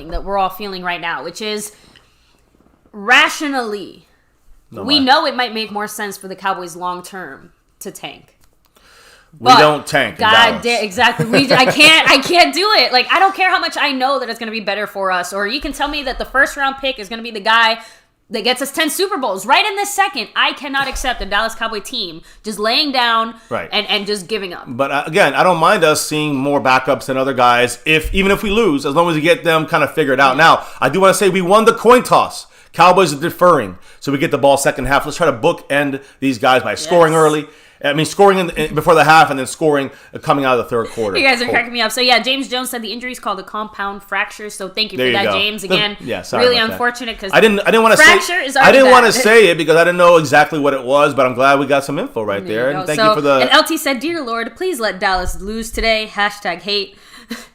that we're all feeling right now, which is rationally, we know it might make more sense for the Cowboys long term to tank. We don't tank. God damn, exactly. I can't do it. Like, I don't care how much I know that it's going to be better for us. Or you can tell me that the first round pick is going to be the guy that gets us 10 Super Bowls. Right in this second, I cannot accept a Dallas Cowboy team just laying down and just giving up. But again, I don't mind us seeing more backups than other guys, even if we lose, as long as we get them kind of figured out. Now, I do want to say we won the coin toss. Cowboys are deferring, so we get the ball second half. Let's try to bookend these guys by scoring early. I mean, scoring before the half and then scoring coming out of the third quarter. You guys are cracking me up. So, yeah, James Jones said the injury is called a compound fracture. So, thank you for that, James. Again, really unfortunate because I didn't want to fracture is already I didn't want to say it because I didn't know exactly what it was, but I'm glad we got some info right there. And thank you for the. And LT said, "Dear Lord, please let Dallas lose today. #hate."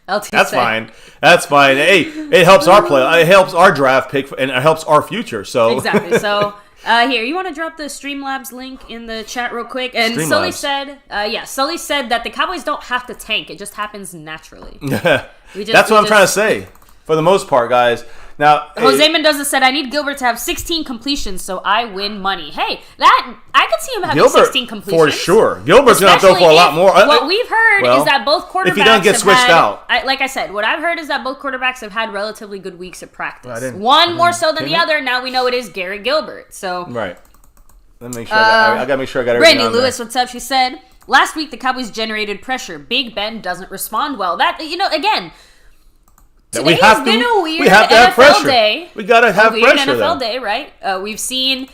LT That's said. fine. That's fine. Hey, it helps our play. It helps our draft pick, and it helps our future. So exactly. So. Here, you want to drop the Streamlabs link in the chat real quick? And Sully said, Sully said that the Cowboys don't have to tank. It just happens naturally. That's what I'm trying to say. For the most part, guys. Now, Jose Mendoza said, I need Gilbert to have 16 completions so I win money. Hey, I could see him having 16 completions. For sure. Gilbert's going to throw for a lot more. What we've heard is that both quarterbacks if he doesn't get switched out. Like I said, what I've heard is that both quarterbacks have had relatively good weeks of practice. One more so than the other. Now we know it is Garrett Gilbert. So right. Let me make sure I got to make sure I got everything Brandy on Lewis, there. What's up? She said, last week the Cowboys generated pressure. Big Ben doesn't respond well. That, again... Today's been a weird NFL day. We got to have pressure. Weird NFL day, right? We've seen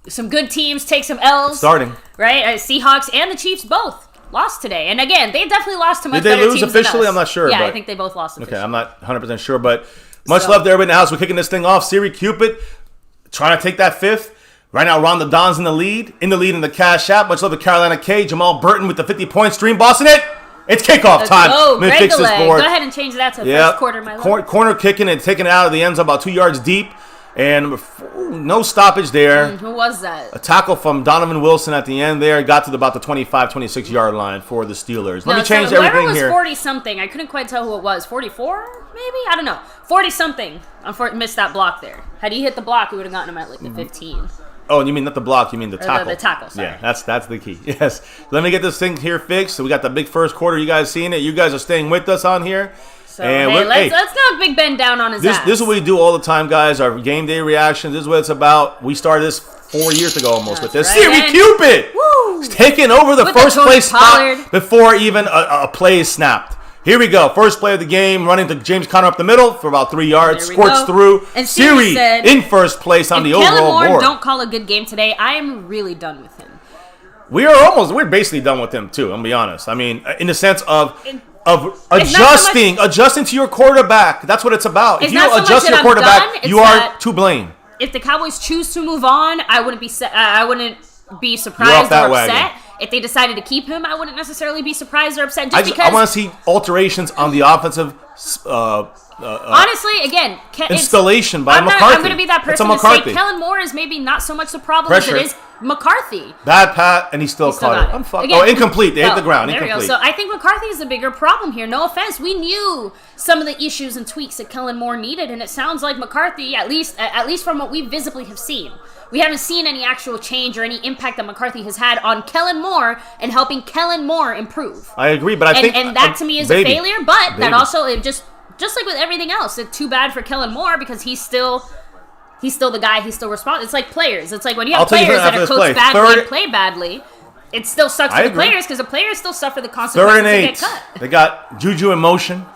some good teams take some L's. Starting. Right? Seahawks and the Chiefs both lost today. And again, they definitely lost to much better teams than us. Did they lose officially? I'm not sure. Yeah, I think they both lost officially. Okay, I'm not 100% sure. But much love to everybody in the house. We're kicking this thing off. Siri Cupid trying to take that fifth. Right now, Ron the Don's in the lead in the Cash App. Much love to Carolina K. Jamal Burton with the 50-point stream. Bossing it. It's kickoff time. Oh, Greg fix this board. Go ahead and change that to the first quarter, my lord. Corner kicking and taking it out of the end zone about 2 yards deep. And no stoppage there. Who was that? A tackle from Donovan Wilson at the end there. Got to about the 25, 26-yard line for the Steelers. Let me change everything here. Whoever was 40-something, I couldn't quite tell who it was. 44, maybe? I don't know. 40-something. Missed that block there. Had he hit the block, we would have gotten him at like the 15. Oh, and you mean not the block, you mean the tackle. The tackle, sorry. Yeah, that's the key. Yes. Let me get this thing here fixed. So we got the big first quarter. You guys seeing it? You guys are staying with us on here. So, and let's knock Big Ben down on his ass. This is what we do all the time, guys. Our game day reactions. This is what it's about. We started this 4 years ago almost with this. Right. Siri Cupid! Woo! Taking over the first place spot before even a play is snapped. Here we go. First play of the game, running to James Conner up the middle for about 3 yards. Squirts through. And Siri said, in first place on the overall board. Don't call a good game today. I am really done with him. We're basically done with him too, I'm going to be honest. I mean, in the sense of adjusting to your quarterback. That's what it's about. If you adjust your quarterback, you are to blame. If the Cowboys choose to move on, I wouldn't be surprised or upset. If they decided to keep him, I wouldn't necessarily be surprised or upset. I want to see alterations on the offensive. Honestly, again, installation by McCarthy. I'm going to be that person to say Kellen Moore is maybe not so much the problem as it is McCarthy. Bad pat, and he still caught it. Again, incomplete. They hit the ground. There we go. So I think McCarthy is the bigger problem here. No offense. We knew some of the issues and tweaks that Kellen Moore needed, and it sounds like McCarthy, at least from what we visibly have seen, we haven't seen any actual change or any impact that McCarthy has had on Kellen Moore and helping Kellen Moore improve. I agree, but I think... And that to me is a failure, but that also, just like with everything else, it's too bad for Kellen Moore because he's still the guy, he's still responsible. It's like players. It's like when you have players that are coached badly and play badly, it still sucks for the players because the players still suffer the consequences and get cut. They got Juju in motion.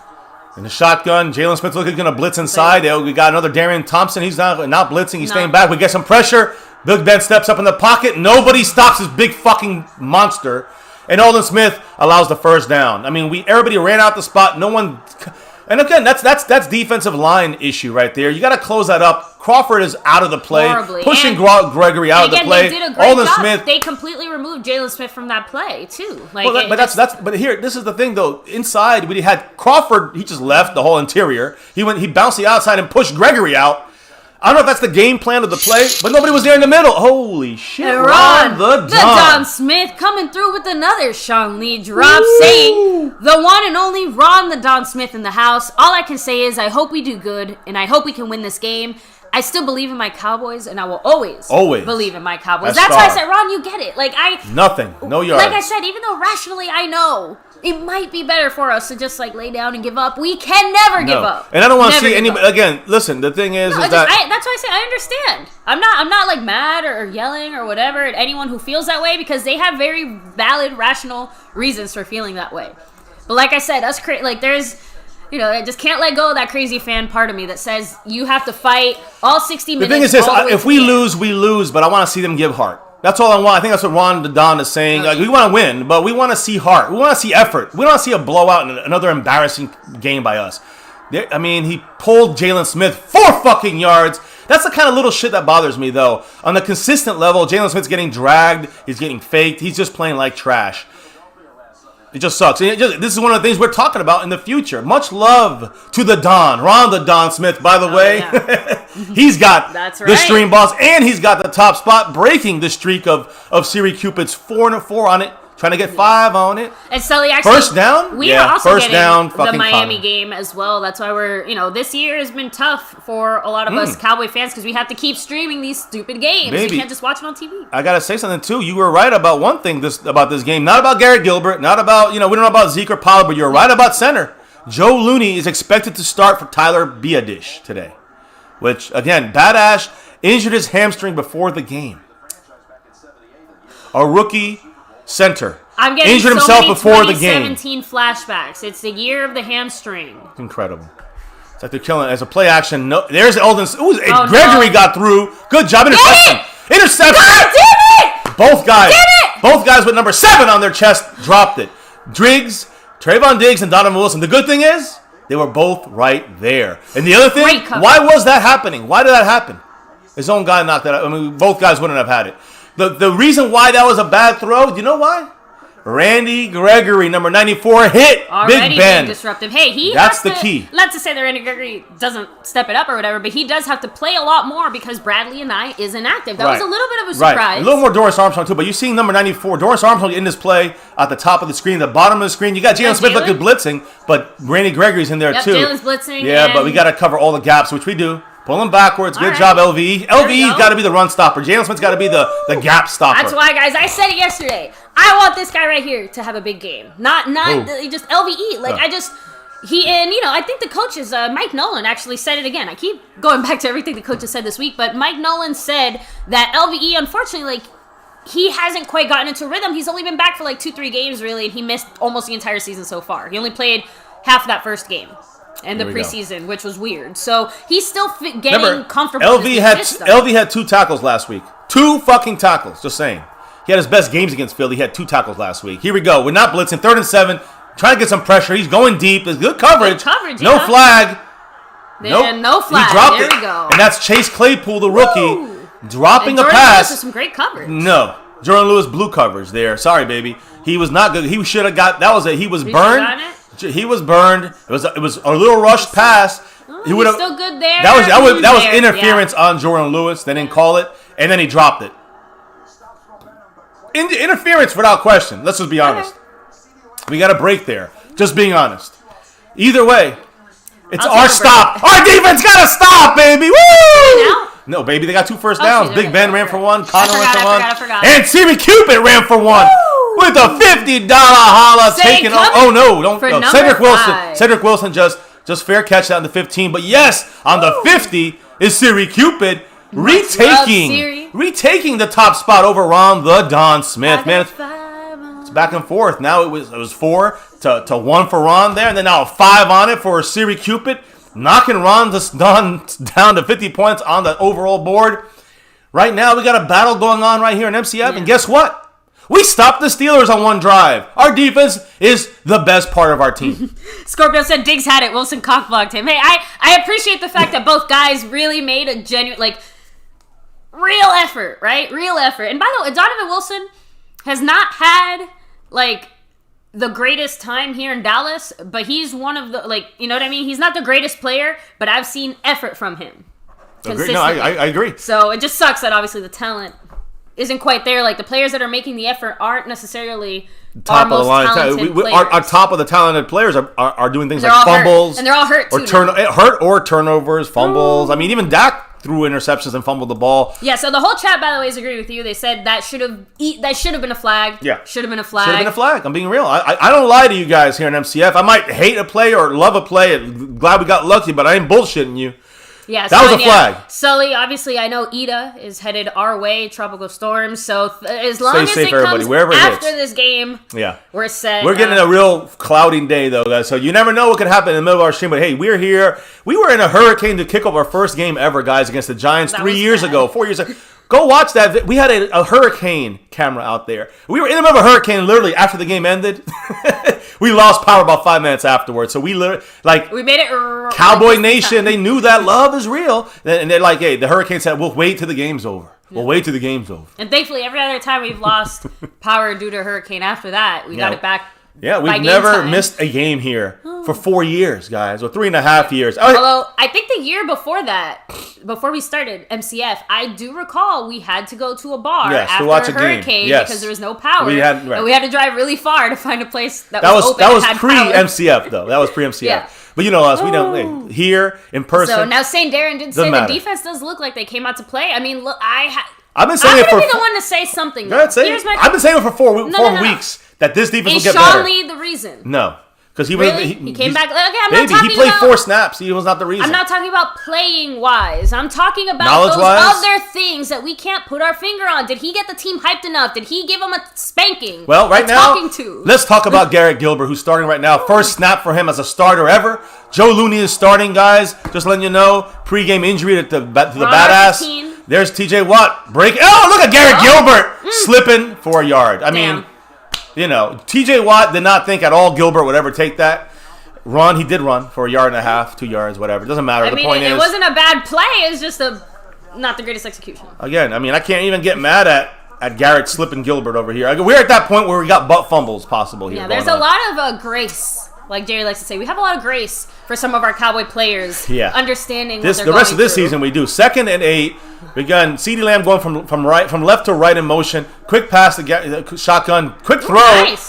In the shotgun, Jalen Smith looking going to blitz inside. We got another Darian Thompson. He's not blitzing. He's staying back. We get some pressure. Big Ben steps up in the pocket. Nobody stops this big fucking monster. And Aldon Smith allows the first down. I mean, everybody ran out the spot. No one... And again, that's defensive line issue right there. You got to close that up. Crawford is out of the play, pushing Gregory out of the play. They did a great job. Smith, they completely removed Jalen Smith from that play too. But here, this is the thing though. Inside, we had Crawford. He just left the whole interior. He bounced the outside and pushed Gregory out. I don't know if that's the game plan of the play, but nobody was there in the middle. Holy shit. And Ron the Don Smith coming through with another Sean Lee drop, saying the one and only Ron the Don Smith in the house. All I can say is I hope we do good, and I hope we can win this game. I still believe in my Cowboys, and I will always believe in my Cowboys. That's why I said, Ron, you get it. Like nothing, no yards. Like I said, even though rationally I know it might be better for us to just like lay down and give up, we can never give up. And I don't want to see anybody again. Listen, the thing is, that's why I say I understand. I'm not like mad or yelling or whatever at anyone who feels that way, because they have very valid, rational reasons for feeling that way. But like I said, there's. I just can't let go of that crazy fan part of me that says you have to fight all 60 minutes. The thing is this, if we lose, we lose, but I want to see them give heart. That's all I want. I think that's what Ron the Don is saying. Like, we want to win, but we want to see heart. We want to see effort. We don't want to see a blowout and another embarrassing game by us. He pulled Jalen Smith 4 fucking yards. That's the kind of little shit that bothers me, though. On the consistent level, Jalen Smith's getting dragged. He's getting faked. He's just playing like trash. It just sucks. This is one of the things we're talking about in the future. Much love to the Don, Ron the Don Smith, by the way. Yeah. He's got the stream boss, and he's got the top spot, breaking the streak of Siri Cupid's 4-4 on it. Trying to get 5 on it. And Sully, actually, first down? We are also first getting down, the Miami game as well. That's why we're, this year has been tough for a lot of us Cowboy fans, because we have to keep streaming these stupid games. We can't just watch them on TV. I got to say something, too. You were right about one thing about this game. Not about Garrett Gilbert. Not about, we don't know about Zeke or Pollard, but you're right about center. Joe Looney is expected to start for Tyler Biadish today. Which, again, Badash injured his hamstring before the game. A rookie center. I'm getting injured himself before the game. 2017 flashbacks. It's the year of the hamstring. Incredible. It's like they're killing it. As a play action, there's Eldon. Gregory got through. Good job. Interception. Interception. God damn it! Both guys with number 7 on their chest dropped it. Driggs, Trayvon Diggs, and Donovan Wilson. The good thing is, they were both right there. And the other thing, why was that happening? Why did that happen? His own guy knocked that out. Both guys wouldn't have had it. The reason why that was a bad throw, do you know why? Randy Gregory, number 94, hit already Big Ben. Disruptive. Hey, that's the key. Not to say that Randy Gregory doesn't step it up or whatever, but he does have to play a lot more because Bradley and I is inactive. That was a little bit of a surprise. Right. A little more Doris Armstrong, too. But you see number 94, Doris Armstrong in this play at the top of the screen, the bottom of the screen. You got Jalen Smith looking blitzing, but Randy Gregory's in there, too. Jalen's blitzing. Yeah, but we got to cover all the gaps, which we do. Pull him backwards. Good job, LVE. LVE's got to be the run stopper. Jalen Smith's got to be the gap stopper. That's why, guys, I said it yesterday. I want this guy right here to have a big game. Not just LVE. I think the coaches, Mike Nolan actually said it again. I keep going back to everything the coaches said this week, but Mike Nolan said that LVE, unfortunately, he hasn't quite gotten into rhythm. He's only been back for 2-3 games, really, and he missed almost the entire season so far. He only played half of that first game. And the preseason, which was weird. So he's still getting comfortable. LV had 2 tackles last week. 2 fucking tackles, just saying. He had his best games against Philly. He had 2 tackles last week. Here we go. We're not blitzing. 3rd and 7. Trying to get some pressure. He's going deep. There's good coverage. No flag. No flag. He dropped there it. we go. And that's Chase Claypool, the rookie, dropping a pass. Jordan Lewis with some great coverage. No. Jordan Lewis blew coverage there. Sorry, baby. He was not good. He should have got. That was it. He was burned. He was burned. It was a little rushed pass. He was still good there. That was interference on Jordan Lewis. They didn't call it, and then he dropped it. Interference without question. Let's just be honest. We got a break there. Just being honest. Either way, it's our stop. Our defense got to stop, baby. Woo! No, baby, they got 2 first downs. Big Ben ran for 1. Connor ran for 1. I forgot. And Siri Cupid ran for 1. With a $50 holla taken off. Oh, no. Don't. Cedric Wilson. Cedric Wilson just fair catch that on the 15. But yes, on the 50 is Siri Cupid retaking the top spot over Ron the Don Smith. Man, it's back and forth. Now it was 4 to 1 for Ron there. And then now a 5 on it for Siri Cupid. Knocking Ron down to 50 points on the overall board. Right now, we got a battle going on right here in MCF. Yeah. And guess what? We stopped the Steelers on 1 drive. Our defense is the best part of our team. Scorpio said Diggs had it. Wilson cockblocked him. Hey, I appreciate the fact that both guys really made a genuine, real effort, right? Real effort. And by the way, Donovan Wilson has not had, the greatest time here in Dallas, but he's one of the, you know what I mean? He's not the greatest player, but I've seen effort from him. consistently. No, I agree. So it just sucks that obviously the talent isn't quite there. Like the players that are making the effort aren't necessarily top of the line. Our top of the talented players are doing things like fumbles, and they're all hurt too. Hurt or turnovers, fumbles. I mean, even Dak threw interceptions and fumbled the ball. Yeah. So the whole chat, by the way, is agreeing with you. They said that should have been a flag. Yeah, should have been a flag. Should have been a flag. I'm being real. I don't lie to you guys here in MCF. I might hate a play or love a play. Glad we got lucky, but I ain't bullshitting you. Yeah, that was a flag. Sully, obviously, I know Ida is headed our way, tropical storm. So as long as it comes after this game, we're set. We're getting a real clouding day, though, guys. So you never know what could happen in the middle of our stream. But hey, we're here. We were in a hurricane to kick off our first game ever, guys, against the Giants 4 years ago. Go watch that. We had a hurricane camera out there. We were in the middle of a hurricane literally after the game ended. We lost power about 5 minutes afterwards. So we made it. Cowboy Nation, they knew that love is real. And they're like, hey, the hurricane said, we'll wait till the game's over. We'll wait till the game's over. And thankfully, every other time we've lost power due to a hurricane after that, we got it back. Yeah, we've never missed a game here for 4 years, guys, or 3.5 years. Although, I think the year before that, before we started MCF, I do recall we had to go to a bar after a hurricane because there was no power. And we had to drive really far to find a place that was open. That was pre-MCF, though. That was pre-MCF. Yeah. But you know us, we don't here in person. So now St. Darren did say the defense does look like they came out to play. I mean, look, I've been saying it for... I'm going to be the one to say something. I've been saying it for 4 weeks. That this defense will get better. Is Sean Lee the reason? No. Because he came back. Okay, I'm not talking he played 4 snaps. He was not the reason. I'm not talking about playing wise. I'm talking about those other things that we can't put our finger on. Did he get the team hyped enough? Did he give them a spanking? Well, right now, let's talk about Garrett Gilbert, who's starting right now. First snap for him as a starter ever. Joe Looney is starting, guys. Just letting you know. Pre-game injury to the badass. 15. There's TJ Watt. Oh, look at Garrett Gilbert slipping for a yard. I mean... You know, TJ Watt did not think at all Gilbert would ever take that run. He did run for 1.5 yards, 2 yards, whatever. It doesn't matter. The point is, it wasn't a bad play. It's just not the greatest execution. Again, I mean, I can't even get mad at Garrett slipping Gilbert over here. We're at that point where we got butt fumbles possible here. Yeah, there's a lot of grace. Like Jerry likes to say, we have a lot of grace for some of our Cowboy players. Yeah. Understanding what they're the rest of this through. Season we do. 2nd and 8. We got CeeDee Lamb going from left to right in motion. Quick pass to shotgun. Quick throw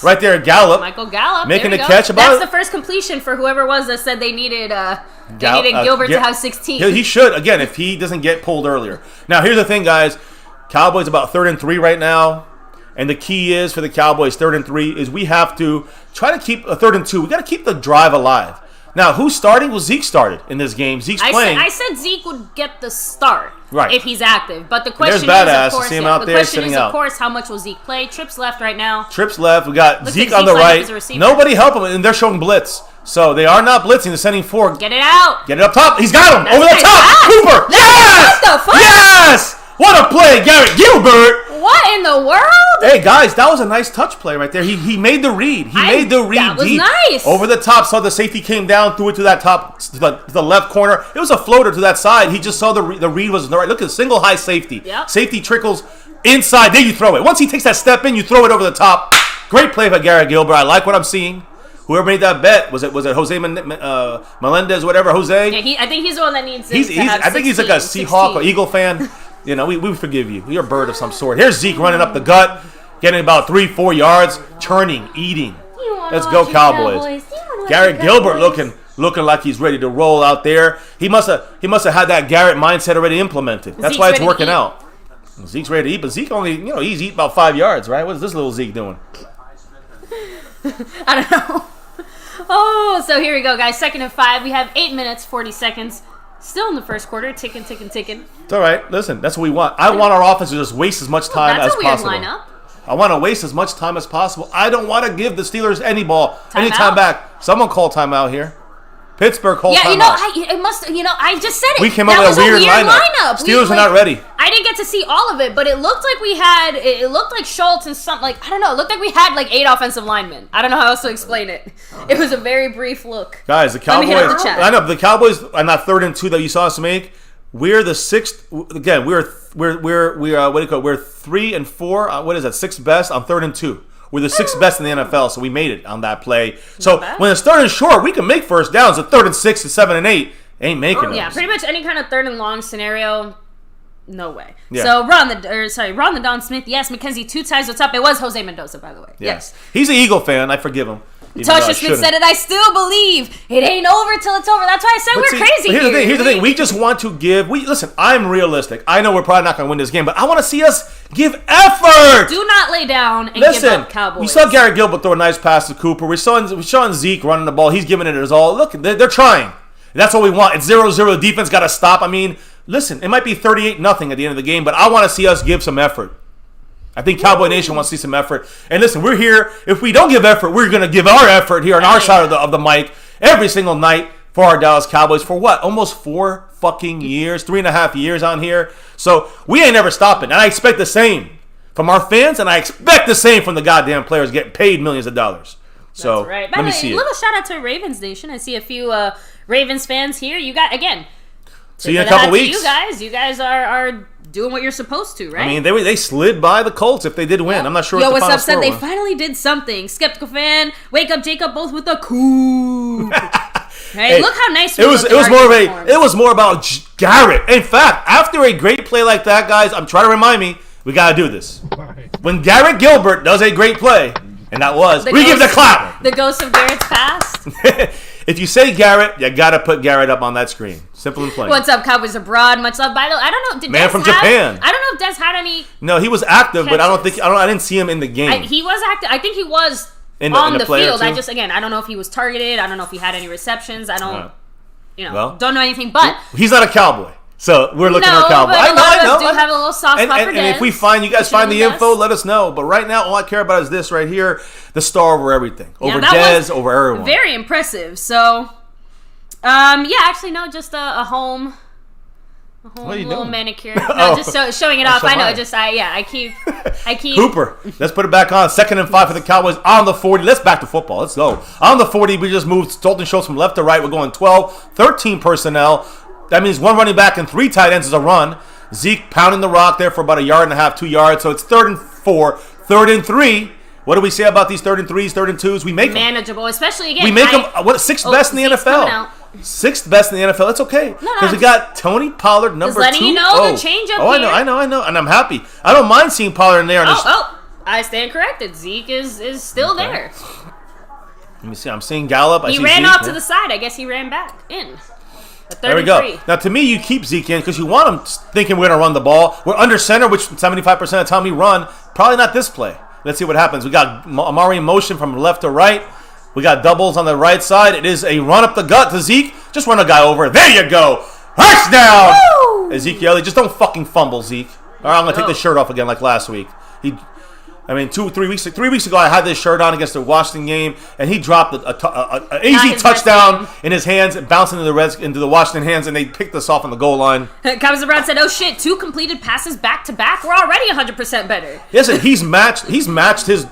right there. Gallup. Michael Gallup making a catch. That's the first completion for whoever it was that said they needed Gilbert to have 16. He should again if he doesn't get pulled earlier. Now here's the thing, guys. Cowboys about 3rd and 3 right now. And the key is for the Cowboys, 3rd and 3, is we have to try to keep a 3rd and 2. We got to keep the drive alive. Now, who's starting? Well, Zeke started in this game. Zeke's playing. I said Zeke would get the start if he's active. But the is, question of course, how much will Zeke play? Tripp's left right now. Tripp's left. We got Zeke on the right. Nobody help him, and they're showing blitz. So they are not blitzing. They're sending 4. Get it out. Get it up top. He's got him. Over the top. Cooper. Yes! What the fuck? Yes! What a play, Garrett Gilbert. What in the world? Hey, guys, that was a nice touch play right there. He made the read. That was deep. Nice. Over the top, saw the safety came down, threw it to that top, to the left corner. It was a floater to that side. He just saw the read was the right. Look at the single high safety. Yep. Safety trickles inside. Then you throw it. Once he takes that step in, you throw it over the top. Great play by Garrett Gilbert. I like what I'm seeing. Whoever made that bet, was it Jose Melendez, whatever, Jose? Yeah, I think he's the one that needs it. I think he's like a Seahawk or Eagle fan. You know, we forgive you. You're a bird of some sort. Here's Zeke running up the gut, getting about 3-4 yards, churning, eating. Let's go, Cowboys. Garrett Gilbert looking like he's ready to roll out there. He must have had that Garrett mindset already implemented. That's why it's working out. Zeke's ready to eat, but Zeke only, he's eating about 5 yards, right? What is this little Zeke doing? I don't know. Oh, so here we go, guys. 2nd and 5. We have 8 minutes, 40 seconds. Still in the first quarter, ticking. It's all right. Listen, that's what we want. I want our offense to just waste as much time as possible. That's a weird lineup. I want to waste as much time as possible. I don't want to give the Steelers any time back. Someone call timeout here. Pittsburgh call timeout. I just said it. We came up with a weird lineup. Steelers are not ready. I didn't get to see all of it, but it looked like it looked like Schultz and something like, I don't know, it looked like we had like 8 offensive linemen. I don't know how else to explain it. It was a very brief look. Guys, the Cowboys, I know, the Cowboys on that 3rd and 2 that you saw us make, we're the 6th, again, we're 3 and 4, what is that, 6th best on 3rd and 2. We're the 6th best in the NFL, so we made it on that play. So when it's 3rd and short, we can make first downs. At 3rd and 6 and 7 and 8, ain't making those. Yeah, pretty much any kind of 3rd and long scenario. No way. Yeah. So Ron the Don Smith. Yes, Mackenzie 2 times. What's up? It was Jose Mendoza, by the way. Yeah. Yes. He's an Eagle fan. I forgive him. Tasha Smith said it. I still believe it ain't over till it's over. That's why I said we're crazy. Here's the thing. We just want to give. Listen. I'm realistic. I know we're probably not going to win this game, but I want to see us give effort. Do not lay down and give up, Cowboys. We saw Garrett Gilbert throw a nice pass to Cooper. We saw Zeke running the ball. He's giving it his all. Look, they're trying. That's what we want. It's 0-0. Defense got to stop. I mean, listen. It might be 38-0 at the end of the game, but I want to see us give some effort. I think Cowboy Nation wants to see some effort. And listen, we're here. If we don't give effort, we're going to give our effort here on our side of the mic every single night for our Dallas Cowboys for what? Almost 4 fucking years, 3.5 years on here. So we ain't never stopping. And I expect the same from our fans, and I expect the same from the goddamn players getting paid millions of dollars. So that's right. Let me see it. Little shout out to Ravens Nation. I see a few Ravens fans here. You got, again, see you in a couple weeks. You guys are doing what you're supposed to, right? I mean, they slid by the Colts if they did win. I'm not sure. What's up, said they finally did something. Skeptical fan, wake up, Jacob, both with a coup. Right? Hey, look how nice it was more about Garrett. In fact, after a great play like that, guys, I'm trying to remind me, we gotta do this. When Garrett Gilbert does a great play, and that was, we give the clap. The ghost of Garrett's past. If you say Garrett, you gotta put Garrett up on that screen. Simple and plain. What's up, Cowboys abroad? Much love. By the way, I don't know. Did Man Des from Japan. I don't know if Des had any. No, he was active, catches. But I didn't see him in the game. He was active. I think he was on the field. I don't know if he was targeted. I don't know if he had any receptions. I don't, don't know anything. But he's not a Cowboy. So we're looking at our Cowboy. But a lot of us do have a little soft spot for Des. And if you guys find the info, let us know. But right now, all I care about is this right here: the star over everything, over Des, over everyone. Very impressive. So, actually, no, just a home little manicure. No, just showing it off. I know. I keep. Cooper, let's put it back on. 2nd and 5 for the Cowboys on the 40. Let's back to football. Let's go. On the 40, we just moved Stolten Schultz from left to right. We're going 12, 13 personnel. That means 1 running back and 3 tight ends is a run. Zeke pounding the rock there for about 1.5 yards, 2 yards. So it's 3rd and 4, 3rd and 3. What do we say about these 3rd and 3s, 3rd and 2s? We make them manageable, especially again. We make them 6th best in the NFL. 6th best in the NFL. It's okay because we got Tony Pollard number 2. Letting you know the change up here. I know, and I'm happy. I don't mind seeing Pollard in there. I stand corrected. Zeke is still there. Let me see. I'm seeing Gallup. He ran off to the side. I guess he ran back in. There we go. Now, to me, you keep Zeke in because you want him thinking we're going to run the ball. We're under center, which 75% of the time we run. Probably not this play. Let's see what happens. We got Amari in motion from left to right. We got doubles on the right side. It is a run up the gut to Zeke. Just run a guy over. There you go. Touchdown! Woo! Ezekiel, just don't fucking fumble, Zeke. All right, I'm going to take the shirt off again like last week. 3 weeks ago, I had this shirt on against the Washington game, and he dropped an easy touchdown in his hands, bouncing into the Washington hands, and they picked us off on the goal line. Cowboys abroad said, "Oh shit, 2 completed passes back to back. We're already 100% better." Yes, and he's matched his.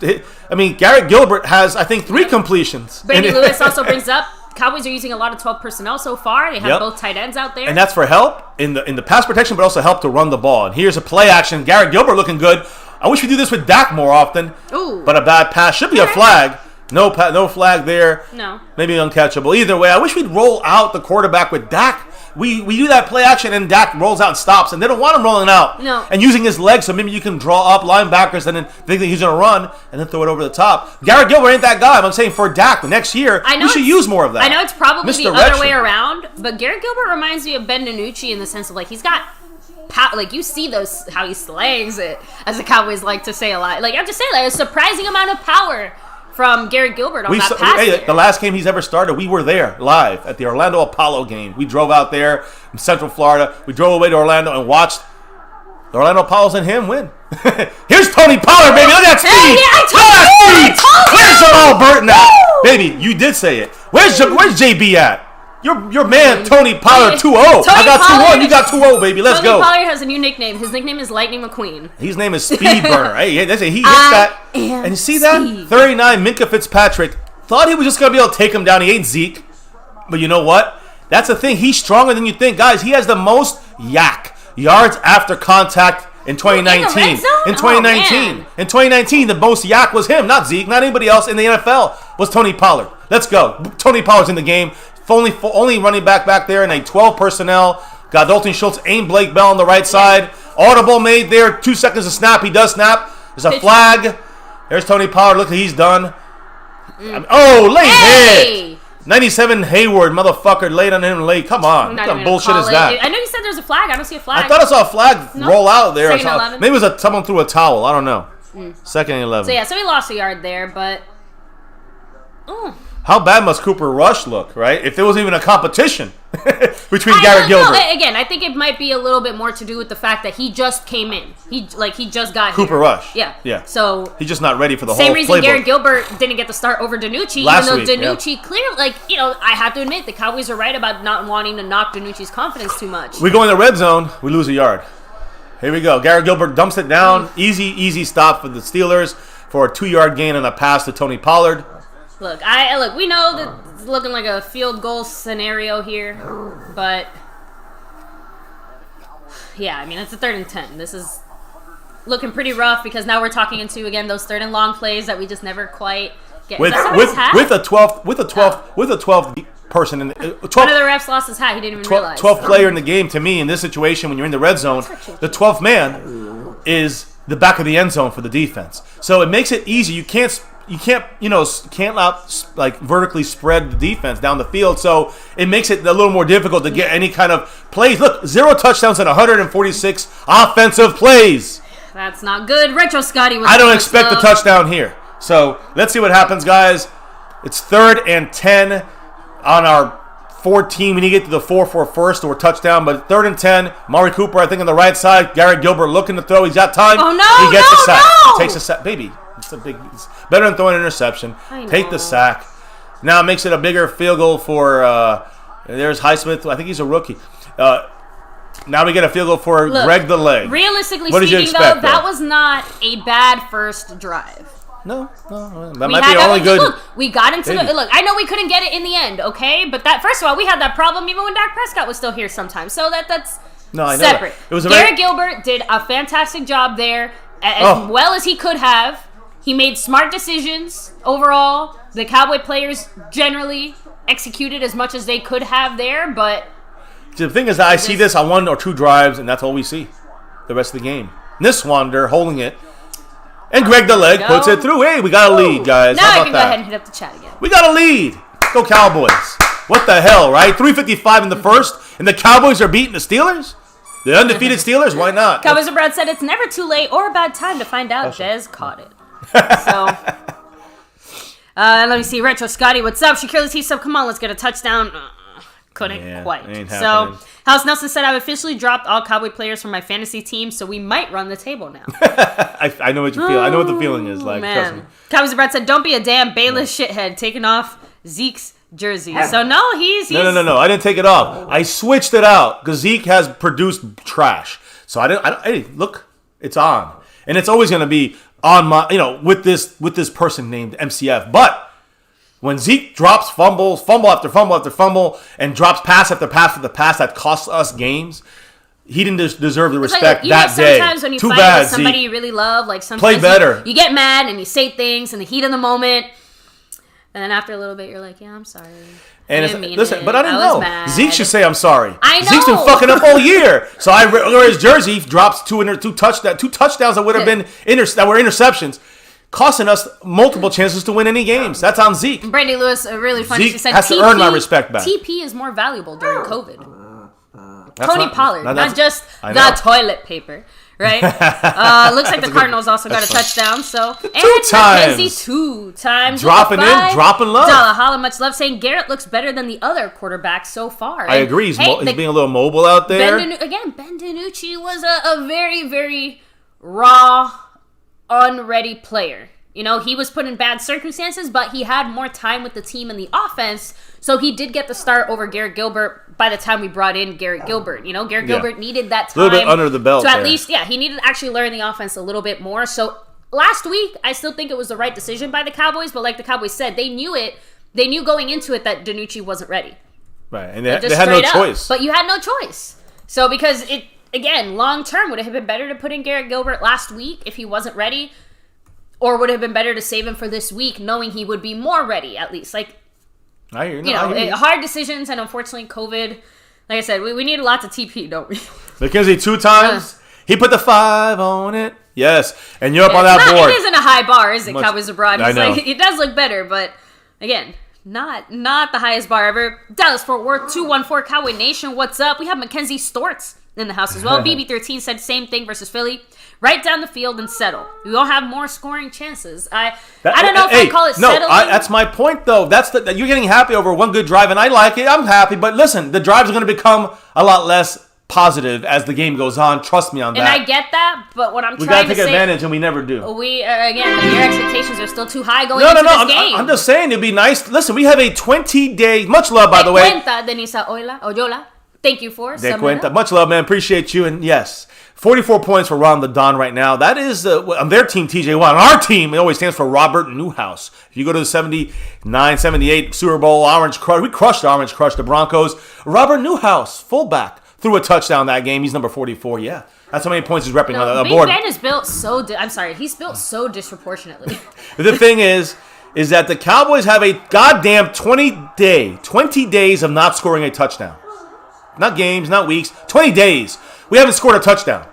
I mean, Garrett Gilbert has, I think, 3 completions. Brady Lewis also brings up Cowboys are using a lot of 12 personnel so far. They have both tight ends out there, and that's for help in the pass protection, but also help to run the ball. And here's a play action. Garrett Gilbert looking good. I wish we do this with Dak more often. Ooh. But a bad pass should be a flag. No flag there. No. Maybe uncatchable. Either way, I wish we'd roll out the quarterback with Dak. We do that play action and Dak rolls out and stops, and they don't want him rolling out. No. And using his legs, so maybe you can draw up linebackers and then think that he's going to run and then throw it over the top. Garrett Gilbert ain't that guy. I'm saying for Dak next year, we should use more of that. I know it's probably the other way around, but Garrett Gilbert reminds me of Ben DiNucci in the sense of he's got. You see how he slangs it, as the Cowboys like to say a lot. I'm just saying, a surprising amount of power from Garrett Gilbert on that pass. The last game he's ever started, we were there live at the Orlando Apollo game. We drove out there in Central Florida. We drove away to Orlando and watched the Orlando Apollos and him win. Here's Tony Pollard, baby. Look at that speed. Where's Jamal Burton at? Baby, you did say it. Where's JB at? Your man, Tony Pollard, 2-0. I got 2-1. You got 2-0, baby. Let's go. Tony Pollard has a new nickname. His nickname is Lightning McQueen. His name is Speed Burner. He hits that. And you see that? 39, Minka Fitzpatrick. Thought he was just going to be able to take him down. He ain't Zeke. But you know what? That's the thing. He's stronger than you think. Guys, he has the most yards after contact in 2019. In 2019, the most yak was him, not Zeke, not anybody else in the NFL was Tony Pollard. Let's go. Tony Pollard's in the game. only running back there in a 12 personnel. Got Dalton Schultz, aim Blake Bell on the right side. Audible made there. 2 seconds to snap. He does snap. There's a flag. There's Tony Pollard. Look, he's done. Oh, late hit. 97 Hayward, motherfucker, laid on him late. Come on. What kind of bullshit is that? I know you said there's a flag. I don't see a flag. I thought I saw a flag roll out there. Second and 11. Maybe it was someone threw a towel. I don't know. Second and 11. So, yeah, so we lost a yard there, but... How bad must Cooper Rush look, right? If there was even a competition between Garrett Gilbert. Again, I think it might be a little bit more to do with the fact that he just came in. He just got Cooper here. Rush. Yeah. So he's just not ready for the same whole reason playbook. Garrett Gilbert didn't get the start over Danucci, Last even though week, Danucci clearly, I have to admit, the Cowboys are right about not wanting to knock Danucci's confidence too much. We go in the red zone, we lose a yard. Here we go. Garrett Gilbert dumps it down. Easy stop for the Steelers for a 2-yard gain on a pass to Tony Pollard. Look, we know that it's looking like a field goal scenario here, but yeah, I mean, it's a 3rd and 10. This is looking pretty rough because now we're talking into, again, those 3rd and long plays that we just never quite get. With a 12th person in the 12th, one of the refs lost his hat. He didn't even realize. 12th player in the game. To me, in this situation, when you're in the red zone, the 12th man is the back of the end zone for the defense. So it makes it easy. You can't vertically spread the defense down the field. So it makes it a little more difficult to get any kind of plays. Look, 0 touchdowns and 146 offensive plays. That's not good. Retro Scotty was I don't expect a touchdown here. So let's see what happens, guys. It's 3rd and 10 on our 14. We need to get to the 4 first or touchdown, but 3rd and 10. Mari Cooper, I think, on the right side. Garrett Gilbert looking to throw. He's got time. Oh, no, he gets a sack. no. He takes a sack. Baby, it's better than throwing an interception. Take the sack. Now it makes it a bigger field goal for, there's Highsmith. I think he's a rookie. Now we get a field goal for Greg the Leg. Realistically speaking, though, that was not a bad first drive. No. That might be only good. Look, we got into the... Look, I know we couldn't get it in the end, okay? But that, first of all, we had that problem even when Dak Prescott was still here sometimes. So that's separate. That. It was Garrett Gilbert did a fantastic job there, as well as he could have. He made smart decisions overall. The Cowboy players generally executed as much as they could have there, but... The thing is that I see this on 1 or 2 drives, and that's all we see the rest of the game. This one, they're holding it. And Greg the Leg puts it through. Hey, we got a lead, guys. Now I can go ahead and hit up the chat again. We got a lead. Go Cowboys. What the hell, right? 3:55 in the first, and the Cowboys are beating the Steelers? The undefeated Steelers? Why not? Cowboys and Brad said it's never too late or a bad time to find out Dez caught it. So, let me see. Retro Scotty, what's up? Shakira Latif, come on, let's get a touchdown. Couldn't quite. So, House Nelson said, I've officially dropped all Cowboy players from my fantasy team, so we might run the table now. I know what you feel. I know what the feeling is like. Man. Trust me. Cowboys and Brad said, don't be a damn Bayless shithead taking off Zeke's jersey. So, no, he's... No. I didn't take it off. I switched it out because Zeke has produced trash. So, I don't hey, look, it's on. And it's always going to be on my, with this person named MCF. But when Zeke drops fumble after fumble, and drops pass after pass after pass that costs us games, he didn't deserve the respect that day. Sometimes when you Too fight bad, with somebody Zeke. you really love, like sometimes Play better. You get mad and you say things in the heat of the moment, and then after a little bit, you're like, "Yeah, I'm sorry." And listen, but I didn't was know. mad. Zeke should say I'm sorry. I know. Zeke's been fucking up all year. So I wear his jersey, drops two touchdowns that would have been that were interceptions, costing us multiple chances to win any games. That's on Zeke. Brandy Lewis, really funny. Zeke She said, has to earn my respect back. TP is more valuable during COVID. That's Tony Pollard, not just I the know. toilet paper. Right? Looks like the Cardinals also got a touchdown. So Two times. McKenzie 2 times. Dropping in, dropping love. Dalla much love, saying Garrett looks better than the other quarterbacks so far. I agree. He's being a little mobile out there. Ben DiNucci was a very, very raw, unready player. He was put in bad circumstances, but he had more time with the team and the offense, so he did get the start over Garrett Gilbert by the time we brought in Garrett Gilbert. Garrett Gilbert needed that time. A little bit under the belt. So at least, he needed to actually learn the offense a little bit more. So last week, I still think it was the right decision by the Cowboys, but like the Cowboys said, they knew it. They knew going into it that DiNucci wasn't ready. Right, and they had no choice. But you had no choice. So because it, again, long term, would it have been better to put in Garrett Gilbert last week if he wasn't ready? Or would it have been better to save him for this week, knowing he would be more ready, at least? I hear you. Hard decisions, and unfortunately, COVID. Like I said, we need lots of TP, don't we? McKenzie 2 times. He put the 5 on it. Yes, and you're up on that board. It isn't a high bar, is it, Cowboys Abroad? I know. It does look better, but again, not the highest bar ever. Dallas Fort Worth 214 Cowboy Nation. What's up? We have Mackenzie Storts in the house as well. BB13 said same thing versus Philly. Right down the field and settle. We will have more scoring chances. I don't know if I call it settling. That's my point, though. You're getting happy over one good drive, and I like it. I'm happy, but listen, the drives are going to become a lot less positive as the game goes on. Trust me on that. And I get that, but what I'm trying to say... We got to take advantage, and we never do. Again, your expectations are still too high going into this game. I'm just saying, it'd be nice. Listen, we have a 20-day... Much love, by the way. Denisa Oyola. Thank you for Much love, man. Appreciate you. And yes, 44 points for Ron the Don right now. That is on their team, TJ1. On our team, it always stands for Robert Newhouse. If you go to the 79, 78 Super Bowl, Orange Crush. We crushed the Orange Crush, the Broncos. Robert Newhouse, fullback. Threw a touchdown that game. He's number 44. Yeah, that's how many points he's repping on the board. Big Ben is built so... he's built so disproportionately. The thing is that the Cowboys have a goddamn 20 days of not scoring a touchdown. Not games, not weeks. 20 days. We haven't scored a touchdown.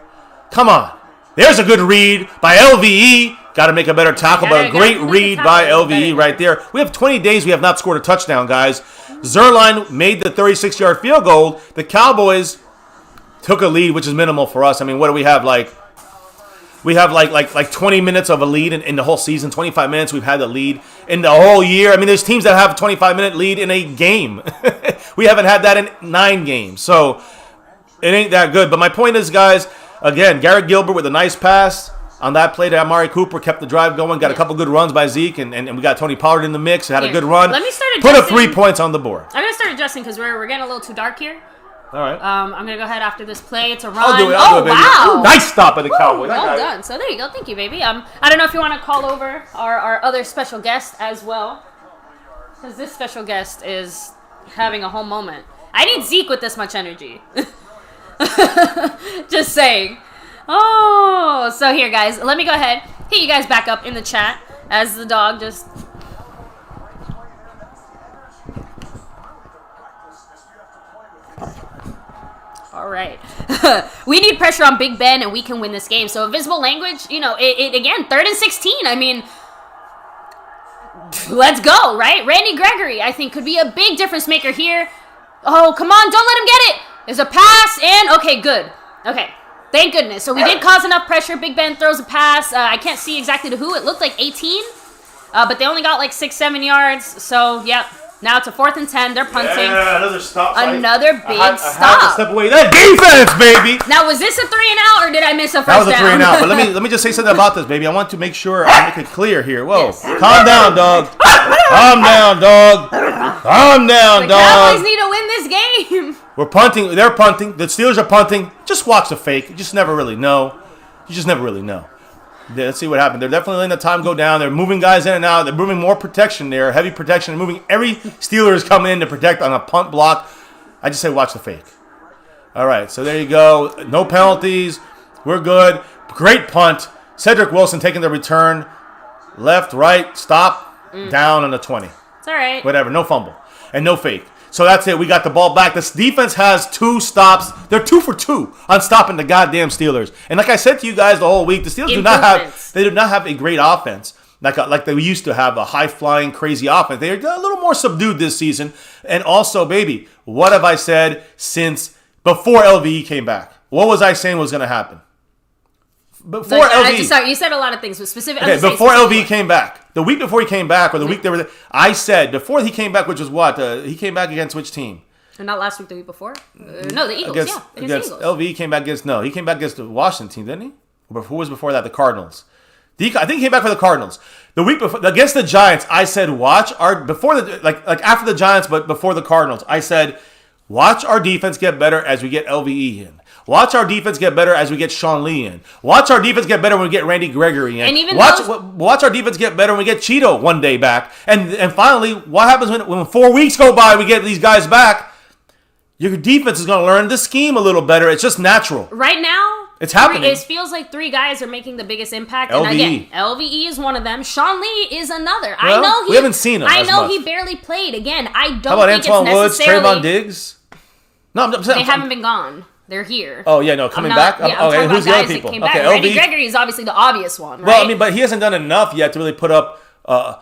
Come on. There's a good read by LVE. Got to make a better tackle, but a great read by LVE right there. We have 20 days we have not scored a touchdown, guys. Zerline made the 36-yard field goal. The Cowboys took a lead, which is minimal for us. I mean, what do we have? We have like 20 minutes of a lead in the whole season. 25 minutes we've had the lead in the whole year. I mean, there's teams that have a 25-minute lead in a game. We haven't had that in 9 games. So it ain't that good. But my point is, guys, again, Garrett Gilbert with a nice pass on that play to Amari Cooper, kept the drive going, got a couple good runs by Zeke, and we got Tony Pollard in the mix, had a good run. Let me start adjusting. Put a 3 points on the board. I'm going to start adjusting because we're getting a little too dark here. All right. I'm going to go ahead after this play. It's a run. I'll do it, baby. Wow. Nice stop by the Cowboys. Well done. So there you go. Thank you, baby. I don't know if you want to call over our other special guest as well, because this special guest is having a whole moment. I need Zeke with this much energy. Just saying. Oh, so here, guys. Let me go ahead, hit you guys back up in the chat as the dog just... All right. We need pressure on Big Ben, and we can win this game. So, visible language, it again, 3rd and 16. I mean, let's go, right? Randy Gregory, I think, could be a big difference maker here. Oh, come on. Don't let him get it. There's a pass, and okay, good. Okay. Thank goodness. So we did cause enough pressure. Big Ben throws a pass. I can't see exactly to who. It looked like 18, but they only got like 6-7 yards. So, yep. Now it's a 4th and 10. They're punting. Yeah, another stop. Another big I stop. had to step away. That defense, baby. Now, was this a 3 and out, or did I miss a first down? That was a 3 and out. But let me just say something about this, baby. I want to make sure I make it clear here. Whoa. Yes. Calm down, dog. Calm down, dog. Calm down, dog. The Cowboys need to win this game. We're punting. They're punting. The Steelers are punting. Just watch the fake. You just never really know. Yeah, let's see what happened. They're definitely letting the time go down. They're moving guys in and out. They're moving more protection there, heavy protection. They're moving every Steelers coming in to protect on a punt block. I just say watch the fake. All right, so there you go. No penalties. We're good. Great punt. Cedric Wilson taking the return. Left, right, stop, down on the 20. It's all right. Whatever, no fumble and no fake. So that's it. We got the ball back. This defense has 2 stops. They're 2 for 2 on stopping the goddamn Steelers. And like I said to you guys the whole week, the Steelers do not have a great offense. Like they used to have a high-flying, crazy offense. They're a little more subdued this season. And also, baby, what have I said since before LVE came back? What was I saying was going to happen? Before LVE. Sorry, you said a lot of things. Specific. Okay, before LVE came back. The week before he came back, or the week there was, I said, before he came back, which was what? He came back against which team? Not last week, the week before? No, the Eagles, against Eagles. LVE came back against, he came back against the Washington team, didn't he? Or who was before that? The Cardinals. I think he came back for the Cardinals. The week before, against the Giants, I said, after the Giants, but before the Cardinals, I said, watch our defense get better as we get LVE in. Watch our defense get better as we get Sean Lee in. Watch our defense get better when we get Randy Gregory in. And even watch our defense get better when we get Cheeto one day back. And finally, what happens when 4 weeks go by, we get these guys back? Your defense is going to learn the scheme a little better. It's just natural. Right now, It's happening. It feels like 3 guys are making the biggest impact. LVE. And again, LVE is one of them. Sean Lee is another. Well, we haven't seen him. I know much. he barely played. Again, I don't How about think Antoine it's Woods, necessarily. Trayvon Diggs? No, They haven't been gone. They're here. Oh, yeah, no, coming back? Yeah, I'm okay, talking who's the about other guys people? that came back. Okay, Randy LV. Gregory is obviously the obvious one, right? Well, I mean, but he hasn't done enough yet to really put up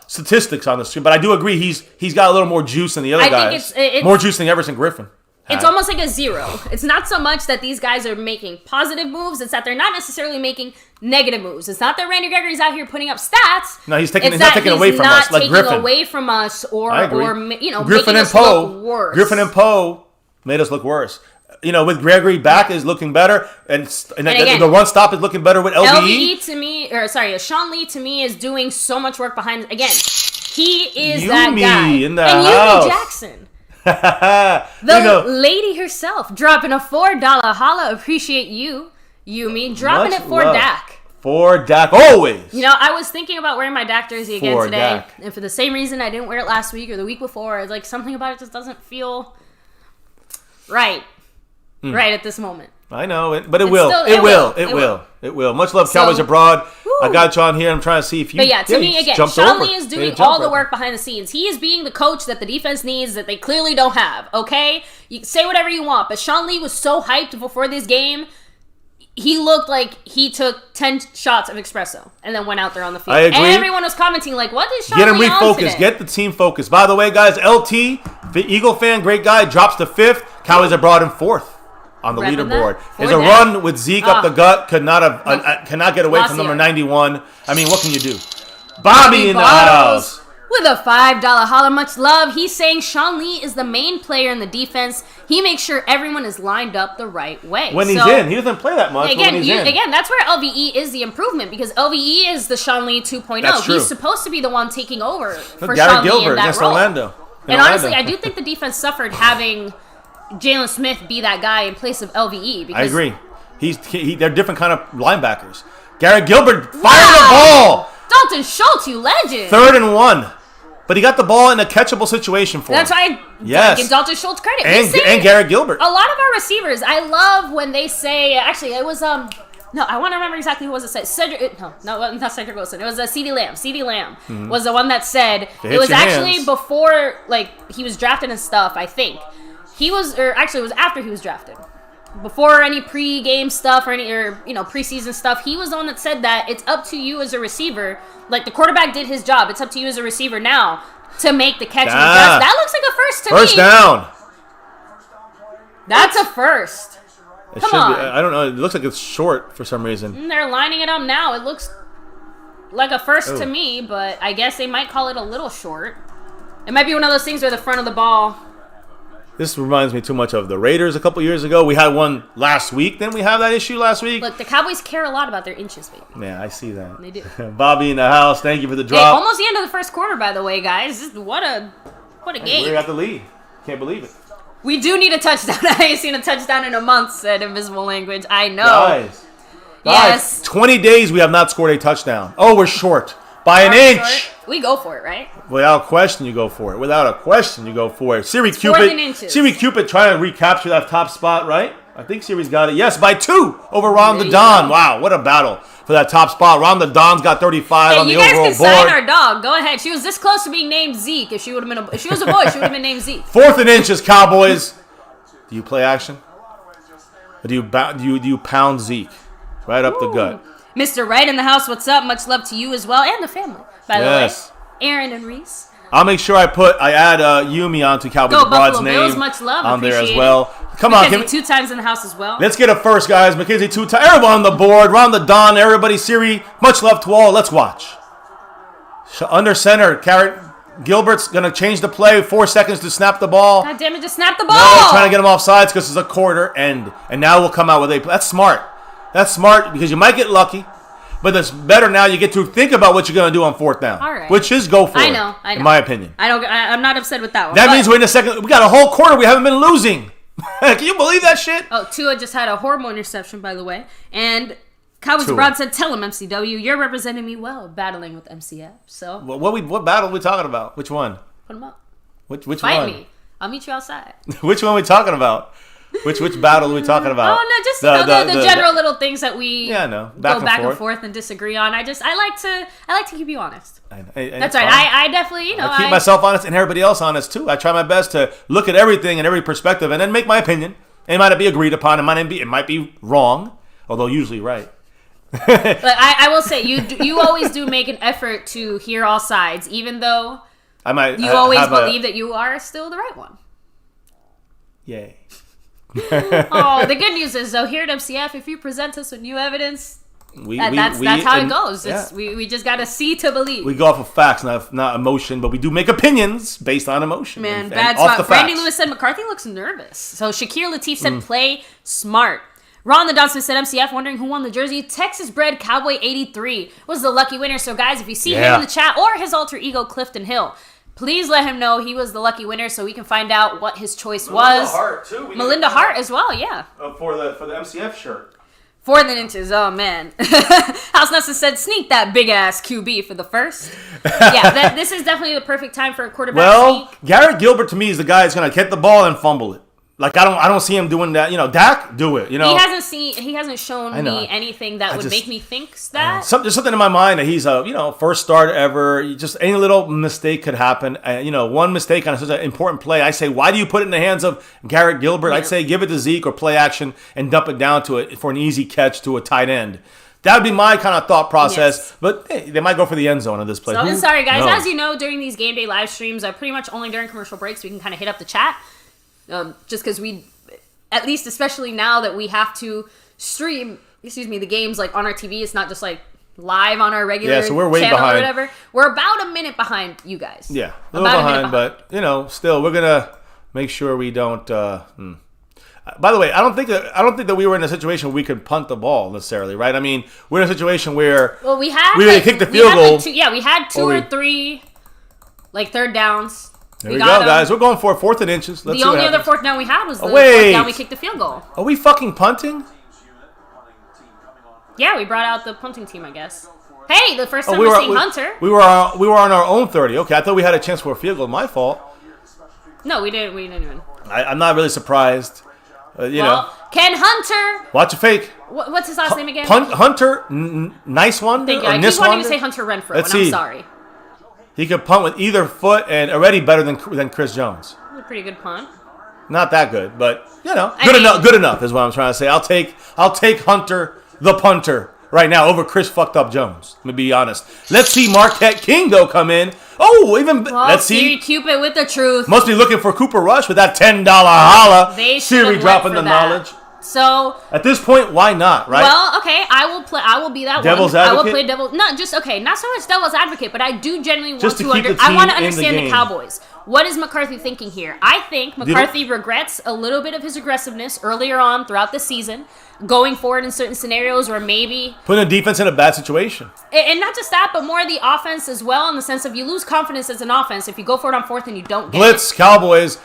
statistics on the stream. But I do agree he's got a little more juice than the other guys. Think it's more juice than Everson Griffin. It's almost like a 0. It's not so much that these guys are making positive moves. It's that they're not necessarily making negative moves. It's not that Randy Gregory's out here putting up stats. No, he's not taking away from us, like Griffin. Away from us, or Griffin making and us Poe. look worse. Griffin and Poe made us look worse. With Gregory back is looking better, and again, the run stop is looking better with LVE. Sean Lee to me is doing so much work behind. Again, he is Yumi that guy. in the and house. Yumi Jackson. The lady herself dropping a $4 holla. Appreciate you, Yumi. Dropping it for Dak. For Dak, always. I was thinking about wearing my Dak jersey again today. Dak. And for the same reason I didn't wear it last week or the week before. It's like something about it just doesn't feel right. Right at this moment. I know, but it will. It will. Much love, Cowboys Abroad. Woo. I got you on here. I'm trying to see if you. But yeah, to me, again, Sean Lee is doing all the right work behind the scenes. He is being the coach that the defense needs that they clearly don't have, okay? You say whatever you want, but Sean Lee was so hyped before this game. He looked like he took 10 shots of espresso and then went out there on the field. I agree. And everyone was commenting like, what is Sean Get him Lee on refocused. today? Get the team focused. By the way, guys, LT, the Eagle fan, great guy, drops to 5th. Cowboys Abroad in 4th. On the leaderboard. There's a run with Zeke up the gut. Cannot get away from number 91. I mean, what can you do? Bobby in the house. With a $5 holla, much love. He's saying Sean Lee is the main player in the defense. He makes sure everyone is lined up the right way. When he's in. He doesn't play that much, again, when he's in. Again, that's where LVE is the improvement because LVE is the Sean Lee 2.0. That's true. He's supposed to be the one taking over for Gary Sean Gilbert Lee in that against role. Orlando. And honestly, I do think the defense suffered having Jalen Smith be that guy in place of LVE. Because I agree. They're different kind of linebackers. Garrett Gilbert fired the ball. Dalton Schultz, you legend. 3rd and 1. But he got the ball in a catchable situation for him. That's why I give Dalton Schultz credit. And Garrett Gilbert. A lot of our receivers, I love when they say, actually, it was, no, I want to remember exactly who was it said. Not Cedric Wilson. It was CeeDee Lamb. CeeDee Lamb was the one that said, it was actually before, he was drafted and stuff, I think. It was after he was drafted. Before any pre-game stuff or preseason stuff, he was the one that said that it's up to you as a receiver. Like, the quarterback did his job. It's up to you as a receiver now to make the catch. That looks like a first to me. First down. That's a first. Come on. I don't know. It looks like it's short for some reason. They're lining it up now. It looks like a first to me, but I guess they might call it a little short. It might be one of those things where the front of the ball... This reminds me too much of the Raiders a couple years ago. We had one last week. Didn't we have that issue last week? Look, the Cowboys care a lot about their inches, baby. Yeah, I see that. They do. Bobby in the house. Thank you for the drop. Hey, almost the end of the first quarter, by the way, guys. What a game. We got the lead. Can't believe it. We do need a touchdown. I ain't seen a touchdown in a month, said Invisible Language. I know. Guys. Yes. 20 days we have not scored a touchdown. Oh, we're short. By an inch. Short. We go for it, right? Without question, you go for it. Without a question, you go for it. Siri Cupid trying to recapture that top spot, right? I think Siri's got it. Yes, by 2 over Ron the Don. Wow, what a battle for that top spot. Ron the Don's got 35 on the overall board. You guys can sign our dog. Go ahead. She was this close to being named Zeke. If she would have been if she was a boy, she would have been named Zeke. 4th and inches, Cowboys. Do you play action? Or do you pound Zeke right up the gut? Mr. Wright in the house, what's up? Much love to you as well and the family, by the way. Aaron and Reese. I'll make sure I add Yumi onto Cowboys Abroad's name Bills, much love. on there as Appreciate well. Come on, Mackenzie 2 times in the house as well. Let's get a first, guys. Mackenzie 2 times. Everyone on the board. Ron the Don. Everybody. Siri. Much love to all. Let's watch. Under center. Garrett Gilbert's going to change the play. 4 seconds to snap the ball. God damn it, just snap the ball. No, they're trying to get him off sides because it's a quarter end. And now we'll come out with a... That's smart. That's smart because you might get lucky. But it's better now you get to think about what you're going to do on 4th down. All right. Which is go for it. I know. In my opinion. I'm not upset with that one. That means we're in the second... We got a whole quarter we haven't been losing. Can you believe that shit? Oh, Tua just had a horrible interception, by the way. And Cowboys Abroad said, tell him, MCW, you're representing me well, battling with MCF. So... What battle are we talking about? Which one? Put him up. Which Fight one? me. I'll meet you outside. Which one are we talking about? Which battle are we talking about? Oh no, just the general little things that we go back and forth and disagree on. I like to keep you honest. That's right. I definitely I keep myself honest and everybody else honest too. I try my best to look at everything and every perspective and then make my opinion. It might not be agreed upon. It might be wrong, although usually right. But I will say you always do make an effort to hear all sides, even though you always believe that you are still the right one. Yay. Oh, the good news is though, here at MCF, if you present us with new evidence, that's how it goes. We just gotta see to believe. We go off of facts, not emotion, but we do make opinions based on emotion. Man, bad spot. Brandy Lewis said McCarthy looks nervous. So Shakir Latif said play smart. Ron the Dodson said MCF wondering who won the jersey. Texas bred Cowboy 83 was the lucky winner. So guys, if you see him in the chat or his alter ego Clifton Hill, please let him know he was the lucky winner so we can find out what his choice was. Hart too. Melinda Hart as well, yeah. For the MCF shirt. 4th and inches, oh man. House Nelson said, sneak that big ass QB for the first. Yeah, this is definitely the perfect time for a quarterback sneak. Garrett Gilbert to me is the guy who's gonna get the ball and fumble it. Like I don't see him doing that. Dak, do it. He hasn't shown me anything that would make me think that. There's something in my mind that he's a first start ever. Just any little mistake could happen. One mistake on such an important play. I say, why do you put it in the hands of Garrett Gilbert? I'd say give it to Zeke or play action and dump it down to it for an easy catch to a tight end. That would be my kind of thought process. Yes. But hey, they might go for the end zone of this play. So, sorry guys, as you know, during these game day live streams, pretty much only during commercial breaks we can kind of hit up the chat. Just because we, at least especially now that we have to stream, the games like on our TV, it's not just like live on our regular so we're way channel behind. Or whatever. We're about a minute behind you guys. Yeah, a little behind, but still we're gonna make sure we don't. By the way, I don't think that we were in a situation where we could punt the ball necessarily, right? I mean, we're in a situation where we kicked the field goal. We had two or three third downs. There we go, guys. We're going for 4th and inches. The only other 4th down we had was the 4th down we kicked the field goal. Are we fucking punting? Yeah, we brought out the punting team, I guess. Hey, the first time we're seeing Hunter. We were on our own 30. Okay, I thought we had a chance for a field goal. My fault. No, we didn't. We didn't. I'm not really surprised. Ken Hunter. Watch a fake. What's his last name again? Hunter. Nice one. Thank you. I keep wanting to say Hunter Renfro, and I'm sorry. He could punt with either foot and already better than Chris Jones. A pretty good punt. Not that good, but good enough is what I'm trying to say. I'll take Hunter the punter right now over Chris fucked up Jones. Let me be honest. Let's see Marquette King though come in. Let's see Cupid with the truth. Must be looking for Cooper Rush with that $10 holla. Siri dropping the knowledge. So at this point, why not? Right? Well, okay, I will be that devil's one. Advocate? I will play not so much devil's advocate, but I do genuinely want to I want to understand the Cowboys. What is McCarthy thinking here? I think McCarthy regrets a little bit of his aggressiveness earlier on throughout the season, going forward in certain scenarios where maybe putting the defense in a bad situation. And not just that, but more the offense as well, in the sense of you lose confidence as an offense if you go for it on 4th and you don't get blitz, Cowboys.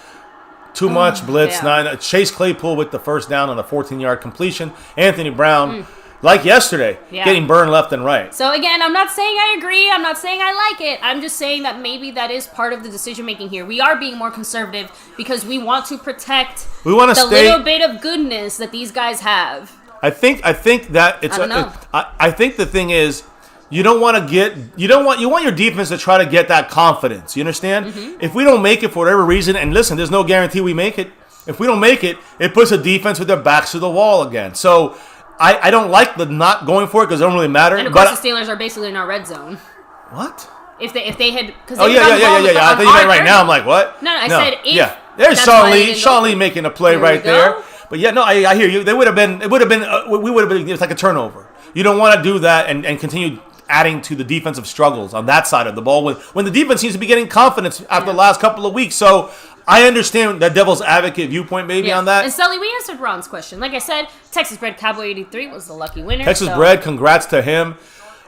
Too much blitz. Chase Claypool with the first down on the 14-yard completion. Anthony Brown, like yesterday, getting burned left and right. So again, I'm not saying I agree. I'm not saying I like it. I'm just saying that maybe that is part of the decision making here. We are being more conservative because we want to protect little bit of goodness that these guys have. I think that it's. I think the thing is, you want your defense to try to get that confidence. You understand? Mm-hmm. If we don't make it for whatever reason, and listen, there's no guarantee we make it. If we don't make it, it puts the defense with their backs to the wall again. So I don't like the not going for it because it don't really matter. And of course, the Steelers are basically in our red zone. What? If they had, because yeah. I think you meant right now. I'm like, what? No, I said if. Yeah, there's Sean Lee making a play right there. But yeah, no, I hear you. We would have been. It's like a turnover. You don't want to do that and continue adding to the defensive struggles on that side of the ball when the defense seems to be getting confidence after the last couple of weeks. So I understand that devil's advocate viewpoint maybe on that. And Sully, we answered Ron's question. Like I said, Texas bred Cowboy 83 was the lucky winner. Texas bred, congrats to him.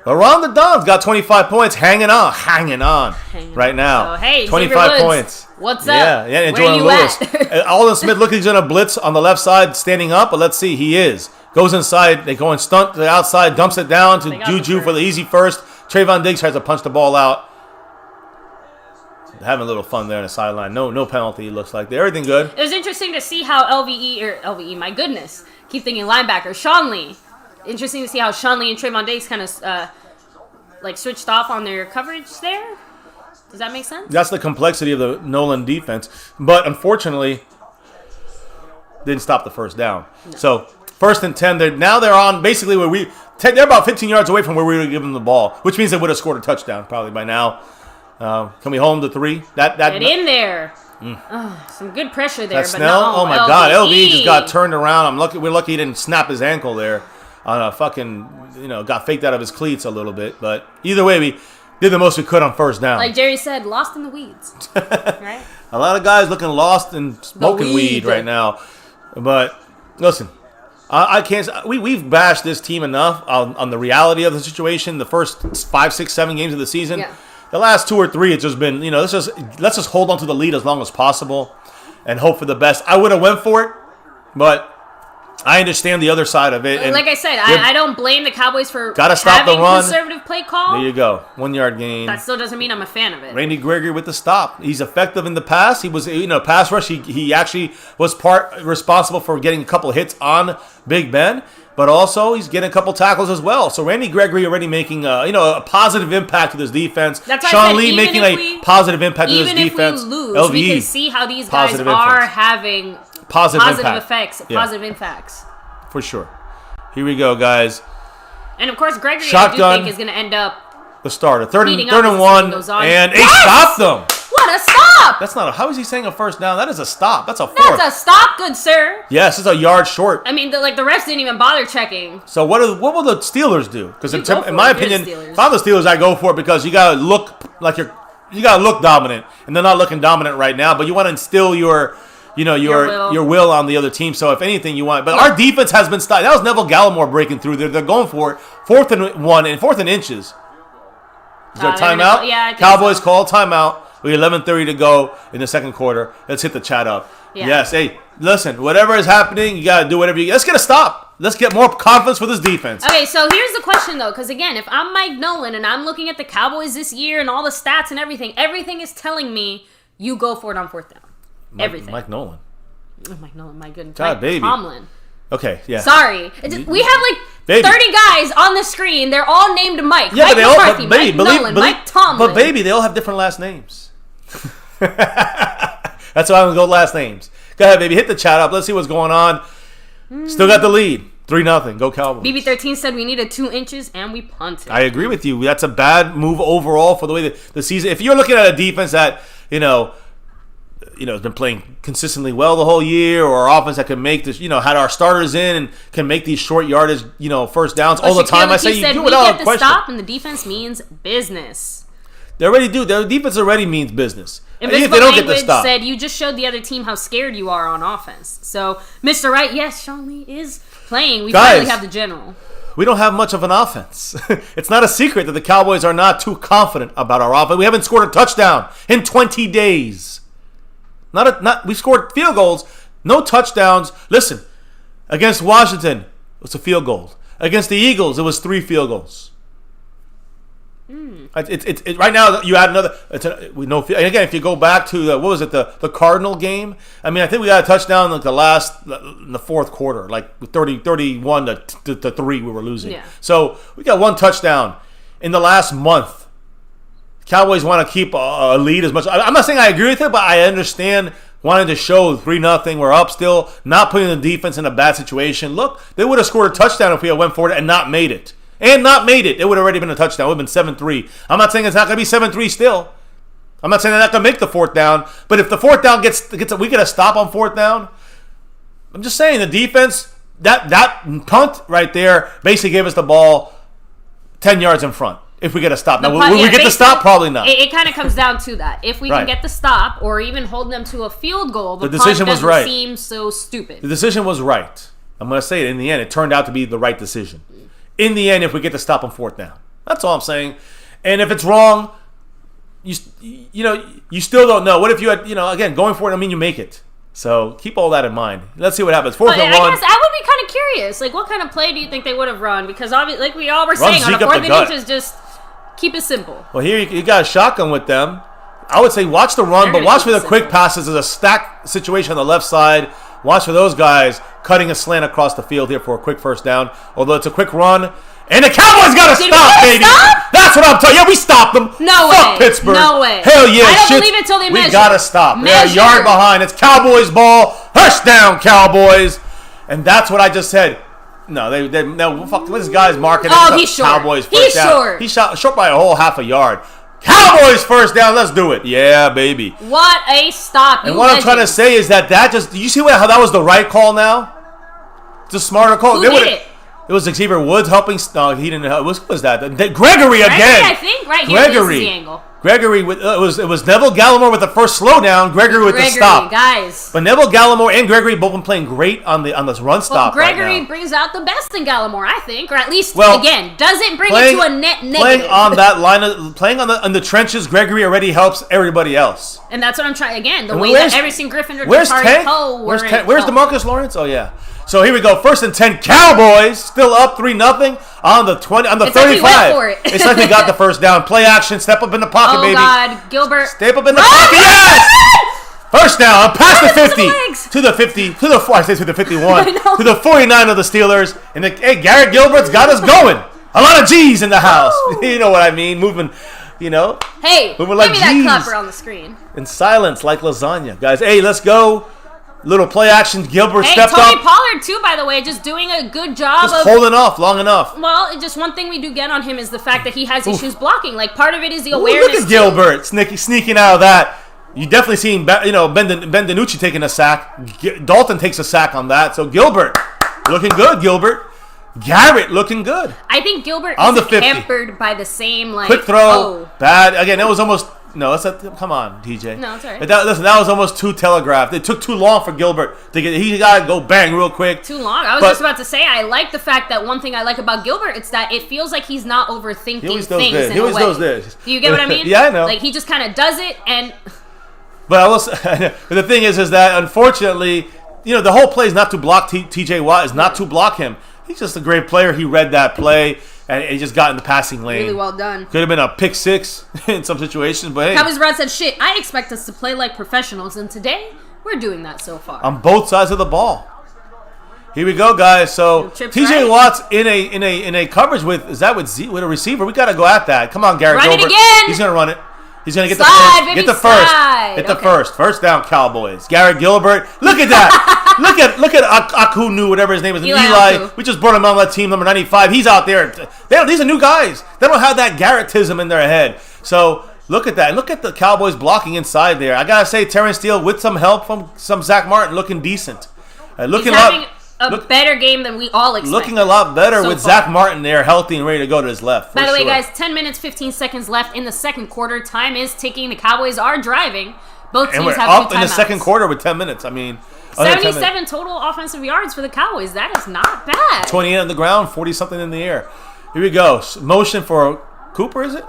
Around the Dons got 25 points, hanging on right now. So, hey, 25 points. What's up? Yeah, and Jordan Lewis. Alden Smith looking he's going to blitz on the left side, standing up, but let's see, he is. Goes inside, they go and stunt to the outside, dumps it down to Juju for the easy first. Trayvon Diggs tries to punch the ball out. having a little fun there on the sideline. No penalty, it looks like. Everything good. It was interesting to see how LVE, my goodness, keep thinking linebacker, Sean Lee. Interesting to see how Sean Lee and Trayvon Diggs kind of like switched off on their coverage there. Does that make sense? That's the complexity of the Nolan defense. But unfortunately, didn't stop the first down. No. So 1st and 10. They're on basically where they're about 15 yards away from where we were giving them the ball, which means they would have scored a touchdown probably by now. Can we hold them to 3? Get in there. Some good pressure there. That Snell? No, oh my God! LV just got turned around. We're lucky he didn't snap his ankle there. On a fucking, got faked out of his cleats a little bit. But either way, we did the most we could on 1st down. Like Jerry said, lost in the weeds. Right? A lot of guys looking lost and smoking weed right now. But listen, I can't. We've bashed this team enough on the reality of the situation. The first 5, 6, 7 games of the season. Yeah. The last 2 or 3, it's just been, let's just hold on to the lead as long as possible and hope for the best. I would have went for it, but I understand the other side of it. And like I said, I don't blame the Cowboys for stop the run. Conservative play call. There you go. 1 yard gain. That still doesn't mean I'm a fan of it. Randy Gregory with the stop. He's effective in the pass. He was, pass rush. He actually was responsible for getting a couple hits on Big Ben, but also he's getting a couple tackles as well. So Randy Gregory already making a positive impact to this defense. That's Sean Lee making a positive impact to this defense. Even if we lose, we can see how these guys are having positive effects, positive impacts. For sure. Here we go, guys. And of course, Gregory, Shotgun, I do think is going to end up the starter. Third and 1, and he stopped them. What a stop! That's not how is he saying a first down? That is a stop. That's a 4th. That's a stop, good sir. Yes, it's a yard short. I mean, the refs didn't even bother checking. So what will the Steelers do? Because in my opinion, if I'm the Steelers, I go for it because you gotta look like you gotta look dominant, and they're not looking dominant right now. But you want to instill your will on the other team. So if anything, you want. But our defense has been stopped. That was Neville Gallimore breaking through there. They're going for it. 4th and 1 and 4th and inches. Is there a timeout? Yeah, I think Cowboys so. call timeout. We 11:30 to go in the second quarter. Let's hit the chat up. Yeah. Yes. Hey, listen. Whatever is happening, you gotta do whatever you. Let's get a stop. Let's get more confidence for this defense. Okay, so here's the question though, because again, if I'm Mike Nolan and I'm looking at the Cowboys this year and all the stats and everything is telling me you go for it on 4th down. Everything. Mike Nolan. Oh, Mike Nolan, my goodness. God, Mike baby. Tomlin. Okay, yeah. Sorry. We have like 30 guys on the screen. They're all named Mike. Yeah, Mike but McCarthy, Mike Nolan, Mike Tomlin. But baby, they all have different last names. That's why I'm going to go last names. Go ahead, baby. Hit the chat up. Let's see what's going on. Still got the lead. 3-0. Go Cowboys. BB13 said we needed 2 inches and we punted. I agree with you. That's a bad move overall for the way the season. If you're looking at a defense that, has been playing consistently well the whole year, or offense that can make this, had our starters in and can make these short yardage, first downs all the time. I say you do without a question. Stop, and the defense means business. They already do. Their defense already means business. Invisible if they don't get the stop. Said you just showed the other team how scared you are on offense. So, Mr. Wright, yes, Sean Lee is playing. We finally have the general. We don't have much of an offense. It's not a secret that the Cowboys are not too confident about our offense. We haven't scored a touchdown in 20 days. We scored field goals, no touchdowns. Listen, against Washington, it was a field goal. Against the Eagles, it was 3 field goals. Right now, you add another. Again, if you go back to the Cardinal game. I mean, I think we got a touchdown in the fourth quarter, like 31 to 3 we were losing. Yeah. So we got 1 touchdown in the last month. Cowboys want to keep a lead as much. I'm not saying I agree with it, but I understand wanting to show 3-0. We're up still, not putting the defense in a bad situation. Look, they would have scored a touchdown if we had went for it and not made it. It would have already been a touchdown. It would have been 7-3. I'm not saying it's not going to be 7-3 still. I'm not saying they're not going to make the 4th down. But if the 4th down we get a stop on 4th down. I'm just saying the defense, that punt right there basically gave us the ball 10 yards in front. If we get a stop. Now, will we get the stop? Probably not. It kind of comes down to that. If we can get the stop or even hold them to a field goal, the decision punt was right. Seem so stupid. The decision was right. I'm going to say it. In the end, it turned out to be the right decision. In the end, if we get the stop on 4th down. That's all I'm saying. And if it's wrong, you still don't know. What if you had, again, going for it, I mean, you make it. So keep all that in mind. Let's see what happens. 4th and 1. I guess I would be kind of curious. Like, what kind of play do you think they would have run? Because, obviously, like we all were saying, on a 4th and inches, just keep it simple. Well, here you got a shotgun with them. I would say watch the run, but They're watch for gonna the keep quick simple. passes. There's a stack situation on the left side. Watch for those guys cutting a slant across the field here for a quick first down. Although it's a quick run. And the Cowboys got to stop, baby. Stop? That's what I'm talking. Yeah, we stopped them. No Fuck way. Pittsburgh. No way. Hell yeah. I don't shit. believe it till they measure. We got to stop. They're a Measure. yard behind. It's Cowboys ball. Touchdown, Cowboys. And that's what I just said. No, no. Fuck. This guy's marking. Oh, he's short. Cowboys first He's down. short. He's short by a whole half a yard. Cowboys first down. Let's do it. Yeah, baby. What a stop. And what I'm trying to say is that just. Do you see how that was the right call now? It's a smarter call. Who did it? It was Xavier Woods helping. No, he didn't. Who was that? Gregory again. I think right here. This is the angle. Gregory with it was Neville Gallimore with the first slowdown. Gregory with the stop. Guys. But Neville Gallimore and Gregory both been playing great on this run stop. Gregory right now. brings out the best in Gallimore, I think, or at least Well, again doesn't bring it to a net negative. Playing on that line, playing on the trenches, Gregory already helps everybody else. And that's what I'm trying again. The And way that Everson Griffin or where's Jatari Tank? Poe Where's DeMarcus Lawrence? Oh yeah. So here we go. 1st and 10. Cowboys still up 3-0 on the 20 on the It's 35. like we went for it. It's like we got the first down. Play action. Step up in the pocket, Oh baby. God, Gilbert. Step up in the pocket. Yes. First down. Past the 50 legs. to the 50 to the I say to the 51 I know. to the 49 of the Steelers. And hey, Garrett Gilbert's got us going. A lot of G's in the house. You know what I mean? Moving. You know. Hey, moving give like me G's. that clapper on the screen. In silence, like lasagna, guys. Hey, let's go. Little play action. Gilbert Hey, stepped Tony up. Pollard too, by the way, just doing a good job Just of holding off long enough. Well, just one thing we do get on him is the fact that he has issues blocking. Like part of it is the Ooh, awareness. look at Gilbert sneaking out of that. You definitely seen Ben DiNucci taking a sack. Dalton takes a sack on that. So Gilbert looking good. Gilbert. Garrett looking good. I think Gilbert On the is 50. hampered by the same like Quick throw. Oh, Bad. Again, that was almost. No, come on, DJ. No, it's all right. But that was almost too telegraphed. It took too long for Gilbert to get. He got to go bang real quick. too long. I was just about to say I like the fact that one thing I like about Gilbert it's that it feels like he's not overthinking He always does things this. in He always a way. does this. Do you get what I mean? Yeah, I know. Like he just kind of does it and. But I will say, but the thing is that unfortunately, the whole play is not to block T.J. Watt. Is not to block him. He's just a great player. He read that play and he just got in the passing lane. Really well done. Could have been a pick six in some situations, but hey, Cowboys Rod said, "Shit, I expect us to play like professionals, and today we're doing that so far." on both sides of the ball. Here we go, guys. So Chips T.J. right. Watt's in a coverage with a receiver. We got to go at that. Come on, Garrett Run it Gilbert. again. He's gonna run it. He's gonna get Slide, the first. baby, Get the first. slide. Get the Okay. first. First down, Cowboys. Garrett Gilbert. Look at that. look at Akunu, whatever his name is. Eli. Eli. We just brought him on that team number 95. He's out there. These are new guys. They don't have that Garrettism in their head. So look at that. Look at the Cowboys blocking inside there. I gotta say, Terrence Steele with some help from some Zach Martin looking decent. Looking He's having up. a better game than we all expect. Looking a lot better so with far. Zach Martin there, healthy and ready to go to his left. By the way, sure. guys, 10 minutes, 15 seconds left in the second quarter. Time is ticking. The Cowboys are driving. Both teams And we're have up two in the timeouts. second quarter with 10 minutes. I mean, under 10 minutes. 77 total offensive yards for the Cowboys. That is not bad. 28 on the ground, 40-something in the air. Here we go. Motion for Cooper, is it?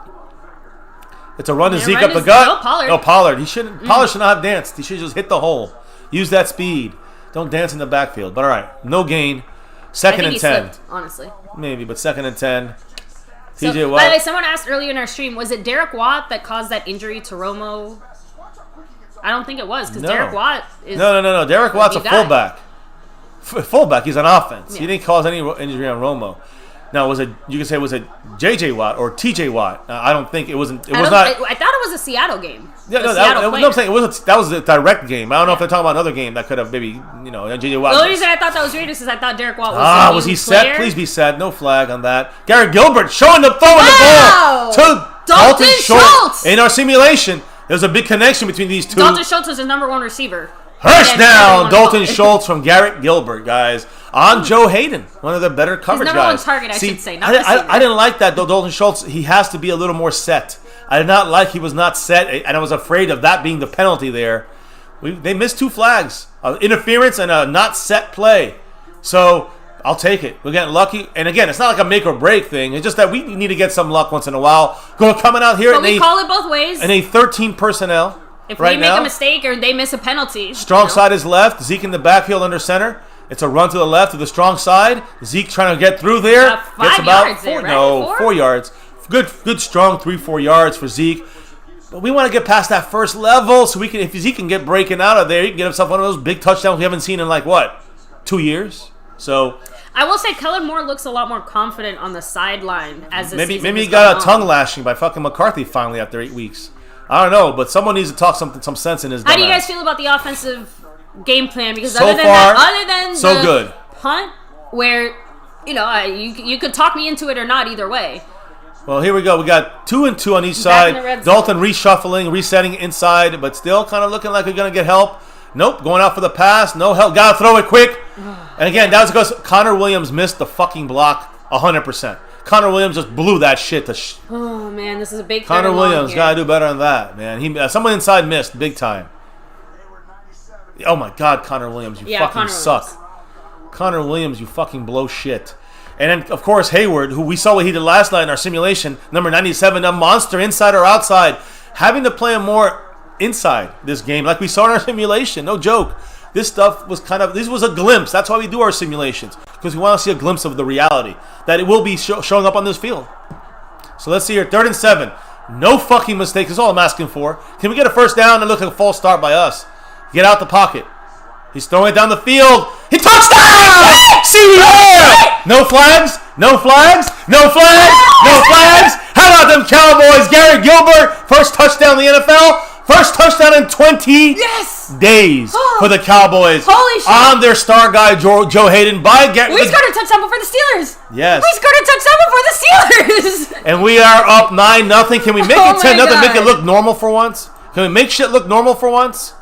It's a run to Yeah, Zeke right up the is- gut. no, Pollard. No, Pollard. He shouldn't. Pollard should not have danced. He should just hit the hole. Use that speed. Don't dance in the backfield. But all right, no gain. I Second think and he 10. slipped, honestly. Maybe, but second and 10. So, TJ by Watt. the way, someone asked earlier in our stream, was it Derek Watt that caused that injury to Romo? I don't think it was, because No. Derek Watt is... No. Derek Watt's a guy. fullback. Fullback. He's on offense. Yeah. He didn't cause any injury on Romo. Now, was it J.J. Watt or T.J. Watt? I don't think it wasn't. It was not. I thought it was a Seattle game. Yeah, A no, Seattle no, player. I'm saying that was a direct game. I don't know if they're talking about another game that could have maybe J.J. Watt. The only reason I thought that was weird is because I thought Derek Watt was a Was new he set? player. Please be set. No flag on that. Garrett Gilbert throwing the Wow! ball to Dalton Schultz. in our simulation. There's a big connection between these two. Dalton Schultz is his number one receiver. First And down, number one Dalton target. Schultz from Garrett Gilbert, guys. On Joe Hayden, one of the better coverage number one guys. target, I should say, not I receiver. didn't like that, though, Dalton Schultz. He has to be a little more set. I did not like he was not set, and I was afraid of that being the penalty there. They missed two flags, interference and a not set play. So I'll take it. We're getting lucky. And again, it's not like a make or break thing. It's just that we need to get some luck once in a while. Coming out here But we call it both ways. in a 13 personnel. If right we make now. a mistake or they miss a penalty. Strong side is left. Zeke in the backfield under center. It's a run to the left to the strong side. Zeke trying to get through there. About 5 yards there, right? 4 yards. Good strong 3-4 yards for Zeke. But we want to get past that first level so we can, if he can get breaking out of there, he can get himself one of those big touchdowns we haven't seen in like, what, 2 years? So I will say Kellen Moore looks a lot more confident on the sideline as the season maybe he has got gone a tongue on. lashing by fucking McCarthy finally after 8 weeks. I don't know, but someone needs to talk some sense in his How do you dumbass. guys feel about the offensive game plan? Because So other than far, that, other than so the good. punt, where you could talk me into it or not either way. Well, here we go. We got 2 and 2 on each Back in the side. red zone. Dalton reshuffling, resetting inside, but still kind of looking like we're going to get help. Nope, going out for the pass. No help. Got to throw it quick. And again, that was because Connor Williams missed the fucking block 100%. Connor Williams just blew that shit to Oh man, this is a big third Connor and long Williams here. got to do better than that, man. Someone inside missed big time. Oh my God, Connor Williams, you fucking Connor suck. Williams. Connor Williams, you fucking blow shit. And then, of course, Hayward, who we saw what he did last night in our simulation, number 97, a monster inside or outside, having to play him more inside this game, like we saw in our simulation. No joke. This stuff was this was a glimpse. That's why we do our simulations, because we want to see a glimpse of the reality that it will be showing up on this field. So let's see here, 3rd and 7. No fucking mistakes is all I'm asking for. Can we get a first down and look like a false start by us? Get out the pocket. He's throwing it down the field. He touchdown! CBR! No flags? No flags? No flags? No flags? How about them Cowboys? Garrett Gilbert, first touchdown in the NFL. First touchdown in 20 days for the Cowboys. Holy shit. On their star guy, Joe Hayden. We scored a touchdown before the Steelers. Yes. We scored a touchdown before the Steelers. And we are up 9-0. Can we make Oh it 10-0? my Make it God. look normal for once? Can we make shit look normal for once?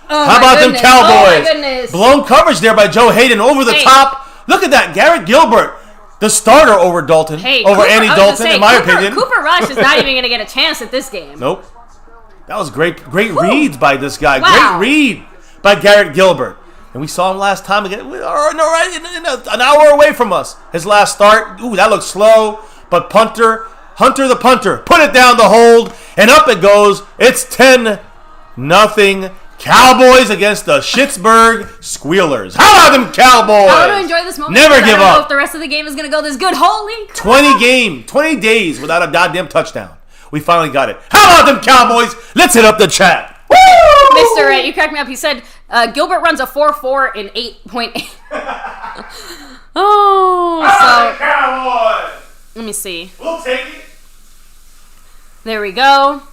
Oh How my about goodness. them Cowboys? Oh my goodness. Blown coverage there by Joe Hayden over the Hey. top. Look at that. Garrett Gilbert, the starter over Dalton. over Cooper, Andy I was gonna Dalton, say, in my Cooper, opinion. Cooper Rush is not even going to get a chance at this game. Nope. That was great reads by this guy. Wow. Great read by Garrett Gilbert. And we saw him last time again. An hour away from us. His last start. Ooh, that looked slow. But Hunter the punter, put it down the hold, and up it goes. It's 10-0 Cowboys against the Pittsburgh Squealers. How about them Cowboys? I want to enjoy this moment. Never because give I don't know up. if the rest of the game is going to go this good. Holy crap. 20 days without a goddamn touchdown. We finally got it. How about them Cowboys? Let's hit up the chat. Woo! Mr. Ray, you cracked me up. He said Gilbert runs a 4.4 in 8.8. So Cowboys. let me see. We'll take it. There we go.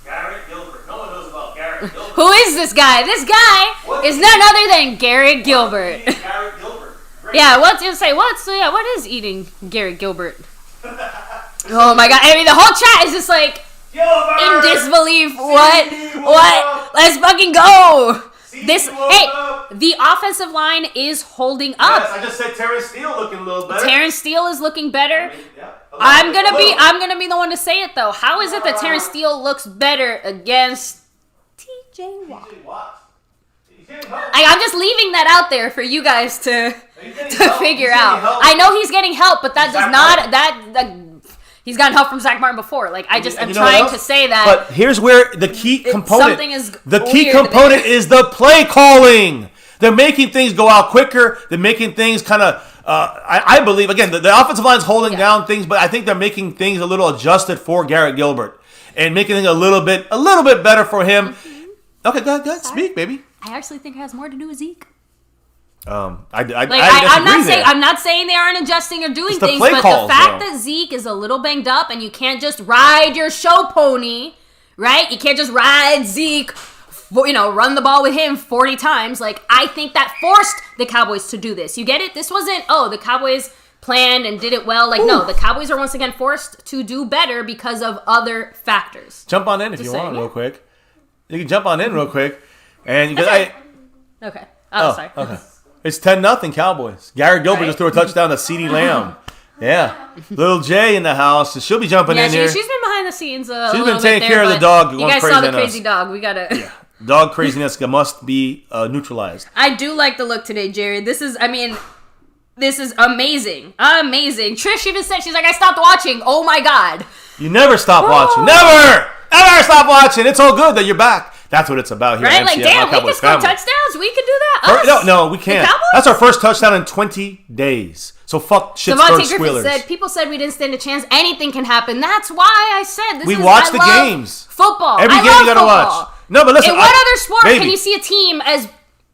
Garrett Gilbert. No one knows about Garrett Gilbert. Who is this guy? This guy is none other than Garrett Gilbert. Garrett Gilbert. Great. Yeah, what is eating Garrett Gilbert? Oh my god. I mean, the whole chat is just like Gilbert. in disbelief. What? up. Let's fucking go. This up. the offensive line is holding up. Yes, I just said Terrence Steele looking a little better. Terrence Steele is looking better. Yeah. I'm gonna be the one to say it though. How is it that Terrence Steele looks better against TJ Watt? I'm just leaving that out there for you guys to figure out. I know he's getting help, but that does not he's gotten help from Zach Martin before. Like I'm trying to say that. But here's where the key component. Something is the key weird component is the play calling. They're making things go out quicker. They're making things kind of. I believe again the offensive line's holding down things, but I think they're making things a little adjusted for Garrett Gilbert and making things a little bit better for him. Okay, go ahead, speak, baby. I actually think it has more to do with Zeke. I'm not saying they aren't adjusting or doing the things, play but calls, the fact though. that Zeke is a little banged up and you can't just ride your show pony, right? You can't just ride Zeke, run the ball with him 40 times. Like, I think that forced the Cowboys to do this. You get it? This wasn't, the Cowboys planned and did it well. Like, no, the Cowboys are once again forced to do better because of other factors. Jump on in if you want, real quick. You can jump on in real quick, and Okay. Sorry. Okay. It's 10-0 Cowboys. Garrett Gilbert just threw a touchdown to CeeDee Lamb. Yeah. Little Jay in the house. She'll be jumping in here. She's been behind the scenes She's been taking care of the dog. You guys saw the crazy dog. We gotta... Dog craziness must be neutralized. I do like the look today, Jared. This is amazing. Amazing. Trish even said, she's like, I stopped watching. Oh my God. You never stop watching. Never! Ever stop watching. It's all good that you're back. That's what it's about here. Right? At Like, MCF, damn, My we Cowboys can score family. touchdowns. We can do that. Us? No, we can't. Cowboys? That's our first touchdown in 20 days. So fuck Shittsburg Devontae Griffin Squealers. said, people said we didn't stand a chance. Anything can happen. That's why I said this. We is, watch I the love games. Football. Every I game love you gotta football. watch. No, but listen. In what other sport baby, can you see a team as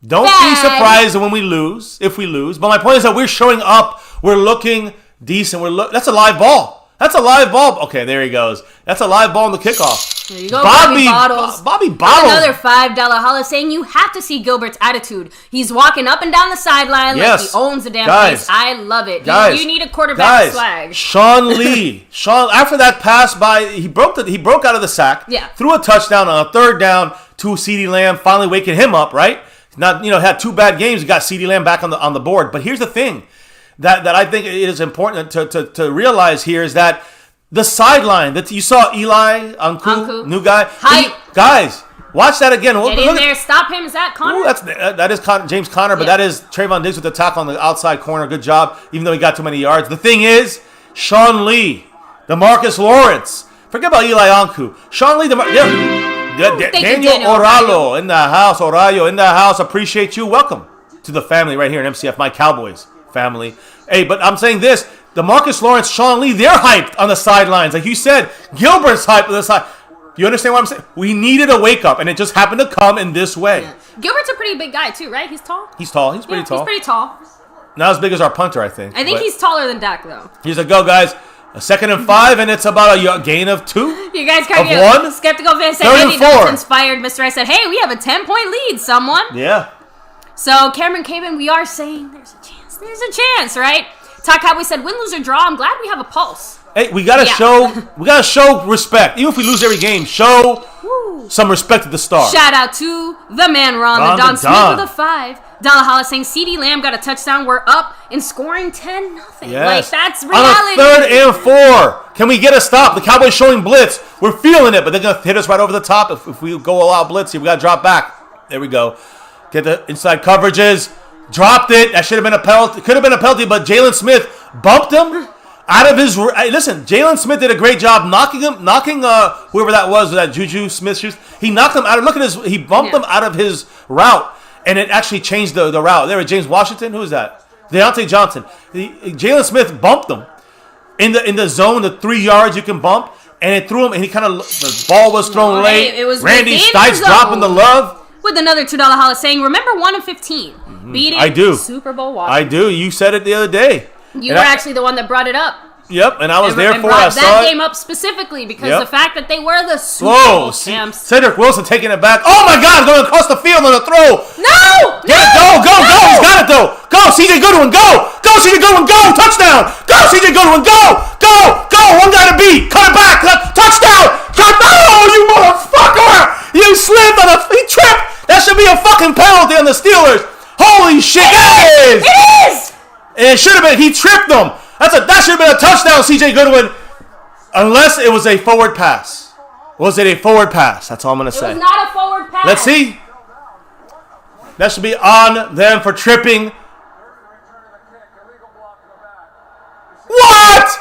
don't bad? be surprised when we lose, if we lose. But my point is that we're showing up. We're looking decent. That's a live ball. That's a live ball. Okay, there he goes. That's a live ball in the kickoff. There you go, Bobby Bottles. Bobby Bottles. Another $5 holla saying you have to see Gilbert's attitude. He's walking up and down the sideline like he owns the damn place. I love it. You need a quarterback swag. Sean Lee. After that pass he broke out of the sack. Yeah. Threw a touchdown on a third down to CeeDee Lamb, finally waking him up, right? Not, had 2 bad games. He got CeeDee Lamb back on the board. But here's the thing that I think it is important to realize here is that the sideline that you saw Eli Anku, new guy. Guys, watch that again. Get in there, stop him. Is that Connor? Ooh, that is James Conner, but that is Trayvon Diggs with the tackle on the outside corner. Good job, even though he got too many yards. The thing is, Sean Lee, DeMarcus Lawrence. Forget about Eli Anku. Sean Lee, Daniel Oralo in the house. Orayo in the house. Appreciate you. Welcome to the family right here in MCF, my Cowboys family. Hey, but I'm saying this. DeMarcus Lawrence, Sean Lee, they're hyped on the sidelines. Like you said, Gilbert's hyped on the side. You understand what I'm saying? We needed a wake-up, and it just happened to come in this way. Yeah. Gilbert's a pretty big guy, too, right? He's tall? He's tall. He's pretty tall. He's pretty tall. Not as big as our punter, I think. I think he's taller than Dak, though. Here's a go, guys. A 2nd and 5, and it's about a gain of 2. You guys kind of one. Skeptical fan said, Third and maybe that's 4. inspired. Mr. I said, hey, we have a 10-point lead, someone. Yeah. So, Cameron Caban, we are saying there's a chance. There's a chance, right? Todd Cowboy said, win, lose, or draw. I'm glad we have a pulse. Hey, we gotta show respect. Even if we lose every game, show some respect to the star. Shout out to the man Ron the Don Smith with a $5 holla saying CeeDee Lamb got a touchdown. We're up and scoring 10-0. Yes. Like, that's reality. On a 3rd and 4. Can we get a stop? The Cowboys showing blitz. We're feeling it, but they're gonna hit us right over the top if we go all out blitz here. We gotta drop back. There we go. Get the inside coverages. Dropped it. That should have been a penalty. Could have been a penalty, but Jalen Smith bumped him out of his. Listen, Jalen Smith did a great job knocking whoever that was that Juju Smith-Schuster. He knocked him out. Look at his. He bumped him out of his route, and it actually changed the route. There was James Washington. Who is that? Deontay Johnson. Jalen Smith bumped him in the zone. The 3 yards you can bump, and it threw him. And he kind of the ball was thrown late. It was Randy Stites dropping the love. With another $2 holla saying, remember 1 and 15 beating Super Bowl Washington. I do. You said it the other day. You were actually the one that brought it up. Yep, and I was there for it. I saw that it. game up specifically because the fact that they were the Super Bowl champs. Cedric Wilson taking it back. Oh my God, going across the field on the throw. No! Get it, go! He's got it though. Go, CJ Goodwin, go! Go, CJ Goodwin, go! Touchdown! Go, CJ Goodwin, go! Go! One guy to beat. Cut it back. Touchdown! Oh, you motherfucker! You slipped he tripped. That should be a fucking penalty on the Steelers. Holy shit! It is. It should have been. He tripped them. That should have been a touchdown, CJ Goodwin. Unless it was a forward pass. Was it a forward pass? That's all I'm going to say. It was not a forward pass. Let's see. That should be on them for tripping. What?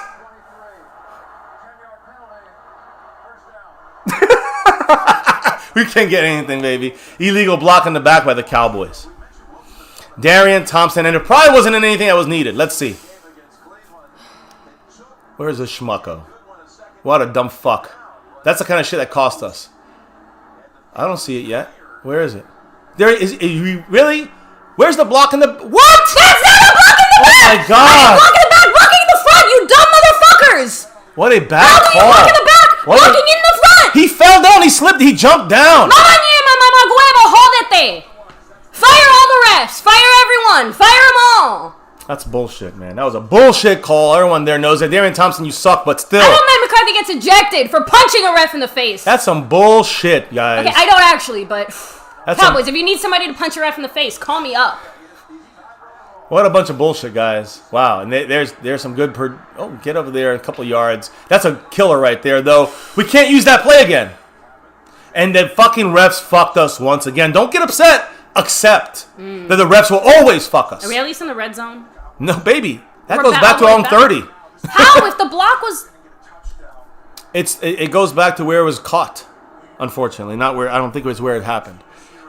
We can't get anything, baby. Illegal block in the back by the Cowboys. Darian Thompson, and it probably wasn't in anything that was needed. Let's see. Where's the schmucko? What a dumb fuck. That's the kind of shit that cost us. I don't see it yet. Where is it? There is really? Where's the block in the... What? That's not a block in the back! Oh my God. Block in the back, blocking in the front, you dumb motherfuckers! What a bad call. How can you block in the back, blocking in the front? He fell down, he slipped, he jumped down. Fire all the refs! Fire everyone! Fire them all! That's bullshit, man. That was a bullshit call. Everyone there knows that. Darian Thompson, you suck, but still. I hope Matt McCarthy gets ejected for punching a ref in the face. That's some bullshit, guys. Okay, I don't actually, but... Cowboys, if you need somebody to punch a ref in the face, call me up. What a bunch of bullshit, guys. Wow, and there's some good... get over there a couple yards. That's a killer right there, though. We can't use that play again. And the fucking refs fucked us once again. Don't get upset. Accept that the refs will always fuck us. Are we at least in the red zone? No, baby. That goes back to our own 30. How? If the block was... It goes back to where it was caught. Unfortunately, not where I don't think it was where it happened.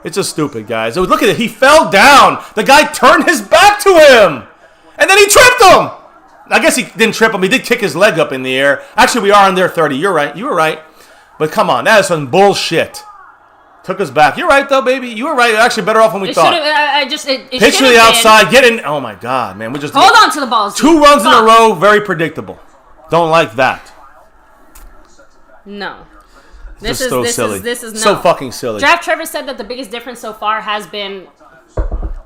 It's just stupid, guys. Look at it. He fell down. The guy turned his back to him, and then he tripped him. I guess he didn't trip him. He did kick his leg up in the air. Actually, we are on their 30. You're right. You were right. But come on, that is some bullshit. Took us back. You're right, though, baby. You were right. You're actually better off than we thought. Pitch to the outside. Get in. Oh, my God, man. We just hold on to the balls. 2 runs in a row. Very predictable. Don't like that. No. This is so silly. This is no. So fucking silly. Draft Trevor said that the biggest difference so far has been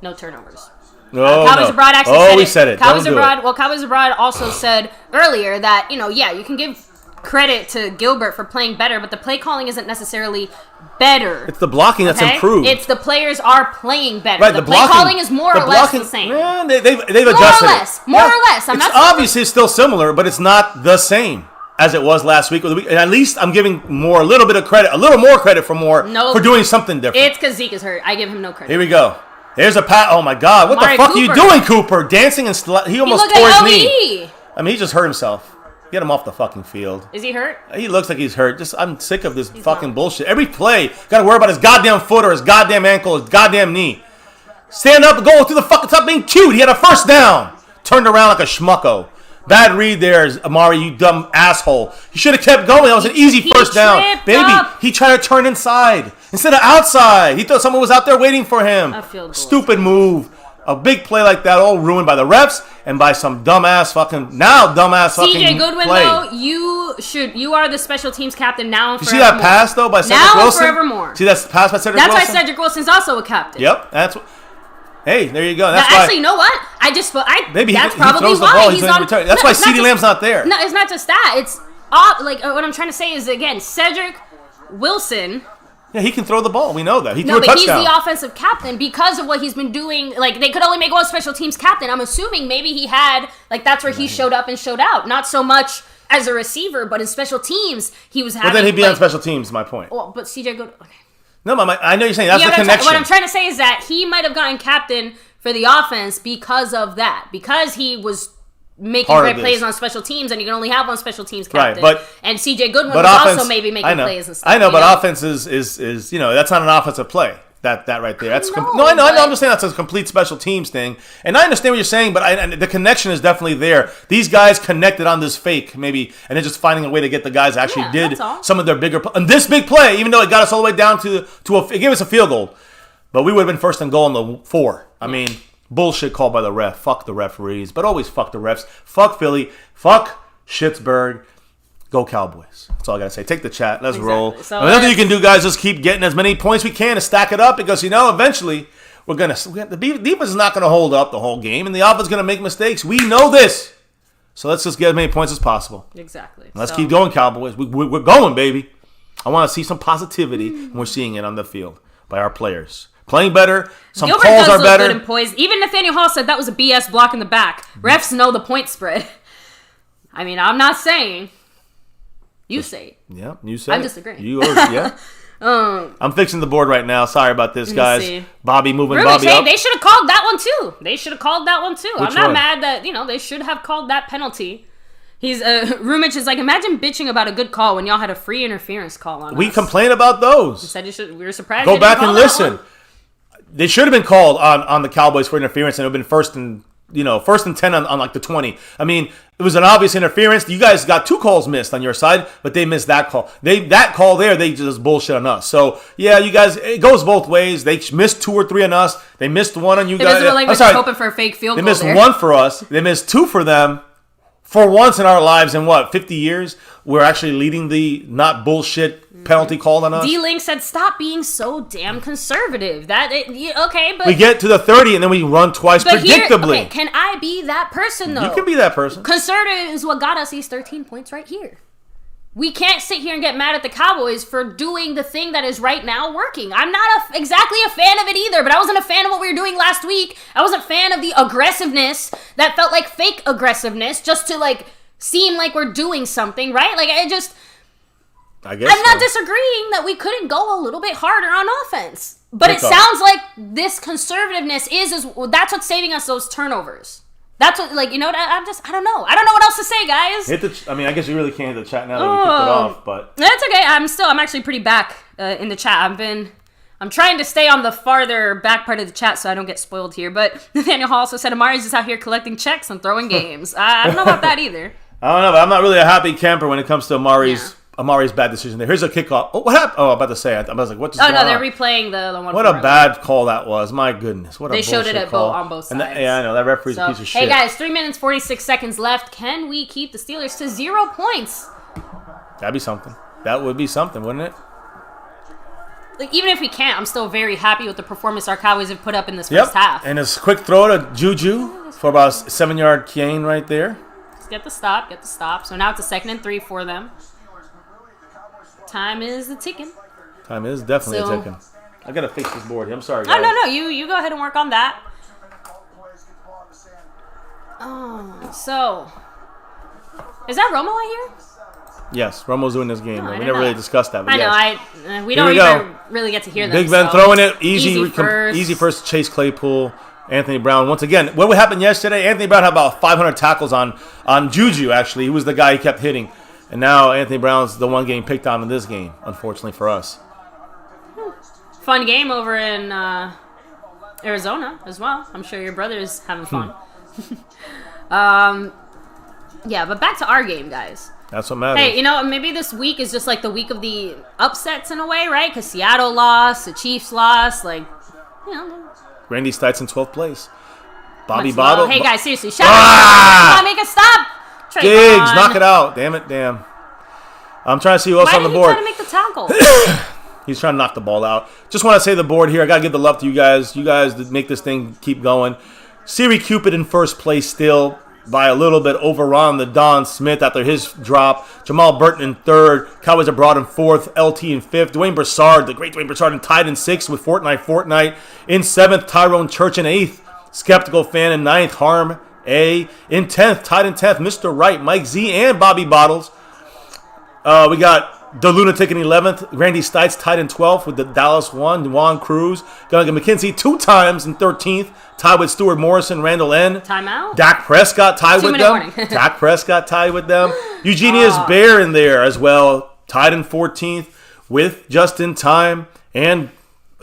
no turnovers. No, Cowboys Abroad actually said it. We said it. Cowboys Abroad also said earlier that, you can give credit to Gilbert for playing better, but the play calling isn't necessarily better. It's the blocking that's improved. It's the players are playing better. Right, the play calling is more or less the same. Yeah, they've adjusted it. More or less. It's obviously still similar, but it's not the same as it was last week. And at least I'm giving a little more credit for doing something different. It's because Zeke is hurt. I give him no credit. Here we go. Here's a pat. Oh my God! What the fuck are you doing, Cooper? Dancing and he almost tore his knee. I mean, he just hurt himself. Get him off the fucking field. Is he hurt? He looks like he's hurt. I'm sick of this fucking bullshit. Every play, got to worry about his goddamn foot or his goddamn ankle or his goddamn knee. Stand up and go through the fucking top being cute. He had a first down. Turned around like a schmucko. Bad read there, Amari, you dumb asshole. You should have kept going. That was an easy first down. Baby, he tried to turn inside instead of outside. He thought someone was out there waiting for him. Stupid move. A big play like that all ruined by the refs and by some dumbass fucking CJ Goodwin, play. though, you are the special teams captain now and forevermore. You see that pass, though, by Cedric Wilson? Now and forevermore. See that pass by Cedric Wilson? That's why Cedric Wilson's also a captain. Yep, hey, there you go. Actually, you know what? That's probably why he's on. That's why CeeDee Lamb's not there. No, it's not just that. It's what I'm trying to say is, again, Cedric Wilson. Yeah, he can throw the ball. We know that. He threw No, a but touchdown. he's the offensive captain because of what he's been doing. Like, they could only make one special teams captain. I'm assuming maybe he had, that's where he showed up and showed out. Not so much as a receiver, but in special teams, he was having. But then he'd be on special teams, is my point. Well, but CJ Goodwin. Okay. No, I know you're saying that's the connection. What I'm trying to say is that he might have gotten captain for the offense because of that. Because he was making great plays on special teams, and you can only have one special teams captain. Right, and CJ Goodwin was also maybe making plays and stuff. I know, but offense is that's not an offensive play. That right there. I know. I'm just saying that's a complete special teams thing, and I understand what you're saying, but the connection is definitely there. These guys connected on this fake, maybe, and they're just finding a way to get the guys that actually did some of their bigger and this big play, even though it got us all the way down it gave us a field goal, but we would have been first and goal on the 4. I mean. Bullshit called by the ref. Fuck the referees, but always fuck the refs. Fuck Philly. Fuck Pittsburgh. Go Cowboys. That's all I gotta say. Take the chat. Let's roll. So nothing you can do, guys. Just keep getting as many points we can to stack it up because eventually the defense is not gonna hold up the whole game, and the offense is gonna make mistakes. We know this. So let's just get as many points as possible. Exactly. Let's keep going, Cowboys. We're going, baby. I want to see some positivity, and we're seeing it on the field by our players. Playing better. Some Gilbert calls are better. Good and poised. Even Nathaniel Hall said that was a BS block in the back. Refs know the point spread. I mean, I'm not saying. You say it. Yeah, you say it. I'm disagreeing. Yeah. I'm fixing the board right now. Sorry about this, guys. Bobby moving Bobby up. They should have called that one too. I'm not mad that, they should have called that penalty. Rumich is like, imagine bitching about a good call when y'all had a free interference call on us. We complain about those. You said we were surprised. Go back and listen. They should have been called on the Cowboys for interference, and it would have been first and 10 on the 20. I mean, it was an obvious interference. You guys got 2 calls missed on your side, but they missed that call. That call there, they just bullshit on us. So yeah, you guys, it goes both ways. They missed 2 or 3 on us. They missed 1 on you guys. It doesn't look like they're hoping for a fake field goal. They missed 1 for us. They missed 2 for them. For once in our lives, in 50 years, we're actually leading the not bullshit penalty called on us. D-Link said, "Stop being so damn conservative." But we get to the 30 and then we run twice predictably. Can I be that person though? You can be that person. Conservative is what got us these 13 points right here. We can't sit here and get mad at the Cowboys for doing the thing that is right now working. I'm not exactly a fan of it either, but I wasn't a fan of what we were doing last week. I wasn't a fan of the aggressiveness that felt like fake aggressiveness just to seem like we're doing something, right? I guess I'm not disagreeing that we couldn't go a little bit harder on offense. But it sounds like this conservativeness is that's what's saving us those turnovers. That's what, like, you know what? I don't know. I don't know what else to say, guys. I guess you really can't hit the chat now that we kicked it off, but that's okay. I'm actually pretty back in the chat. I'm trying to stay on the farther back part of the chat so I don't get spoiled here. But Nathaniel Hall also said Amari's just out here collecting checks and throwing games. I don't know about that either. I don't know, but I'm not really a happy camper when it comes to Amari's bad decision there. Here's a kickoff. Oh, what happened? Oh, I'm about to say. I was like, what just going on? They're replaying the one. What a bad call that was. My goodness. What a bullshit call. They showed it on both sides. I know. That referee's a piece of shit. Hey, guys, 3 minutes, 46 seconds left. Can we keep the Steelers to 0 points? That'd be something. That would be something, wouldn't it? Like, even if we can't, I'm still very happy with the performance our Cowboys have put up in this first half. And a quick throw to Juju for about a 7-yard gain right there. Let's get the stop. So now it's a 2nd and 3 for them. Time is ticking. Time is definitely ticking. I gotta fix this board here. I'm sorry, guys. Oh, no. You go ahead and work on that. Oh, so is that Romo I hear? Yes, Romo's doing this game. We never really discussed that. But I know. We don't even really get to hear them. Big Ben throwing it. Easy first. Chase Claypool. Anthony Brown. Once again, what happened yesterday? Anthony Brown had about 500 tackles on Juju, actually. He was the guy he kept hitting. And now Anthony Brown's the one getting picked on in this game, unfortunately for us. Fun game over in Arizona as well. I'm sure your brother is having fun. But back to our game, guys. That's what matters. Hey, maybe this week is just like the week of the upsets in a way, right? Because Seattle lost, the Chiefs lost, Randy Stites in 12th place. Bobby Bottle. Hey, guys, seriously, shout out. Come on, make it stop. Diggs, knock it out. Damn it, damn. I'm trying to see who else on the board. Why did he try to make the tackle? He's trying to knock the ball out. Just want to say the board here. I got to give the love to you guys. You guys make this thing keep going. Siri Cupid in first place still by a little bit over on the Don Smith after his drop. Jamal Burton in third. Cowboys abroad in fourth. LT in fifth. Dwayne Broussard, the great Dwayne Broussard, tied in sixth with Fortnite. In seventh, Tyrone Church in eighth. Skeptical Fan in ninth. Harm A. In 10th, tied in 10th, Mr. Wright, Mike Z, and Bobby Bottles. We got the Lunatic in 11th. Randy Stites tied in 12th with the Dallas 1. Juan Cruz. Gunnar McKenzie 2 times in 13th. Tied with Stuart Morrison, Randall N. Timeout. Dak Prescott tied with them. Dak Prescott tied with them. Eugenius Bear in there as well. Tied in 14th with Just in Time. And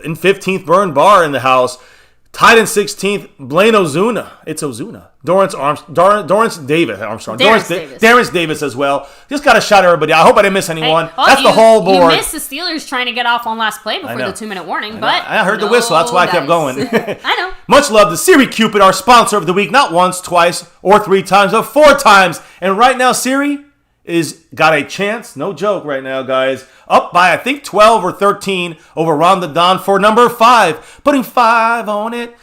in 15th, Burn Bar in the house. Tied in 16th, Blaine Ozuna. It's Ozuna. Dorrance Davis as well. Just got to shout everybody. I hope I didn't miss anyone. That's the whole board. You missed the Steelers trying to get off on last play before the 2-minute warning. But I heard the whistle. That's why I kept going. I know. Much love to Siri Cupid, our sponsor of the week. Not once, twice, or 3 times, but 4 times. And right now, Siri is got a chance. No joke right now, guys. Up by, I think, 12 or 13 over Rhonda Don for number 5. Putting 5 on it.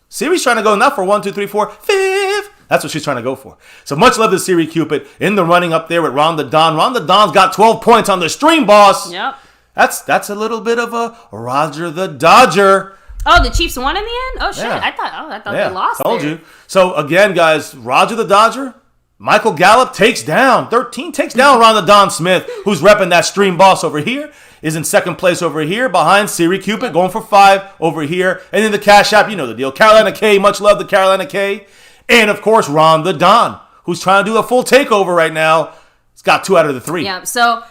Siri's trying to go not for 1, 2, 3, 4, 5. That's what she's trying to go for. So much love to Siri Cupid in the running up there with Rhonda Don. Rhonda Don's got 12 points on the stream, boss. Yep. That's a little bit of a Roger the Dodger. Oh, the Chiefs won in the end? Oh, shit. Yeah. I thought they lost. Told you. So, again, guys, Roger the Dodger, Michael Gallup takes down Rhonda Don Smith, who's repping that stream boss over here. Is in second place over here behind Siri Cupid, going for 5 over here. And then the Cash App, you know the deal. Carolina K, much love to Carolina K. And, of course, Ron the Don, who's trying to do a full takeover right now. He's got 2 out of the 3. Yeah, so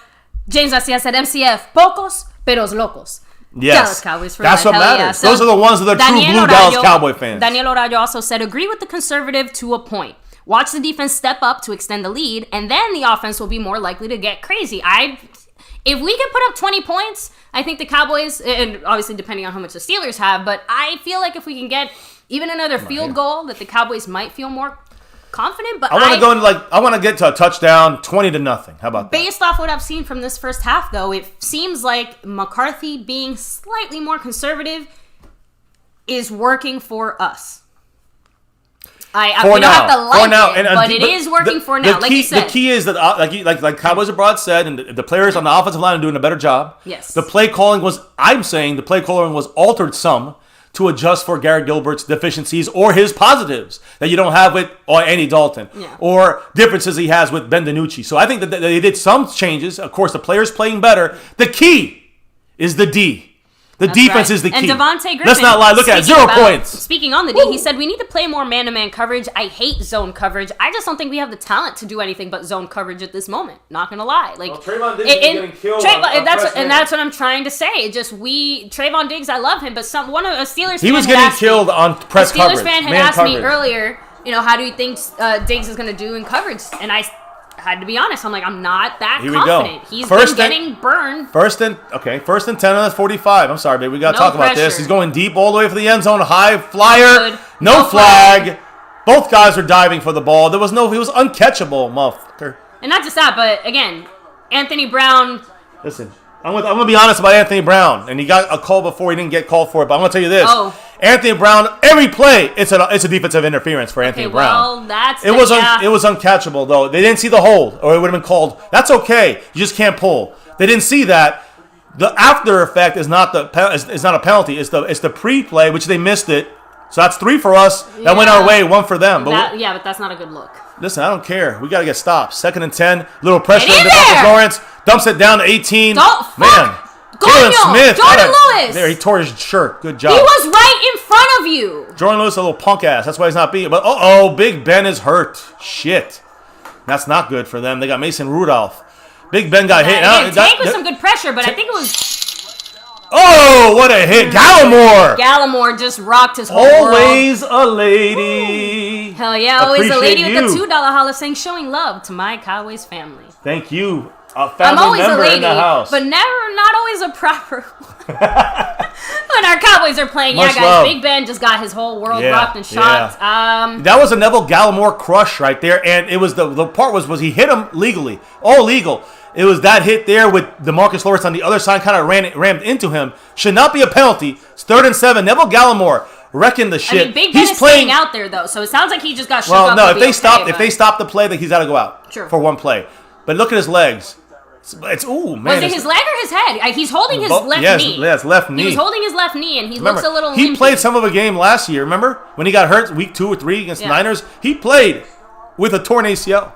James Garcia said MCF, pocos, peros locos. Yes, Dallas Cowboys for that's life. what matters. Yeah. So those are the ones that are true blue Dallas Cowboy fans. Daniel Orayo also said, agree with the conservative to a point. Watch the defense step up to extend the lead, and then the offense will be more likely to get crazy. If we can put up 20 points, I think the Cowboys, and obviously depending on how much the Steelers have, but I feel like if we can get even another field goal, that the Cowboys might feel more confident. But I want to get to a touchdown, 20-0. How about that? Based off what I've seen from this first half, though, it seems like McCarthy being slightly more conservative is working for us. We don't have to like it, but it is working for now, like you said. The key is that, like Cowboys Abroad said, and the players on the offensive line are doing a better job. Yes. The play calling was altered some to adjust for Garrett Gilbert's deficiencies or his positives that you don't have with Andy Dalton or differences he has with Ben DiNucci. So I think that they did some changes. Of course, the players playing better. The key is the D. The defense is the key. And Devontae Griffin. Let's not lie. Look at it. 0 points. Speaking on the D, he said we need to play more man-to-man coverage. I hate zone coverage. I just don't think we have the talent to do anything but zone coverage at this moment. Not gonna lie. Like Trayvon Diggs is getting killed. That's what I'm trying to say. Trayvon Diggs, I love him, but one of a Steelers he was getting killed on press coverage. A Steelers fan had asked me earlier, how do you think Diggs is gonna do in coverage? And I had to be honest. I'm like, I'm not that confident. He's been getting burned. First and 10 on that 45. I'm sorry, baby. We got to talk about this. He's going deep all the way for the end zone. High flyer. No flag. Both guys were diving for the ball. He was uncatchable, motherfucker. And not just that, but again, Anthony Brown. Listen, I'm going to be honest about Anthony Brown. And he got a call before. He didn't get called for it. But I'm going to tell you this. Anthony Brown, every play, it's a defensive interference for Anthony Brown. Well, it was uncatchable, though. They didn't see the hold, or it would have been called. That's okay. You just can't pull. They didn't see that. The after effect is not a penalty. It's the pre-play, which they missed it. So that's 3 for us. That went our way, 1 for them. But that's not a good look. Listen, I don't care. We got to get stopped. 2nd and 10. Little pressure on DeMarcus Lawrence. Dumps it down to 18. Man. Jordan Lewis. There, he tore his shirt. Good job. He was right in front of you. Jordan Lewis, a little punk ass. That's why he's not beating. But Big Ben is hurt. Shit. That's not good for them. They got Mason Rudolph. Big Ben got hit. Tank was some good pressure, but I think it was... Oh, what a hit. Gallimore just rocked his whole world. Always a lady. Hell yeah, always a lady with the $2 holla saying, showing love to my Cowboys family. Thank you. I'm always a lady, but not always a proper one. When our Cowboys are playing, guys, love. Big Ben just got his whole world rocked and shot. Yeah. That was a Neville Gallimore crush right there, and it was the part was he hit him legally, all legal. It was that hit there with DeMarcus Lawrence on the other side, kind of rammed into him. Should not be a penalty. It's 3rd and 7. Neville Gallimore wrecking the shit. I mean, Big Ben is staying out there though, so it sounds like he just got shook up. Well, no, if they stop the play, then he's got to go out for one play. But look at his legs. Man. Was it his leg or his head? He's holding his left knee. Yes, left knee. He was holding his left knee, and he looks a little limpy. He played some of a game last year, remember? When he got hurt week 2 or 3 against the Niners. He played with a torn ACL.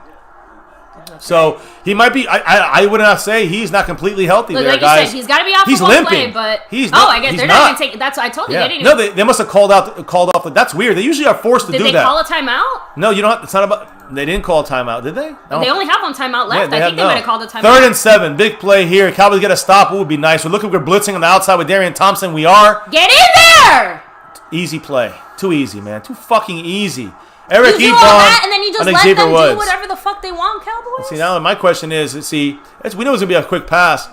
So he might be. I would not say he's not completely healthy. Look, like guys. You said, he's got to be off for one play, but I guess they're not going to take. That's what I told you. Yeah. They must have called off. That's weird. They usually are forced to do that. Did they call a timeout? No, you know it's not about. They didn't call a timeout, did they? No. They only have one timeout left. I think they might have called a timeout. 3rd and 7, big play here. Cowboys get a stop. It would be nice. We're blitzing on the outside with Darian Thompson. We are. Get in there! Easy play. Too easy, man. Too fucking easy. Eric Ebron, you do all that, and then you just let Xavier them Woods. Do whatever the fuck they want, Cowboys. See, now my question is, we know it's going to be a quick pass.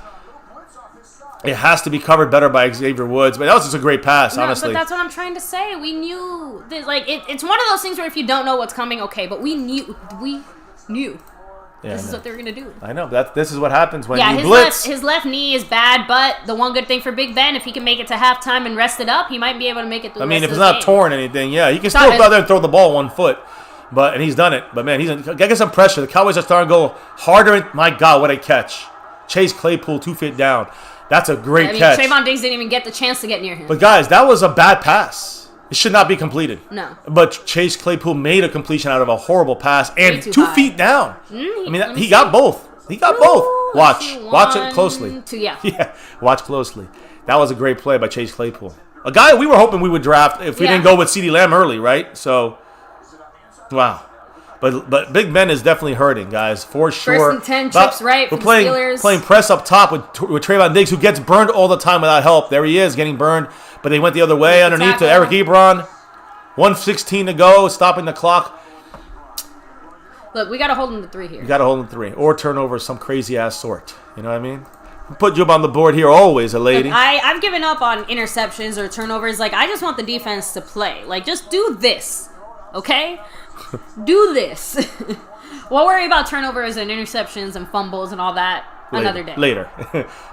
It has to be covered better by Xavier Woods, but that was just a great pass, honestly. But that's what I'm trying to say. We knew this, it's one of those things where if you don't know what's coming, okay, but we knew. This is what they're going to do. I know. This is what happens when you blitz. His left knee is bad, but the one good thing for Big Ben, if he can make it to halftime and rest it up, he might be able to make it through the rest of the game. If it's not torn anything, he can still go out there and throw the ball 1 foot. And he's done it. But, man, he's got to get some pressure. The Cowboys are starting to go harder. My God, what a catch. Chase Claypool 2 feet down. That's a great catch. Trayvon Diggs didn't even get the chance to get near him. But, guys, that was a bad pass. It should not be completed. No. But Chase Claypool made a completion out of a horrible pass and 2 feet down. He got both. He got both. Watch it closely. Yeah, watch closely. That was a great play by Chase Claypool. A guy we were hoping we would draft if we didn't go with CeeDee Lamb early, right? So, wow. But Big Ben is definitely hurting, guys, for sure. 1st and 10, trips right for the Steelers. Playing press up top with Trayvon Diggs, who gets burned all the time without help. There he is, getting burned. But they went the other way underneath to Eric Ebron. 1:16 to go, stopping the clock. Look, we got to hold him to 3 here. You got to hold him to 3. Or turnover some crazy-ass sort. You know what I mean? Put you up on the board here always, a lady. Look, I've given up on interceptions or turnovers. I just want the defense to play. Just do this, okay? Do this. We'll worry about turnovers and interceptions and fumbles and all that another day. Later.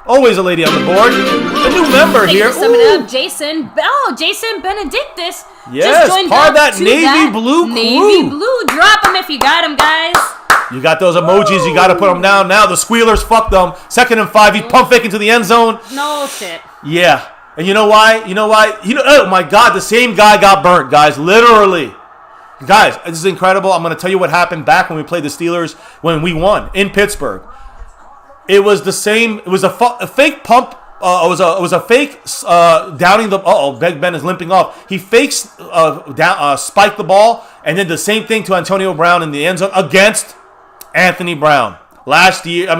Always a lady on the board. A new member here. Jason Benedictus. Yes, just joined part of that Navy Blue crew. Navy Blue. Drop him if you got him, guys. You got those emojis. You got to put them down now. The Squealers, fuck them. 2nd and 5. He pump fake into the end zone. No shit. Yeah. And you know why? Oh, my God. The same guy got burnt, guys. Literally. Guys, this is incredible. I'm going to tell you what happened back when we played the Steelers when we won in Pittsburgh. It was the same. It was a fake pump it was a fake downing the. Big Ben is limping off. He fakes spike the ball, and then the same thing to Antonio Brown in the end zone against Anthony Brown last year.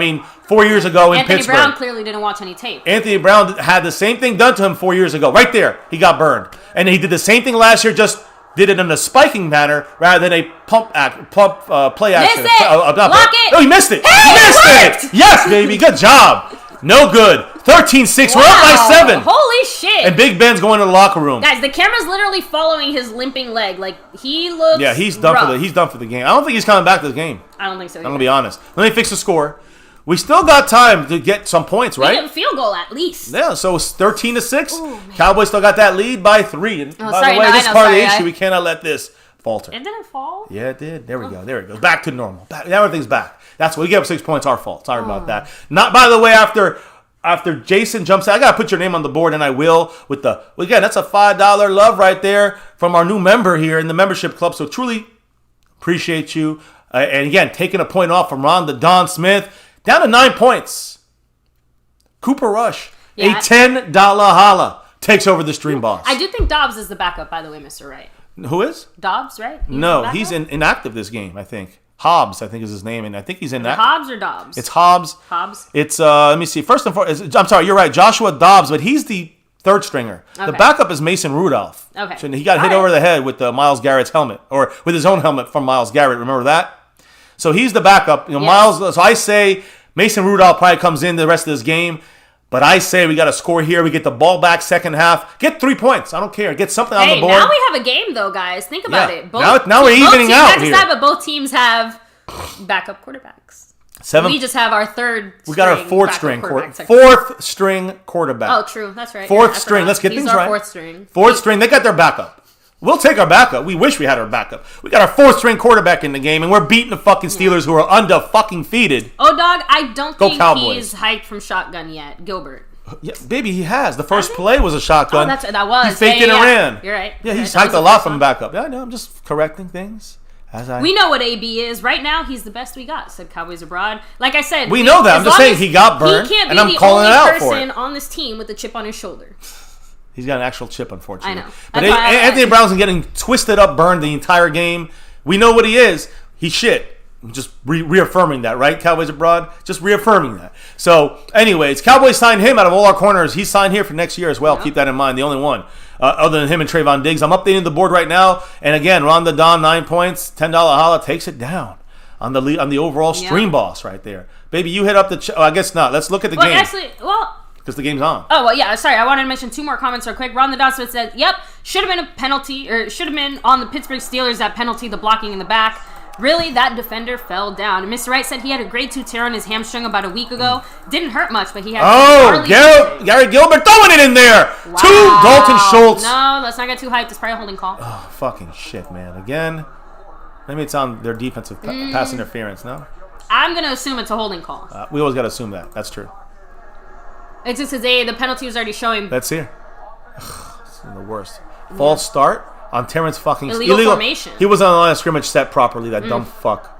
4 years ago in Pittsburgh. Anthony Brown clearly didn't watch any tape. Anthony Brown had the same thing done to him 4 years ago. Right there, he got burned, and he did the same thing last year. Just did it in a spiking manner rather than a play action. Miss it! Block it! No, he missed it. Hey, he it missed it! Yes, baby. Good job. No good. 13-6. We're up by 7. Holy shit. And Big Ben's going to the locker room. Guys, the camera's literally following his limping leg. Like, he looks he's done rough. He's done for the game. I don't think he's coming back to the game. I don't think so either. I'm going to be honest. Let me fix the score. We still got time to get some points, right? We get a field goal at least. Yeah, so it's 13-6. Cowboys still got that lead by 3. And by the way, this is part of the issue. We cannot let this falter. It didn't fall? Yeah, it did. There we go. There it goes. Back to normal. Everything's back. That's what we gave up 6 points. Our fault. Sorry about that. Not, by the way, after Jason jumps out, I gotta put your name on the board, and I will. Again, that's a $5 love right there from our new member here in the membership club. So truly appreciate you. And again, taking a point off from Ron the Don Smith, down to 9 points. Cooper Rush, a $10 holla, takes over the stream boss. I do think Dobbs is the backup, by the way, Mr. Wright. Who is? Dobbs, right? No, he's inactive this game, I think. Hobbs, I think is his name, and I think he's inactive. Hobbs or Dobbs? It's Hobbs. Hobbs. It's, let me see. First and foremost, I'm sorry, you're right, Joshua Dobbs, but he's the third stringer. Okay. The backup is Mason Rudolph. Okay. So he got hit over the head with Myles Garrett's helmet, or with his own helmet from Myles Garrett. Remember that? So he's the backup. Myles. So I say Mason Rudolph probably comes in the rest of this game. But I say we got to score here. We get the ball back second half. Get 3 points. I don't care. Get something on the board. Now we have a game, though, guys. Think about it. Now we're evening out here. But both teams have backup quarterbacks. We just have our third. We got our fourth string quarterback. Oh, true. That's right. Fourth string. Let's get things right. Fourth string. Fourth string. They got their backup. We'll take our backup. We wish we had our backup. We got our fourth string quarterback in the game, and we're beating the fucking Steelers who are under-fucking-feeded. Oh, dog, I don't think Cowboys. he's hyped from shotgun yet. Gilbert. Yeah, baby, he has. The first play was a shotgun. Oh, that was. He faked it and ran. You're right. Yeah, he's hyped a lot from backup. Yeah, I know. I'm just correcting things. We know what AB is. Right now, he's the best we got, said Cowboys Abroad. Like I said. We know that. I'm just saying he got burned, and I'm calling it out for it. He can't be the only person on this team with a chip on his shoulder. He's got an actual chip, unfortunately. I know. But Anthony Brown's been getting twisted up, burned the entire game. We know what he is. He's shit. Just reaffirming that, right? Cowboys Abroad? Just reaffirming that. So, anyways, Cowboys signed him out of all our corners. He's signed here for next year as well. Yep. Keep that in mind. The only one. Other than him and Trayvon Diggs. I'm updating the board right now. And again, Ron the Don, 9 points. $10 holla takes it down on the overall stream boss right there. Baby, you hit up the... I guess not. Let's look at the game. Actually, because the game's on. Oh, well, yeah, sorry. I wanted to mention 2 more comments real quick. Ron the Dot Smith said, yep, should have been a penalty, or should have been on the Pittsburgh Steelers, that penalty, the blocking in the back. Really, that defender fell down. And Mr. Wright said he had a grade 2 tear on his hamstring about a week ago. Didn't hurt much, but he had... Gary Gilbert throwing it in there! Wow. To Dalton Schultz. No, let's not get too hyped. It's probably a holding call. Oh, fucking shit, man. Again, maybe it's on their defensive pass interference, no? I'm going to assume it's a holding call. We always got to assume that. That's true. It's just because the penalty was already showing. That's here. It's the worst. False start on Terrence fucking... Illegal formation. He was on the line of scrimmage set properly, that dumb fuck.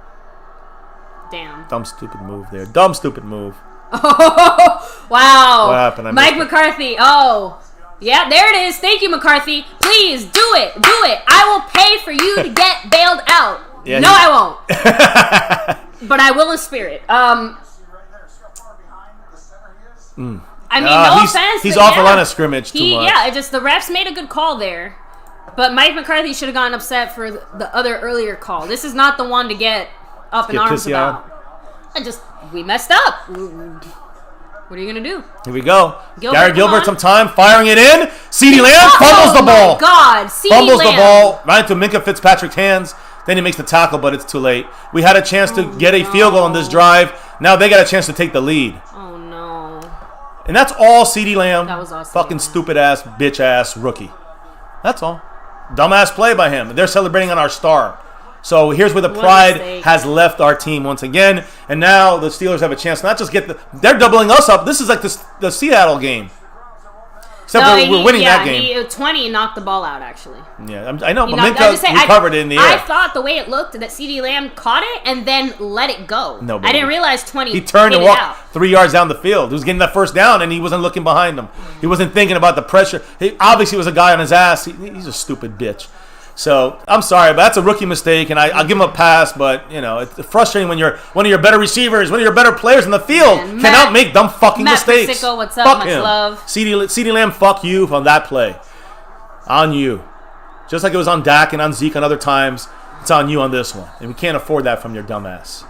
Damn. Dumb, stupid move there. Dumb, stupid move. Oh, wow. What happened? Mike McCarthy. Oh. Yeah, there it is. Thank you, McCarthy. Please, do it. Do it. I will pay for you to get bailed out. Yeah, no, I won't. But I will in spirit. I mean, no offense. He's off the line of scrimmage too much. Yeah, the refs made a good call there. But Mike McCarthy should have gotten upset for the other earlier call. This is not the one to get up in arms about. We messed up. What are you going to do? Here we go. Gary Gilbert some time, firing it in. CeeDee Lamb fumbles the ball. Oh, my God. CeeDee fumbles the ball right into Minkah Fitzpatrick's hands. Then he makes the tackle, but it's too late. We had a chance to get a field goal on this drive. Now they got a chance to take the lead. Oh, no. And that's all CeeDee Lamb. That was awesome. Fucking stupid-ass, bitch-ass rookie. That's all. Dumbass play by him. They're celebrating on our star. So here's where the pride has left our team once again. And now the Steelers have a chance to not just get they're doubling us up. This is like the Seattle game. Except we're winning that game. 20 knocked the ball out, actually. Yeah, I know, but Minka recovered it in the air. I thought the way it looked that CeeDee Lamb caught it and then let it go. No, I didn't realize 20 He turned and walked 3 yards down the field. He was getting that first down, and he wasn't looking behind him. He wasn't thinking about the pressure. He obviously was a guy on his ass. He's a stupid bitch. So, I'm sorry, but that's a rookie mistake, and I'll give him a pass, but, you know, it's frustrating when you're one of your better receivers, one of your better players in the field cannot make dumb fucking mistakes. Matt what's up? Fuck Much him. love. CeeDee Lamb, fuck you on that play. On you. Just like it was on Dak and on Zeke on other times, it's on you on this one. And we can't afford that from your dumb ass.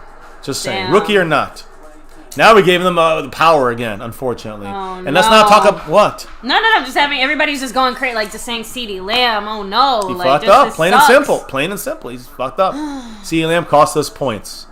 Just saying. Damn. Rookie or not. Now we gave them the power again, unfortunately. Oh, and let's not talk about what? No. Just having everybody's just going crazy, like just saying CeeDee Lamb. Oh no, He like, fucked just, up. this Plain sucks. and simple. Plain and simple. He's fucked up. CeeDee Lamb cost us points.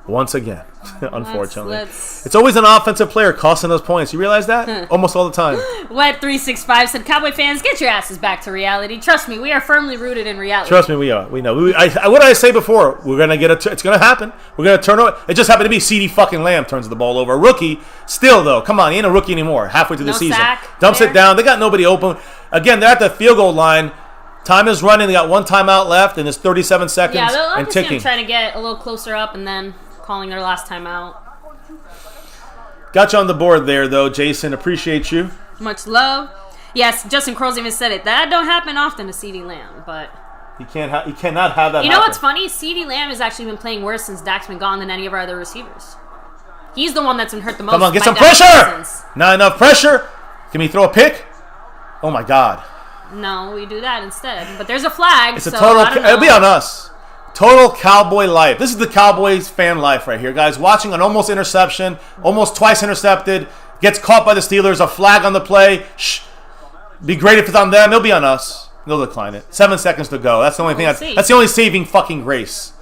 Once again, unfortunately. It's always an offensive player costing us points. You realize that? Almost all the time. Wet365 said, Cowboy fans, get your asses back to reality. Trust me, we are firmly rooted in reality. Trust me, we are. We know. What did I say before? We're going to get it's going to happen. We're going to turn over. It just happened to be CeeDee fucking Lamb turns the ball over. A rookie, still, though. Come on, he ain't a rookie anymore. Halfway through the season. Sack Dumps there. it down. They got nobody open. Again, they're at the field goal line. Time is running. They got one timeout left, and it's 37 seconds Yeah, they'll and ticking. trying to get a little closer up and then calling their last time out. Got you on the board there, though, Jason. Appreciate you. Much love. Yes, Justin Crow's even said it. That don't happen often to CeeDee Lamb, but He cannot have that. you know happen. what's funny? CeeDee Lamb has actually been playing worse since Dak's been gone than any of our other receivers. He's the one that's been hurt the most. Come on, get by some Dak's pressure. absence. Not enough pressure. Can we throw a pick? Oh my God. No, we do that instead. But there's a flag. It's a so total. I don't know. It'll be on us. Total cowboy life. This is the Cowboys fan life right here, guys. Watching an almost interception, almost twice intercepted, gets caught by the Steelers, a flag on the play. Shh. Be great if it's on them. It'll be on us. They'll decline it. 7 seconds to go. That's the only thing. That's the only saving fucking grace.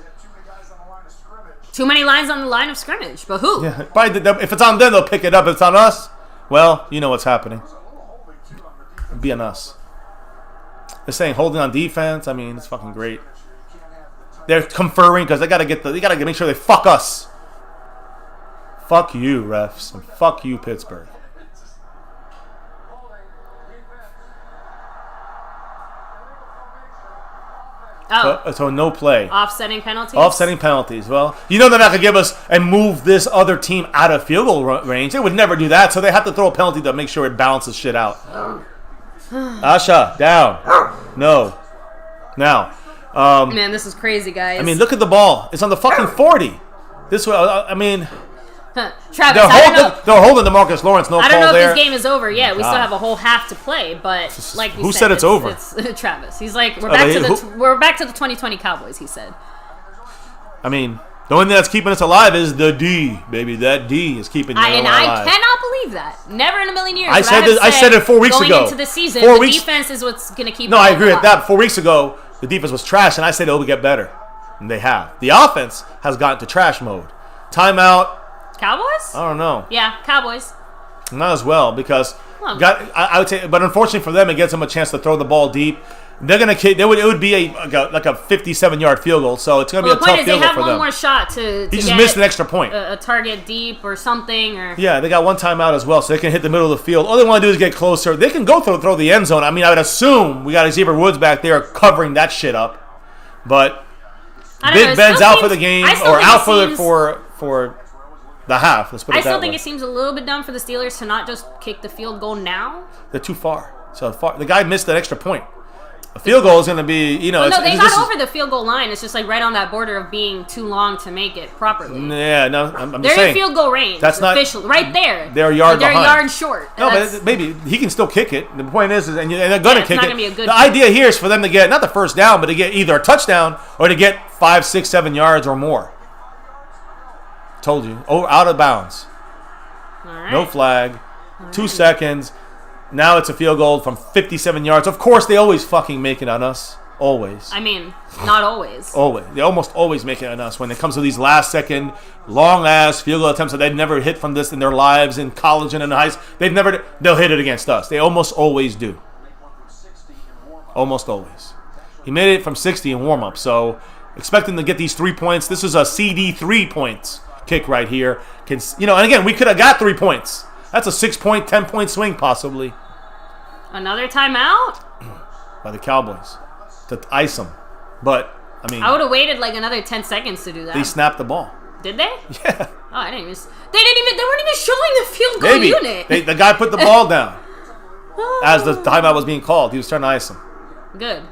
Too many lines on the line of scrimmage. But who? Yeah, probably if it's on them, they'll pick it up. If it's on us, well, you know what's happening. It'll be on us. They're saying holding on defense. I mean, it's fucking great. They're conferring because they gotta make sure they fuck us. Fuck you, refs, and fuck you, Pittsburgh. Oh, So no play. offsetting penalties. Offsetting penalties. Well, you know they're not gonna give us and move this other team out of field goal range. They would never do that. So they have to throw a penalty to make sure it balances shit out. Asha, down. No. Now. Man, this is crazy, guys. I mean, look at the ball. It's on the fucking 40. This way, I mean, Travis, they're holding DeMarcus Lawrence. No I call don't know there. if this game is over yet. We still God. have a whole half to play, but like we Who said, said it's over? It's Travis. He's like, we're Who- back to the 2020 Cowboys. He said. I mean, the only thing that's keeping us alive is the D, baby. That D is keeping you alive. I cannot believe that. Never in a million years. I said it 4 weeks ago. Going into the season, 4 the weeks. defense is what's going to keep. No, I agree with that. 4 weeks ago, the defense was trash, and I said it'll get better, and they have. The offense has gotten to trash mode. Timeout. Cowboys? I don't know. Yeah, Cowboys. Not as well because Well, I would say, but unfortunately for them, it gives them a chance to throw the ball deep. They're gonna kick. It would be like a 57-yard field goal, so it's gonna be a the point tough is they field goal have for one them. more shot to He just get missed an extra point. a target deep or something. Or Yeah, they got one timeout as well, so they can hit the middle of the field. All they want to do is get closer. They can go throw the end zone. I mean, I would assume we got Xavier Woods back there covering that shit up, but Big Ben's out for the game or out for the half. Let's put it I still that think way. it seems a little bit dumb for the Steelers to not just kick the field goal now. They're too far. So far, the guy missed an extra point. A field goal is going to be, you know. Well, no, they got over the field goal line. It's just like right on that border of being too long to make it properly. Yeah, no, I'm just They're saying. in field goal range. That's not officially right there. They're a yard They're behind. a yard short. No, but maybe he can still kick it. The point is and they're going to it's kick not it. gonna be a good The kick. idea here is for them to get not the first down, but to get either a touchdown or to get 5, 6, 7 yards or more. Told you, out of bounds. All right. No flag. 2 seconds. Now it's a field goal from 57 yards. Of course, they always fucking make it on us. Always. I mean, not always. Always. They almost always make it on us when it comes to these last second, long ass field goal attempts that they've never hit from this in their lives in college and in high school. They'll hit it against us. They almost always do. Almost always. He made it from 60 in warm up, so expecting to get these 3 points. This is a CD 3 points kick right here. And again, we could have got 3 points. That's a 6-point, 10-point swing possibly. Another timeout? By the Cowboys to ice them. But, I mean... I would have waited like another 10 seconds to do that. They snapped the ball. Did they? Yeah. Oh, I didn't even... They weren't even showing the field goal unit. The guy put the ball down as the timeout was being called. He was trying to ice him. Good.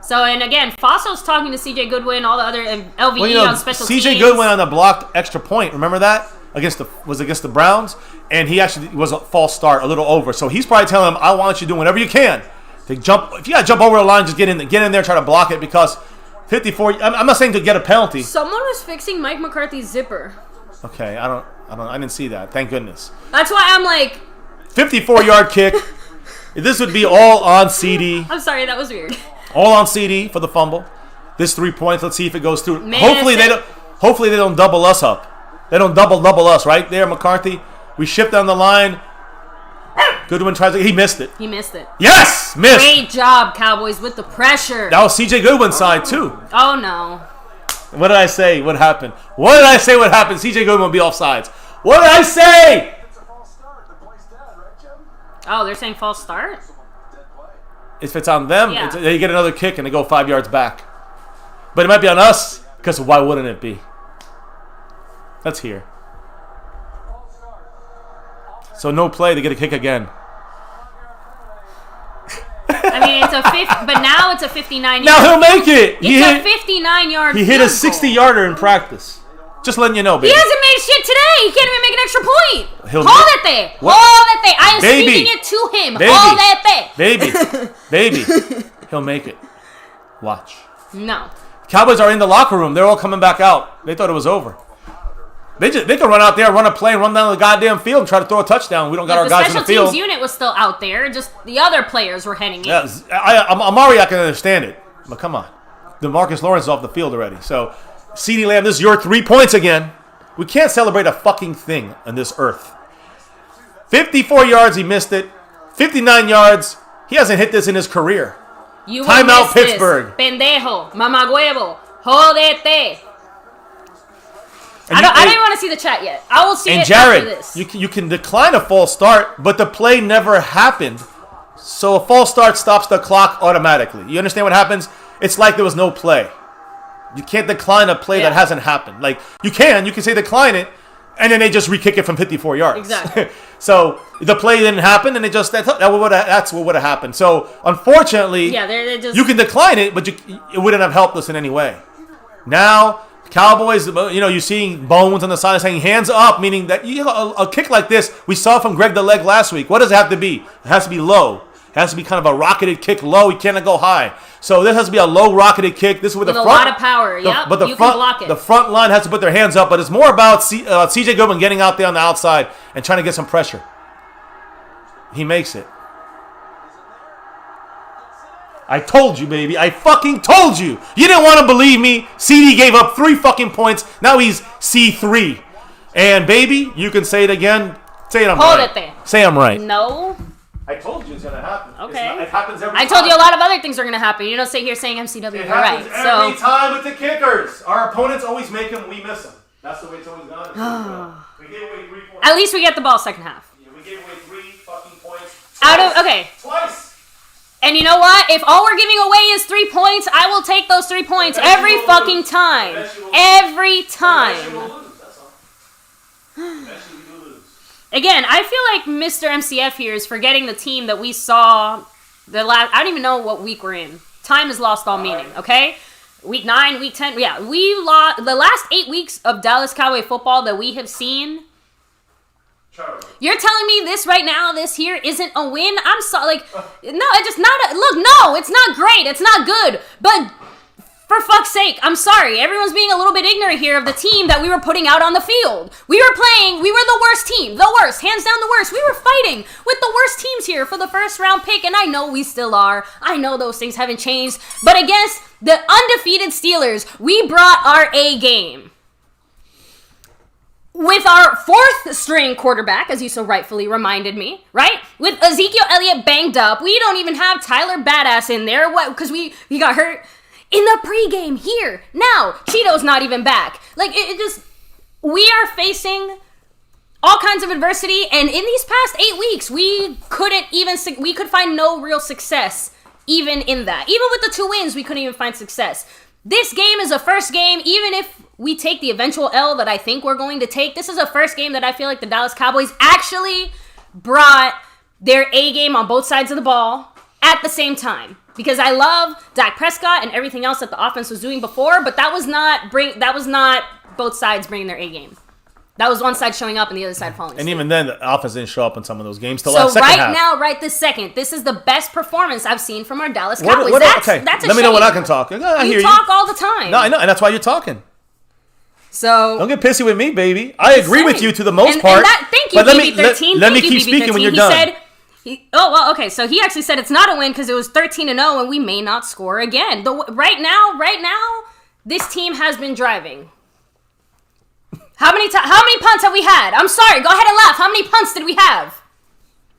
So, and again, Fosso's talking to CJ Goodwin, all the other LVE on special teams. CJ Goodwin on the blocked extra point. Remember that? Against the Browns, and he actually was a false start, a little over. So he's probably telling him, "I want you doing whatever you can to jump. If you got to jump over the line, just get in there, try to block it because 54. I'm not saying to get a penalty. Someone was fixing Mike McCarthy's zipper. Okay, I didn't see that. Thank goodness. That's why I'm like 54-yard kick. This would be all on CD. I'm sorry, that was weird. All on CD for the fumble. This 3 points. Let's see if it goes through. Man, Hopefully they don't double us up. They don't double us right there, McCarthy. We shift down the line. Goodwin tries to. He missed it. Yes, missed. Great job, Cowboys, with the pressure. That was CJ Goodwin's side too. Oh no. What did I say? What happened? CJ Goodwin will be offsides. What did I say? Oh, they're saying false start? If it's on them, Yeah. they get another kick and they go 5 yards back. But it might be on us because why wouldn't it be? That's here. So no play, they get a kick again. I mean, but now it's a 59-yard. Now he'll make it. It's a 59-yard. He hit a 60-yarder in practice. Just letting you know, baby. He hasn't made shit today. He can't even make an extra point. Hold it there. Hold it there. I am speaking it to him. Hold it there. Baby. He'll make it. Watch. No. Cowboys are in the locker room. They're all coming back out. They thought it was over. They can run out there, run a play, and run down the goddamn field and try to throw a touchdown. We don't got our guys in the field. The special teams unit was still out there. Just the other players were heading in. Yeah, Amari, I can understand it. But come on. DeMarcus Lawrence is off the field already. So, CeeDee Lamb, this is your 3 points again. We can't celebrate a fucking thing on this earth. 54 yards, he missed it. 59 yards, he hasn't hit this in his career. Timeout, Pittsburgh. Pendejo, mamagüevo, jódete. I don't even want to see the chat yet. I will see it after this. You can decline a false start, but the play never happened. So a false start stops the clock automatically. You understand what happens? It's like there was no play. You can't decline a play that hasn't happened. Like you can say decline it, and then they just re-kick it from 54 yards. Exactly. So the play didn't happen, and that's what would have happened. So unfortunately, you can decline it, but it wouldn't have helped us in any way. Now Cowboys, you're seeing bones on the side saying hands up, meaning that a kick like this we saw from Greg the Leg last week. What does it have to be? It has to be low. It has to be kind of a rocketed kick low. He cannot go high. So this has to be a low rocketed kick. This is with the front. A lot of power. But you can block it. The front line has to put their hands up, but it's more about CJ Goodwin getting out there on the outside and trying to get some pressure. He makes it. I told you, baby. I fucking told you. You didn't want to believe me. CD gave up 3 fucking points. Now he's C3. And, baby, you can say it again. Say it, I'm right. Hold it there. Say I'm right. No. I told you it's going to happen. Okay. It happens every time. I told you a lot of other things are going to happen. You don't sit here saying MCW. It You're right. happens every time with the kickers. Our opponents always make them, we miss them. That's the way it's always gone. We gave away 3 points. At least we get the ball second half. Yeah, we gave away 3 fucking points. Twice. And you know what? If all we're giving away is 3 points, I will take those 3 points every fucking time. Every time. Again, I feel like Mr. MCF here is forgetting the team that we saw I don't even know what week we're in. Time has lost all meaning, okay? Week 9, week 10. Yeah, we lost the last 8 weeks of Dallas Cowboy football that we have seen. You're telling me this here isn't a win? I'm sorry, no, it's just not no, it's not great, it's not good, but for fuck's sake, I'm sorry, everyone's being a little bit ignorant here of the team that we were putting out on the field. We were the worst team, hands down the worst. We were fighting with the worst teams here for the first round pick, and I know we still are. I know those things haven't changed, but against the undefeated Steelers, we brought our A game. With our 4th string quarterback, as you so rightfully reminded me, right? With Ezekiel Elliott banged up. We don't even have Tyler Badass in there. What? Because we got hurt in the pregame here. Now, Cheeto's not even back. Like, we are facing all kinds of adversity, and in these past 8 weeks, we could find no real success even in that. Even with the 2 wins, we couldn't even find success. This game is a first game, even if we take the eventual L that I think we're going to take. This is a first game that I feel like the Dallas Cowboys actually brought their A game on both sides of the ball at the same time. Because I love Dak Prescott and everything else that the offense was doing before, but that was not both sides bringing their A game. That was one side showing up and the other side falling. And even then, the offense didn't show up in some of those games till so that second half. Right now, right this second, this is the best performance I've seen from our Dallas Cowboys. That's a Let shame. me know when I can talk. I hear you talk all the time. No, I know, and that's why you're talking. So don't get pissy with me, baby. I agree with you to the most part. Thank you, BB13. Let me keep speaking when you're done. Okay. So he actually said it's not a win because it was 13-0, and we may not score again. Right now, this team has been driving. How many punts have we had? I'm sorry. Go ahead and laugh. How many punts did we have?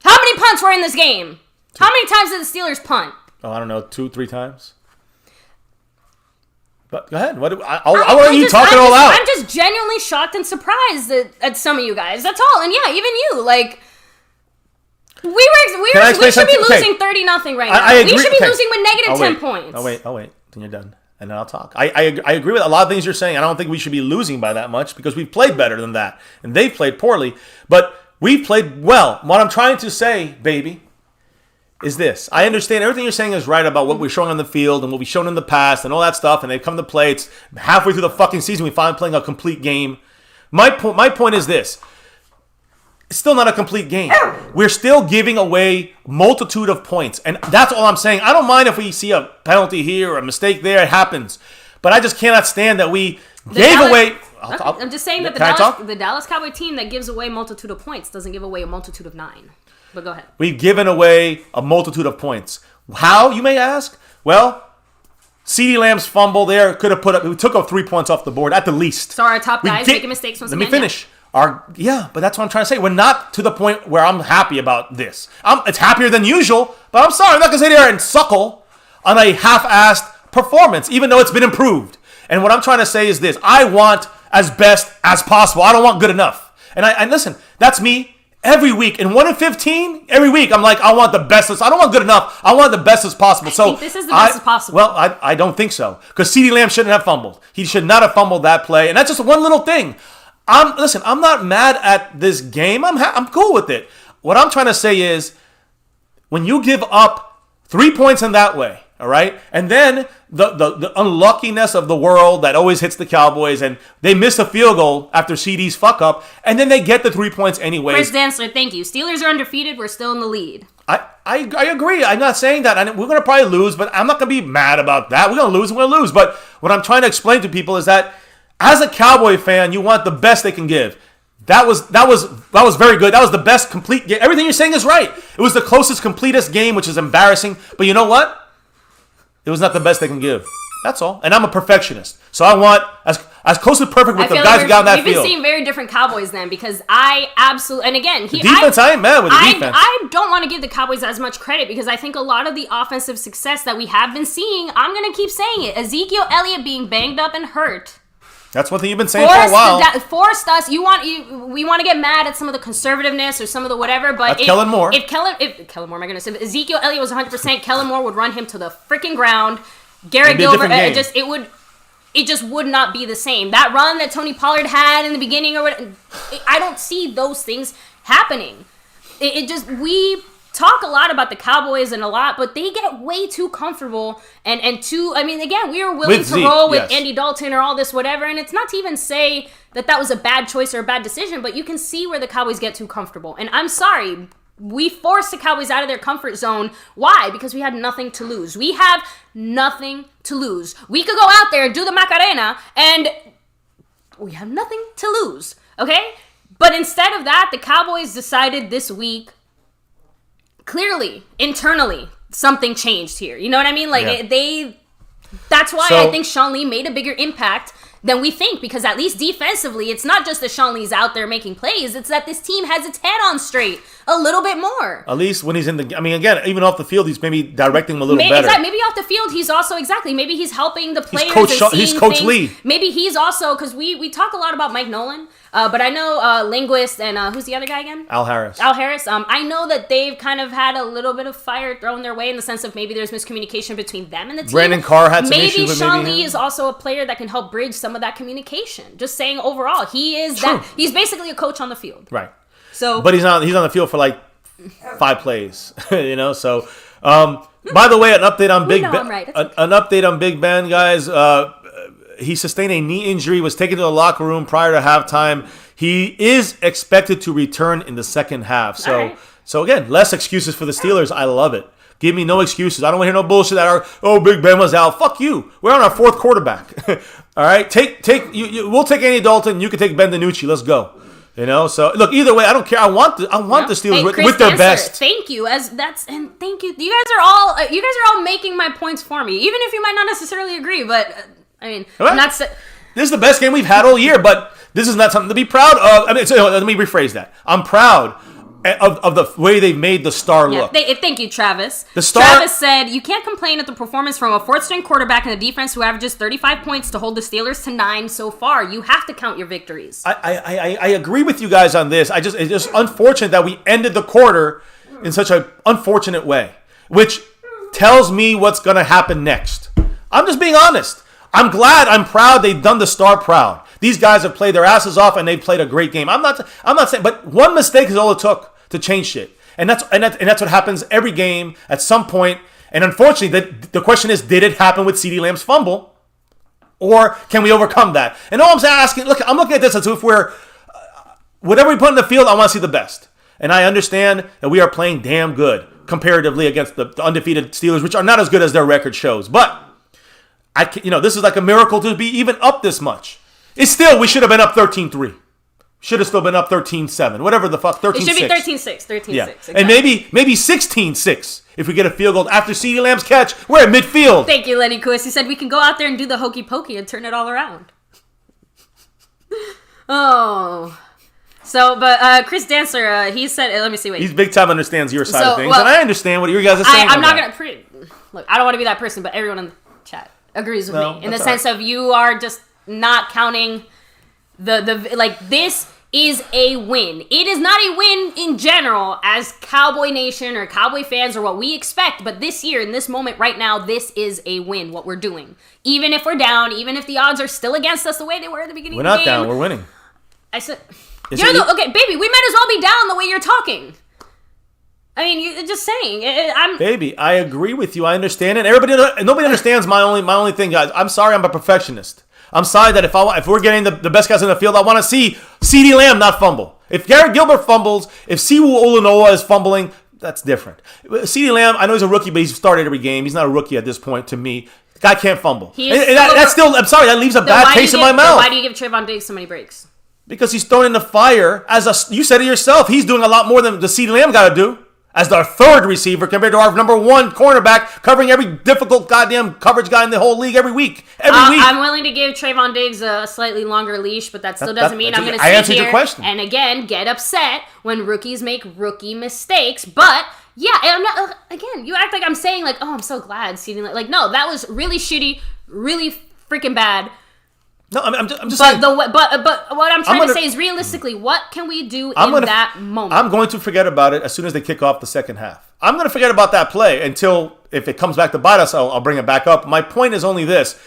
How many punts were in this game? How many times did the Steelers punt? Oh, I don't know, 2-3 times. But go ahead. I want you talking all out. I'm just genuinely shocked and surprised at some of you guys. That's all. And yeah, even you. Like, we should be losing 30-0 right now. We should be losing with negative 10 points. Oh wait. Then you're done. And then I'll talk. I agree with a lot of things you're saying. I don't think we should be losing by that much because we've played better than that. And they've played poorly. But we've played well. What I'm trying to say, baby, is this. I understand everything you're saying is right about what we're showing on the field and what we've shown in the past and all that stuff. And they've come to play. It's halfway through the fucking season. We finally playing a complete game. My point is this. It's still not a complete game. We're still giving away multitude of points. And that's all I'm saying. I don't mind if we see a penalty here or a mistake there. It happens. But I just cannot stand that we gave away... I'm just saying that the Dallas Cowboy team that gives away a multitude of points doesn't give away a multitude of 9. But go ahead. We've given away a multitude of points. How, you may ask? Well, CeeDee Lamb's fumble there could have we took up 3 points off the board at the least. So our top guys making mistakes once again. Let me finish. But that's what I'm trying to say. We're not to the point where I'm happy about this. It's happier than usual, but I'm sorry. I'm not going to sit here and suckle on a half-assed performance, even though it's been improved. And what I'm trying to say is this. I want as best as possible. I don't want good enough. And listen, that's me every week. In 1 in 15, every week, I'm like, I want the best. I don't want good enough. I want the best as possible. So I think this is the best as possible. Well, I don't think so. Because CeeDee Lamb shouldn't have fumbled. He should not have fumbled that play. And that's just one little thing. I'm not mad at this game. I'm cool with it. What I'm trying to say is, when you give up 3 points in that way, all right, and then the unluckiness of the world that always hits the Cowboys, and they miss a field goal after CD's fuck up, and then they get the 3 points anyway. Chris Dantzler, thank you. Steelers are undefeated. We're still in the lead. I agree. I'm not saying that. We're going to probably lose, but I'm not going to be mad about that. We're going to lose. But what I'm trying to explain to people is that as a Cowboy fan, you want the best they can give. That was very good. That was the best complete game. Everything you're saying is right. It was the closest, completest game, which is embarrassing. But you know what? It was not the best they can give. That's all. And I'm a perfectionist. So I want as close to perfect with the guys who got on that field. We've been seeing very different Cowboys then, because I absolutely, and again, I ain't mad with the defense. I don't want to give the Cowboys as much credit, because I think a lot of the offensive success that we have been seeing, I'm going to keep saying it, Ezekiel Elliott being banged up and hurt. That's one thing you've been saying for a while. Forced us. We want to get mad at some of the conservativeness or some of the whatever, but Kellen Moore. If Kellen Moore, my goodness, if Ezekiel Elliott was 100%, Kellen Moore would run him to the freaking ground. Garrett Gilbert, it just would not be the same. That run that Tony Pollard had in the beginning, I don't see those things happening. We talk a lot about the Cowboys but they get way too comfortable and too, I mean, again, we were willing to roll with Andy Dalton or all this whatever, and it's not to even say that was a bad choice or a bad decision, but you can see where the Cowboys get too comfortable. And I'm sorry, we forced the Cowboys out of their comfort zone. Why? Because we had nothing to lose. We have nothing to lose. We could go out there and do the Macarena, and we have nothing to lose, okay? But instead of that, the Cowboys decided this week, clearly, internally, something changed here. You know what I mean? Like, that's why I think Sean Lee made a bigger impact than we think, because at least defensively, it's not just that Sean Lee's out there making plays, it's that this team has its head on straight a little bit more. At least when he's in the, I mean, again, even off the field, he's maybe directing them a little better. Exactly. Maybe off the field, he's also, maybe he's helping the players. He's Coach Lee. Maybe he's also, because we talk a lot about Mike Nolan, but I know Linguist and who's the other guy again? Al Harris. I know that they've kind of had a little bit of fire thrown their way in the sense of maybe there's miscommunication between them and the team. Brandon Carr had some issues with Sean Lee is also a player that can help bridge some of that communication. Just saying overall, he is True. that. He's basically a coach on the field. Right. So, but he's on the field for like 5 plays, So, by the way, an update on Big Ben. Right. An update on Big Ben, guys. He sustained a knee injury. Was taken to the locker room prior to halftime. He is expected to return in the second half. So, right. So again, less excuses for the Steelers. I love it. Give me no excuses. I don't want to hear no bullshit that Big Ben was out. Fuck you. We're on our 4th quarterback. All right, we'll take Andy Dalton. You can take Ben DiNucci. Let's go. So look, either way, I don't care. I want the Steelers with their best. Thank you. Thank you. You guys are all making my points for me, even if you might not necessarily agree. But I mean, right. I'm not. This is the best game we've had all year, but this is not something to be proud of. I mean, let me rephrase that. I'm proud of the way they've made the star look. Thank you, Travis. The star. Travis said, you can't complain at the performance from a 4th-string quarterback in a defense who averages 35 points to hold the Steelers to 9 so far. You have to count your victories. I agree with you guys on this. It's just unfortunate that we ended the quarter in such an unfortunate way, which tells me what's going to happen next. I'm just being honest. I'm proud they've done the star proud. These guys have played their asses off and they've played a great game. I'm not saying, but one mistake is all it took to change shit. And that's what happens every game at some point. And unfortunately, the question is, did it happen with CeeDee Lamb's fumble? Or can we overcome that? And all I'm asking, look, I'm looking at this as if whatever we put in the field, I want to see the best. And I understand that we are playing damn good comparatively against the undefeated Steelers, which are not as good as their record shows. But this is like a miracle to be even up this much. It's still, we should have been up 13-3. Should have still been up 13-7. Whatever the fuck, 13-6. It should be 13-6. 13-6. Yeah. Exactly. And maybe 16-6 if we get a field goal after CeeDee Lamb's catch. We're at midfield. Thank you, Lenny Kuis. He said we can go out there and do the hokey pokey and turn it all around. Oh. So, but Chris Dancer, he said, let me see what he's big time understands your side of things. And I understand what you guys are saying. I'm not going to, look, I don't want to be that person, but everyone in the chat agrees with me. In the sense of you are just not counting this is a win. It is not a win in general as Cowboy Nation or Cowboy fans or what we expect, but this year, in this moment right now, this is a win, what we're doing. Even if we're down, even if the odds are still against us the way they were at the beginning of the game. We're not down, we're winning. I said, okay, baby, we might as well be down the way you're talking. I mean, you're just saying. Baby, I agree with you. I understand it. Nobody understands my only thing, guys. I'm sorry, I'm a perfectionist. I'm sorry that if we're getting the best guys in the field, I want to see CeeDee Lamb not fumble. If Garrett Gilbert fumbles, if Siwu Olunoa is fumbling, that's different. CeeDee Lamb, I know he's a rookie, but he's started every game. He's not a rookie at this point to me. The guy can't fumble. I'm sorry, that leaves a bad taste in my mouth. Why do you give Trayvon Diggs so many breaks? Because he's thrown in the fire. You said it yourself. He's doing a lot more than the CeeDee Lamb got to do. As our 3rd receiver compared to our number 1 cornerback, covering every difficult goddamn coverage guy in the whole league every week. I'm willing to give Trayvon Diggs a slightly longer leash, but that still doesn't mean I'm going to sit here your question. And again get upset when rookies make rookie mistakes. But yeah, I'm not. Again, you act like I'm saying like, oh, I'm so glad seeing no, that was really shitty, really freaking bad. No, I'm just saying. But what I'm trying to say is realistically, what can we do in that moment? I'm going to forget about it as soon as they kick off the second half. I'm going to forget about that play until, if it comes back to bite us, I'll bring it back up. My point is only this.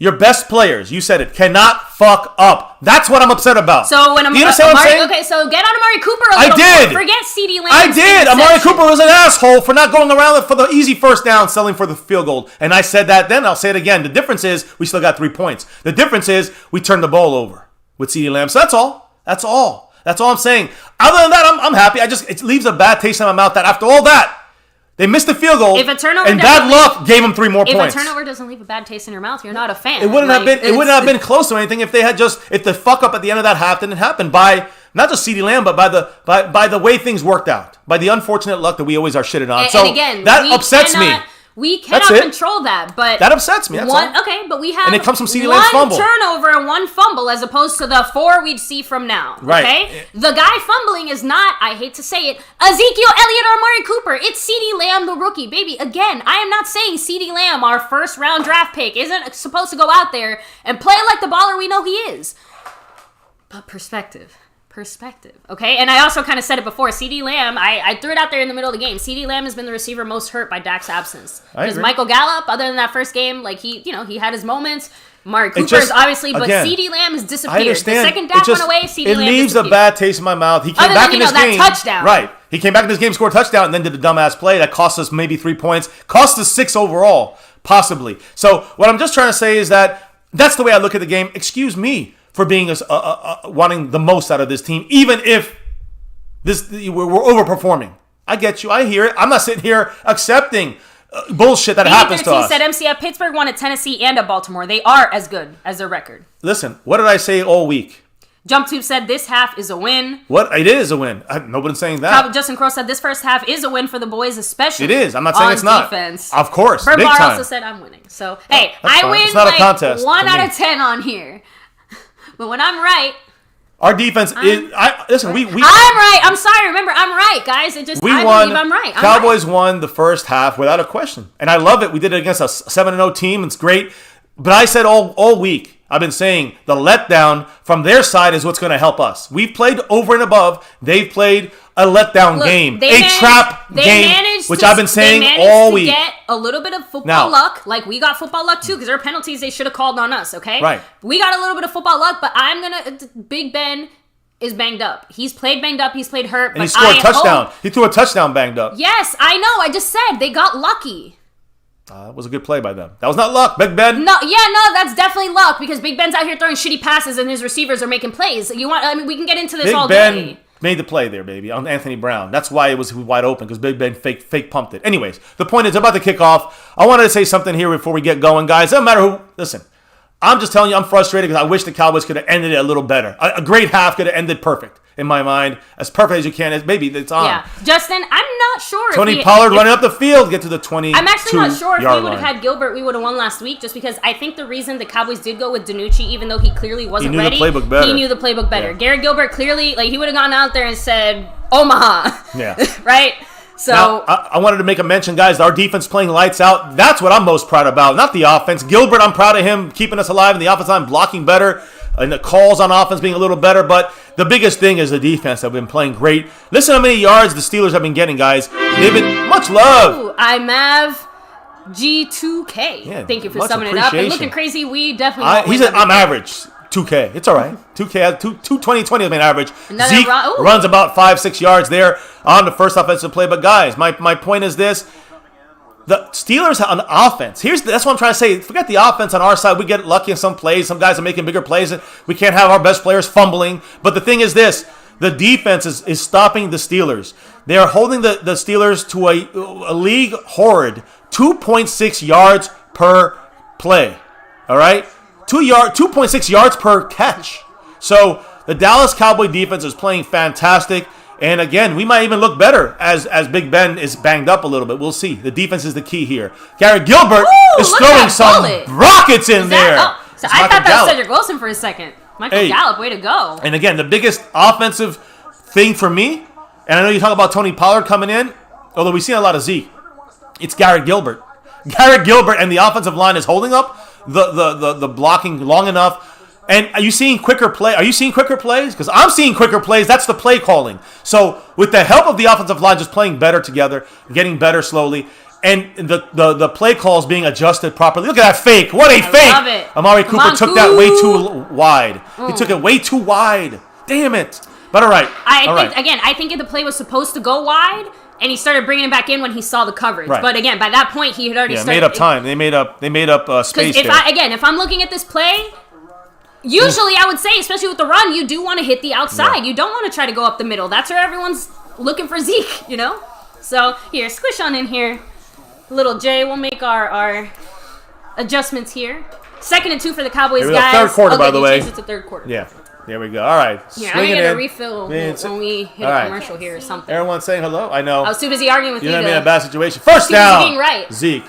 Your best players, you said it, cannot fuck up. That's what I'm upset about. So when do you understand what I'm saying? Okay, so get on Amari Cooper a little more. Forget CeeDee Lamb. I did. Amari Cooper was an asshole for not going around for the easy first down, selling for the field goal. And I said that then. I'll say it again. The difference is we still got 3 points. The difference is we turned the ball over with CeeDee Lamb. So that's all. That's all I'm saying. Other than that, I'm happy. It leaves a bad taste in my mouth that after all that, they missed the field goal, and bad luck gave them 3 more points. If a turnover doesn't leave a bad taste in your mouth, you're not a fan. It wouldn't have been close to anything if the fuck up at the end of that half didn't happen by not just CeeDee Lamb, but by the way things worked out, by the unfortunate luck that we always are shitting on. And again, that upsets me. We cannot control that, but that upsets me. That's all. Okay, but we have and it comes from CeeDee Lamb's fumble. One turnover and one fumble as opposed to the 4 we'd see from now. Right. Okay? The guy fumbling is not, I hate to say it, Ezekiel Elliott or Amari Cooper. It's CeeDee Lamb, the rookie. Baby, again, I am not saying CeeDee Lamb, our first round draft pick, isn't supposed to go out there and play like the baller we know he is. But perspective, okay? And I also kind of said it before. CeeDee Lamb, I threw it out there in the middle of the game. CeeDee Lamb has been the receiver most hurt by Dak's absence. Because Michael Gallup, other than that first game, like he had his moments. Amari Cooper's obviously, but CeeDee Lamb has disappeared. I understand. The second Dak went away, CeeDee Lamb It leaves disappeared. a bad taste in my mouth. He came back in this game. Touchdown. Right. He came back in this game, scored a touchdown, and then did a dumbass play that cost us maybe 3 points. Cost us 6 overall, possibly. So what I'm just trying to say is that that's the way I look at the game. Excuse me for being wanting the most out of this team, even if we're overperforming. I get you. I hear it. I'm not sitting here accepting bullshit that happens to us. said MCF Pittsburgh won at Tennessee and at Baltimore. They are as good as their record. Listen, what did I say all week? JumpTube said this half is a win. What? It is a win. Nobody's saying that. Justin Crow said this first half is a win for the boys, especially. It is. I'm not saying it's not. Defense. Of course. Bert big Barr time. also said I'm winning. So, hey, I fine. win It's not a contest 1 for out me. of 10 on here. But when I'm right, our defense is. Listen, we. I'm right. I'm sorry. Remember, I'm right, guys. I believe I'm right. Cowboys won the first half without a question, and I love it. We did it against a 7-0 team. It's great. But I said all week, I've been saying the letdown from their side is what's going to help us. We've played over and above. They've played a letdown game, trap game, which I've been saying all week. They managed to get a little bit of football luck, like we got football luck too, because there are penalties they should have called on us, okay? Right. We got a little bit of football luck, but Big Ben is banged up. He's played banged up. He's played hurt. And he scored a touchdown. He threw a touchdown banged up. Yes, I know. I just said they got lucky. That was a good play by them. That was not luck. Big Ben. No, that's definitely luck because Big Ben's out here throwing shitty passes and his receivers are making plays. We can get into this all day. Big Ben made the play there, baby, on Anthony Brown. That's why it was wide open because Big Ben fake pumped it. Anyways, the point is about to kick off. I wanted to say something here before we get going, guys. Doesn't matter who. Listen, I'm just telling you, I'm frustrated because I wish the Cowboys could have ended it a little better. A great half could have ended perfect. In my mind, as perfect as you can. Maybe it's on. Yeah, Justin, I'm not sure. Tony Pollard running up the field, get to the 20. I'm actually not sure if we would have had Gilbert, we would have won last week. Just because I think the reason the Cowboys did go with DiNucci, even though he clearly wasn't ready, he knew the playbook better. Yeah. Garrett Gilbert clearly, he would have gone out there and said Omaha. Yeah. Right. So now, I wanted to make a mention, guys. Our defense playing lights out. That's what I'm most proud about, not the offense. Gilbert, I'm proud of him keeping us alive in the offensive line, blocking better, and the calls on offense being a little better. But the biggest thing is the defense have been playing great. Listen how many yards the Steelers have been getting, guys. They've been much love. Ooh, I'm Mav G2K. Yeah, Thank you for summing it up. And looking crazy, we definitely won't he said I'm average. 2K. It's all right. 2K, 220 has been average. Zeke runs about 5-6 yards there on the first offensive play. But guys, my point is this. The Steelers on offense. That's what I'm trying to say. Forget the offense on our side. We get lucky in some plays. Some guys are making bigger plays. We can't have our best players fumbling. But the thing is this. The defense is stopping the Steelers. They are holding the Steelers to a league horrid 2.6 yards per play. All right? 2.6 yards per catch. So the Dallas Cowboy defense is playing fantastic. And again, we might even look better as Big Ben is banged up a little bit. We'll see. The defense is the key here. Garrett Gilbert is throwing some rockets in there. So I thought that was Cedric Wilson for a second. Michael Gallup, way to go. And again, the biggest offensive thing for me, and I know you talk about Tony Pollard coming in, although we've seen a lot of Zeke, it's Garrett Gilbert. Garrett Gilbert and the offensive line is holding up the blocking long enough. And are you seeing quicker play? Are you seeing quicker plays? Because I'm seeing quicker plays. That's the play calling. So with the help of the offensive line just playing better together, getting better slowly, and the play calls being adjusted properly. Look at that fake. What a fake. Love it. Amari Cooper took that way too wide. He took it way too wide. Damn it. But all right. I think the play was supposed to go wide. And he started bringing it back in when he saw the coverage. Right. But again, by that point, he had already started. Made up time. They made up space there. If I'm looking at this play, usually I would say, especially with the run, you do want to hit the outside. Yeah. You don't want to try to go up the middle. That's where everyone's looking for Zeke, you know? So, here, squish on in here. Little Jay, we'll make our adjustments here. 2nd and 2 for the Cowboys, guys. Third quarter, by the way. It's the third quarter. Yeah. There we go. All right. Yeah, I'm going to get a refill when we hit a commercial here or something. Everyone's saying hello. I know. I was too busy arguing with you. You're going to be in a bad situation. First down. Being right. Zeke.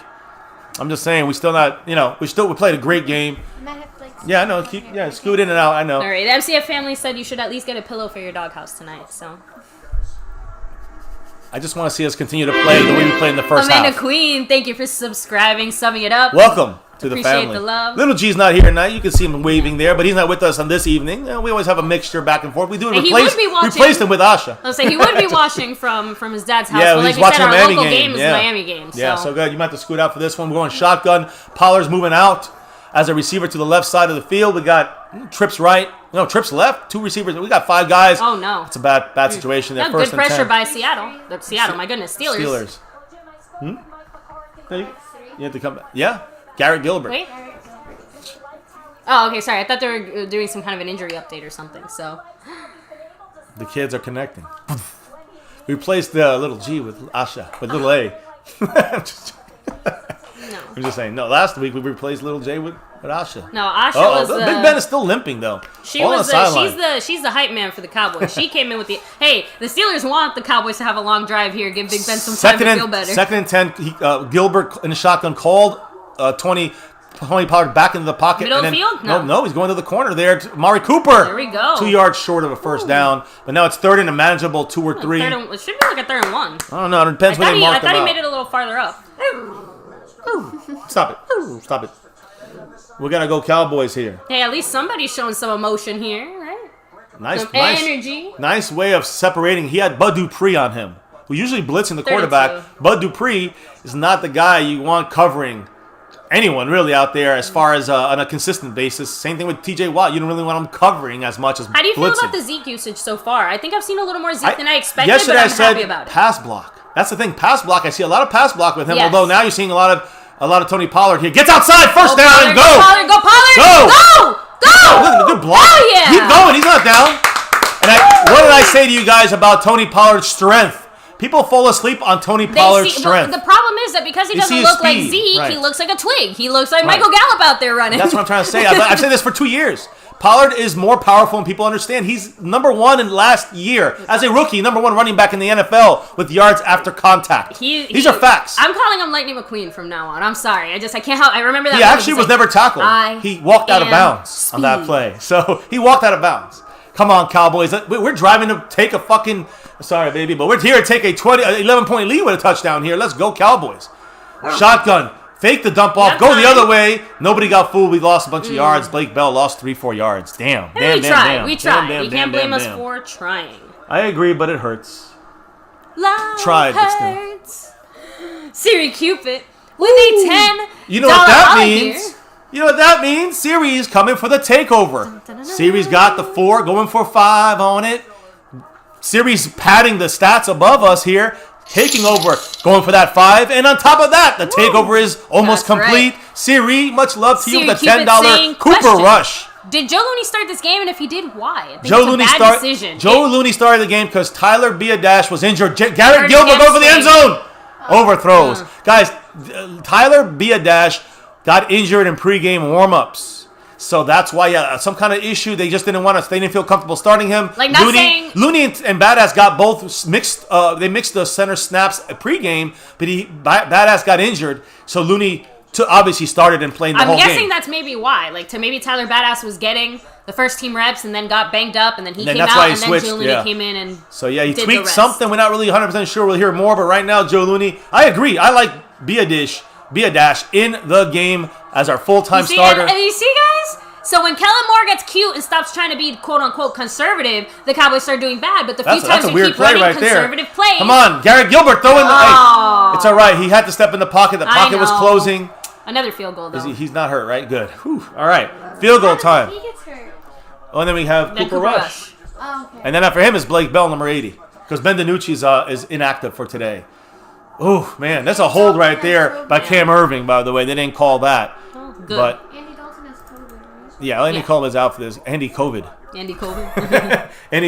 I'm just saying we still not, we played a great game. Yeah, I know. Scoot in and out. I know. All right, the MCF family said you should at least get a pillow for your doghouse tonight. So I just want to see us continue to play the way we played in the first half. Amanda Queen, thank you for subscribing, summing it up. Welcome to the Appreciate family. the love. Little G's not here tonight. You can see him waving there, but he's not with us on this evening. We always have a mixture back and forth. We do replace him with Asha. I'll say he would be watching from his dad's house. Yeah, but he's like watching we said, a our Miami local game. game is Yeah. Miami game. Yeah, so good. You might have to scoot out for this one. We're going shotgun. Pollard's moving out as a receiver to the left side of the field. We got trips right. No, trips left. 2 receivers. We got 5 guys. Oh, no. It's a bad situation there. Yeah, First good and pressure 10. by Seattle. Seattle, my goodness. Steelers. No, you have to come back. Yeah, Garrett Gilbert. Wait. Oh, okay, sorry. I thought they were doing some kind of an injury update or something, so. The kids are connecting. We replaced the little G with Asha, with little A. I'm just saying. No, last week we replaced little J with Asha. No, Asha was Big Ben is still limping though. She's the hype man for the Cowboys. She came in with the the Steelers want the Cowboys to have a long drive here, give Big Ben some time to feel better. Second and 10. Gilbert in the shotgun called. Tony Pollard back into the pocket. Middle field? No, he's going to the corner there. Mari Cooper. There we go. 2 yards short of a first down, but now it's third and a manageable 2 or 3. It should be like a 3rd and 1. I don't know. It depends when they mark I thought them he out. made it a little farther up. Stop it. We're going to go Cowboys here. Hey, at least somebody's showing some emotion here, right? Nice energy. Nice way of separating. He had Bud Dupree on him, who usually blitzing the quarterback. Bud Dupree is not the guy you want covering anyone really out there as far as on a consistent basis. Same thing with TJ Watt. You don't really want him covering as much as blitzing. How do you feel about the Zeke usage so far? I think I've seen a little more Zeke than I expected, yesterday but I'm I said happy about it. Pass block. That's the thing. Pass block. I see a lot of pass block with him. Yes. Although now you're seeing a lot of Tony Pollard here. Gets outside. First down Pollard, and go. Go Pollard. Go. Go. Good block. Oh, yeah. Keep going. He's not down. And what did I say to you guys about Tony Pollard's strength? People fall asleep on Tony Pollard's strength. The problem is that because he doesn't look like Zeke, right. He looks like a twig. He looks like Michael Gallup out there running. That's what I'm trying to say. I've said this for 2 years. Pollard is more powerful and people understand. He's number 1 in last year as a rookie, number 1 running back in the NFL with yards after contact. These are facts. I'm calling him Lightning McQueen from now on. I'm sorry. I can't help. I remember that. He actually was never tackled. He walked out of bounds on that play. So he walked out of bounds. Come on, Cowboys. We're driving to take a fucking... Sorry, baby, but we're here to take a 11-point lead with a touchdown here. Let's go, Cowboys. Shotgun. Fake the dump off. Go the other way. Nobody got fooled. We lost a bunch of yards. Blake Bell lost 3-4 yards. Damn. We tried. We tried. You can't blame us for trying. I agree, but it hurts. Love Tried, hurts. Siri Cupid with a $10 You know what that holiday means? here. You know what that means? Siri's coming for the takeover. Siri's got the 4, going for 5 on it. Siri's padding the stats above us here, taking over, going for that 5. And on top of that, the takeover is almost complete. Right. Siri, much love to you with the $10 Cooper Rush. Did Joe Looney start this game? And if he did, why? I think Joe it's a bad decision. Joe Looney started the game because Tyler Biadasz was injured. Garrett Gilbert going for the end zone. Overthrows. Guys, Tyler Biadasz got injured in pregame warmups. So that's why some kind of issue. They just didn't want us. They didn't feel comfortable starting him. Like not saying Looney and Badass got both mixed. They mixed the center snaps pregame, but Badass got injured. So Looney obviously started and played the whole game. I'm guessing that's maybe why. Like maybe Tyler Badass was getting the first team reps and then got banged up and then he came out and then Joe Looney came in and he tweaked something. We're not really 100% sure. We'll hear more, but right now Joe Looney. I agree. I like Biadasz in the game as our full-time starter. And you see, guys? So when Kellen Moore gets cute and stops trying to be quote-unquote conservative, the Cowboys start doing bad. But the few times we keep running conservative plays... Come on, Garrett Gilbert throwing the... It's all right. He had to step in the pocket. The pocket was closing. Another field goal, though. He's not hurt, right? Good. Whew. All right. Field goal time. He gets hurt. Oh, and then we have Cooper Rush. Oh, okay. And then after him is Blake Bell, number 80. Because Ben DiNucci is inactive for today. Oh, man. That's a hold right there by Cam Irving, by the way. They didn't call that. Oh, good. But Andy Dalton has COVID, right? yeah, Andy Coleman is out for this. Andy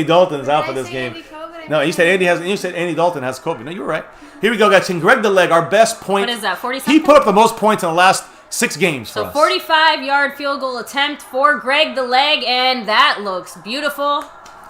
Dalton is out for this game. No, you said Andy Dalton has COVID. No, you were right. Here we go, guys. And Greg the Leg, our best point. What is that, 40 He put up the most points in the last 6 games for us. 45-yard field goal attempt for Greg the Leg, and that looks beautiful.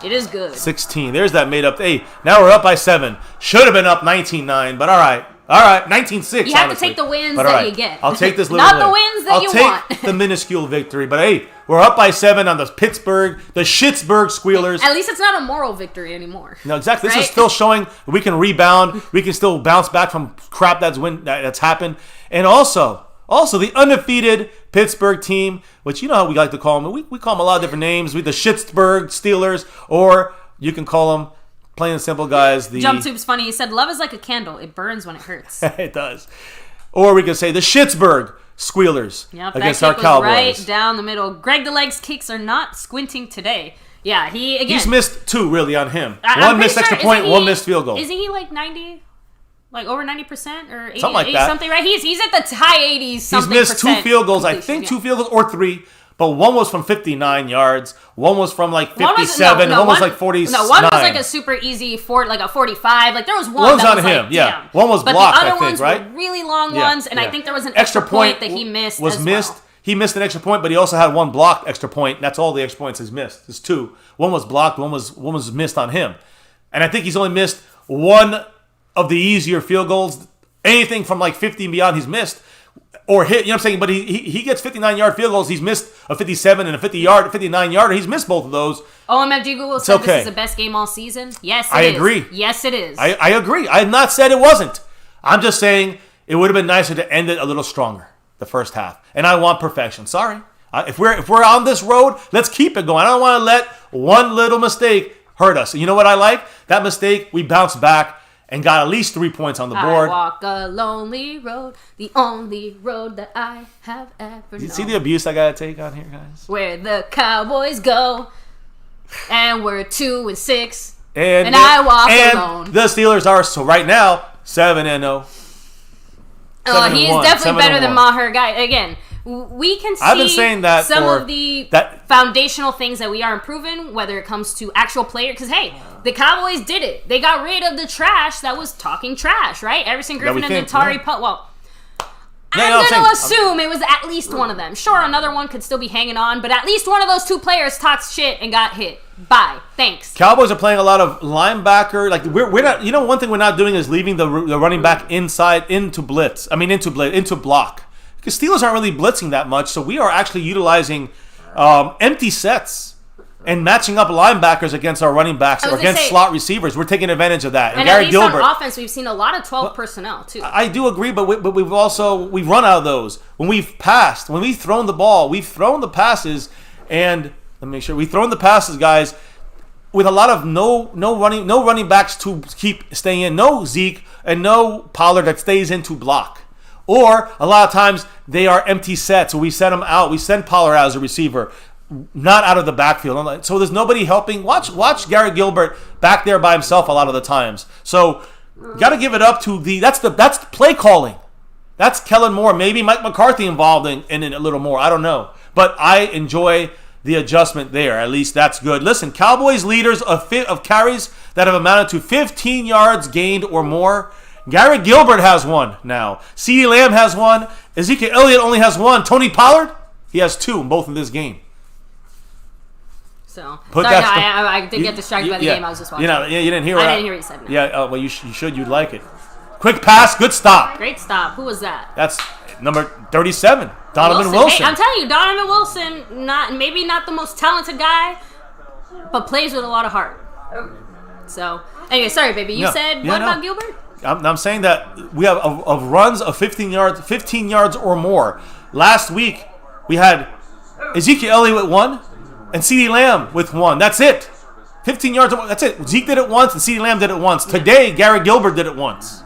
It is good. 16. There's that made up. Hey, now we're up by 7. Should have been up 19-9, but all right. All right, 19-6. You have to take the wins but, that you get. I'll take this little Not win. the wins that you want. I'll take the minuscule victory. But hey, we're up by 7 on the Pittsburgh, the Schittsburg Squealers. At least it's not a moral victory anymore. No, exactly. This right? is still showing we can rebound. We can still bounce back from crap that's happened. And also the undefeated Pittsburgh team, which you know how we like to call them. We call them a lot of different names. The Schittsburg Steelers, or you can call them, plain and simple, guys. The JumpTube's funny. He said, "Love is like a candle; it burns when it hurts." It does. Or we could say the Schittsburg Squealers against our Cowboys. Right down the middle. Greg the Legs kicks are not squinting today. Yeah, he's missed 2 really on him. I'm one missed sure, extra point, one missed field goal. Isn't he like 90? Like over 90% or 80, something like 80 that. Something, right? He's at the high 80s. He's missed 2 field goals. I think 2 field goals or 3. But one was from 59 yards. One was from like 57. One was like 49. No, one was like a super easy like a 45. Like there was one One's that on was him. like, yeah. damn. One was but blocked, the other I think, ones right? were really long ones, and I think there was an extra point that he missed. Was as missed. Well. He missed an extra point, but he also had 1 blocked extra point. That's all the extra points he's missed. There's 2. One was blocked. One was missed on him, and I think he's only missed 1 of the easier field goals. Anything from like 50 and beyond, he's missed. Or hit, you know what I'm saying? But he gets 59-yard field goals. He's missed a 57 and a 59-yarder. He's missed both of those. OMFG Google said this is the best game all season. Yes, it is. I agree. Yes, it is. I agree. I have not said it wasn't. I'm just saying it would have been nicer to end it a little stronger, the first half. And I want perfection. Sorry. If we're on this road, let's keep it going. I don't want to let one little mistake hurt us. You know what I like? That mistake, we bounced back and got at least 3 points on the board. I walk a lonely road, the only road that I have ever known. You see the abuse I gotta take on here, guys? Where the Cowboys go, and we're 2-6, and I walk alone. The Steelers are right now 7-0. Oh, he is definitely better than Maher Guy. Again, we can see I've been saying that some of the foundational things that we are improving, whether it comes to actual player. Because, hey, the Cowboys did it. They got rid of the trash that was talking trash, right? Everson Griffin and Atari Well, I'm going to assume it was at least one of them. Sure, another one could still be hanging on, but at least one of those 2 players talked shit and got hit. Bye. Thanks. Cowboys are playing a lot of linebacker. Like we're not. You know, one thing we're not doing is leaving the running back inside into blitz. I mean, into block. Because Steelers aren't really blitzing that much, so we are actually utilizing empty sets and matching up linebackers against our running backs or against slot receivers. We're taking advantage of that. And Gary Gilbert, on offense, we've seen a lot of 12 personnel too. I do agree, but we've run out of those. When we've passed, when we've thrown the ball, we've thrown the passes, and let me make sure we've thrown the passes, guys, with a lot of no running backs to keep staying in, no Zeke and no Pollard that stays in to block. Or a lot of times they are empty sets, so we send them out. We send Pollard out as a receiver, not out of the backfield. So there's nobody helping. Watch Gary Gilbert back there by himself a lot of the times. So got to give it up to that's play calling. That's Kellen Moore. Maybe Mike McCarthy involved in it a little more. I don't know, but I enjoy the adjustment there. At least that's good. Listen, Cowboys leaders of carries that have amounted to 15 yards gained or more. Gary Gilbert has 1 now. CeeDee Lamb has 1. Ezekiel Elliott only has 1. Tony Pollard, he has 2 in both in this game. So, I did get distracted by the game I was just watching. You didn't hear I didn't hear what you said. No. Yeah, well, you should. You'd like it. Quick pass, good stop. Great stop. Who was that? That's number 37, Donovan Wilson. Hey, I'm telling you, Donovan Wilson, maybe not the most talented guy, but plays with a lot of heart. So, anyway, sorry, baby. You said what about Gilbert? I'm saying that we have of runs of 15 yards or more. Last week we had Ezekiel Elliott with 1 and CeeDee Lamb with 1. That's it. 15 yards. That's it. Zeke did it once and CeeDee Lamb did it once. Today Gary Gilbert did it once,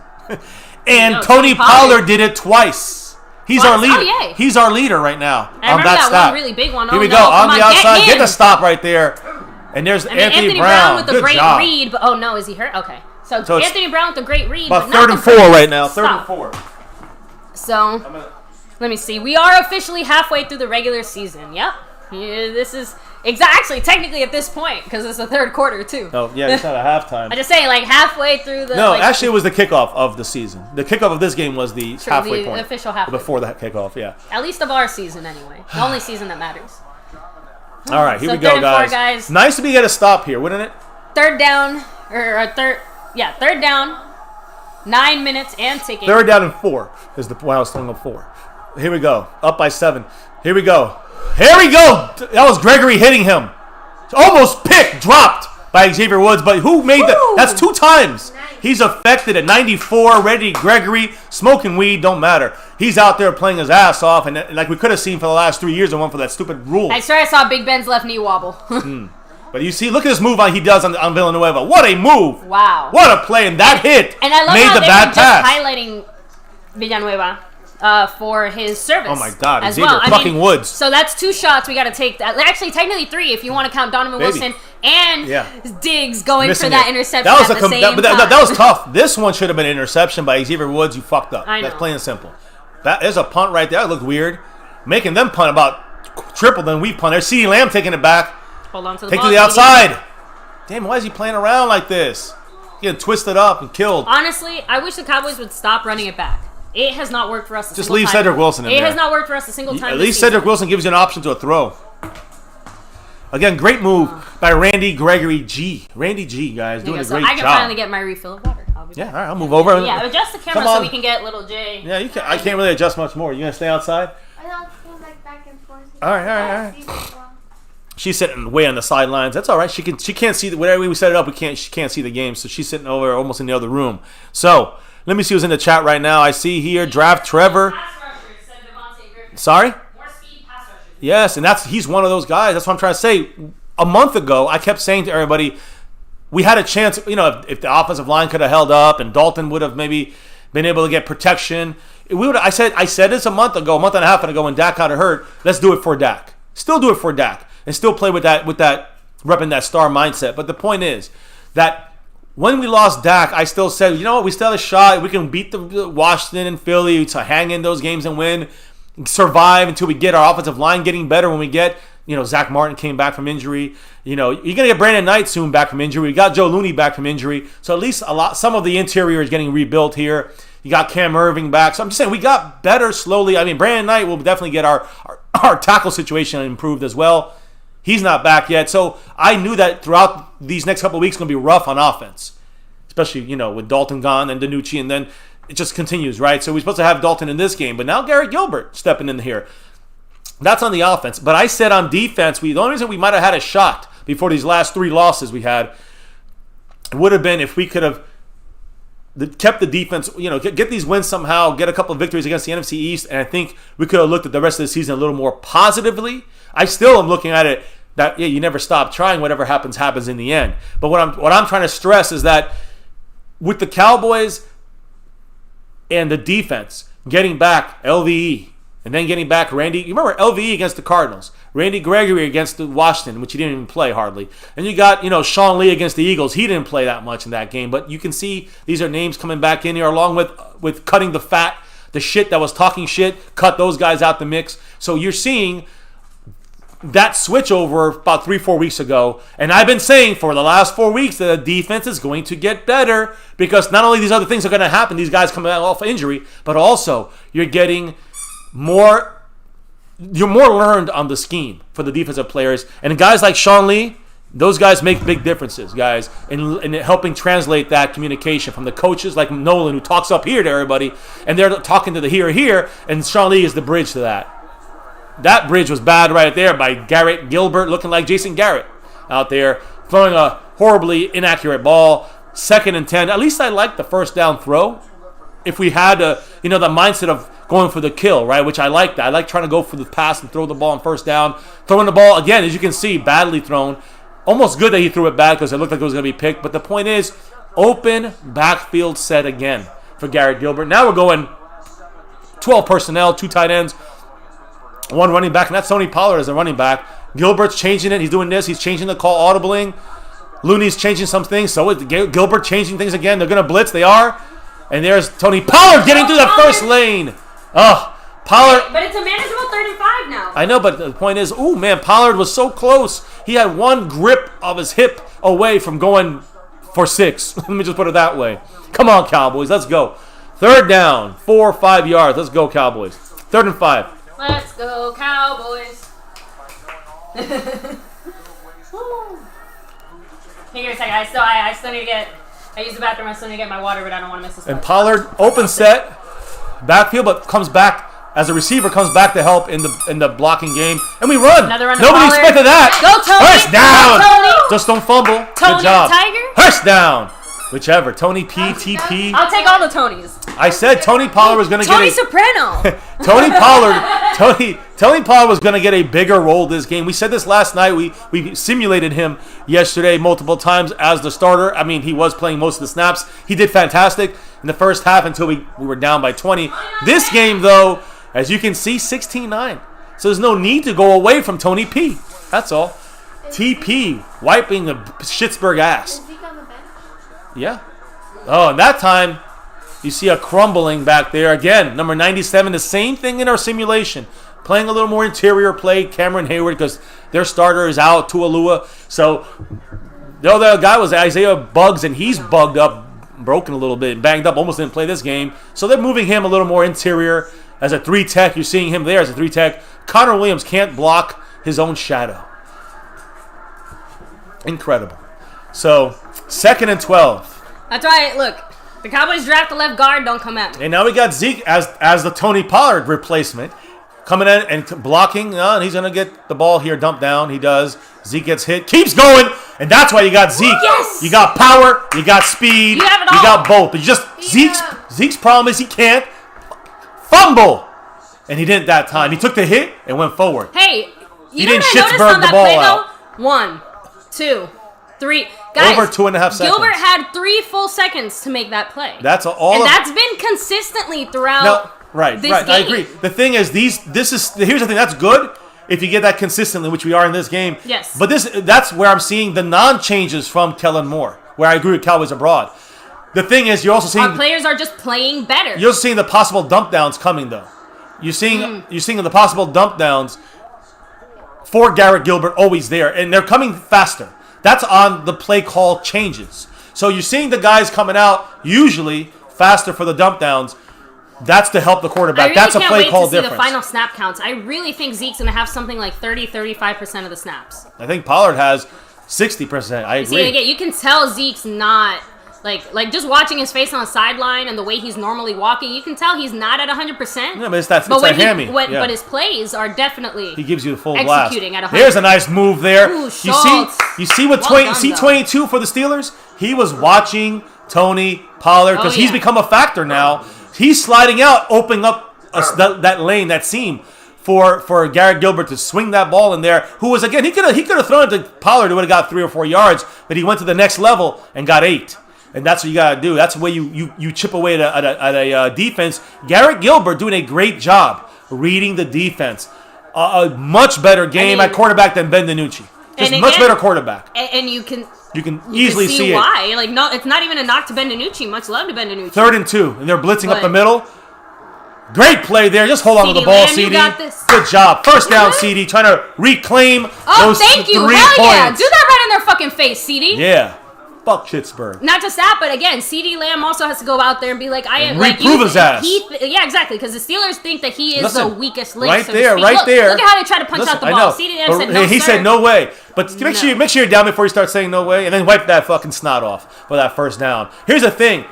and Tony Pollard did it twice. He's our leader. Oh, yay. He's our leader right now. I remember that one really big one. Here we go on the outside. Get the stop right there. And there's Anthony Brown with the great read. But, oh no, is he hurt? Okay. So Anthony Brown with a great read. About 3rd and 4 right now. 3rd and 4. So, let me see. We are officially halfway through the regular season. Yep. Yeah, this is actually technically at this point because it's the 3rd quarter too. Oh yeah, it's not a halftime. I just say like halfway through the. No, actually it was the kickoff of the season. The kickoff of this game was the halfway point. The official halfway. Before the kickoff, yeah. At least of our season anyway. The only season that matters. All right, here we go, guys. Nice to be get a stop here, wouldn't it? 3rd down third down. 9 minutes and ticking. 3rd down and 4 is the point I was throwing up 4. Here we go. Up by 7. Here we go. Here we go. That was Gregory hitting him. Almost picked. Dropped by Xavier Woods. But who made that? That's 2 times. He's affected at 94. Ready Gregory. Smoking weed. Don't matter. He's out there playing his ass off. And like we could have seen for the last 3 years and one for that stupid rule. I swear I saw Big Ben's left knee wobble. But you see, look at this move he does on Villanueva. What a move. Wow. What a play. And that hit and I love made how the they bad were pass. just highlighting Villanueva for his service. Oh, my God. As Xavier well. fucking Woods. So that's 2 shots we got to take. Actually, technically 3 if you want to count Donovan Wilson and Diggs going Missing for that it. interception That was at the same time. that was tough. This one should have been an interception by Xavier Woods. You fucked up. I know. That's plain and simple. There's a punt right there. That looked weird. Making them punt about triple than we punt. There's CeeDee Lamb taking it back. Hold on to the Take ball. to the outside. Damn, why is he playing around like this? Getting twisted up and killed. Honestly, I wish the Cowboys would stop running it back. It has not worked for us Just leave Cedric Wilson in there. It has not worked for us a single time. At least Cedric Wilson gives you an option to a throw. Again, great move by Randy Gregory G. Randy G, guys, doing a great job. I can finally get my refill of water. Yeah, all right, I'll move over. Yeah, adjust the camera so we can get little J. Yeah, you can. I can't really adjust much more. You gonna stay outside? I don't feel like back and forth. All right. She's sitting way on the sidelines. That's all right. She can't see whatever we set it up. She can't see the game, so she's sitting over almost in the other room. So let me see who's in the chat right now. I see here Draft Trevor. Sorry. More speed pass rushers. Yes, and he's one of those guys. That's what I'm trying to say. A month ago, I kept saying to everybody, we had a chance. You know, if the offensive line could have held up and Dalton would have maybe been able to get protection. I said this a month and a half ago when Dak got hurt. Let's do it for Dak. Still do it for Dak. And still play with that repping that star mindset. But the point is that when we lost Dak, I still said, you know what, we still have a shot. We can beat the Washington and Philly to hang in those games and win, survive until we get our offensive line getting better. When we get, Zach Martin came back from injury. You're gonna get Brandon Knight soon back from injury. We got Joe Looney back from injury. So at least some of the interior is getting rebuilt here. You got Cam Irving back. So I'm just saying we got better slowly. I mean, Brandon Knight will definitely get our tackle situation improved as well. He's not back yet. So I knew that throughout these next couple of weeks it's going to be rough on offense. Especially, with Dalton gone and DiNucci, and then it just continues, right? So we're supposed to have Dalton in this game, but now Garrett Gilbert stepping in here. That's on the offense. But I said on defense, the only reason we might have had a shot before these last 3 losses we had would have been if we could have kept the defense, get these wins somehow, get a couple of victories against the NFC East, and I think we could have looked at the rest of the season a little more positively. I still am looking at it that, you never stop trying. Whatever happens in the end. But what I'm trying to stress is that with the Cowboys and the defense getting back LVE and then getting back Randy. You remember LVE against the Cardinals, Randy Gregory against the Washington, which he didn't even play hardly. And you got, Sean Lee against the Eagles. He didn't play that much in that game. But you can see these are names coming back in here along with cutting the fat, the shit that was talking shit, cut those guys out the mix. So you're seeing that switch over about 3-4 weeks ago, and I've been saying for the last 4 weeks that the defense is going to get better because not only these other things are going to happen, these guys coming off injury, but also you're more learned on the scheme for the defensive players, and guys like Sean Lee, those guys make big differences, guys, in helping translate that communication from the coaches like Nolan, who talks up here to everybody, and they're talking to the here, and Sean Lee is the bridge to that. That bridge was bad right there by Garrett Gilbert, looking like Jason Garrett out there, throwing a horribly inaccurate ball. 2nd and 10. At least I like the first down throw. If we had the mindset of going for the kill, right, which I like that. I like trying to go for the pass and throw the ball on first down. Throwing the ball, again, as you can see, badly thrown. Almost good that he threw it bad because it looked like it was going to be picked. But the point is, open backfield set again for Garrett Gilbert. Now we're going 12 personnel, 2 tight ends, 1 running back, and that's Tony Pollard as a running back. Gilbert's changing it. He's doing this. He's changing the call audibling. Looney's changing some things. So is Gilbert changing things again. They're going to blitz. They are. And there's Tony Pollard getting through the first lane. Oh, Pollard. But it's a manageable 3rd and 5 now. I know, but the point is, Pollard was so close. He had one grip of his hip away from going for 6. Let me just put it that way. Come on, Cowboys. Let's go. 3rd down, 4 or 5 yards. Let's go, Cowboys. 3rd and 5. Let's go, Cowboys. Here, a second. I still need to get I use the bathroom. I still need to get my water, but I don't want to miss this. And Pollard open set, backfield, but comes back as a receiver, comes back to help in the blocking game, and we run. Another run to Nobody Pollard. expected that. Go Tony. First down. Go Tony. Just don't fumble. Tony Good job. the Tiger. First down. Whichever. Tony P, TP. I'll take all the Tonys. I said Tony Pollard was going to Tony get a... Soprano. Tony Pollard was going to get a bigger role this game. We said this last night. We simulated him yesterday multiple times as the starter. I mean, he was playing most of the snaps. He did fantastic in the first half until we were down by 20. This game, though, as you can see, 16-9. So there's no need to go away from Tony P. That's all. TP wiping the Pittsburgh ass. Is Zeke on the bench? Yeah. Oh, and that time, you see a crumbling back there. Again, number 97, the same thing in our simulation. Playing a little more interior play, Cameron Hayward, because their starter is out, Tualua. So, the other guy was Isaiah Buggs, and he's bugged up, broken a little bit, banged up, almost didn't play this game. So they're moving him a little more interior as a 3-tech. You're seeing him there as a 3-tech. Connor Williams can't block his own shadow. Incredible. So, 2nd and 12. That's right. Look, the Cowboys draft the left guard. Don't come at me. And now we got Zeke as the Tony Pollard replacement. Coming in and blocking. And he's going to get the ball here dumped down. He does. Zeke gets hit. Keeps going. And that's why you got Zeke. Yes! You got power. You got speed. You have it You all. got both. But Zeke's problem is he can't fumble. And he didn't that time. He took the hit and went forward. Hey, He you know didn't what I noticed Schmuck on the that ball play, out. though? 1, 2, 3. Guys, Over 2.5 seconds. Gilbert had 3 full seconds to make that play. That's all. And of, that's been consistently throughout No, right. this I game. agree. The thing is, here's the thing. That's good if you get that consistently, which we are in this game. Yes. But that's where I'm seeing the non-changes from Kellen Moore, where I agree with Cowboys abroad. The thing is, you're also seeing Our players are just playing better. you're seeing the possible dump downs coming though. You're seeing the possible dump downs for Garrett Gilbert always there, and they're coming faster. That's on the play call changes. So you're seeing the guys coming out usually faster for the dump downs. That's to help the quarterback. I really That's a can't play wait call to see difference. the final snap counts. I really think Zeke's going to have something like 30-35% of the snaps. I think Pollard has 60%. I agree. See, again, you can tell Zeke's not like just watching his face on the sideline and the way he's normally walking. You can tell he's not at 100%. Yeah, but it's that hammy. But his plays are definitely He gives you the full blast. executing at 100. There's a nice move there. Ooh, You Schultz. see what Well done, C22 for the Steelers? He was watching Tony Pollard because he's become a factor now. He's sliding out, opening up that lane, that seam for Garrett Gilbert to swing that ball in there. Who was again? He could have thrown it to Pollard. Who would have got 3 or 4 yards, but he went to the next level and got 8. And that's what you got to do. That's the way you chip away at a defense. Garrett Gilbert doing a great job reading the defense. A much better game at quarterback than Ben DiNucci. Just much better quarterback. And you can easily see why. Like, no, it's not even a knock to Ben DiNucci. Much love to Ben DiNucci. 3rd and 2, and they're blitzing up But- the middle. Great play there. Just hold on to the CeeDee ball, Lamb, you CD. got this. Good job. First down, Good. CD. Trying to reclaim those Thank you. 3 Hell points. yeah. Do that right in their fucking face, CD. Yeah. Fuck Pittsburgh. Not just that, but again, CeeDee Lamb also has to go out there and be like, I am And like reprove his ass. Yeah, exactly. Because the Steelers think that he is Listen, the weakest link. right so to there, speak. right Look, there. Look at how they try to punch Listen, out the I ball. know. CeeDee Lamb But said no. he sir. said no way. But make No. sure you're down before you start saying no way, and then wipe that fucking snot off for that first down. Here's the thing: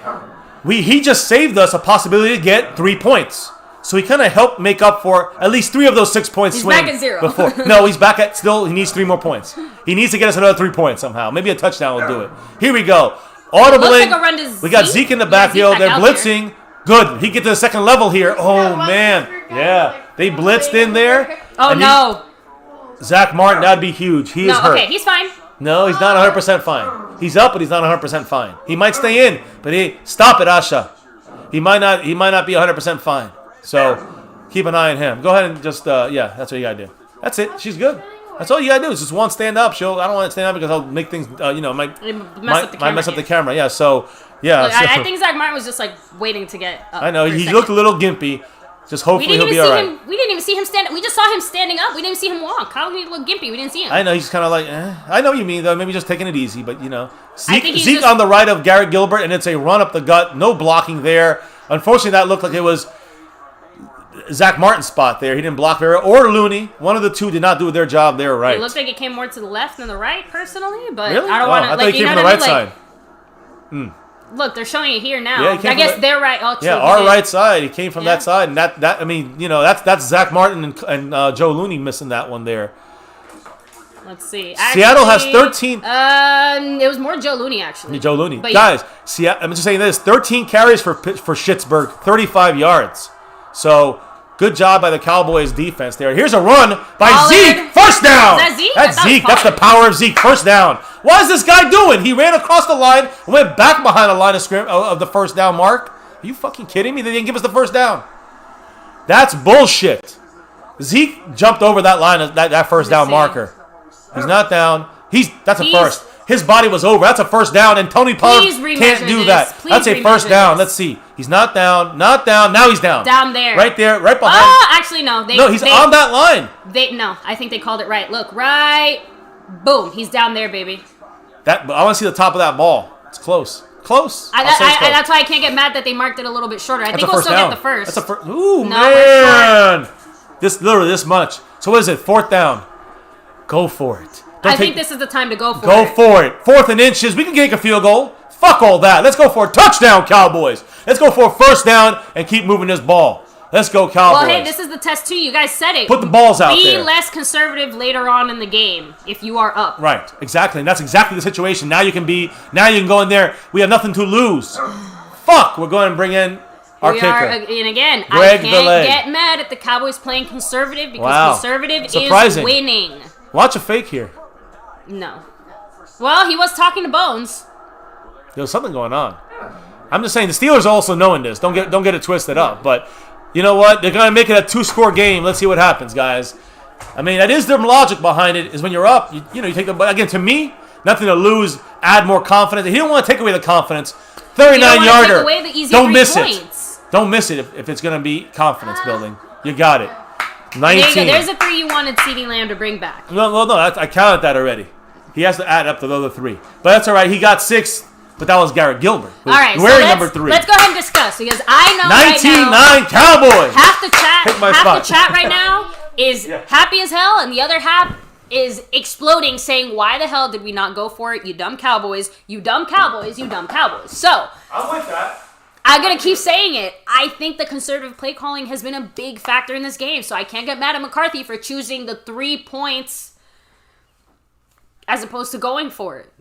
he just saved us a possibility to get 3 points. So he kind of helped make up for at least 3 of those 6 points. He's swing back at 0. Before. No, he's back at still. He needs 3 more points. He needs to get us another 3 points somehow. Maybe a touchdown will do it. Here we go. Audibling. Looks like a run to We got Zeke. Zeke in the Yeah, backfield. Zeke They're back out blitzing. Good. He get to the second level here. Oh man. Yeah. They blitzed in there. Oh And no. Zach Martin, that'd be huge. He is No. hurt. Okay, he's fine. No, he's not 100% fine. He's up, but he's not 100% fine. He might stay in, but stop it, Asha. He might not be 100% fine. So keep an eye on him. Go ahead and just that's what you gotta do. That's it. She's good. That's all you gotta do is just one stand up. I don't want to stand up because I'll make things might mess up the camera. Yeah. So yeah. Look, so, I think Zach Martin was just like waiting to get up. I know for a he second. looked a little gimpy. Just hopefully he'll be all right. We didn't even see him stand. We just saw him standing up. We didn't see him walk. How did he look gimpy? We didn't see him. I know he's kind of like, I know what you mean though. Maybe just taking it easy, but think he's Zeke just- on the right of Garrett Gilbert, and it's a run up the gut, no blocking there. Unfortunately, that looked like it was Zach Martin's spot there. He didn't block very well. Or Looney. One of the two did not do their job there right. It looked like it came more to the left than the right, personally. But Really? I don't Oh, want I to. thought he came from the right side. look, they're showing it here now. Yeah, I guess they're right. Oh, true, yeah, our right side. He came from that side, and that I mean, you know, that's Zach Martin and Joe Looney missing that one there. Let's see. Seattle has 13. It was more Joe Looney actually. Joe Looney, But guys. I'm just saying this: 13 carries for Pittsburgh, 35 yards. So good job by the Cowboys defense there. Here's a run by Pollard. Zeke, first down. Is that Zeke? That's Zeke. That's the power of Zeke. First down. What is this guy doing? He ran across the line and went back behind the line of the first down mark. Are you fucking kidding me? They didn't give us the first down. That's bullshit. Zeke jumped over that line, that first down marker. He's not down. That's a first. His body was over. That's a first down, and Tony Pollard can't do that. That's a first down. Let's see. He's not down. Not down. Now he's down. Down there. Right there. Right behind. Oh, actually, no. No, he's on that line. No, I think they called it right. Look, right. Boom. He's down there, baby. I want to see the top of that ball. It's close. Close. That's why I can't get mad that they marked it a little bit shorter. I think we'll still get the first. That's a first. Ooh, man. Literally this much. So what is it? Fourth down. Go for it. I think this is the time to go for it. Go for it. Fourth and inches. We can make a field goal. Fuck all that. Let's go for a touchdown, Cowboys. Let's go for a first down and keep moving this ball. Let's go, Cowboys. Well, hey, this is the test too. You guys said it. Put the balls out there. Be less conservative later on in the game if you are up. Right. Exactly. And that's exactly the situation. Now you can go in there. We have nothing to lose. Fuck. We're going to bring in our kicker. And again, Greg I can't get mad at the Cowboys playing conservative because conservative is winning. Watch a fake here. No. Well, he was talking to Bones. There was something going on. I'm just saying the Steelers also knowing this. Don't get it twisted up. But you know what? They're gonna make it a 2-score game. Let's see what happens, guys. I mean, that is their logic behind it. Is when you're up, you take the. But again, to me, nothing to lose. Add more confidence. He don't want to take away the confidence. 39-yarder. Don't miss it. Don't miss it if it's gonna be confidence building. You got it. 19. There's a 3 you wanted CeeDee Lamb to bring back. No. I counted that already. He has to add up to the other 3. But that's all right. He got 6, but that was Garrett Gilbert. All right, wearing number 3. Let's go ahead and discuss because I know 19-9 Cowboys. Half the chat right now is happy as hell, and the other half is exploding, saying, "Why the hell did we not go for it? You dumb Cowboys! You dumb Cowboys! You dumb Cowboys!" So I'm with that. I'm going to keep saying it. I think the conservative play calling has been a big factor in this game, so I can't get mad at McCarthy for choosing the 3 points as opposed to going for it.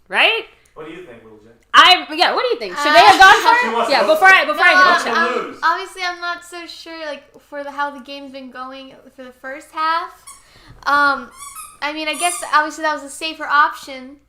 Right? What do you think, Little J? What do you think? Should they have gone for it? Yeah, before I hit the chat. Obviously, I'm not so sure, like, for how the game's been going for the first half. I mean, I guess, obviously, that was a safer option.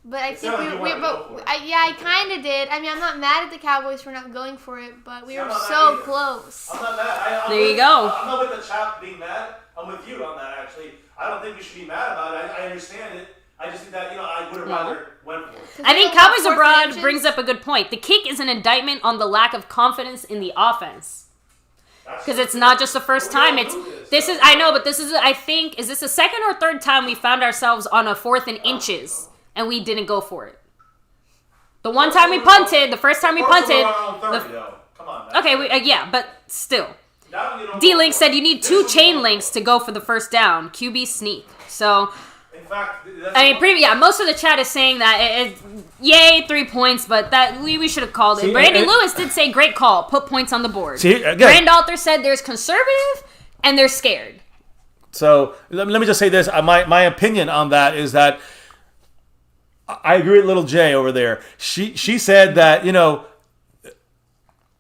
But I think I kind of did. I mean, I'm not mad at the Cowboys for not going for it, but we were so close. I'm not mad. There you go. I'm not with the chat being mad. I'm with you on that, actually. I don't think we should be mad about it. I understand it. I just think that, I would have rather went for it. I think Cowboys Abroad brings up a good point. The kick is an indictment on the lack of confidence in the offense. Because it's not just the first time. I know, but this is, I think, is this the second or third time we found ourselves on a 4th and inches? And we didn't go for it. The one time we punted, the first time we punted. Come on, okay, but still. D-Link said you need 2 chain links to go for the first down. QB sneak. So, in fact, most of the chat is saying that yay, 3 points, but that we should have called it. Brandon Lewis did say great call, put points on the board. Randalter said there's conservative and they're scared. So let me just say this. My opinion on that is that I agree with Little J over there. She said that,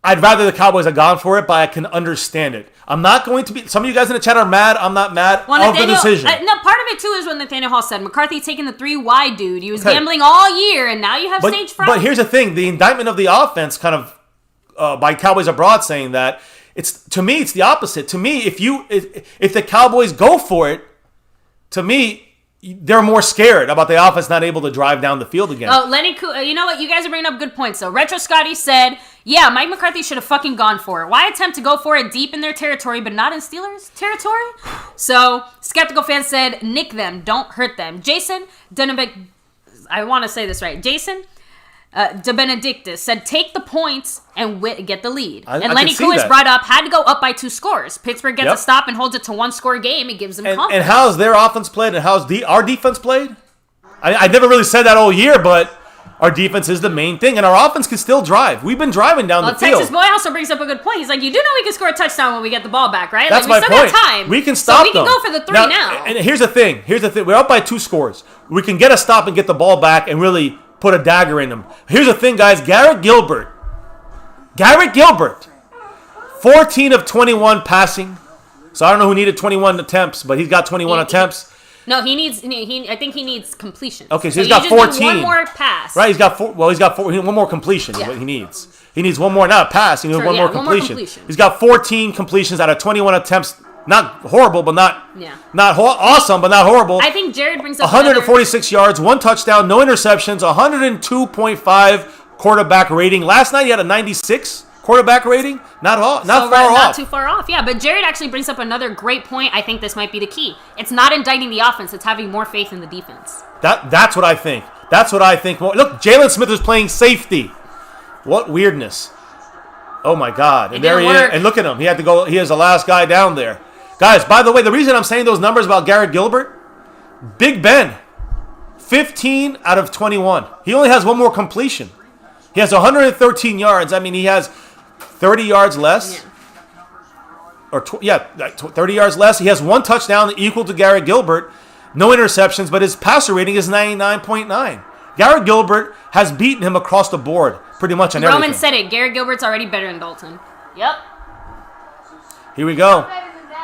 I'd rather the Cowboys have gone for it, but I can understand it. I'm not going to be... Some of you guys in the chat are mad. I'm not mad of the decision. Part of it, too, is when Nathaniel Hall said, McCarthy taking the 3 wide dude. He was gambling all year, and now you have stage fright. But here's the thing. The indictment of the offense kind of... by Cowboys Abroad saying that, to me, it's the opposite. To me, if the Cowboys go for it, to me... They're more scared about the offense not able to drive down the field again. Oh, Lenny, you know what? You guys are bringing up good points, though. Retro Scotty said, yeah, Mike McCarthy should have fucking gone for it. Why attempt to go for it deep in their territory, but not in Steelers' territory? So, Skeptical Fan said, nick them, don't hurt them. Jason Denebek, I want to say this right. Jason De Benedictus said, take the points and get the lead. And Lenny Kouis brought up, had to go up by 2 scores. Pittsburgh gets a stop and holds it to 1-score game. It gives them confidence. And how's their offense played and how's our defense played? I never really said that all year, but Our defense is the main thing, and our offense can still drive. We've been driving down the field. Texas Boy also brings up a good point. He's like, you do know we can score a touchdown when we get the ball back, right? That's like, my we still point. got time. We can stop them. So we can go for the 3 now. And here's the thing. We're up by 2 scores. We can get a stop and get the ball back and really put a dagger in them. Here's the thing, guys. Garrett Gilbert, 14 of 21 passing. So I don't know who needed 21 attempts, but he's got 21 attempts. No, he needs. I think he needs completion. Okay, so he's got 14. One more pass. Right, he's got 4. Well, he's got 4. One more completion is what he needs. He needs one more, not a pass. He needs one more completion. He's got 14 completions out of 21 attempts. Not horrible, but not awesome, but not horrible. I think Jared brings up 146 yards, 1 touchdown, no interceptions, 102.5 quarterback rating. Last night he had a 96 quarterback rating. Not far off. Not too far off, yeah. But Jared actually brings up another great point. I think this might be the key. It's not indicting the offense. It's having more faith in the defense. That's what I think. Look, Jalen Smith is playing safety. What weirdness. Oh, my God. And there he is. And look at him. He had to go. He is the last guy down there. Guys, by the way, the reason I'm saying those numbers about Garrett Gilbert, Big Ben, 15 out of 21. He only has one more completion. He has 113 yards. I mean, he has 30 yards less. Yeah. 30 yards less. He has 1 touchdown equal to Garrett Gilbert. No interceptions, but his passer rating is 99.9. Garrett Gilbert has beaten him across the board pretty much on everything. Roman said it. Garrett Gilbert's already better than Dalton. Yep. Here we go.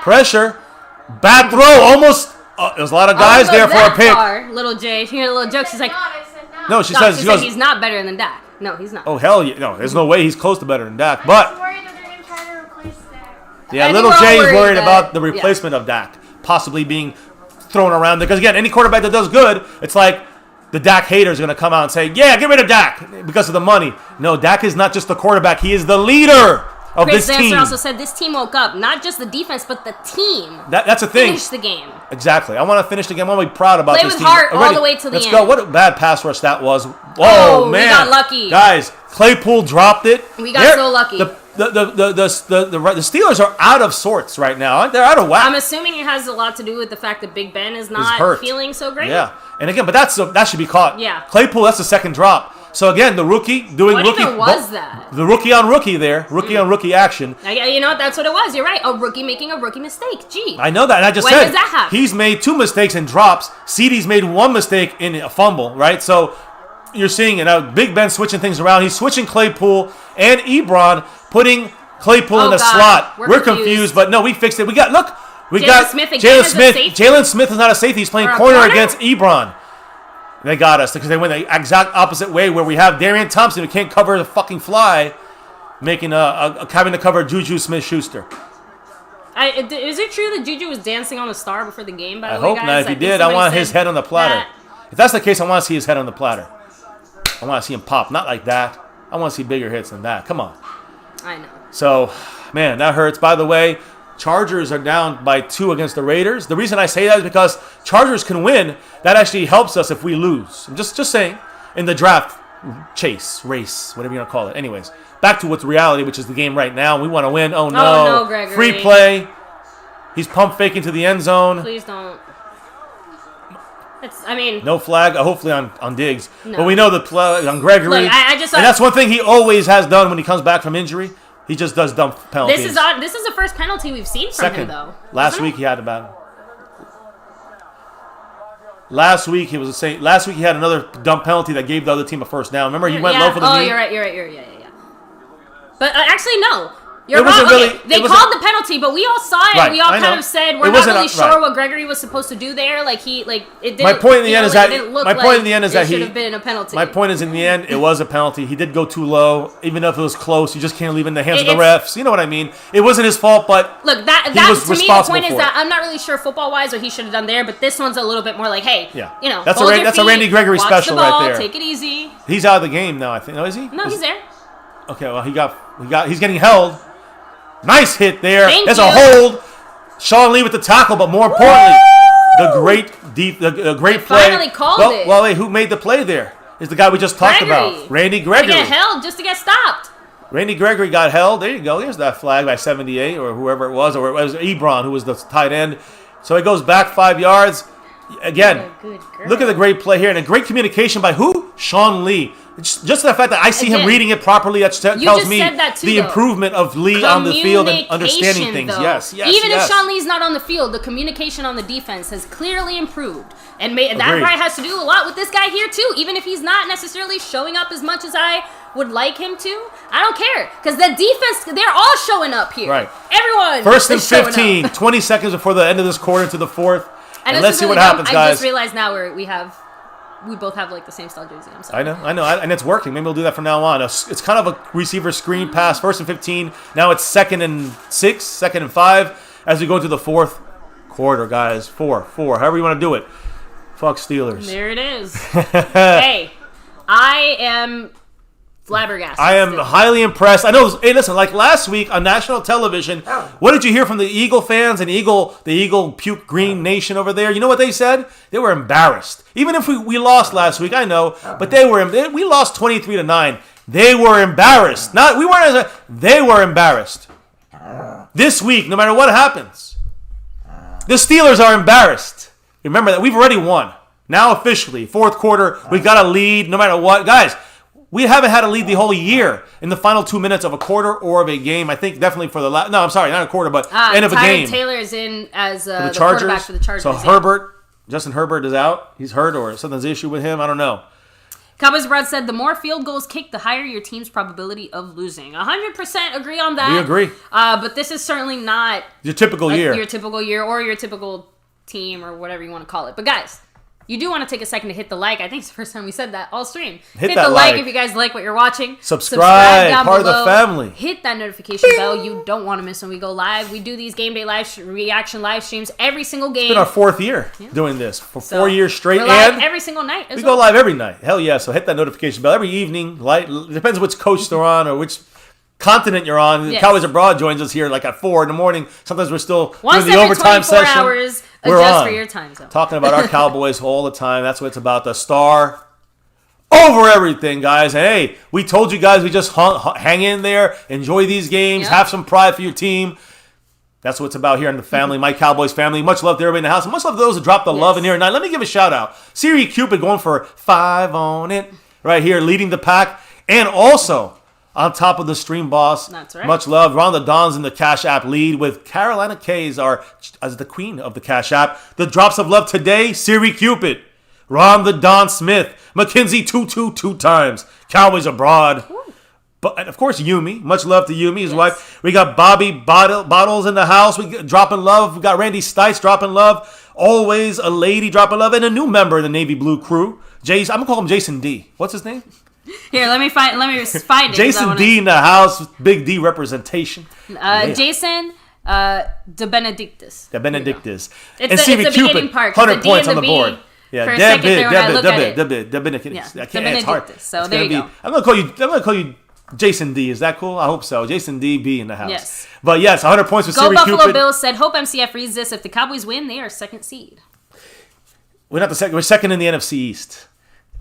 Pressure. Bad throw. Almost. There's a lot of guys there for a pick. Little Jay. She had a little joke. She's like, no, she says she goes, he's not better than Dak. No, he's not. Oh, hell yeah. No, there's no way he's close to better than Dak. But I'm worried that they're going to try to replace Dak. Yeah, little Jay is worried about the replacement of Dak possibly being thrown around there. Because, again, any quarterback that does good, it's like the Dak haters are going to come out and say, yeah, get rid of Dak because of the money. No, Dak is not just the quarterback. He is the leader of this team. Chris Dancer also said this team woke up. Not just the defense, but the team. That's a thing. Finish the game. Exactly. I want to finish the game. I want to be proud about this team. Play with heart all the way to the end. Let's go. What a bad pass rush that was. Oh, man. We got lucky. Guys, Claypool dropped it. We got so lucky. The Steelers are out of sorts right now. They're out of whack. I'm assuming it has a lot to do with the fact that Big Ben is not feeling so great. Yeah. And again, but that should be caught. Yeah. Claypool, that's the second drop. So again, the rookie doing what rookie. What even was that? The rookie on rookie there. Rookie on rookie action. You know what? That's what it was. You're right. A rookie making a rookie mistake. Gee. I know that. And I just when said does that happen? He's made 2 mistakes in drops. CeeDee's made 1 mistake in a fumble, right? So you're seeing it now. Big Ben switching things around. He's switching Claypool and Ebron, putting Claypool in the slot. We're confused, but no, we fixed it. We got Jalen Smith is not a safety. He's playing corner against Ebron. They got us because they went the exact opposite way where we have Darian Thompson who can't cover the fucking fly, making having to cover Juju Smith-Schuster. Is it true that Juju was dancing on the star before the game? By the I way, hope guys? not. If he did, I want his head on the platter. If that's the case, I want to see his head on the platter. I want to see him pop, not like that. I want to see bigger hits than that. Come on. I know. So, man, that hurts. By the way, Chargers are down by 2 against the Raiders. The reason I say that is because Chargers can win. That actually helps us if we lose. I'm just saying, in the draft race, whatever you want to call it. Anyways, back to what's reality, which is the game right now. We want to win. Oh, no. Gregory. Free play. He's pump faking to the end zone. Please don't. No flag, hopefully on Diggs. No. But we know the play on Gregory. Look, and that's one thing he always has done when he comes back from injury. He just does dumb penalties. This is the first penalty we've seen from him, though. Last week he had about. Last week he had another dumb penalty that gave the other team a first down. Remember he went low for the knee? Oh, you're right. Yeah. But actually, no. You're wrong. They called the penalty, but we all saw it. Right, we all kind of said we're not really sure what Gregory was supposed to do there. It didn't. My point in the end is that it should have been a penalty. My point is, in the end, it was a penalty. He did go too low, even if it was close. You just can't leave it in the hands of the refs. You know what I mean? It wasn't his fault, but look, that to me, the point is that I'm not really sure football wise what he should have done there, but this one's a little bit more like, hey, that's a Randy Gregory special right there. Take it easy. He's out of the game now, I think. No, is he? No, he's there. Okay, well he's getting held. Nice hit there. There's a hold. Sean Lee with the tackle, but more importantly, the great play. Finally called it. Well, who made the play there? Is the guy we just talked about, Randy Gregory. To get held just to get stopped. Randy Gregory got held. There you go. Here's that flag by 78 or whoever it was, or it was Ebron who was the tight end. So it goes back 5 yards. Again, look at the great play here and a great communication by who? Sean Lee. Just the fact that I see him Again, reading it properly, that tells just me said that too, the though. improvement of Lee on the field and understanding Communication, things. though. Yes. Even if Sean Lee's not on the field, the communication on the defense has clearly improved. And that probably has to do a lot with this guy here, too. Even if he's not necessarily showing up as much as I would like him to, I don't care. Because the defense, they're all showing up here. Right. Everyone First and is showing 15, up. 20 seconds before the end of this quarter to the fourth. And this let's is see really what happens, dumb. guys. I just realized now we both have like the same style jersey. I'm sorry. I know, and it's working. Maybe we'll do that from now on. It's kind of a receiver screen pass, first and 15. Now it's 2nd and 6, 2nd and 5 as we go into the fourth quarter, guys. 4, however you want to do it. Fuck Steelers. There it is. Hey, I am flabbergasted. I am highly impressed. I know. Hey, listen, like last week on national television, what did you hear from the Eagle fans and the Eagle Puke Green Nation over there? You know what they said? They were embarrassed. Even if we lost last week, I know, but we lost 23-9. They were embarrassed. They were embarrassed. This week, no matter what happens, the Steelers are embarrassed. Remember that we've already won. Now officially, fourth quarter, we got a lead no matter what. Guys, we haven't had a lead the whole year in the final 2 minutes of a quarter or of a game. I think definitely for no, I'm sorry, not a quarter, but end of a game. Taylor is in as the Chargers. quarterback for the Chargers. So Justin Herbert is out. He's hurt or something's the issue with him. I don't know. Cowboys Brad said the more field goals kicked, the higher your team's probability of losing. 100% agree on that. We agree. But this is certainly not Your typical year. Your typical year or your typical team or whatever you want to call it. But guys, you do want to take a second to hit the like. I think it's the first time we said that all stream. Hit that the like like if you guys like what you're watching. Subscribe down part below. of the family. Hit that notification bell. You don't want to miss when we go live. We do these game day reaction live streams every single game. It's been our 4th year doing this for 4 years straight. We're live and every single night. We go live every night. Hell yeah. So hit that notification bell every evening. It depends which coast they're on or which continent you're on. Yes. Cowboys Abroad joins us here like at 4 in the morning. Sometimes we're still Once doing the every overtime 24 session. hours, We're adjust on. for your time zone. Talking about our Cowboys all the time. That's what it's about. The star over everything, guys. And hey, we told you guys we just hang in there, enjoy these games, Yep. have some pride for your team. That's what it's about here in the family, my Cowboys family. Much love to everybody in the house. And much love to those who dropped the love in here tonight. Let me give a shout out. Siri Cupid going for 5 on it right here, leading the pack. And also on top of the stream boss. That's right. Much love. Rhonda Don's in the Cash App lead with Carolina K's as the queen of the Cash App. The drops of love today, Siri Cupid. Rhonda Don Smith. Mackenzie 2 times. Cowboys Abroad. But, and of course, Yumi. Much love to Yumi, his wife. We got Bobby Bottles in the house. We got dropping love. We got Randy Stites dropping love. Always a lady dropping love. And a new member of the Navy Blue crew. I'm going to call him Jason D. What's his name? Here, let me find it. Jason D in the house. Big D representation. Jason De Benedictus. The Benedictus. It's the beginning part, 'cause 100 the D points and on the the B board. Yeah, for a second there when I look at it. The Benedictus. Yeah, I the can't. It's hard. Benedictus. So It's there gonna you be, go. I'm gonna call you Jason D. Is that cool? I hope so. Jason D. B in the house. Yes. But yes, 100 points for Go Siri Buffalo Cupid. Bills said, hope MCF reads this. If the Cowboys win, they are second seed. We're not the second. We're second in the NFC East.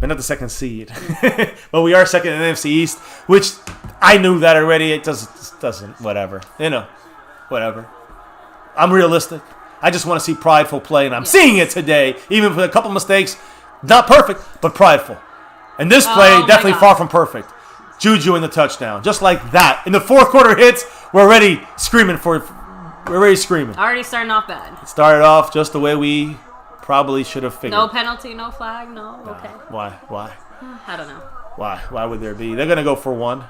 We're not the second seed, but we are second in the NFC East, which I knew that already. It doesn't. Whatever. Whatever. I'm realistic. I just want to see prideful play, and I'm seeing it today. Even with a couple mistakes, not perfect, but prideful. And this play definitely far from perfect. Juju in the touchdown, just like that. In the fourth quarter hits, we're already screaming. Already starting off bad. It started off just the way we probably should have figured. No penalty, no flag, no. Okay. Why? I don't know. Why would there be? They're gonna go for one.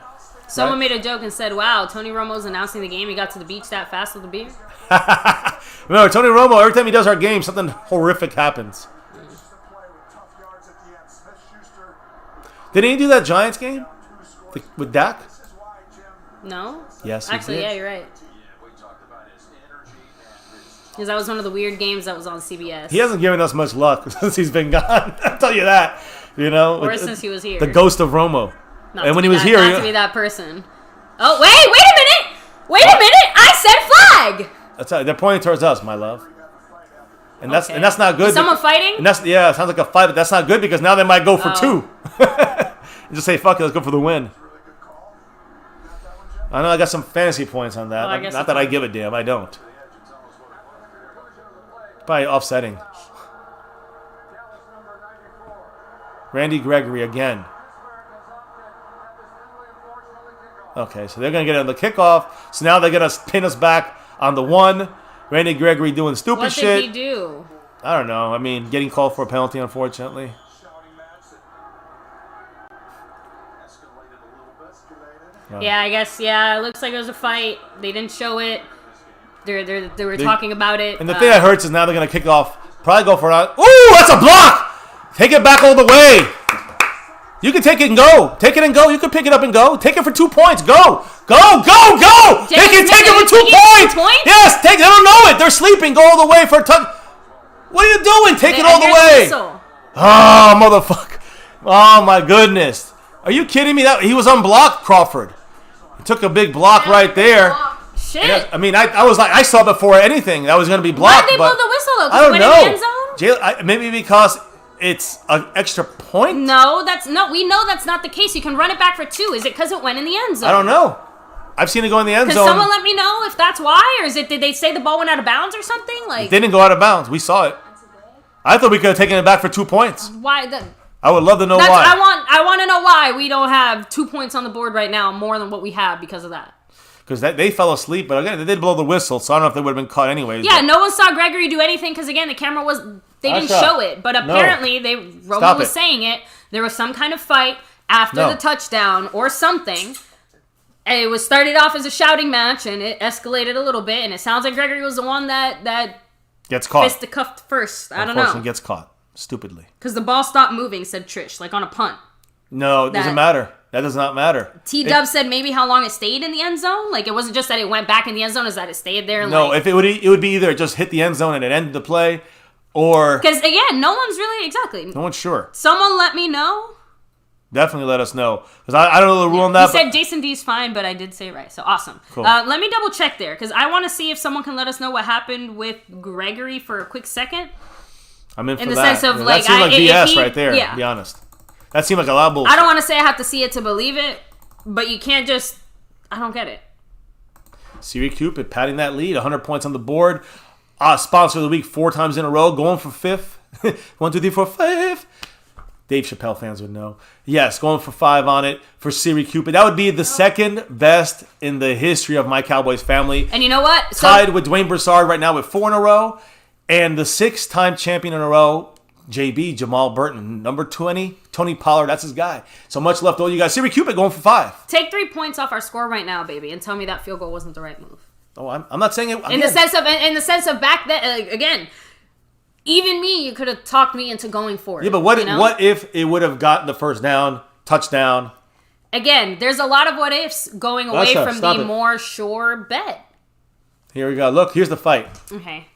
Someone made a joke and said, "Wow, Tony Romo's announcing the game. He got to the beach that fast with a beer." Remember, Tony Romo, every time he does our game, something horrific happens. Didn't he do that Giants game with Dak? No. Yes, he actually, did. yeah, you're right. Because that was one of the weird games that was on CBS. He hasn't given us much luck since he's been gone. I'll tell you that. Or since he was here. The ghost of Romo. And when he was here, not to be that person. Oh, wait a minute! I said flag! That's how, they're pointing towards us, my love. And that's not good. Is someone fighting? And it sounds like a fight, but that's not good because now they might go for two. And just say, fuck it, let's go for the win. I know I got some fantasy points on that. Not that I give a damn, I don't. Probably offsetting. Randy Gregory again. Okay, so they're going to get on the kickoff. So now they're going to pin us back on the 1. Randy Gregory doing stupid shit. What did he do? I don't know. I mean, getting called for a penalty, unfortunately. Yeah, I guess. Yeah, it looks like it was a fight. They didn't show it. They were talking about it. And the thing that hurts is now they're going to kick off. Probably go for it. Ooh, that's a block! Take it back all the way. You can take it and go. Take it and go. You can pick it up and go. Take it for 2 points. Go. Go, go, go! They can take it for 2 points! Yes, take it. They don't know it. They're sleeping. Go all the way for a touch. What are you doing? Take it all the way. Oh, motherfucker. Oh, my goodness. Are you kidding me? He was unblocked, Crawford. He took a big block right there. Shit. I mean, I was like, I saw before anything that was going to be blocked. Why did they blow the whistle, though? I don't know. In the end zone? Maybe because it's an extra point? No, we know that's not the case. You can run it back for 2. Is it because it went in the end zone? I don't know. I've seen it go in the end zone. Can someone let me know if that's why? Or did they say the ball went out of bounds or something? It didn't go out of bounds. We saw it. I thought we could have taken it back for 2 points. Why? I would love to know why. I want to know why we don't have 2 points on the board right now, more than what we have because of that. Because they fell asleep, but again, they did blow the whistle, so I don't know if they would have been caught anyways. Yeah, no one saw Gregory do anything because, again, the camera they didn't show it. But apparently, Romo was saying it. There was some kind of fight after the touchdown or something. And it was started off as a shouting match, and it escalated a little bit. And it sounds like Gregory was the one that gets caught. Fisticuffed first. I don't know. Unfortunately, gets caught. Stupidly. Because the ball stopped moving, said Trish, like on a punt. No, it doesn't matter. That does not matter. T-Dub said maybe how long it stayed in the end zone. Like, it wasn't just that it went back in the end zone, it's that it stayed there. No, if it would be either just hit the end zone and it ended the play, or... Because, again, no one's really... Exactly. No one's sure. Someone let me know. Definitely let us know. Because I don't know the rule on that. He said Jason D's fine, but I did say it right. So, awesome. Cool. Let me double check there, because I want to see if someone can let us know what happened with Gregory for a quick second. I'm in for that. In the sense of, like... That seemed like BS right there, to be honest. That seemed like a lot of bullshit. I don't want to say I have to see it to believe it, but you can't just... I don't get it. Siri Cupid patting that lead. 100 points on the board. Sponsor of the week 4 times in a row. Going for 5th. 1, 2, 3, 4, 5. Dave Chappelle fans would know. Yes, going for 5 on it for Siri Cupid. That would be the second best in the history of My Cowboys Family. And you know what? Tied with Dwayne Broussard right now with 4 in a row. And the 6th-time champion in a row, JB, Jamal Burton. Number 20, Tony Pollard. That's his guy. So much left. All you guys. Siri Cupid going for 5. Take 3 points off our score right now, baby, and tell me that field goal wasn't the right move. Oh, I'm not saying it. Again. In the sense of back then, again, even me, you could have talked me into going for it. Yeah, but what if it would have gotten the first down, touchdown? Again, there's a lot of what ifs going away from the more sure bet. Here we go. Look, here's the fight. Okay.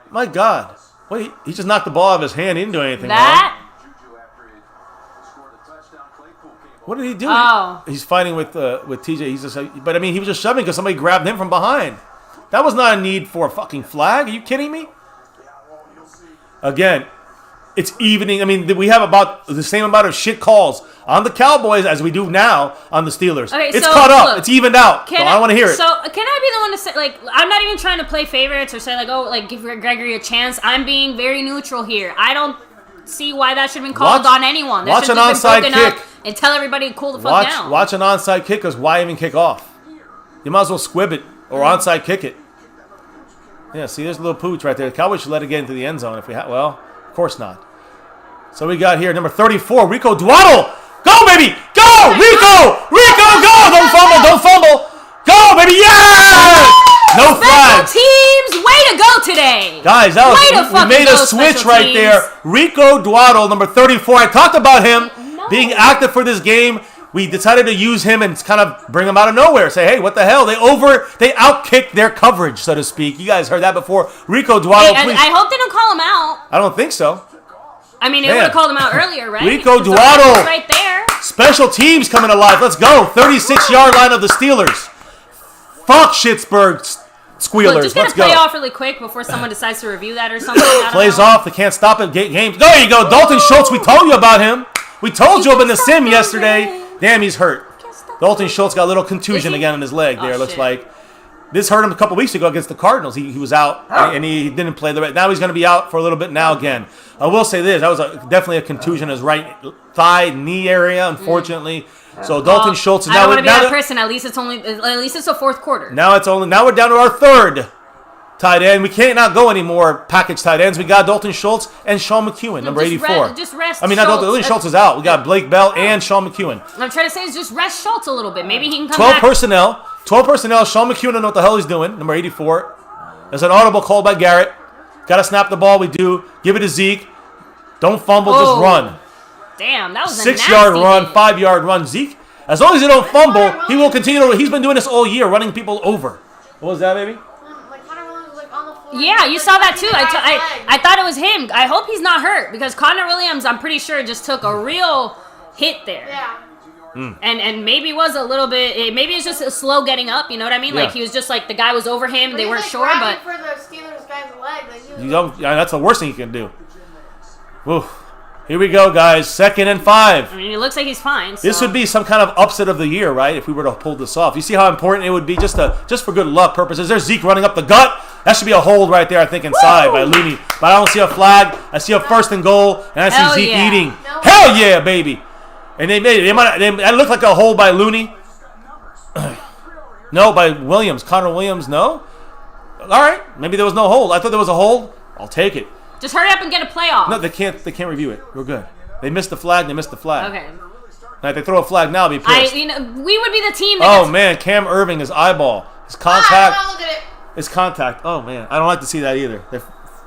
My God. What, he just knocked the ball out of his hand. He didn't do anything wrong. What did he do? Oh. He's fighting with TJ. He's just, but I mean, he was just shoving because somebody grabbed him from behind. That was not a need for a fucking flag. Are you kidding me? Again, it's evening. I mean, we have about the same amount of shit calls on the Cowboys as we do now on the Steelers. Okay, it's so, caught up. Look, it's evened out. So I want to hear it. So can I be the one to say, like, I'm not even trying to play favorites or say, like, oh, like, give Gregory a chance. I'm being very neutral here. I don't see why that should have been called on anyone. Watch an onside kick. And tell everybody to cool the fuck down. Watch an onside kick, because why even kick off? You might as well squib it or onside kick it. Yeah, see, there's a little pooch right there. The Cowboys should let it get into the end zone if we have. Well, of course not. So we got here number 34, Rico Dwaddle. Go, baby! Go! Rico! Rico, go! Don't fumble! Don't fumble! Go, baby! Yeah! No flags. Special teams, way to go today. Guys, we made a switch right there. Rico Dwaddle, number 34. I talked about him being active for this game. We decided to use him and kind of bring him out of nowhere. Say, hey, what the hell? They outkicked their coverage, so to speak. You guys heard that before. Rico Dwaddle, please. I hope they don't call him out. I don't think so. I mean, it would have called him out earlier, right? Rico Dwaddle. Right there. Special teams coming alive. Let's go. 36-yard line of the Steelers. Fuck Pittsburgh Squealers. Look, just Let's play go. off really quick before someone decides to review that or something. Plays off. They can't stop it. Games. There you go. Dalton Schultz. We told you about him. We told you up in the sim yesterday. Damn, he's hurt. Dalton Schultz got a little contusion again in his leg there, looks like. This hurt him a couple weeks ago against the Cardinals. He was out, and he didn't play the right. Now he's going to be out for a little bit now again. I will say this. That was definitely a contusion in his right thigh, knee area, unfortunately. So Dalton Schultz is I don't want to be that person. At least it's the fourth quarter. Now we're down to our third tight end. We can't not go anymore package tight ends. We got Dalton Schultz and Sean McEwen, number 84. Just rest. I mean, not Dalton Schultz is out. We got Blake Bell and Sean McEwen. I'm trying to say is just rest Schultz a little bit. Maybe he can come 12 back. 12 personnel. Sean McEwen don't know what the hell he's doing. Number 84. There's an audible call by Garrett. Got to snap the ball. We do. Give it to Zeke. Don't fumble. Just run. Damn, that was a 6-yard run, hit. 5-yard run. Zeke, as long as you don't fumble, he will continue. He's been doing this all year, running people over. What was that, baby? Yeah, you saw that too. I thought it was him. I hope he's not hurt because Connor Williams, I'm pretty sure, just took a real hit there. Yeah. And maybe was a little bit. Maybe it's just a slow getting up. You know what I mean? Yeah. Like he was just like the guy was over him. They weren't sure, but for the Steelers guy's leg, like you don't. Yeah, that's the worst thing you can do. Woo. Here we go, guys. 2nd and 5. I mean, it looks like he's fine. So. This would be some kind of upset of the year, right? If we were to pull this off. You see how important it would be just for good luck purposes. There's Zeke running up the gut. That should be a hold right there, I think, inside by Looney. But I don't see a flag. I see a 1st and goal, and I see Zeke eating. No. Hell yeah, baby! And they made it. That looked like a hold by Looney. No, by Williams. Connor Williams, no? All right. Maybe there was no hold. I thought there was a hold. I'll take it. Just hurry up and get a playoff. No, they can't review it. We're good. They missed the flag. Okay. Now, if they throw a flag now, I'll be pissed. We would be the team that man, Cam Irving, his eyeball. His contact. I don't look at it. His contact. Oh, man. I don't like to see that either.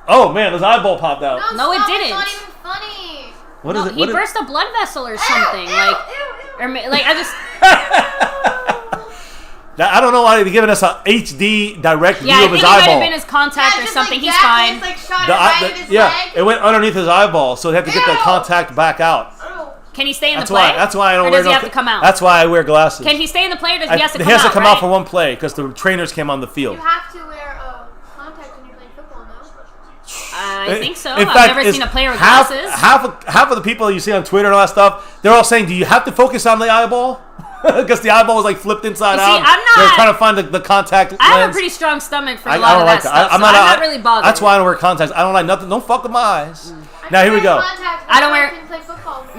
Oh, man, his eyeball popped out. No, it didn't. It's not even funny. What is it? He burst a blood vessel or something. I don't know why they're giving us a HD direct view of his eyeball. Yeah, I think it might have been his contact or something. He's fine. It went underneath his eyeball, so they had to get the contact back out. Can he stay in the play? That's why I don't or wear. Does he have to come out? That's why I wear glasses. Can he stay in the play, or does he have to come out? He has to come out for one play because the trainers came on the field. You have to wear contacts when you're playing football, no? I think so. In I've fact, never seen a player with half, glasses. Half of the people you see on Twitter and all that stuff, they're all saying, "Do you have to focus on the eyeball?" Because the eyeball was like flipped inside out. They're trying to find the contact. I have a pretty strong stomach for a lot of that stuff. I'm not really bothered. That's why I don't wear contacts. I don't like nothing. Don't fuck with my eyes. Now here we go. I don't wear.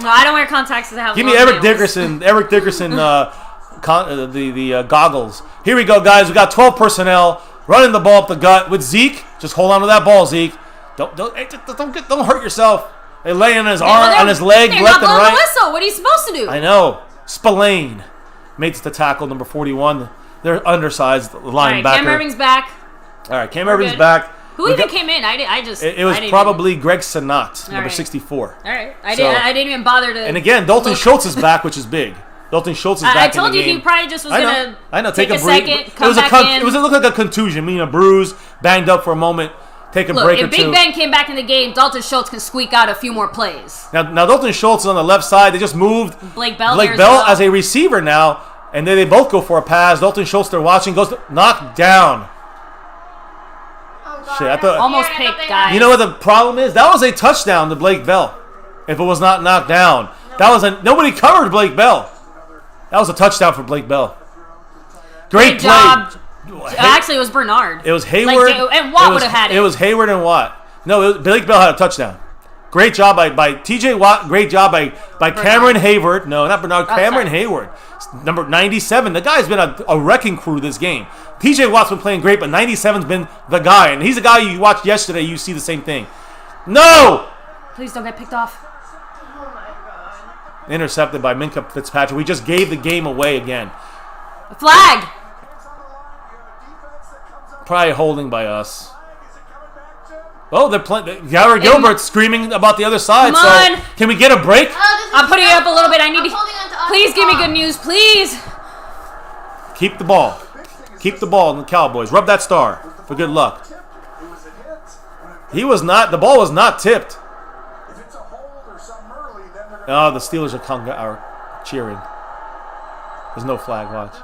No, I don't wear contacts to have. Give me Eric Dickerson. Eric Dickerson, the goggles. Here we go, guys. We got 12 personnel running the ball up the gut with Zeke. Just hold on to that ball, Zeke. Don't hurt yourself. They lay on his arm, on his leg, left and right. The whistle. What are you supposed to do? I know. Spillane makes the tackle, number 41. They're undersized linebacker. All right, Cam Irving's back. All right, Cam Irving's back. Who even came in? It was probably Greg Sanat, number 64. All right. I didn't even bother to. And again, Dalton Schultz is back, which is big. Dalton Schultz is back. I told you he probably just was going to take a second, come back in. It looked like a contusion, meaning a bruise, banged up for a moment, take a break or two. If Big Ben came back in the game, Dalton Schultz can squeak out a few more plays. Now Dalton Schultz is on the left side. They just moved Blake Bell as a receiver now, and then they both go for a pass. Dalton Schultz, they're watching, goes knocked down. God, shit, I thought almost picked, guys. You know what the problem is? That was a touchdown to Blake Bell. If it was not knocked down, nobody covered Blake Bell. That was a touchdown for Blake Bell. Great play. Job. Actually, it was Bernard. It was Hayward. And Watt would have had it. It was Hayward and Watt. No, Blake Bell had a touchdown. Great job by T.J. Watt. Great job by Cameron Hayward. No, not Bernard. Cameron Hayward. Number 97. The guy's been a wrecking crew this game. T.J. Watt's been playing great, but 97's been the guy. And he's the guy you watched yesterday. You see the same thing. No! Please don't get picked off. Oh, my God. Intercepted by Minkah Fitzpatrick. We just gave the game away again. A flag! Probably holding by us. Oh, they're playing. Garrett Gilbert's screaming about the other side. Come on. So can we get a break? I'm putting it up a little bit. I need to. Please give me good news, please. Keep the ball. Keep the ball in the Cowboys. Rub that star for good luck. He was not. The ball was not tipped. Oh, the Steelers are cheering. There's no flag. Watch.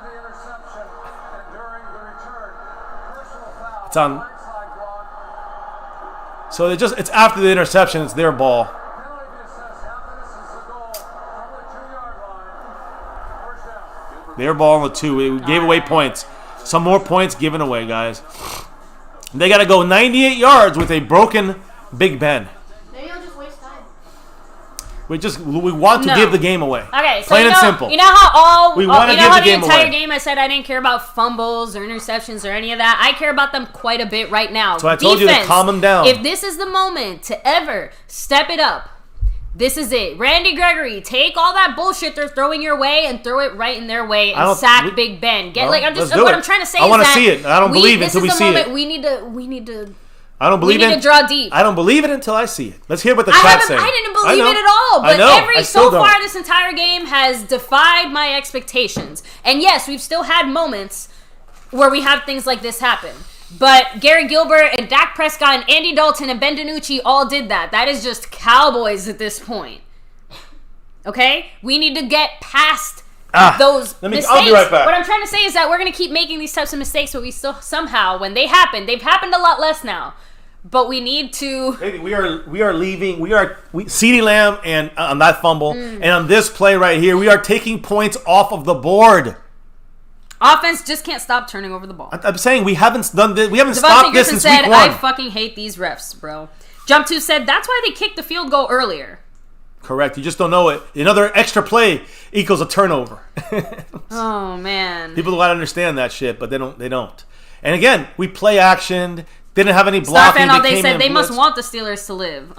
It's on. So it's after the interception. It's their ball. Their ball on the 2. We gave away points. Some more points given away, guys. They got to go 98 yards with a broken Big Ben. Maybe you'll just waste time. We want to give the game away. Okay, so plain and simple. You know how we want to give the game entire away. game I said I didn't care about fumbles or interceptions or any of that. I care about them quite a bit right now. So I told you to calm them down. If this is the moment to ever step it up, this is it. Randy Gregory, take all that bullshit they're throwing your way and throw it right in their way and sack Big Ben. I'm trying to say I want to see it. I don't believe it until we see it. We need to. I don't believe it. We need to draw deep. I don't believe it until I see it. Let's hear what the chat's saying. I didn't believe it at all. But so far this entire game has defied my expectations. And yes, we've still had moments where we have things like this happen. But Gary Gilbert and Dak Prescott and Andy Dalton and Ben DiNucci all did that. That is just Cowboys at this point. Okay? We need to get past those mistakes. I'll be right back. What I'm trying to say is that we're going to keep making these types of mistakes, but we still somehow, when they happen, they've happened a lot less now. But we need to. We are leaving. CeeDee Lamb and on that fumble and on this play right here, we are taking points off of the board. Offense just can't stop turning over the ball. I'm saying we haven't done this. We haven't stopped this since week 1. I fucking hate these refs, bro. Jump 2 said that's why they kicked the field goal earlier. Correct. You just don't know it. Another extra play equals a turnover. Oh man. People don't understand that shit, but they don't. And again, we play action. Didn't have any blocking. They said they must want the Steelers to live.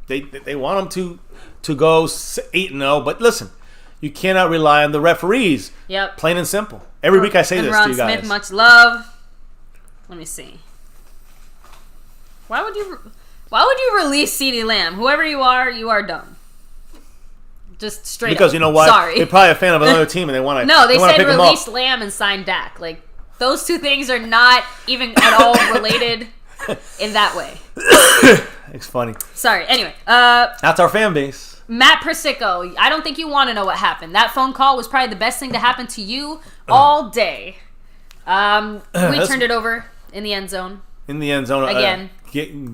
They want them to go 8-0, but listen, you cannot rely on the referees. Yep. Plain and simple. Every week I say this to you guys. Smith, much love. Let me see. Why would you release CeeDee Lamb? Whoever you are dumb. Just straight because up. You know what? Sorry. They're probably a fan of another team and they want to. No, they said release Lamb and sign Dak. Like those two things are not even at all related in that way. It's funny. Sorry. Anyway, that's our fan base. Matt Persico, I don't think you want to know what happened. That phone call was probably the best thing to happen to you all day. We turned it over in the end zone. In the end zone again.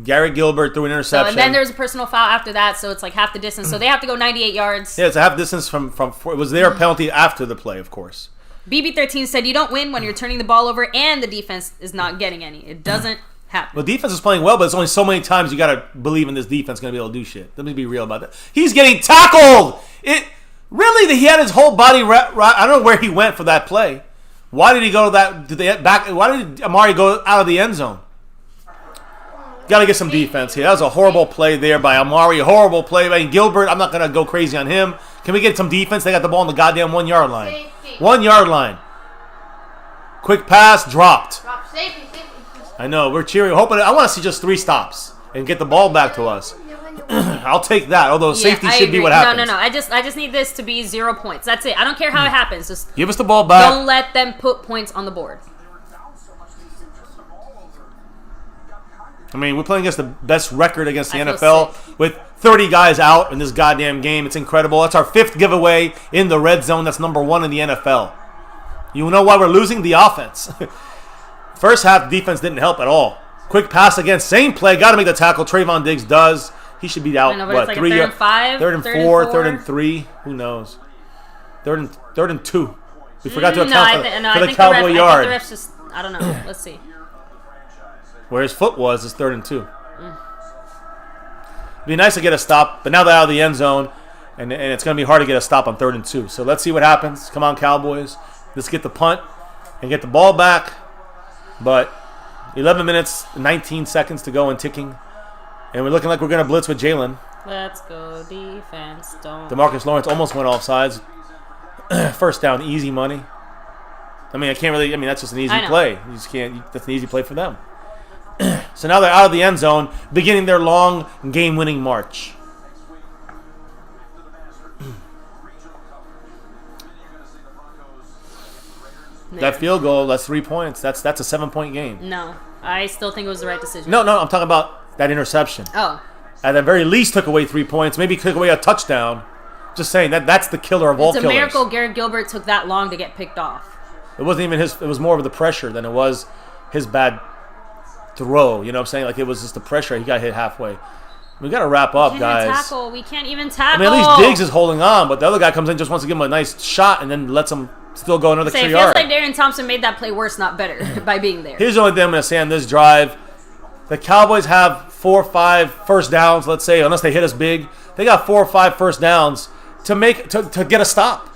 Gary Gilbert threw an interception. And then there was a personal foul after that, so it's like half the distance. So they have to go 98 yards. Yeah, it's a half distance from it was their penalty after the play, of course. BB13 said you don't win when you're turning the ball over and the defense is not getting any. It doesn't happen. Well, defense is playing well, but it's only so many times you got to believe in this defense going to be able to do shit. Let me be real about that. He's getting tackled. He had his whole body I don't know where he went for that play. Why did he go to that? Why did Amari go out of the end zone? Got to get some defense here. That was a horrible play there by Amari. A horrible play by Gilbert. I'm not going to go crazy on him. Can we get some defense? They got the ball on the goddamn 1 yard line. 1 yard line. Quick pass, dropped. I know. We're cheering. Hoping. I want to see just 3 stops and get the ball back to us. I'll take that. Although safety should be what happens. No. I just need this to be 0 points. That's it. I don't care how it happens. Just give us the ball back. Don't let them put points on the board. I mean, we're playing against the best record against the NFL with 30 guys out in this goddamn game. It's incredible. That's our 5th giveaway in the red zone. That's number 1 in the NFL. You know why we're losing? The offense. First half, defense didn't help at all. Quick pass again. Same play. Got to make the tackle. Trayvon Diggs does. He should be out. What, like 3 and 5? 3rd and 4, 3rd and 3. Who knows? 3rd and 2. We forgot to account for the Cowboy yard. I think the refs just, I don't know. Let's see. Where his foot was is 3rd and 2. It'd be nice to get a stop, but now they're out of the end zone, and it's going to be hard to get a stop on 3rd and 2. So let's see what happens. Come on, Cowboys. Let's get the punt and get the ball back. But 11 minutes, 19 seconds to go and ticking. And we're looking like we're going to blitz with Jalen. Let's go defense. Don't. DeMarcus Lawrence almost went offsides. First down, easy money. I mean, that's just an easy play. You just can't. That's an easy play for them. So now they're out of the end zone, beginning their long game-winning march. That field goal, that's 3 points. That's a 7-point game. No, I still think it was the right decision. No, I'm talking about that interception. Oh. At the very least, took away 3 points. Maybe took away a touchdown. Just saying that's the killer of all killers. It's a miracle Garrett Gilbert took that long to get picked off. It wasn't even his. It was more of the pressure than it was his bad throw. You know what I'm saying? Like it was just the pressure. He got hit halfway. We got to wrap up, guys. We can't even tackle. I mean, at least Diggs is holding on, but the other guy comes in, just wants to give him a nice shot, and then lets him still go another 3 yards. It feels like Darian Thompson made that play worse, not better, by being there. Here's the only thing I'm going to say on this drive. The Cowboys have 4 or 5 first downs, let's say, unless they hit us big. They got 4 or 5 first downs to get a stop.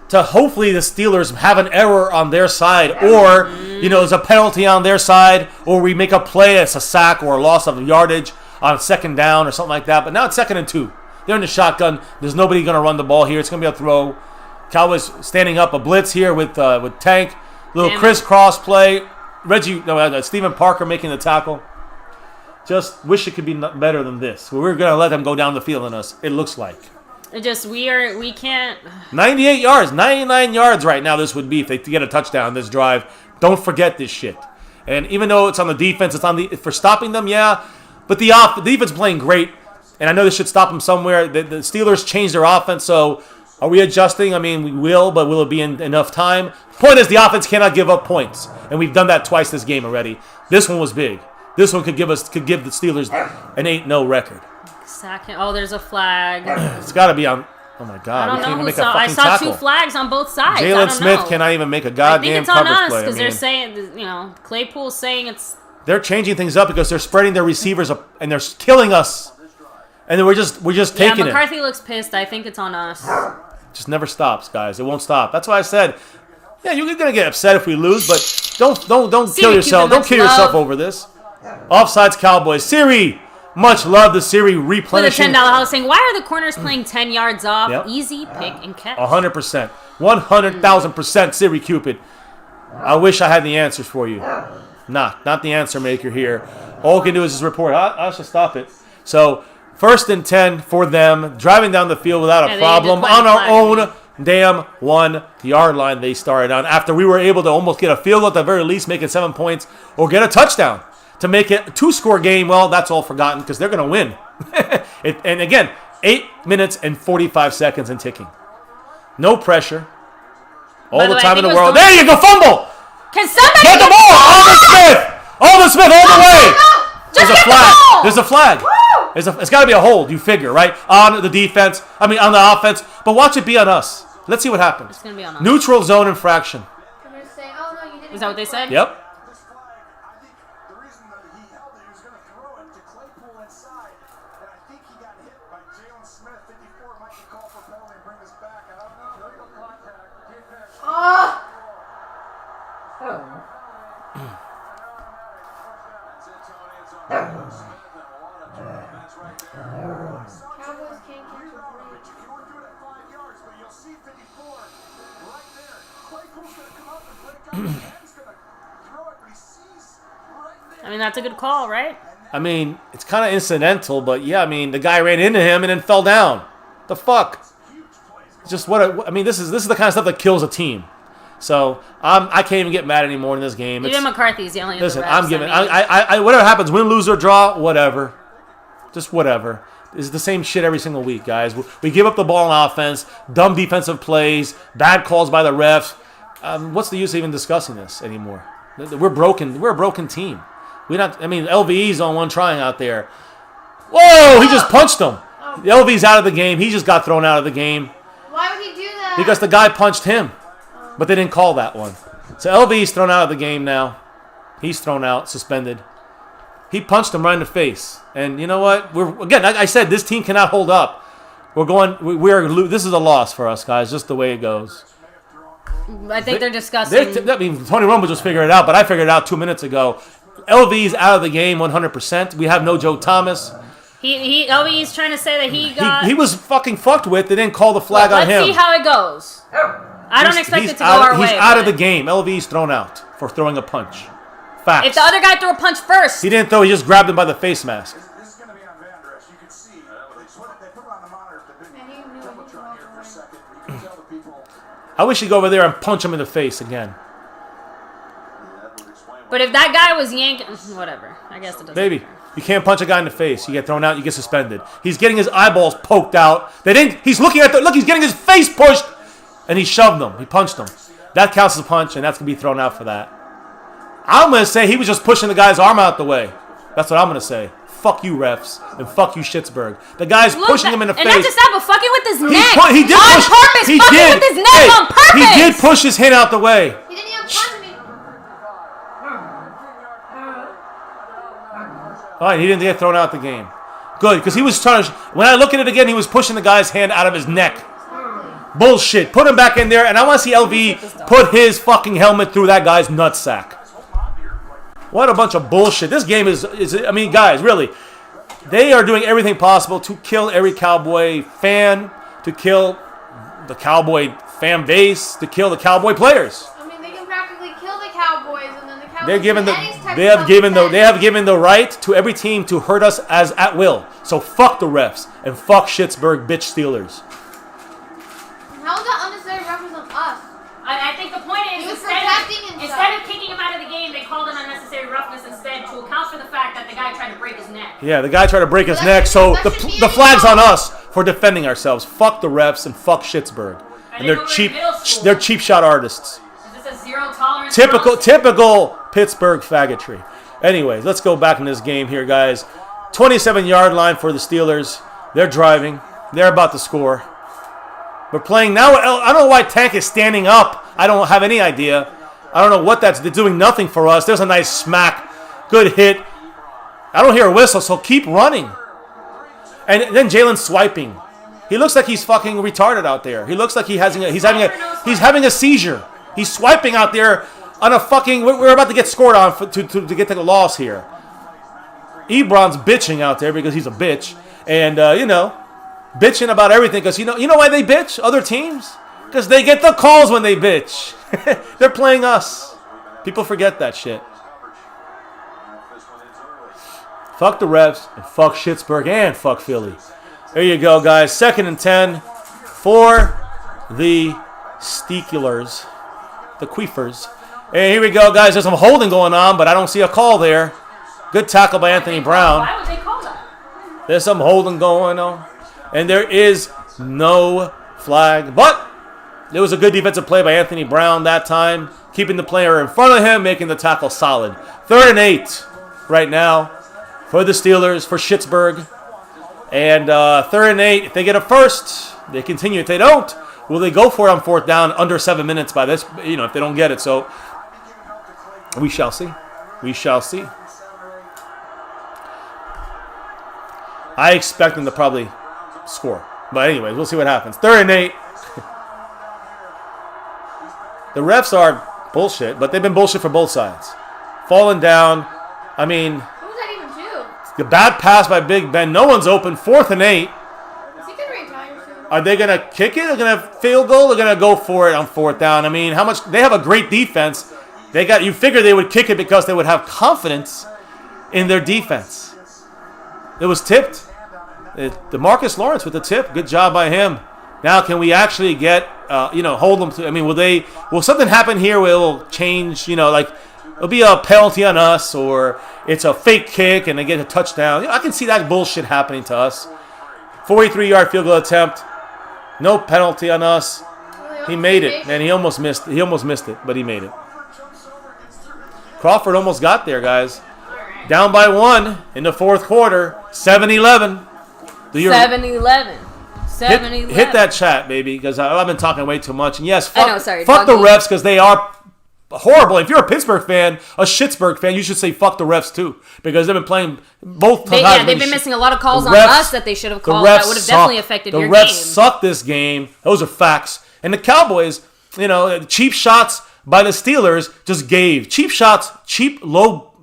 To hopefully the Steelers have an error on their side, or there's a penalty on their side, or we make a play, it's a sack or a loss of yardage on second down or something like that. But now it's 2nd and 2. They're in the shotgun. There's nobody going to run the ball here. It's going to be a throw. Cowboys standing up a blitz here with Tank. Little crisscross play. Stephen Parker making the tackle. Just wish it could be better than this. We're going to let them go down the field on us, it looks like. We can't. 98 yards, 99 yards right now this would be if they get a touchdown this drive. Don't forget this shit. And even though it's on the defense, for stopping them, yeah. But the defense playing great. And I know this should stop them somewhere. The Steelers changed their offense, so are we adjusting? I mean, we will, but will it be in enough time? Point is, the offense cannot give up points. And we've done that twice this game already. This one was big. This one could give the Steelers an 8-0 record. Second. Oh, there's a flag. It's got to be on. Oh my God! I don't know who saw. I saw 2 flags on both sides. Jalen Smith cannot even make a goddamn coverage play. I think it's on us because they're saying, Claypool's saying it's. They're changing things up because they're spreading their receivers up and they're killing us, and then we're just taking it. Yeah, McCarthy looks pissed. I think it's on us. It just never stops, guys. It won't stop. That's why I said, yeah, you're gonna get upset if we lose, but don't kill yourself. Don't kill yourself over this. Offsides, Cowboys. Siri. Much love the Siri replenishing. With a $10 house saying, why are the corners playing 10 yards off? Yep. Easy pick and catch. 100%. 100,000% Siri Cupid. I wish I had the answers for you. Not the answer maker here. All we can do is just report. I should stop it. So, 1st and 10 for them. Driving down the field without a problem. On our own damn 1-yard line they started on. After we were able to almost get a field goal at the very least, make it 7 points, or get a touchdown. To make it a 2-score game, well, that's all forgotten because they're going to win. And again, 8 minutes and 45 seconds and ticking. No pressure. All the time in the world. There you go, fumble! Can somebody get the ball? Alden Smith all the way! There's a flag. There's a flag. It's got to be a hold, you figure, right? On the defense. On the offense. But watch it be on us. Let's see what happens. It's going to be on us. Neutral zone infraction. Is that what they said? Yep. That's a good call, right? It's kind of incidental, but yeah, the guy ran into him and then fell down. The fuck? Just this is the kind of stuff that kills a team. So I can't even get mad anymore in this game. Even McCarthy's yelling at listen, the refs. I'm giving. Whatever happens, win, lose, or draw, whatever. Just whatever. It's the same shit every single week, guys. We give up the ball on offense, dumb defensive plays, bad calls by the refs. What's the use of even discussing this anymore? We're broken. We're a broken team. LVE's on one trying out there. Whoa! He just punched him. The LV's out of the game. He just got thrown out of the game. Why would he do that? Because the guy punched him. But they didn't call that one. So LV's thrown out of the game now. He's thrown out, suspended. He punched him right in the face. And you know what? Like I said, this team cannot hold up. This is a loss for us, guys, just the way it goes. I think they're discussing. Tony Romo just figured it out, but I figured it out 2 minutes ago. LV's out of the game 100%. We have no Joe Thomas. He's trying to say that he was fucking fucked with. They didn't call the flag on him. Let's see how it goes. I don't expect it to go our way. He's out of the game. LV's thrown out for throwing a punch. Facts. If the other guy threw a punch first. He didn't throw. He just grabbed him by the face mask. This is going to be on Vandress. You can see. They put it on the monitor. The Jumbotron here for a second. You can tell the people. I wish he'd go over there and punch him in the face again. But if that guy was yanking, whatever. I guess it doesn't matter. You can't punch a guy in the face. You get thrown out, you get suspended. He's getting his eyeballs poked out. He's looking at look, he's getting his face pushed. And he shoved him. He punched him. That counts as a punch, and that's going to be thrown out for that. I'm going to say he was just pushing the guy's arm out the way. That's what I'm going to say. Fuck you, refs, and fuck you, Schittsburg. The guy's pushing him in the face. And not just that, but fucking with his neck. He did on push, purpose. He fucking did. with his neck on purpose. He did push his hand out the way. He didn't even punch me. All right, he didn't get thrown out the game. Good, because he was trying to... When I look at it again, he was pushing the guy's hand out of his neck. Bullshit. Put him back in there, and I want to see LV put his fucking helmet through that guy's nutsack. What a bunch of bullshit. This game is I mean, guys, really, they are doing everything possible to kill every Cowboy fan, to kill the Cowboy fan base, to kill the Cowboy players. I mean, they can practically kill the Cowboys, and then the Cowboys They have given the right to every team to hurt us as at will. So fuck the refs and fuck Schittsburg bitch Steelers. How is that unnecessary reference on us? I think the point is, instead of kicking him out of the game, they called an unnecessary roughness instead to account for the fact that the guy tried to break his neck. Yeah, the guy tried to break his neck, so the flag's on us for defending ourselves. Fuck the refs and fuck Schittsburg. And they're cheap shot artists. Is this a zero tolerance? Typical Pittsburgh faggotry. Anyways, let's go back in this game here, guys. 27-yard line for the Steelers. They're driving. They're about to score. We're playing now. I don't know why Tank is standing up. I don't have any idea. I don't know what that's doing. Nothing for us. There's a nice smack. Good hit. I don't hear a whistle, so keep running. And then Jalen's swiping. He looks like he's fucking retarded out there. He looks like he's having a seizure. He's swiping out there on a fucking... We're about to get scored on to get to the loss here. Ebron's bitching out there because he's a bitch. And, bitching about everything because you know why they bitch? Other teams? Because they get the calls when they bitch. They're playing us. People forget that shit. Fuck the refs and fuck Schittsburg and fuck Philly. There you go, guys. 2nd and 10 for the Steelers, the Queefers. Hey, here we go, guys. There's some holding going on, but I don't see a call there. Good tackle by Anthony Brown. Why would they call that? There's some holding going on. And there is no flag. But it was a good defensive play by Anthony Brown that time. Keeping the player in front of him, making the tackle solid. 3rd and 8 right now for the Steelers, for Schittsburg. And 3rd and 8, if they get a first, they continue. If they don't, will they go for it on 4th down under 7 minutes by this, if they don't get it. So we shall see. We shall see. I expect them to probably score. But anyways, we'll see what happens. 3rd and 8. The refs are bullshit, but they've been bullshit for both sides. Falling down. I mean, Who was that even to? the bad pass by Big Ben. No one's open. 4th and 8. Is he going to retire soon? Are they going to kick it? They're going to field goal? They're going to go for it on 4th down. I mean, how much? They have a great defense. You figure they would kick it because they would have confidence in their defense. It was tipped. DeMarcus Lawrence with the tip. Good job by him. Now, can we actually get, hold them to, will something happen here where it will change, it'll be a penalty on us or it's a fake kick and they get a touchdown. I can see that bullshit happening to us. 43-yard field goal attempt. No penalty on us. He made it, man. He almost missed it, but he made it. Crawford almost got there, guys. Down by 1 in the 4th quarter. 7-11. 7-11. 7-11. Hit that chat, baby, because I've been talking way too much. And yes, fuck the Doggy. refs because they are horrible. If you're a Pittsburgh fan, a Schittsburg fan, you should say fuck the refs too because they've been playing both times. They've been missing a lot of calls on us that they should have called. That would have definitely affected your game. The refs suck this game. Those are facts. And the Cowboys, cheap shots by the Steelers just gave. Cheap shots, cheap, low,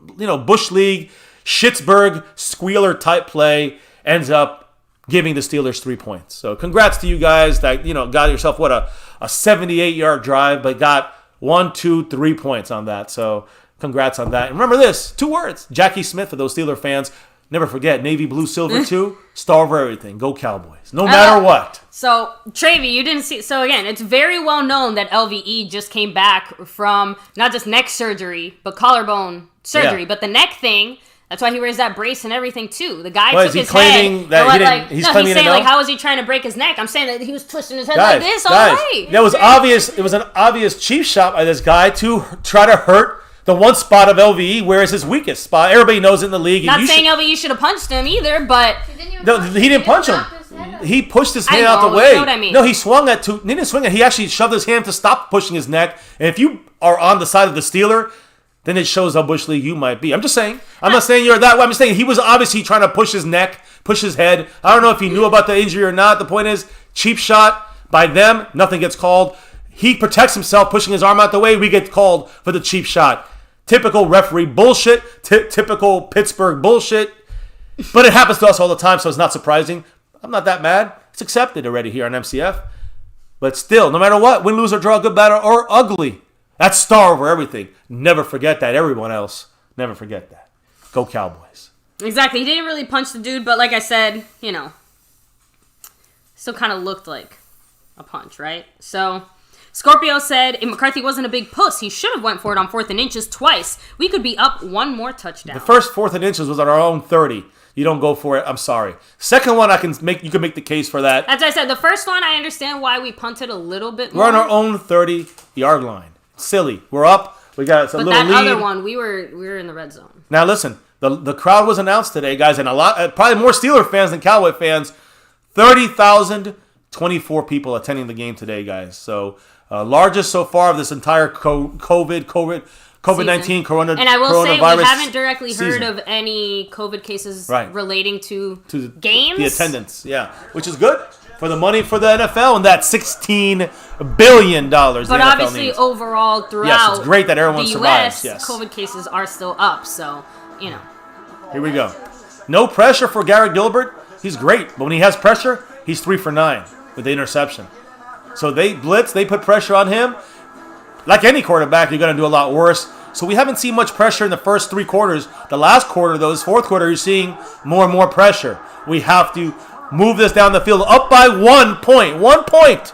Bush League, Schittsburg, squealer type play ends up giving the Steelers 3 points. So congrats to you guys that, got yourself, a 78-yard drive, but got 1, 2, 3 points on that. So congrats on that. And remember this, 2 words. Jackie Smith for those Steeler fans. Never forget, Navy, Blue, Silver 2, star over everything. Go Cowboys. No matter what. So, Travy, you didn't see... So, again, it's very well known that LVE just came back from not just neck surgery, but collarbone surgery. Yeah. But the neck thing... That's why he wears that brace and everything, too. The guy took his head. He's saying, how was he trying to break his neck? I'm saying that he was twisting his head like this all right. That was obvious. It was an obvious cheap shot by this guy to try to hurt the one spot of LVE where it's his weakest spot. Everybody knows it in the league. Not saying LVE should have punched him either, but... He didn't punch him. He pushed his hand out the way. You know what I mean. No, he swung at two. He didn't swing it. He actually shoved his hand to stop pushing his neck. And if you are on the side of the Steeler... then it shows how Bush League you might be. I'm just saying. I'm not saying you're that way. I'm just saying he was obviously trying to push his neck, push his head. I don't know if he knew about the injury or not. The point is, cheap shot by them. Nothing gets called. He protects himself, pushing his arm out the way. We get called for the cheap shot. Typical referee bullshit. Typical Pittsburgh bullshit. But it happens to us all the time, so it's not surprising. I'm not that mad. It's accepted already here on MCF. But still, no matter what, win, lose, or draw, good, bad, or ugly, that's star over everything. Never forget that. Everyone else, never forget that. Go Cowboys. Exactly. He didn't really punch the dude, but like I said, you know, still kind of looked like a punch, right? So, Scorpio said, if McCarthy wasn't a big puss, he should have went for it on 4th and inches twice. We could be up one more touchdown. The first 4th and inches was on our own 30. You don't go for it. I'm sorry. Second one, you can make the case for that. As I said, the first one, I understand why we punted a little bit more. We're on our own 30-yard line. Silly. We're up. We got a little lead. But that other one, we were in the red zone. Now listen, the crowd was announced today, guys, and a lot, probably more Steeler fans than Cowboy fans. 30,024 people attending the game today, guys. So largest so far of this entire COVID-19 coronavirus. And I will say, we haven't directly heard of any COVID cases relating to games. The attendance, yeah, which is good for the money for the NFL and that $16 billion. But obviously, overall, throughout it's great that everyone the survives. US, yes. COVID cases are still up, so, you know. Here we go. No pressure for Garrett Gilbert. He's great, but when he has pressure, he's 3 for 9 with the interception. So they blitz, they put pressure on him. Like any quarterback, you're going to do a lot worse. So we haven't seen much pressure in the first 3 quarters. The last quarter, though, this fourth quarter, you're seeing more and more pressure. We have to move this down the field up by 1 point. 1 point.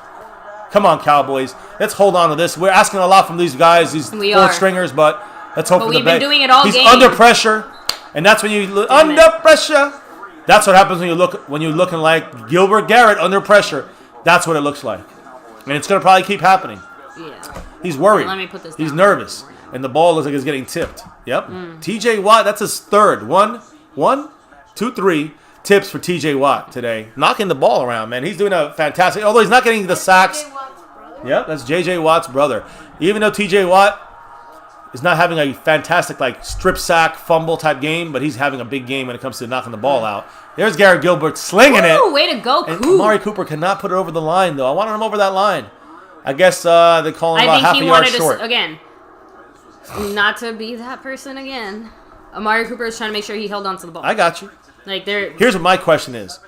Come on, Cowboys. Let's hold on to this. We're asking a lot from these guys, these fourth stringers, but let's hope for the best. We've been doing it all game. He's under pressure, and that's when you look under pressure. That's what happens when you're looking like Gilbert Garrett under pressure. That's what it looks like, and it's going to probably keep happening. Yeah. He's worried. Let me put this down. He's nervous. And the ball looks like it's getting tipped. Yep. TJ Watt, that's his third. 1, 2, 3 tips for TJ Watt today. Knocking the ball around, man. He's doing a fantastic, although he's not getting the sacks. Yep, that's JJ Watt's brother. Even though TJ Watt is not having a fantastic strip sack, fumble type game, but he's having a big game when it comes to knocking the ball out. There's Garrett Gilbert slinging it. Way to go, and Amari Cooper cannot put it over the line, though. I wanted him over that line. I guess they call him about half a yard short. Again, not to be that person again. Amari Cooper is trying to make sure he held on to the ball. I got you. Here's what my question is.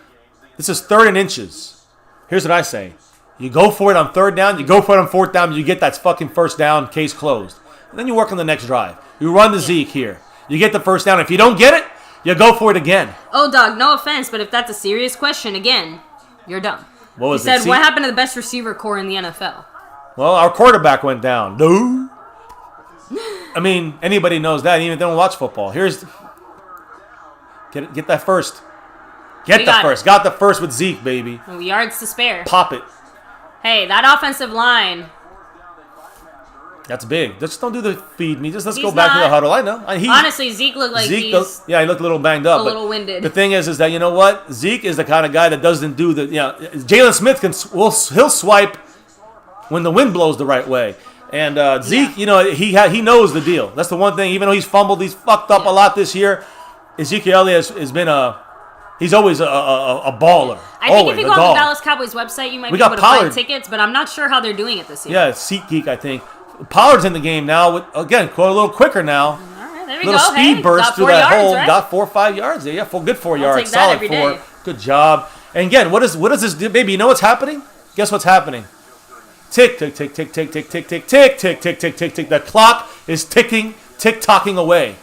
This is 3rd and inches. Here's what I say. You go for it on 3rd down. You go for it on 4th down. You get that fucking first down, case closed. And then you work on the next drive. You run the Zeke here. You get the first down. If you don't get it, you go for it again. Oh, dog, no offense, but if that's a serious question, again, you're dumb. What was it? What happened to the best receiver core in the NFL? Well, our quarterback went down. No. I mean, anybody knows that, even if they don't watch football. Get that first. Get the first. Got the first with Zeke, baby. Yards to spare. Pop it. Hey, that offensive line. That's big. Just don't do the feed me. Let's go back to the huddle. I know. Honestly, Zeke looked like he looked a little banged up. A little winded. The thing is that, you know what? Zeke is the kind of guy that doesn't do the, Jalen Smith he'll swipe when the wind blows the right way. And Zeke, he knows the deal. That's the one thing. Even though he's fumbled, he's fucked up a lot this year. Ezekiel Elliott has been he's always a baller. I think if you go on the Dallas Cowboys website, you might be able to buy tickets, but I'm not sure how they're doing it this year. Yeah, SeatGeek, I think. Pollard's in the game now. Again, a little quicker now. All right, there we go. Little speed burst through that hole. Right? Got 4 or 5 yards there. Yeah, good 4 yards. Solid 4. Good job. And again, what does this do? Baby, you know what's happening? Guess what's happening? Tick, tick, tick, tick, tick, tick, tick, tick, tick, tick, tick, tick, tick, tick. The clock is ticking, tick-tocking away.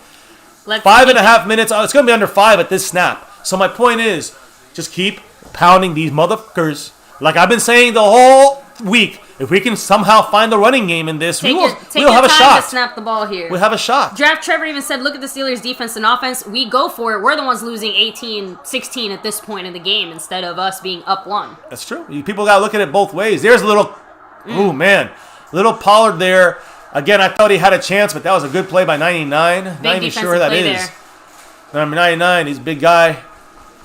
5.5 minutes. It's going to be under 5 at this snap. So my point is, just keep pounding these motherfuckers. Like I've been saying the whole week, if we can somehow find the running game in this, we'll have a shot. To snap the ball here. We'll have a shot. Draft Trevor even said, look at the Steelers' defense and offense. We go for it. We're the ones losing 18-16 at this point in the game instead of us being up 1. That's true. People got to look at it both ways. There's a little, little Pollard there. Again, I thought he had a chance, but that was a good play by 99. Big not even sure who that is. There. Number 99, he's a big guy.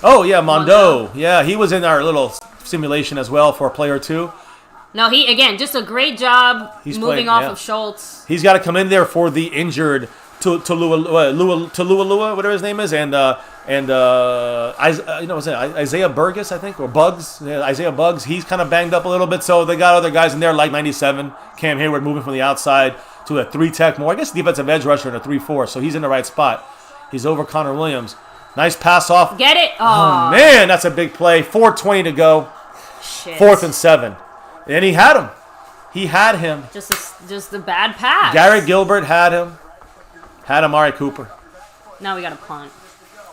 Oh, yeah, Mondo. Yeah, he was in our little simulation as well for a play or two. No, just a great job moving off of Schultz. He's got to come in there for the injured Lua, whatever his name is, and Isaiah Burgess, I think, or Bugs. Yeah, Isaiah Bugs. He's kind of banged up a little bit, so they got other guys in there like 97. Cam Hayward moving from the outside to a 3-tech more. I guess defensive edge rusher and a 3-4, so he's in the right spot. He's over Connor Williams. Nice pass off. Get it? Oh man, that's a big play. 4:20 to go. Shit. 4th and 7, and he had him. He had him. Just a bad pass. Garrett Gilbert had him. Had Amari Cooper. Now we got a punt.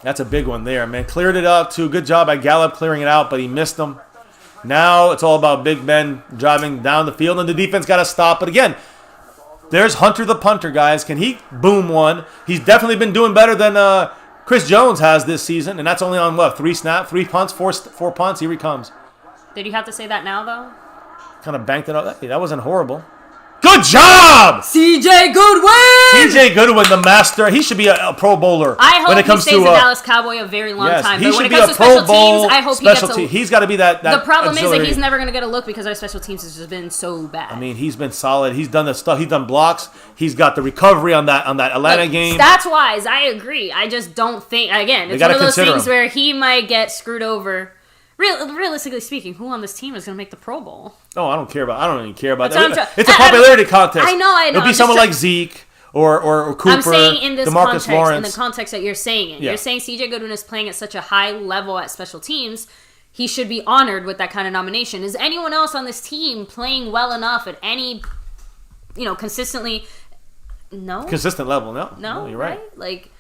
That's a big one there, man. Cleared it out, too. Good job by Gallup clearing it out, but he missed them. Now it's all about Big Ben driving down the field, and the defense got to stop. But again, there's Hunter the punter, guys. Can he boom one? He's definitely been doing better than Chris Jones has this season, and that's only on, what, 3 punts, 4 punts? Here he comes. Did you have to say that now, though? Kind of banked it up. Hey, that wasn't horrible. Good job! CJ Goodwin! CJ Goodwin, the master. He should be a Pro Bowler. I hope when it comes he stays to a Dallas Cowboy a very long time. He But should when it be comes a to Pro special Bowl teams, I hope he gets a... He's got to be that The problem is that auxiliary. he's never going to get a look because our special teams has just been so bad. I mean, he's been solid. He's done the stuff. He's done blocks. He's got the recovery on that Atlanta game. Stats-wise, I agree. I just don't think... Again, it's one of those things where he might get screwed over. Realistically speaking, who on this team is going to make the Pro Bowl? Oh, I don't even care about That's that. It's a popularity contest. I know. It'll be someone like Zeke or Cooper. I'm saying in this DeMarcus context, Lawrence. in the context that you're saying it. Yeah. You're saying CJ Goodwin is playing at such a high level at special teams. He should be honored with that kind of nomination. Is anyone else on this team playing well enough at any, consistently? No. Consistent level, no. No, you're right. Like,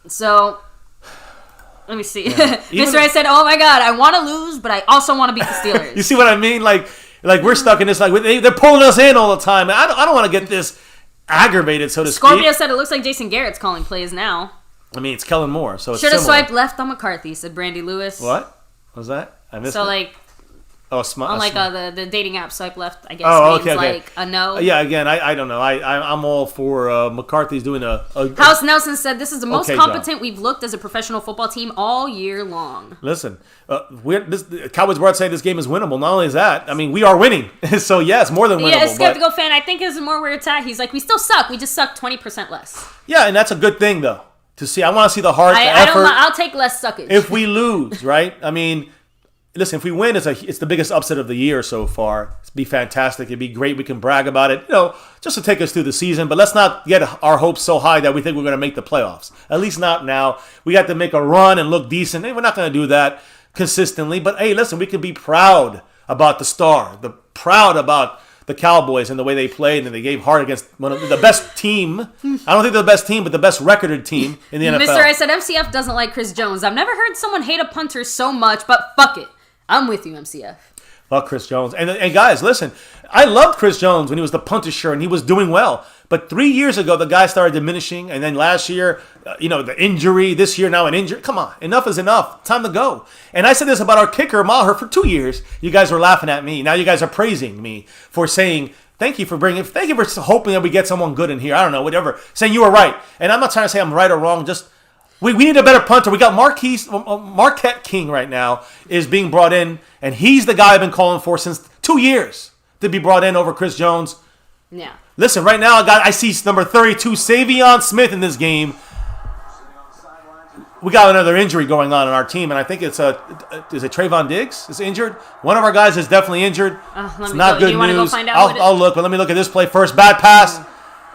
so... Let me see. Yeah. Mr. I said, "Oh my God, I want to lose, but I also want to beat the Steelers." You see what I mean? Like we're stuck in this. Like they're pulling us in all the time. I don't want to get this aggravated, so to speak. Scorpio said it looks like Jason Garrett's calling plays now. I mean, it's Kellen Moore, so it's should have similar. swiped left on McCarthy," said Brandy Lewis. What was that? I missed so it. like. Smart. On like the dating app swipe left, I guess means like a no. Yeah, again, I don't know. I'm all for McCarthy's doing a House Nelson said this is the most competent job. we've looked as a professional football team all year long. Listen, Cowboys were saying this game is winnable. Not only is that, I mean, we are winning. So yes, more than winnable. Yeah, Skeptical fan, I think is more where it's at. He's like, we still suck. We just suck 20% less. Yeah, and that's a good thing though. To see, I want to see the heart, the effort. I'll take less suckage. If we lose, right? I mean. Listen, if we win, it's the biggest upset of the year so far. It'd be fantastic. It'd be great. We can brag about it, just to take us through the season. But let's not get our hopes so high that we think we're going to make the playoffs. At least not now. We got to make a run and look decent. Hey, we're not going to do that consistently. But hey, listen, we can be proud about the star, proud about the Cowboys and the way they played and they gave heart against one of the best team. I don't think they're the best team, but the best recorded team in the NFL. Mr. I said MCF doesn't like Chris Jones. I've never heard someone hate a punter so much, but fuck it. I'm with you, MCF. Fuck Chris Jones. And guys, listen, I loved Chris Jones when he was the punter and he was doing well. But 3 years ago, the guy started diminishing. And then last year, the injury. This year, now an injury. Come on. Enough is enough. Time to go. And I said this about our kicker, Maher, for 2 years. You guys were laughing at me. Now you guys are praising me for saying, thank you for hoping that we get someone good in here. I don't know, whatever. Saying you were right. And I'm not trying to say I'm right or wrong. Just... We need a better punter. We got Marquette King right now is being brought in, and he's the guy I've been calling for since 2 years to be brought in over Chris Jones. Yeah. Listen, right now I see number 32, Savion Smith in this game. We got another injury going on in our team, and I think is it Trayvon Diggs is injured? One of our guys is definitely injured. It's not good news. Do you want to go find out? I'll look, but let me look at this play first. Bad pass,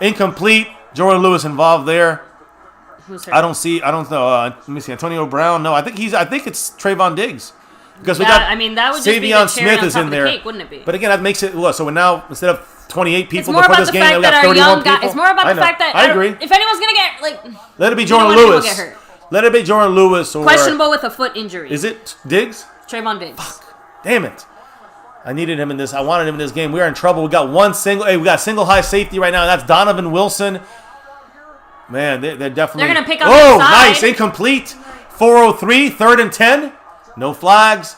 incomplete. Jordan Lewis involved there. I don't know. Let me see. Antonio Brown. No, I think it's Trayvon Diggs. Because that would just be the cherry on top of the cake, wouldn't it be? But again, that makes it so we're now instead of 28 people before this game, we got 31 people. It's more about the fact that I agree. If anyone's gonna get let it be Jordan Lewis. Let it be Jordan Lewis or questionable with a foot injury. Is it Diggs? Trayvon Diggs. Fuck. Damn it. I needed him in this. I wanted him in this game. We are in trouble. We got single high safety right now, and that's Donovan Wilson. Man, they're definitely... They're going to pick up the side. Nice. Incomplete. 4:03, 3rd and 10. No flags.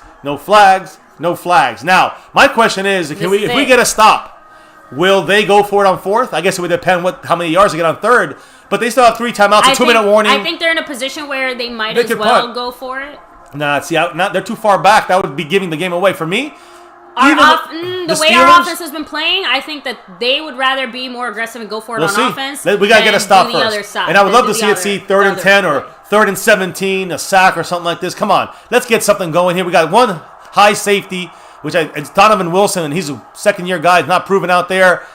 Now, my question is, if we get a stop, will they go for it on 4th? I guess it would depend how many yards they get on 3rd. But they still have 3 timeouts, a 2-minute warning. I think they're in a position where they might as well go for it. Nah, they're too far back. That would be giving the game away. For me, The way our offense has been playing, I think that they would rather be more aggressive and go for it on offense. We got to get a stop first. Other side, and I would love to see it 3rd and 10 or 3rd and 17, a sack or something like this. Come on. Let's get something going here. We got one high safety, which it's Donovan Wilson, and he's a second-year guy. He's not proven out there.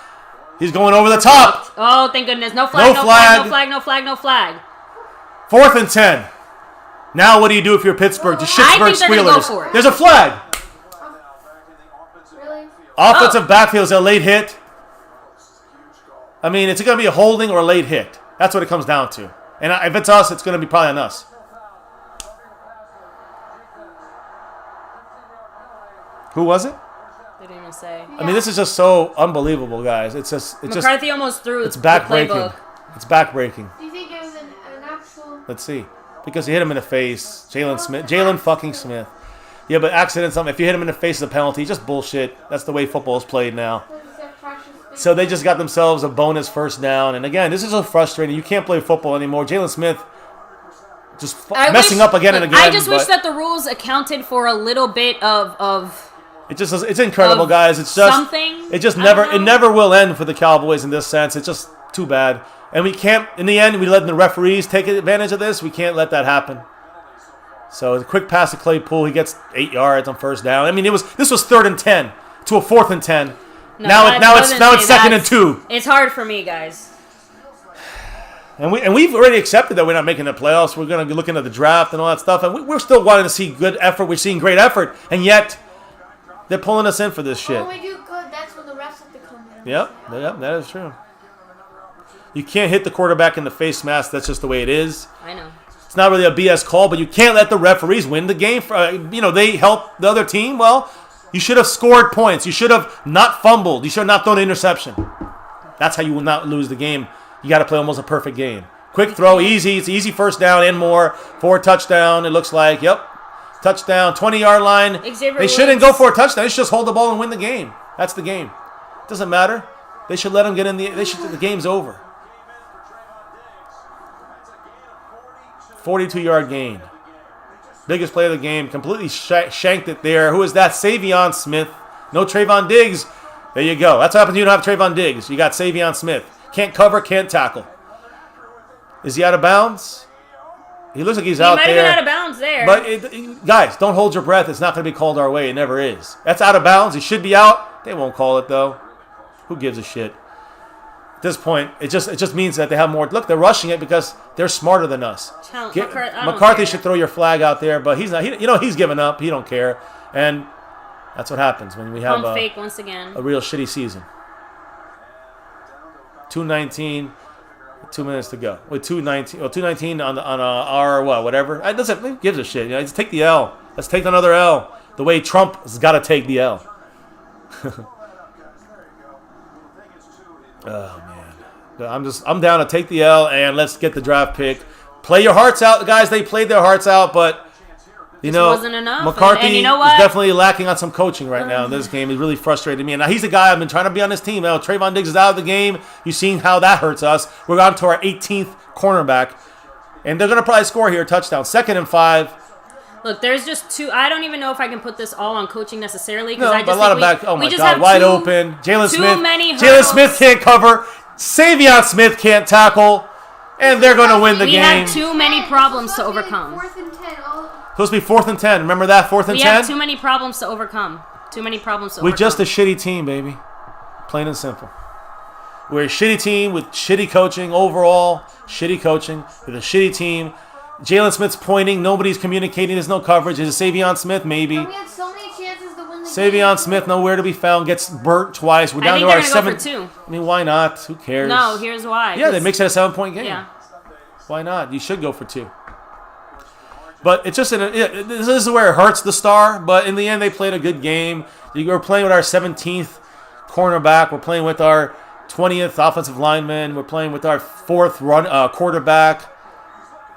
He's going over the top. Oh, thank goodness. No flag, no flag, no flag, no flag, no flag. 4th and 10. Now what do you do if you're Pittsburgh? The Pittsburgh Squealers. There's a flag. Really? Offensive backfield is a late hit. I mean, it's going to be a holding or a late hit. That's what it comes down to. And if it's us, it's going to be probably on us. Who was it? They didn't even say. I mean, this is just so unbelievable, guys. McCarthy almost threw. It's backbreaking. It's backbreaking. Do you think it was an actual? Let's see. Because he hit him in the face. Jalen fucking Smith. Yeah, but accident something. If you hit him in the face, it's a penalty. Just bullshit. That's the way football is played now. So they just got themselves a bonus first down. And again, this is so frustrating. You can't play football anymore. Jalen Smith just messing up again and again. I just wish that the rules accounted for a little bit of it's incredible, guys. It's just something. It never will end for the Cowboys in this sense. It's just too bad. And we can't, in the end, we let the referees take advantage of this. We can't let that happen. So a quick pass to Claypool. He gets 8 yards on first down. I mean, this was 3rd and 10 to a 4th and 10. No, now it's 2nd and 2. It's hard for me, guys. And we've already accepted that we're not making the playoffs. We're going to be looking at the draft and all that stuff. And we're still wanting to see good effort. We're seeing great effort. And yet, they're pulling us in for this shit. When we do good, that's when the refs have to come in. Yep, that is true. You can't hit the quarterback in the face mask. That's just the way it is. I know. It's not really a BS call, but you can't let the referees win the game. They help the other team. Well, you should have scored points. You should have not fumbled. You should have not thrown an interception. That's how you will not lose the game. You got to play almost a perfect game. Quick throw, easy. It's easy first down and more. 4 touchdown, it looks like. Yep. Touchdown, 20-yard line. They shouldn't go for a touchdown. They should just hold the ball and win the game. That's the game. It doesn't matter. They should let them get in the game's over. 42-yard gain. Biggest play of the game. Completely shanked it there. Who is that? Savion Smith. No Trayvon Diggs. There you go. That's what happens when you don't have Trayvon Diggs. You got Savion Smith. Can't cover, can't tackle. Is he out of bounds? He looks like he's out there. He might have been out of bounds there. But, guys, don't hold your breath. It's not going to be called our way. It never is. That's out of bounds. He should be out. They won't call it, though. Who gives a shit? At this point, it just means that they have more. Look, they're rushing it because they're smarter than us. McCarthy should throw your flag out there, but he's not. He's given up. He don't care, and that's what happens when we have fake once again. A real shitty season. 2:19, 2 minutes to go. With 2:19, 2:19 on our whatever. Who gives a shit? Just take the L. Let's take another L. The way Trump has got to take the L. Oh man, I'm down to take the L and let's get the draft pick. Play your hearts out, guys. They played their hearts out, but wasn't enough. McCarthy and you know what? is definitely lacking on some coaching right now in this game. He's really frustrated me. And now he's the guy I've been trying to be on his team. Now Trayvon Diggs is out of the game. You've seen how that hurts us. We're on to our 18th cornerback, and they're gonna probably score here a touchdown. 2nd and 5. Look, there's just two. I don't even know if I can put this all on coaching necessarily because oh my God, wide open. Jalen Smith. Many Jalen Smith can't cover. Savion Smith can't tackle, and they're going to win the game. We have too many problems to overcome. 4th and 10. Supposed to be 4th and 10. Remember that 4th and 10. We have too many problems to overcome. We're just a shitty team, baby. Plain and simple. We're a shitty team with shitty coaching overall. Shitty coaching with a shitty team. Jalen Smith's pointing. Nobody's communicating. There's no coverage. Is it Savion Smith? Maybe. And we had so many chances to win the Savion Smith nowhere to be found. Gets burnt twice. We're down to our 7. Go for 2. I mean, why not? Who cares? No, here's why. Yeah, they makes it a 7-point game. Yeah. Why not? You should go for 2. But it's just this is where it hurts the star. But in the end, they played a good game. We're playing with our 17th cornerback. We're playing with our 20th offensive lineman. We're playing with our 4th quarterback.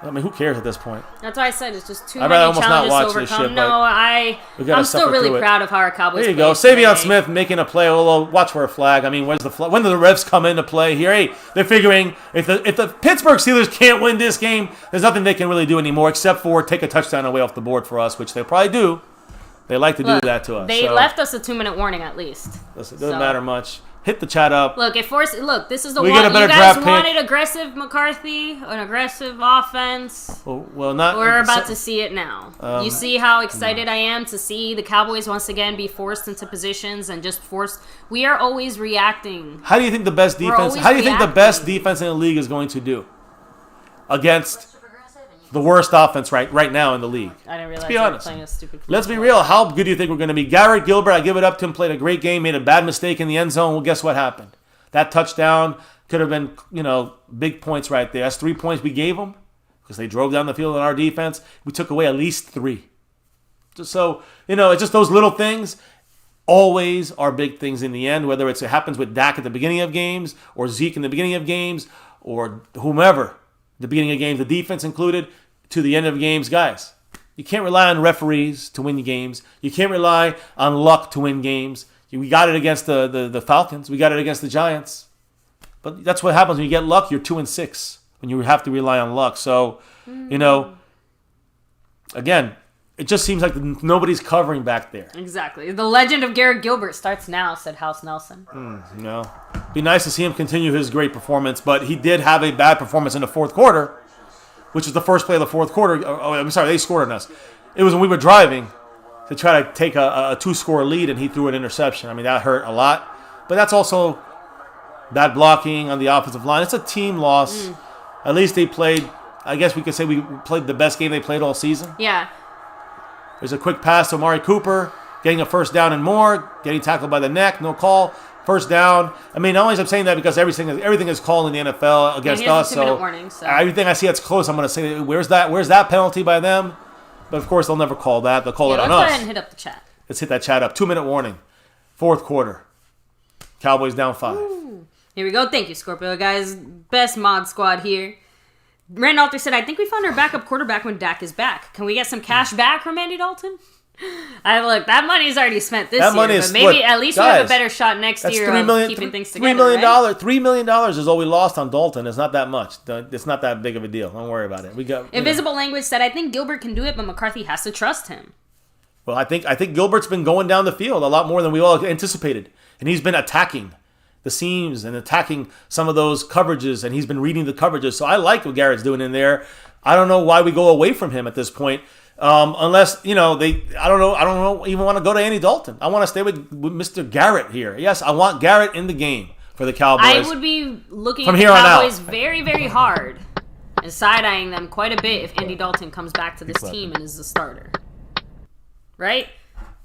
I mean, who cares at this point? That's why I said it's just too I'd many almost challenges not to watch this overcome. shit, No, I'm still really proud of how our Cowboys. There you go, Savion Smith making a play. Although, watch for a flag. I mean, where's the flag? When do the refs come into play here? Hey, they're figuring if the Pittsburgh Steelers can't win this game, there's nothing they can really do anymore except for take a touchdown away off the board for us, which they'll probably do. They like to do that to us. They so. left us a 2-minute warning at least. Listen, it doesn't matter much. Hit the chat up. Look, this is the We one. get a better You guys draft wanted pick. aggressive McCarthy, an aggressive offense. Well, not. We're about to see it now. You see how excited I am to see the Cowboys once again be forced into positions and just forced. We are always reacting. How do you think the best defense? always How do you think the reacting. best defense in the league is going to do against the worst offense right now in the league? I didn't realize Let's be they were honest. playing a stupid. Let's be real. How good do you think we're going to be? Garrett Gilbert, I give it up to him. Played a great game. Made a bad mistake in the end zone. Well, guess what happened? That touchdown could have been, big points right there. That's 3 points we gave them because they drove down the field on our defense. We took away at least 3. So, it's just those little things always are big things in the end, whether it happens with Dak at the beginning of games or Zeke in the beginning of games or whomever, the beginning of games, the defense included, to the end of games. Guys, you can't rely on referees to win games. You can't rely on luck to win games. We got it against the Falcons. We got it against the Giants. But that's what happens when you get luck. You're 2-6 when you have to rely on luck. So, again, it just seems like nobody's covering back there. Exactly. The legend of Garrett Gilbert starts now, said House Nelson. Be nice to see him continue his great performance, but he did have a bad performance in the fourth quarter, which was the first play of the fourth quarter. Oh, I'm sorry, they scored on us. It was when we were driving to try to take a 2-score lead, and he threw an interception. I mean, that hurt a lot. But that's also bad blocking on the offensive line. It's a team loss. At least they played, I guess we could say we played the best game they played all season. Yeah. There's a quick pass to Amari Cooper, getting a first down and more, getting tackled by the neck, no call, first down. I mean, always I'm saying that because everything is called in the NFL against us. A 2-minute warning, so everything I see that's close, I'm going to say, where's that penalty by them? But, of course, they'll never call that. They'll call it on us. Let's go ahead and hit up the chat. Let's hit that chat up. 2-minute warning. Fourth quarter. Cowboys down 5. Ooh. Here we go. Thank you, Scorpio. Guys, best mod squad here. Randolph said, I think we found our backup quarterback when Dak is back. Can we get some cash back from Andy Dalton? Look, that money's already spent this year, but maybe at least we have a better shot next year of keeping things together. $3 million is all we lost on Dalton. It's not that much. It's not that big of a deal. Don't worry about it. Invisible Language said, I think Gilbert can do it, but McCarthy has to trust him. Well, I think Gilbert's been going down the field a lot more than we all anticipated, and he's been attacking the seams and attacking some of those coverages, and he's been reading the coverages. So I like what Garrett's doing in there. I don't know why we go away from him at this point. Unless, I don't know, even want to go to Andy Dalton. I want to stay with Mr. Garrett here. Yes, I want Garrett in the game for the Cowboys. I would be looking from at the here on Cowboys out. very, very hard and side-eyeing them quite a bit if Andy Dalton comes back to this team and is the starter. Right?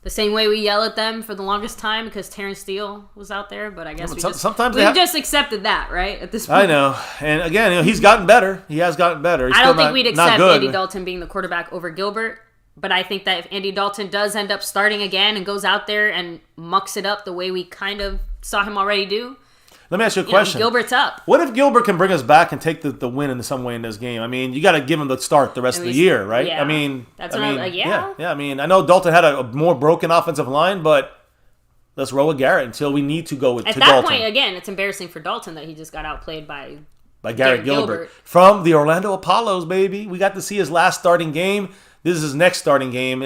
The same way we yell at them for the longest time because Terrence Steele was out there, but I guess we've just accepted that, right? At this point. I know. And again, he's gotten better. He has gotten better. He's I don't think not, we'd accept good, Andy Dalton being the quarterback over Gilbert, but I think that if Andy Dalton does end up starting again and goes out there and mucks it up the way we kind of saw him already do, let me ask you a question. Gilbert's up. What if Gilbert can bring us back and take the win in some way in this game? I mean, you got to give him the start the rest of the year, right? Yeah. I mean, yeah. I mean, I know Dalton had a more broken offensive line, but let's roll with Garrett until we need to go with Dalton. At that point, again, it's embarrassing for Dalton that he just got outplayed by Garrett Gilbert from the Orlando Apollos, baby. We got to see his last starting game. This is his next starting game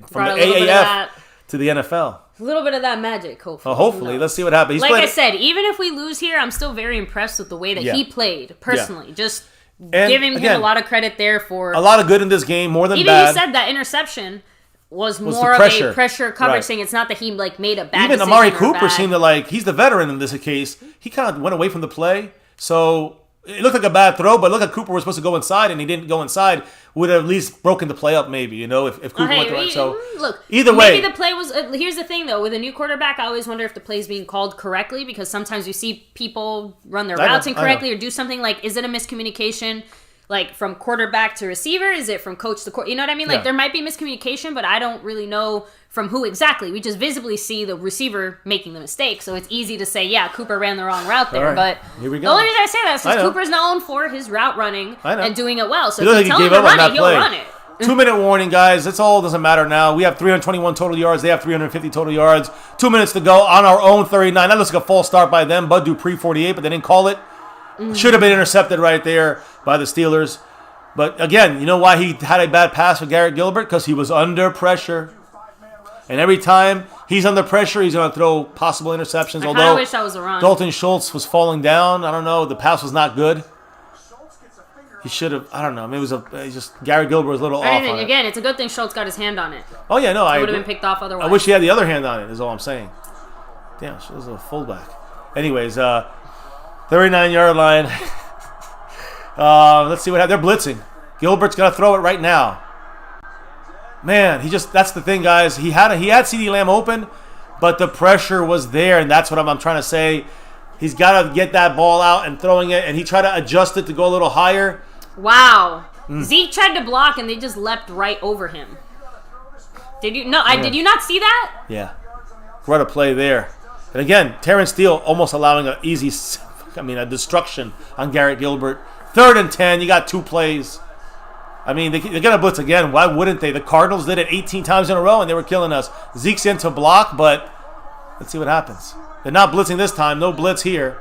from the AAF to the NFL. A little bit of that magic, hopefully. Hopefully. Let's see what happens. I said, even if we lose here, I'm still very impressed with the way that he played, personally. Just giving him a lot of credit there for... A lot of good in this game, more than even bad. Even he said that interception was more of a pressure coverage thing. It's not that he made a bad decision. Even Amari Cooper seemed to he's the veteran in this case. He kind of went away from the play. So it looked like a bad throw, but look like Cooper was supposed to go inside, and he didn't go inside. Would have at least broken the play up, maybe, if Cooper went right. So look, either way, maybe the play was. Here's the thing, though, with a new quarterback, I always wonder if the play is being called correctly because sometimes you see people run their routes incorrectly or do something is it a miscommunication? From quarterback to receiver? Is it from coach to quarterback? You know what I mean? There might be miscommunication, but I don't really know from who exactly. We just visibly see the receiver making the mistake, so it's easy to say, yeah, Cooper ran the wrong route there. Right. But here we go. The only reason I say that is because Cooper's known for his route running and doing it well. So if you tell him to run it, he'll run it. 2-minute warning, guys. That's all. Doesn't matter now. We have 321 total yards. They have 350 total yards. 2 minutes to go on our own 39. That looks like a false start by them. Bud Dupree 48, but they didn't call it. Should have been intercepted right there by the Steelers. But again, you know why he had a bad pass with Garrett Gilbert? Because he was under pressure. And every time he's under pressure, he's going to throw possible interceptions. I kind of Although wish that was a run. Dalton Schultz was falling down. I don't know. The pass was not good. He should have. I don't know. Maybe it was just Gary Gilbert was a little off on it. Again, it's a good thing Schultz got his hand on it. Oh yeah, no, It I would have agree. been picked off otherwise. I wish he had the other hand on it. Is all I'm saying. Damn, she was a fullback. Anyways, 39-yard line. Let's see what happens. They're blitzing. Gilbert's gonna throw it right now. Man, that's the thing, guys. He had CeeDee Lamb open, but the pressure was there, and that's what I'm trying to say. He's got to get that ball out and throwing it, and he tried to adjust it to go a little higher. Wow. Zeke tried to block, and they just leapt right over him. Did you? No, did you not see that? Yeah. What a play there. And again, Terrence Steele almost allowing a destruction on Garrett Gilbert. 3rd and 10. You got 2 plays. I mean, they're going to blitz again. Why wouldn't they? The Cardinals did it 18 times in a row, and they were killing us. Zeke's in to block, but let's see what happens. They're not blitzing this time. No blitz here.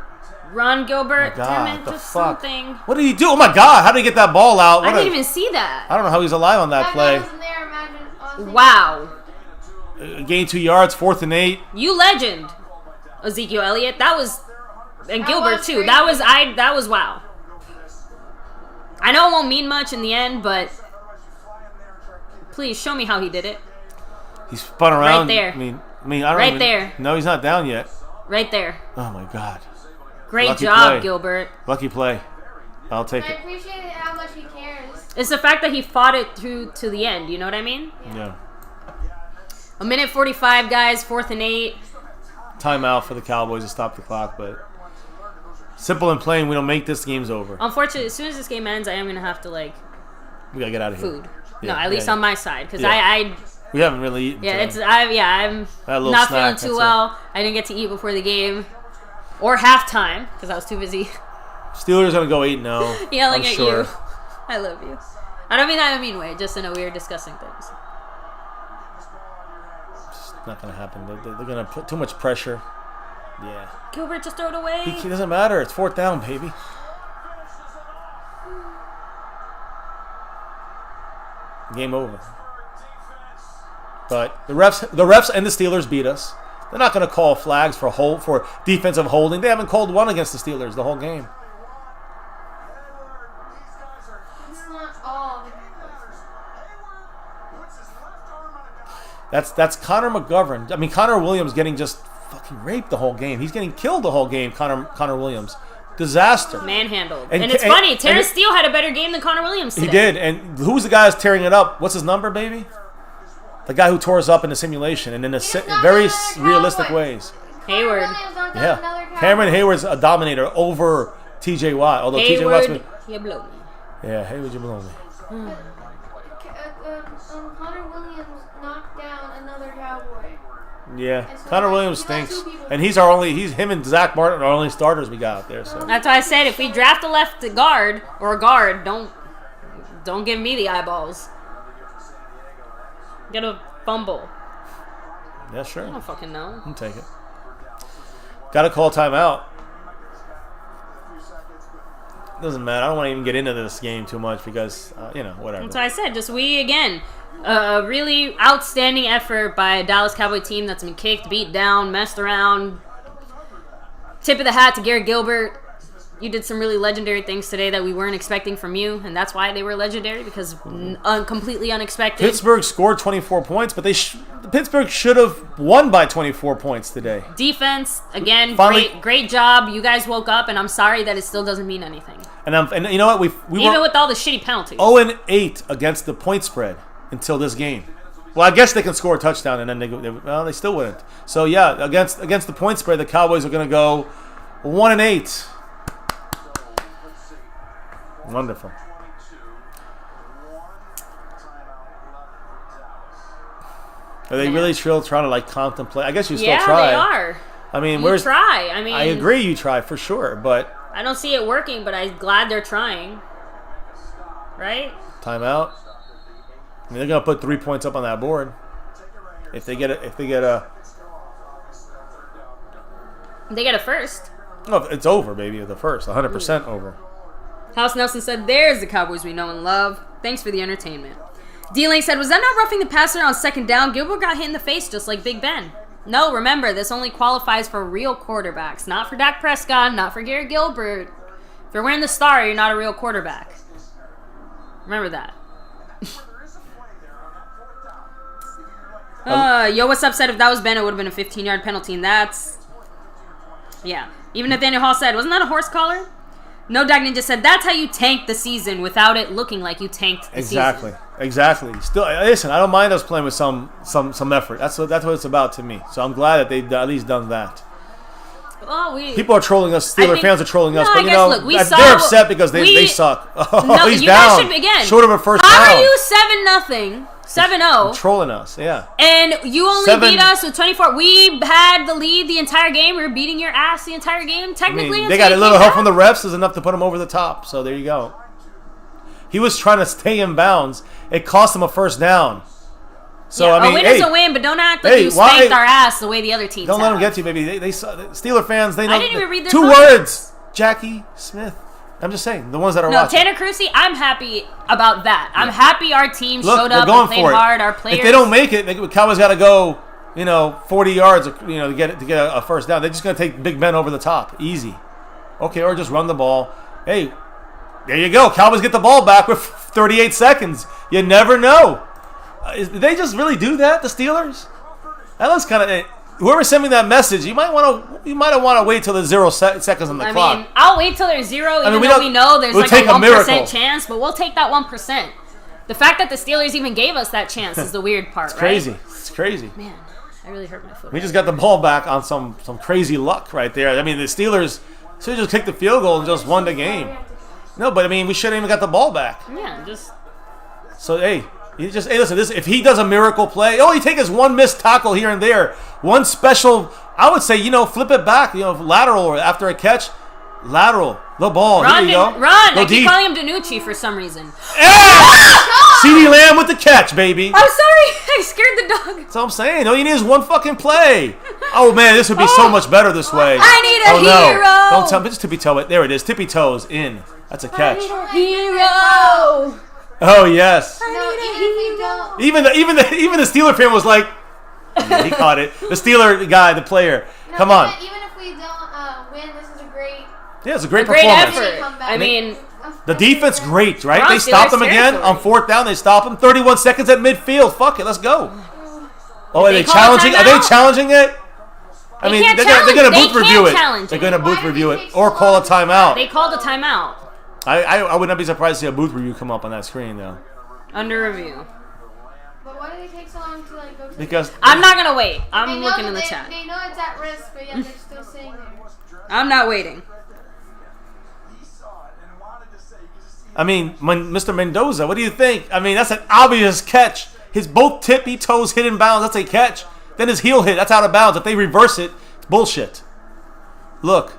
Run, Gilbert. Oh my God, Damn it, the just fuck? something. What did he do? Oh, my God. How did he get that ball out? I didn't even see that. I don't know how he's alive on that play. Wasn't there, imagine. Wow. Gain 2 yards, 4th and 8. You legend, Ezekiel Elliott. That was, and Gilbert was too. crazy. That was wow. I know it won't mean much in the end, but please show me how he did it. He spun around. Right there. I mean, I don't Right even, there. No, he's not down yet. Right there. Oh, my God. Great Lucky job, play. Gilbert. Lucky play. I'll take I it. appreciate how much he cares. It's the fact that he fought it through to the end. You know what I mean? Yeah. 1:45, guys. 4th and 8. Timeout for the Cowboys to stop the clock, but simple and plain, we don't make this, game's over. Unfortunately, as soon as this game ends, I am gonna have to We gotta get out of here. food. Yeah, No, at least yeah. on my side, because Yeah. We haven't really eaten. I'm today. I'm Had a little not snack, feeling that's too it. well. I didn't get to eat before the game or halftime because I was too busy Steelers gonna go 8-0. yelling I'm at sure. you. I love you. I don't mean that in a mean way, just in a weird discussing things. It's not gonna happen. They're gonna put too much pressure. Yeah. Gilbert, just throw it away. It doesn't matter. It's 4th down, baby. Game over. But the refs and the Steelers beat us. They're not going to call flags for defensive holding. They haven't called one against the Steelers the whole game. It's not all. That's Connor McGovern. I mean, Connor Williams getting just fucking raped the whole game. He's getting killed the whole game. Connor Williams, disaster. Manhandled. And- And it's and- funny, Terrence and- Steele had a better game than Connor Williams today. He did. And who's the guy that's tearing it up? What's his number, baby? The guy who tore us up in the simulation and in very realistic ways. Hayward. Yeah. Cameron Hayward's a dominator over TJ Watt. Although TJ Watt's Hayward, you blow me. yeah, Hayward, you blow me. Connor Williams knocked down another Cowboy. Yeah, And so Connor like, Williams you got stinks, two people- and he's him and Zach Martin are our only starters we got out there. So That's why I said if we draft a left guard or a guard, don't give me the eyeballs. Get a fumble. yeah, sure, I don't fucking know. I'll take it. Got to call timeout. Doesn't matter. I don't want to even get into this game too much because whatever. That's why I said, just we again. A really outstanding effort by a Dallas Cowboy team that's been kicked, beat down, messed around. Tip of the hat to Garrett Gilbert. You did some really legendary things today that we weren't expecting from you, and that's why they were legendary, because completely unexpected. Pittsburgh scored 24 points, but Pittsburgh should have won by 24 points today. Defense, again, Finally- great job. You guys woke up, and I'm sorry that it still doesn't mean anything. And you know what? We Even were with all the shitty penalties. 0-8 against the point spread until this game. Well, I guess they can score a touchdown, and then they still wouldn't. So yeah, against the point spread, the Cowboys are going to go 1-8. Wonderful. Are they really still trying to contemplate? I guess you still try. Yeah, they are. I mean, You try. I mean, I agree, you try for sure, but I don't see it working, but I'm glad they're trying. Right? timeout. I mean, they're gonna put 3 points up on that board. If they get a, They get a first. no, it's over, baby. The first, 100% over. House Nelson said, "There's the Cowboys we know and love. Thanks for the entertainment." D-Lane said, was that not roughing the passer on second down? Gilbert got hit in the face just like Big Ben. No, remember, this only qualifies for real quarterbacks. Not for Dak Prescott, not for Garrett Gilbert. If you're wearing the star, you're not a real quarterback. Remember that. Yo, what's up said if that was Ben, it would have been a 15-yard penalty, and that's... Yeah. Even Nathaniel Hall said, wasn't that a horse collar? No Dag Ninja said, that's how you tank the season without it looking like you tanked the season. Exactly. Still, listen, I don't mind us playing with some effort. That's what it's about to me. So I'm glad that they've at least done that. Well, people are trolling us. Steeler fans are trolling us, but look, they're upset because they suck. Oh, he's down. Short of a first down. How are you 7-0? 7-0. Trolling us, yeah. And you only beat us with 24. We had the lead the entire game. We were beating your ass the entire game. Technically, they got a little help from the refs is enough to put them over the top. So there you go. He was trying to stay in bounds. It cost him a first down. So yeah, I mean, a win is a win, but don't act like you spanked our ass the way the other teams. Don't let them get you, baby. They Steeler fans. They know. I didn't even read their 2 words. Jackie Smith. I'm just saying, the ones that are watching. Tanner Crucy, I'm happy about that. I'm happy our team showed up and played hard. Our players. If they don't make it, the Cowboys got to go, 40 yards, to get a first down. They're just going to take Big Ben over the top, easy. Okay, or just run the ball. Hey, there you go. Cowboys get the ball back with 38 seconds. You never know. Did they just really do that, the Steelers? That looks kind of. Whoever sent me that message, you might want to wait till there's 0 seconds on the clock. I mean, I'll wait till there's 0, even though we know there's like a 1% chance, but we'll take that 1%. The fact that the Steelers even gave us that chance is the weird part, It's crazy. It's crazy. Man, I really hurt my foot. We just got the ball back on some crazy luck right there. I mean, the Steelers should have just kicked the field goal and just won the game. No, but I mean, we should have even got the ball back. Yeah, just. So, hey, listen, if he does a miracle play, he take his one missed tackle here and there. One special, I would say, flip it back, lateral or after a catch, lateral, the ball. Run, here you go. Run. I keep calling him Danucci for some reason. CeeDee Lamb with the catch, baby. I'm sorry. I scared the dog. That's all I'm saying. All you need is one fucking play. Oh, man, this would be so much better this way. I need a hero. No. Don't tell me. Just tippy toe it. There it is. Tippy toes in. That's a catch. I need a hero. Oh, yes. Even Even the Steeler fan was like, yeah, he caught it. The Steeler guy, the player. Come on. Even if we don't win, this is a great. Yeah, it's a great performance. Effort. I mean, the defense, great, right? They stopped them again on 4th down. They stopped them. 31 seconds at midfield. Fuck it, let's go. Oh, are they challenging? Are they challenging it? I mean, they're going to booth review it. They're going to booth review it or call a timeout. They called a timeout. I would not be surprised to see a booth review come up on that screen, though. Under review. But why do they take so long to go to Because I'm not going to wait. I'm looking in the chat. They know it's at risk, but yet they're still saying it. I'm not waiting. I mean, Mr. Mendoza, what do you think? I mean, that's an obvious catch. His both tippy toes hit in bounds. That's a catch. Then his heel hit. That's out of bounds. If they reverse it, it's bullshit. Look.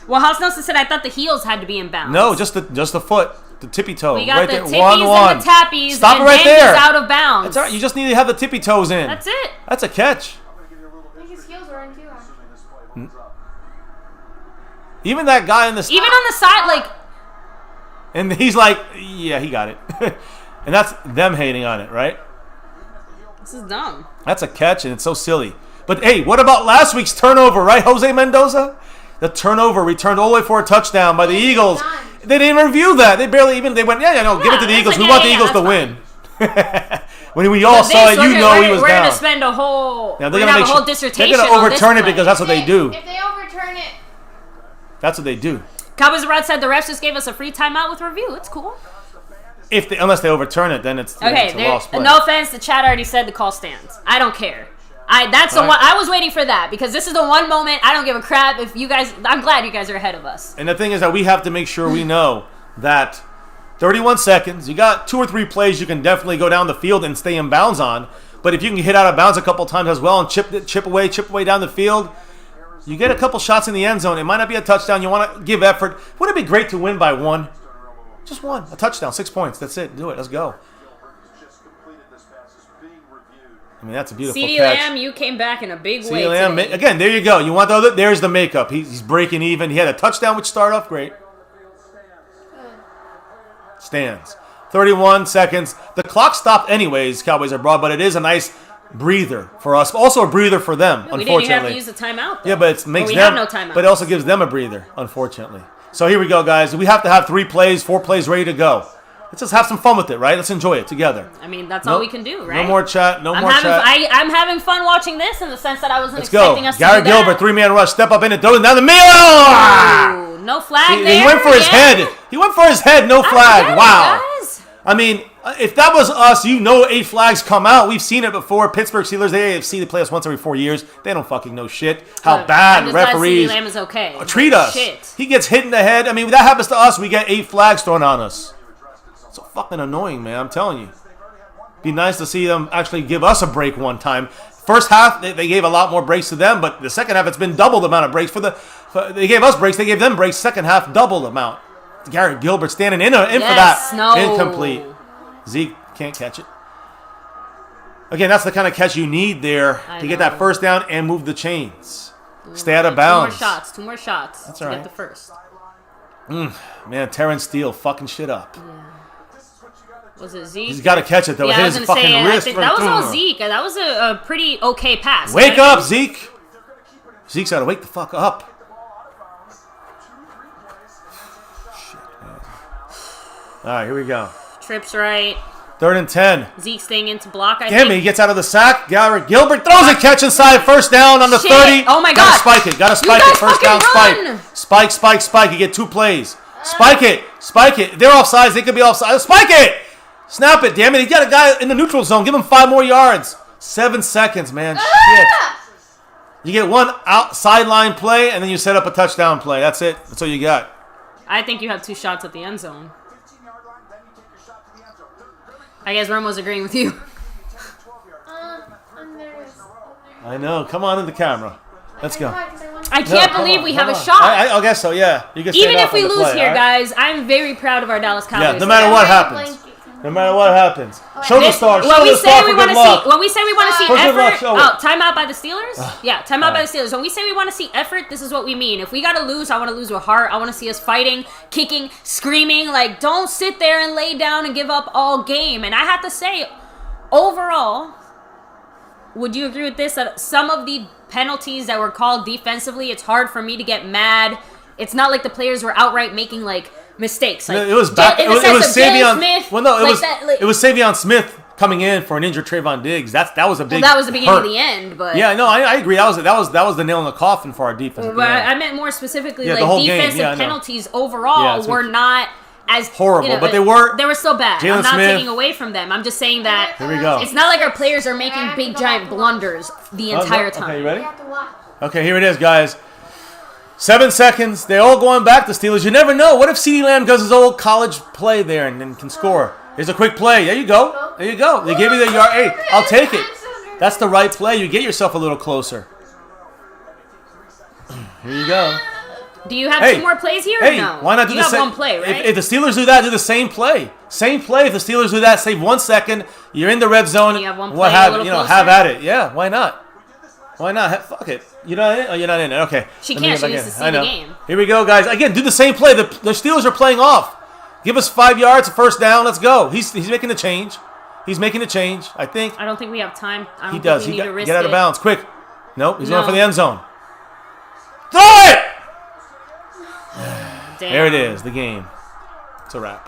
Well, House Nelson said I thought the heels had to be in bounds. No, just the foot. The tippy toe. We got right the there. tippies and the tappies. Stop and it right there. He's out of bounds. That's all right. You just need to have the tippy toes in. That's it. That's a catch. I think his heels were in too. Even that guy in the even on the side, like. And he's like, yeah, he got it. And that's them hating on it, right? This is dumb. That's a catch, and it's so silly. But, hey, what about last week's turnover, right, Jose Mendoza? The turnover returned all the way for a touchdown by the Eagles. They didn't even review that. They went, give it to the Eagles. We want the Eagles to win. When we all saw it, he was down. We're going to spend a whole, we're going to have a whole dissertation. They're going to overturn it because that's what they do. If they overturn it. That's what they do. Cowboys Rod said the refs just gave us a free timeout with review. It's cool. Unless they overturn it, then it's a lost play. No offense, the chat already said the call stands. I don't care. That's the one I was waiting for that because this is the one moment I don't give a crap if you guys. I'm glad you guys are ahead of us. And the thing is that we have to make sure we know that 31 seconds. You got 2 or 3 plays you can definitely go down the field and stay in bounds on. But if you can hit out of bounds a couple times as well and chip away down the field. You get a couple shots in the end zone. It might not be a touchdown. You want to give effort. Wouldn't it be great to win by 1? Just 1. A touchdown. 6 points. That's it. Do it. Let's go. I mean, that's a beautiful CeeDee catch. Lamb, you came back in a big way CeeDee Lamb, today. again, there you go. You want the other? There's the makeup. He's breaking even. He had a touchdown, which started off great. Stands. 31 seconds. The clock stopped anyways, Cowboys abroad, but it is a nice breather for us. Also a breather for them, We unfortunately. didn't even have to use the timeout. Though. Yeah, but it makes we them. have no timeout. But it also gives them a breather, unfortunately. So here we go, guys. We have to have 3 plays, 4 plays ready to go. Let's just have some fun with it, right? Let's enjoy it together. I mean, that's all we can do, right? No more chat. No more chat. I'm having fun watching this in the sense that I wasn't Let's go. expecting us Garrett to do Gilbert, that. 3-man rush. Step up in it. Throw it down the middle. Ooh, no flag there. He went for his head. He went for his head. No flag. get it, Wow. guys. I mean, if that was us, 8 flags come out. We've seen it before. Pittsburgh Steelers, they play us once every 4 years. They don't fucking know shit. How bad I'm just glad referees CeeDee Lamb is okay. treat us. Shit. He gets hit in the head. I mean, that happens to us. We get 8 flags thrown on us. So fucking annoying, man. I'm telling you. Be nice to see them actually give us a break one time. First half, they gave a lot more breaks to them, but the second half, it's been double the amount of breaks. They gave us breaks, they gave them breaks. Second half, double the amount. Garrett Gilbert standing in for that. No. Incomplete. Zeke can't catch it. Again, that's the kind of catch you need there to get that first down and move the chains. Stay out of bounds. 2 more shots That's to all get right. the first. Man, Terrence Steele fucking shit up. Was it Zeke? He's got to catch it, though. Yeah, I was His gonna fucking say, wrist. that was all Zeke. That was a pretty okay pass. Wake up, Zeke. Zeke's got to wake the fuck up. Shit, man. All right, here we go. Trips right. 3rd and 10. Zeke staying into block, I Damn it, think. he gets out of the sack. Garrett Gilbert throws a catch inside. First down on the Shit. 30. Oh my Gotta God. spike it. Gotta spike guys it. First down, fucking run. spike. You get 2 plays. Spike it. They're offsides. They could be offside. Spike it. Snap it. Damn it. He got a guy in the neutral zone. Give him 5 more yards. 7 seconds, man. Shit. You get 1 out sideline play, and then you set up a touchdown play. That's it. That's all you got. I think you have 2 shots at the end zone. I guess Romo's agreeing with you. I'm nervous. I know. Come on in the camera. Let's go. I can't believe we have a shot. I guess so, yeah. You can Even stand if up we on the lose play, here, all right? guys, I'm very proud of our Dallas Cowboys. Yeah, no matter what happens. No matter what happens. Show the star. When Show we the say star we for want good to see, luck. when we say we want to see For good luck, effort, show it. timeout by the Steelers. Yeah, timeout by the Steelers. When we say we want to see effort, this is what we mean. If we gotta lose, I want to lose with heart. I want to see us fighting, kicking, screaming. Like, don't sit there and lay down and give up all game. And I have to say, overall, would you agree with this? That some of the penalties that were called defensively, it's hard for me to get mad. It's not like the players were outright making like mistakes. Like, It was back. It was Savion Smith. Well, no, it like was that, like, it was Savion Smith coming in for an injured Trayvon Diggs. That was a big. that was the beginning hurt. of the end, but Yeah, no, I agree. That was the nail in the coffin for our defense. But I meant more specifically, Yeah, the like whole game. defensive Yeah, I know. penalties Yeah, overall that's were what- not as Horrible, but they were still bad. Jalen I'm not Smith. taking away from them. I'm just saying that Here we go. it's not like our players are making big giant blunders the entire time. Okay, you ready? We have to watch. Okay, here it is, guys. 7 seconds. They're all going back to Steelers. You never know. What if CeeDee Lamb does his old college play there and then can score? Here's a quick play. There you go. There you go. They gave you the yard. Hey, I'll take it. That's the right play. You get yourself a little closer. Here you go. Do you have Hey, 2 more plays here? Hey, or no? why not do you the have same? one play, right? If the Steelers do that, do the same play. Same play. If the Steelers do that, save 1 second. You're in the red zone. You have one What play a have little have closer? at it? Yeah, why not? Why not? Fuck it. You're not in it? Oh, you're not in it. Okay. She Let me can't. get She back needs in. to see I the know. game. Here we go, guys. Again, do the same play. The Steelers are playing off. Give us 5 yards, a first down. Let's go. He's making the change. He's making the change. I think I don't think we have time. I don't he think does. We He need to risk get out of it. bounds quick. Nope. He's going No. for the end zone. Throw it. Damn. There it is. The game. It's a wrap.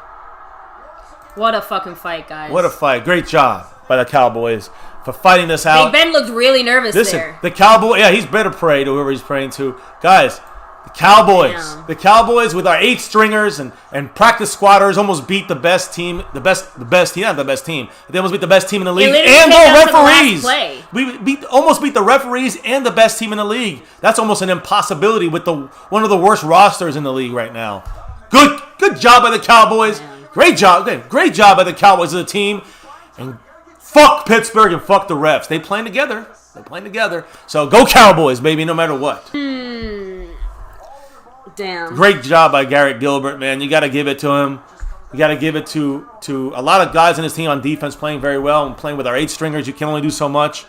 What a fucking fight, guys. What a fight. Great job by the Cowboys for fighting this out. Big Ben looked really nervous Listen, there. the Cowboy, yeah, he's better pray to whoever he's praying to. Guys, the Cowboys. Damn. The Cowboys with our 8 stringers and practice squatters almost beat the best team, the best team, not the best team. They almost beat the best team in the league literally and came the down to the last referees. play. We almost beat the referees and the best team in the league. That's almost an impossibility with one of the worst rosters in the league right now. Good job by the Cowboys. Great job. Again, great job by the Cowboys as a team. And fuck Pittsburgh and fuck the refs. They playing together. They're playing together. So go Cowboys, baby, no matter what. Damn. Great job by Garrett Gilbert, man. You got to give it to him. You got to give it to a lot of guys in his team on defense playing very well and playing with our 8 stringers. You can only do so much.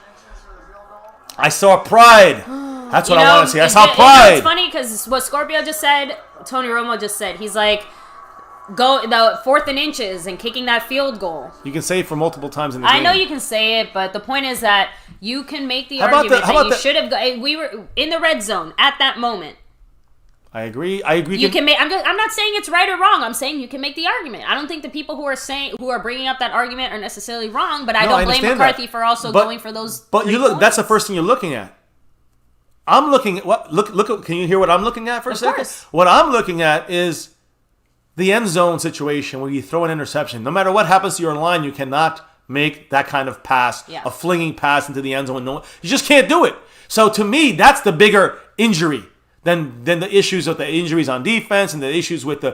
I saw pride. That's what I want to see. I saw pride. It's funny because what Scorpio just said, Tony Romo just said. He's like, the 4th and inches and kicking that field goal. You can say it for multiple times in the game. I know you can say it, but the point is that you can make the How about argument the- that you should have. We were in the red zone at that moment. I agree. You can make. I'm not saying it's right or wrong. I'm saying you can make the argument. I don't think the people who are bringing up that argument are necessarily wrong. But I don't blame McCarthy for also going for those. But you look. That's the first thing you're looking at. I'm looking at what. Look. Can you hear what I'm looking at for a second? Course. What I'm looking at is the end zone situation where you throw an interception. No matter what happens to your line, you cannot make that kind of pass, a flinging pass into the end zone. No, you just can't do it. So to me, that's the bigger injury than the issues with the injuries on defense and the issues with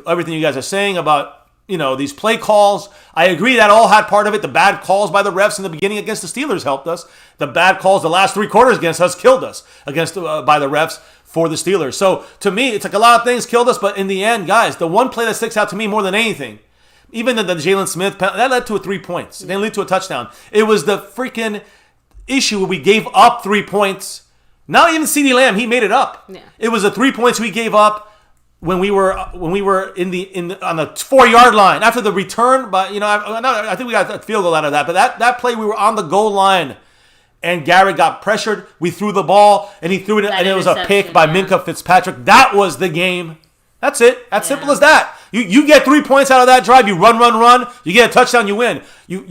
everything you guys are saying about these play calls. I agree that all had part of it. The bad calls by the refs in the beginning against the Steelers helped us. The bad calls the last 3 quarters against us killed us by the refs for the Steelers. So to me, it's like a lot of things killed us, but in the end, guys, the one play that sticks out to me more than anything, even the Jalen Smith penalty, that led to 3 points. It didn't lead to a touchdown. It was the freaking issue where we gave up 3 points. Not even CeeDee Lamb, he made it up. Yeah. It was the 3 points we gave up when we were on the 4-yard line after the return. But I think we got a field goal out of that. But that play, we were on the goal line, and Garrett got pressured. We threw the ball, and he threw it, and it was a pick by Minkah Fitzpatrick. That was the game. That's it. That's simple as that. You get 3 points out of that drive. You run. You get a touchdown. You win. You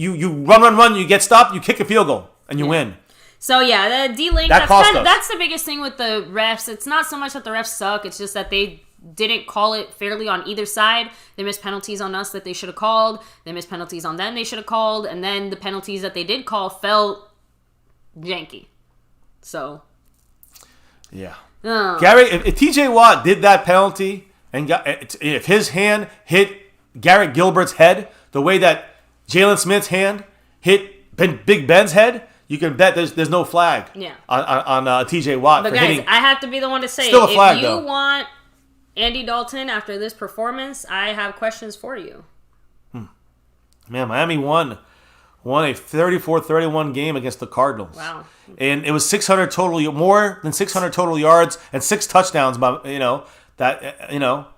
run. You get stopped. You kick a field goal, and you win. So yeah, the D-Link, that's the biggest thing with the refs. It's not so much that the refs suck, it's just that they didn't call it fairly on either side. They missed penalties on us that they should have called. They missed penalties on them they should have called. And then the penalties that they did call felt janky. So. Yeah. Gary, if TJ Watt did that penalty, and if his hand hit Garrett Gilbert's head the way that Jalen Smith's hand hit Big Ben's head, you can bet there's no flag on TJ Watt. But for guys, hitting. I have to be the one to say, Still a flag, if you though. want Andy Dalton after this performance, I have questions for you. Man, Miami won a 34-31 game against the Cardinals. Wow. And it was more than 600 total yards and 6 touchdowns. That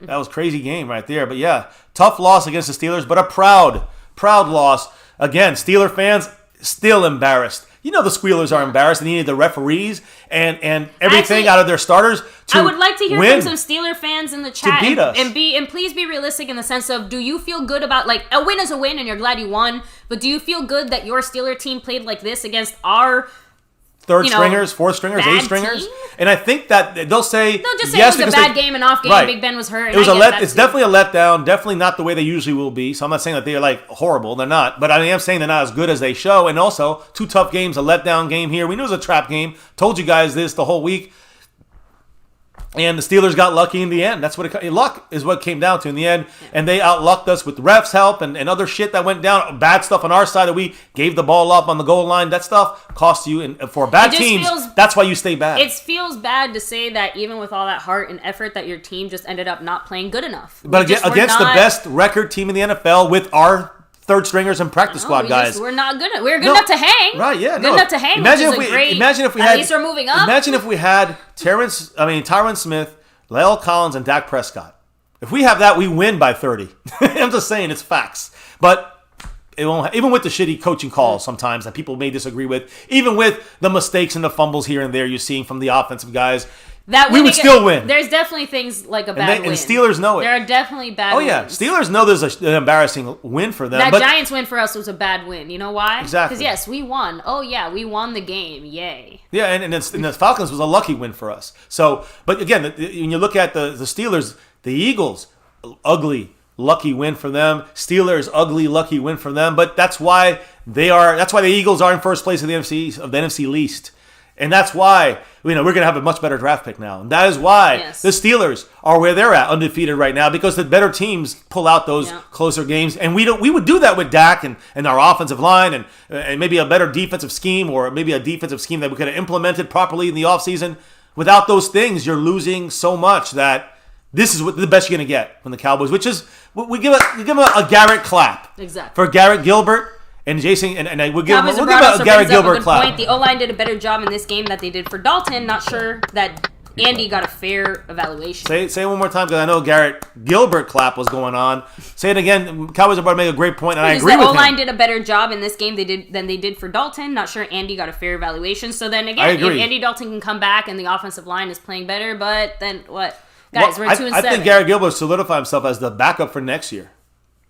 was a crazy game right there. But yeah, tough loss against the Steelers, but a proud loss. Again, Steeler fans still embarrassed. The Squealers are embarrassed. They needed the referees and everything out of their starters to I would like to hear win. from some Steeler fans in the chat To beat us. and please be realistic in the sense of, do you feel good about, like, a win is a win and you're glad you won, but do you feel good that your Steeler team played like this against our third stringers, fourth stringers, eighth stringers? Team? And I think that they'll just say it was a bad game, an off game, right. Big Ben was hurt. It's definitely a letdown, definitely not the way they usually will be. So I'm not saying that they're like horrible, they're not. But I am saying they're not as good as they show. And also, 2 tough games, a letdown game here. We knew it was a trap game. Told you guys this the whole week. And the Steelers got lucky in the end. That's what luck is what it came down to in the end. And they outlucked us with refs' help and other shit that went down. Bad stuff on our side that we gave the ball up on the goal line. That stuff costs you. And for bad teams, that's why you stay bad. It feels bad to say that even with all that heart and effort that your team just ended up not playing good enough. But against the best record team in the NFL with our third stringers and prpractice squad guys. We're not good. We're good enough to hang. Right, yeah. Good enough to hang, imagine which is great. Imagine if we at least we're moving up. Imagine if we had Tyron Smith, La'el Collins, and Dak Prescott. If we have that, we win by 30. I'm just saying, it's facts. But it won't. Even with the shitty coaching calls sometimes that people may disagree with, even with the mistakes and the fumbles here and there you're seeing from the offensive guys, we would still win. There's definitely things like a bad win. And Steelers know it. There are definitely bad wins. Oh, yeah. Steelers know there's an embarrassing win for them. That Giants win for us was a bad win. You know why? Exactly. Because, yes, we won. Oh, yeah, we won the game. Yay. Yeah, and the Falcons was a lucky win for us. So, but again, when you look at the Steelers, the Eagles, ugly, lucky win for them. Steelers, ugly, lucky win for them. But that's why the Eagles are in first place of the NFC least. And that's why we're going to have a much better draft pick now. And that is why the Steelers are where they're at, undefeated right now, because the better teams pull out those closer games. And we would do that with Dak and our offensive line and maybe a better defensive scheme, or maybe a defensive scheme that we could have implemented properly in the offseason. Without those things, you're losing so much that this is the best you're going to get from the Cowboys, which is we give a Garrett clap. Exactly. For Garrett Gilbert. And Jason, and we'll give a Garrett Gilbert clap. The O-line did a better job in this game that they did for Dalton. Not sure that Andy got a fair evaluation. Say it one more time, because I know Garrett Gilbert clap was going on. Say it again. Cowboys are about to make a great point, and I agree with him. O-line did a better job in this game than they did for Dalton. Not sure Andy got a fair evaluation. So then again, if Andy Dalton can come back and the offensive line is playing better, but then what? Guys, we're 2-7. I think Garrett Gilbert solidified himself as the backup for next year.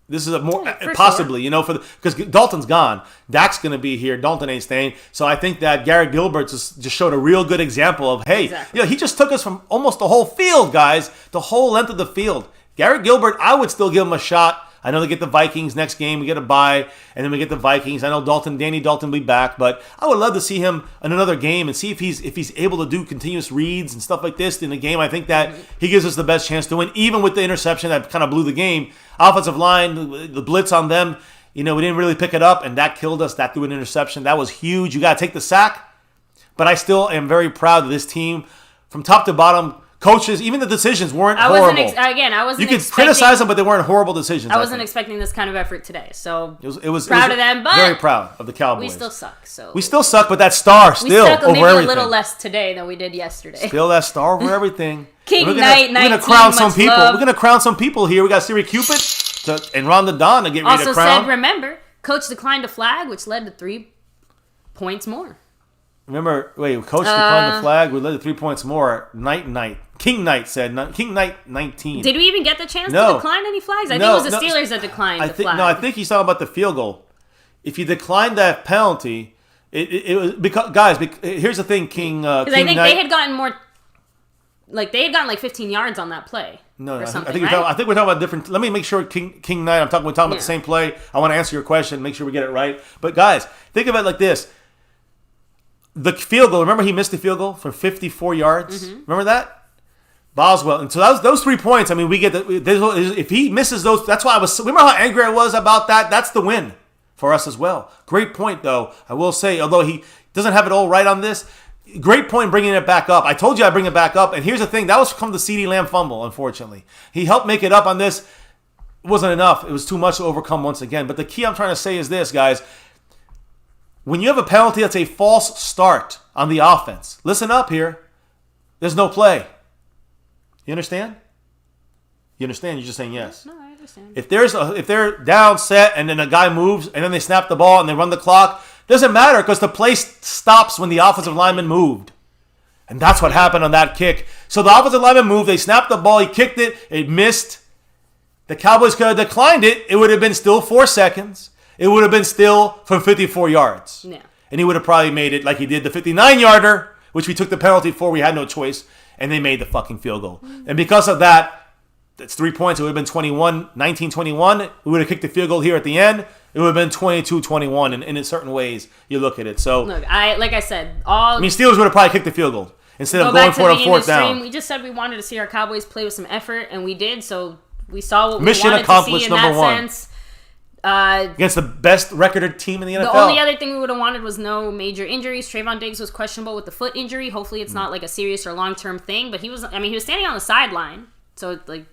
This is a more possibly, sure. Because Dalton's gone. Dak's going to be here. Dalton ain't staying. So I think that Garrett Gilbert just showed a real good example of, hey, he just took us from almost the whole field, guys, the whole length of the field. Garrett Gilbert, I would still give him a shot. I know they get the Vikings next game. We get a bye, and then we get the Vikings. I know Danny Dalton will be back, but I would love to see him in another game and see if he's able to do continuous reads and stuff like this in the game. I think that he gives us the best chance to win, even with the interception that kind of blew the game. Offensive line, the blitz on them, we didn't really pick it up, and that killed us. That threw an interception. That was huge. You got to take the sack, but I still am very proud of this team from top to bottom. Coaches, even the decisions weren't horrible. You could criticize them, but they weren't horrible decisions. I wasn't expecting this kind of effort today, so it was proud of them. But very proud of the Cowboys. We still suck. We still suck, but that star still over everything. Maybe a little less today than we did yesterday. Still that star over everything. King Knight, we're gonna crown some people. We're gonna crown some people here. We got Siri Cupid and Rhonda Dawn to get ready to crown. Also said, remember, coach declined a flag, which led to 3 points more. Remember, coach declined the flag, which led to 3 points more. King Knight said, King Knight 19. Did we even get the chance to decline any flags? I think it was the Steelers that declined the flag. No, I think he's talking about the field goal. If you decline that penalty, it was because, guys, here's the thing, King Knight. Because I think they had gotten more, they had gotten 15 yards on that play. No, or something, I think we're talking about different. Let me make sure, King Knight, we're talking about the same play. I want to answer your question, make sure we get it right. But guys, think of it like this. The field goal, remember he missed the field goal for 54 yards? Mm-hmm. Remember that? Boswell. And so those 3 points, we get if he misses those, that's why remember how angry I was about that? That's the win for us as well. Great point, though. I will say, although he doesn't have it all right on this, great point bringing it back up. I told you I'd bring it back up. And here's the thing. That was from the CeeDee Lamb fumble, unfortunately. He helped make it up on this. It wasn't enough. It was too much to overcome once again. But the key I'm trying to say is this, guys. When you have a penalty that's a false start on the offense, listen up here. There's no play. You understand? You understand? You're just saying yes. No, I understand. If they're down, set, and then a guy moves, and then they snap the ball and they run the clock, doesn't matter because the play stops when the offensive lineman moved. And that's what happened on that kick. So the offensive lineman moved, they snapped the ball, he kicked it, it missed. The Cowboys could have declined it. It would have been still 4 seconds. It would have been still from 54 yards. Yeah. And he would have probably made it like he did the 59-yarder, which we took the penalty for. We had no choice. And they made the fucking field goal. Mm-hmm. And because of that, that's 3 points. It would have been 19-21. We would have kicked the field goal here at the end. It would have been 22-21. And in certain ways, you look at it. So, look, like I said, Steelers would have probably kicked the field goal instead of going for it on 4th down. We just said we wanted to see our Cowboys play with some effort, and we did. So we saw what Mission we wanted accomplished, to see in number that one. sense. Against the best recorded team in the NFL. The only other thing we would have wanted was no major injuries. Trayvon Diggs was questionable with the foot injury. Hopefully it's not like a serious or long-term thing. But he was standing on the sideline. So he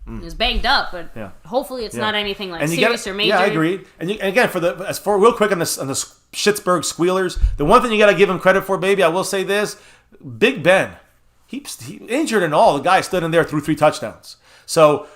was banged up. But hopefully it's not anything serious or major. Yeah, I agree. And again, real quick on the Pittsburgh Squealers, the one thing you got to give him credit for, baby, I will say this. Big Ben, he injured and all. The guy stood in there, threw 3 touchdowns. So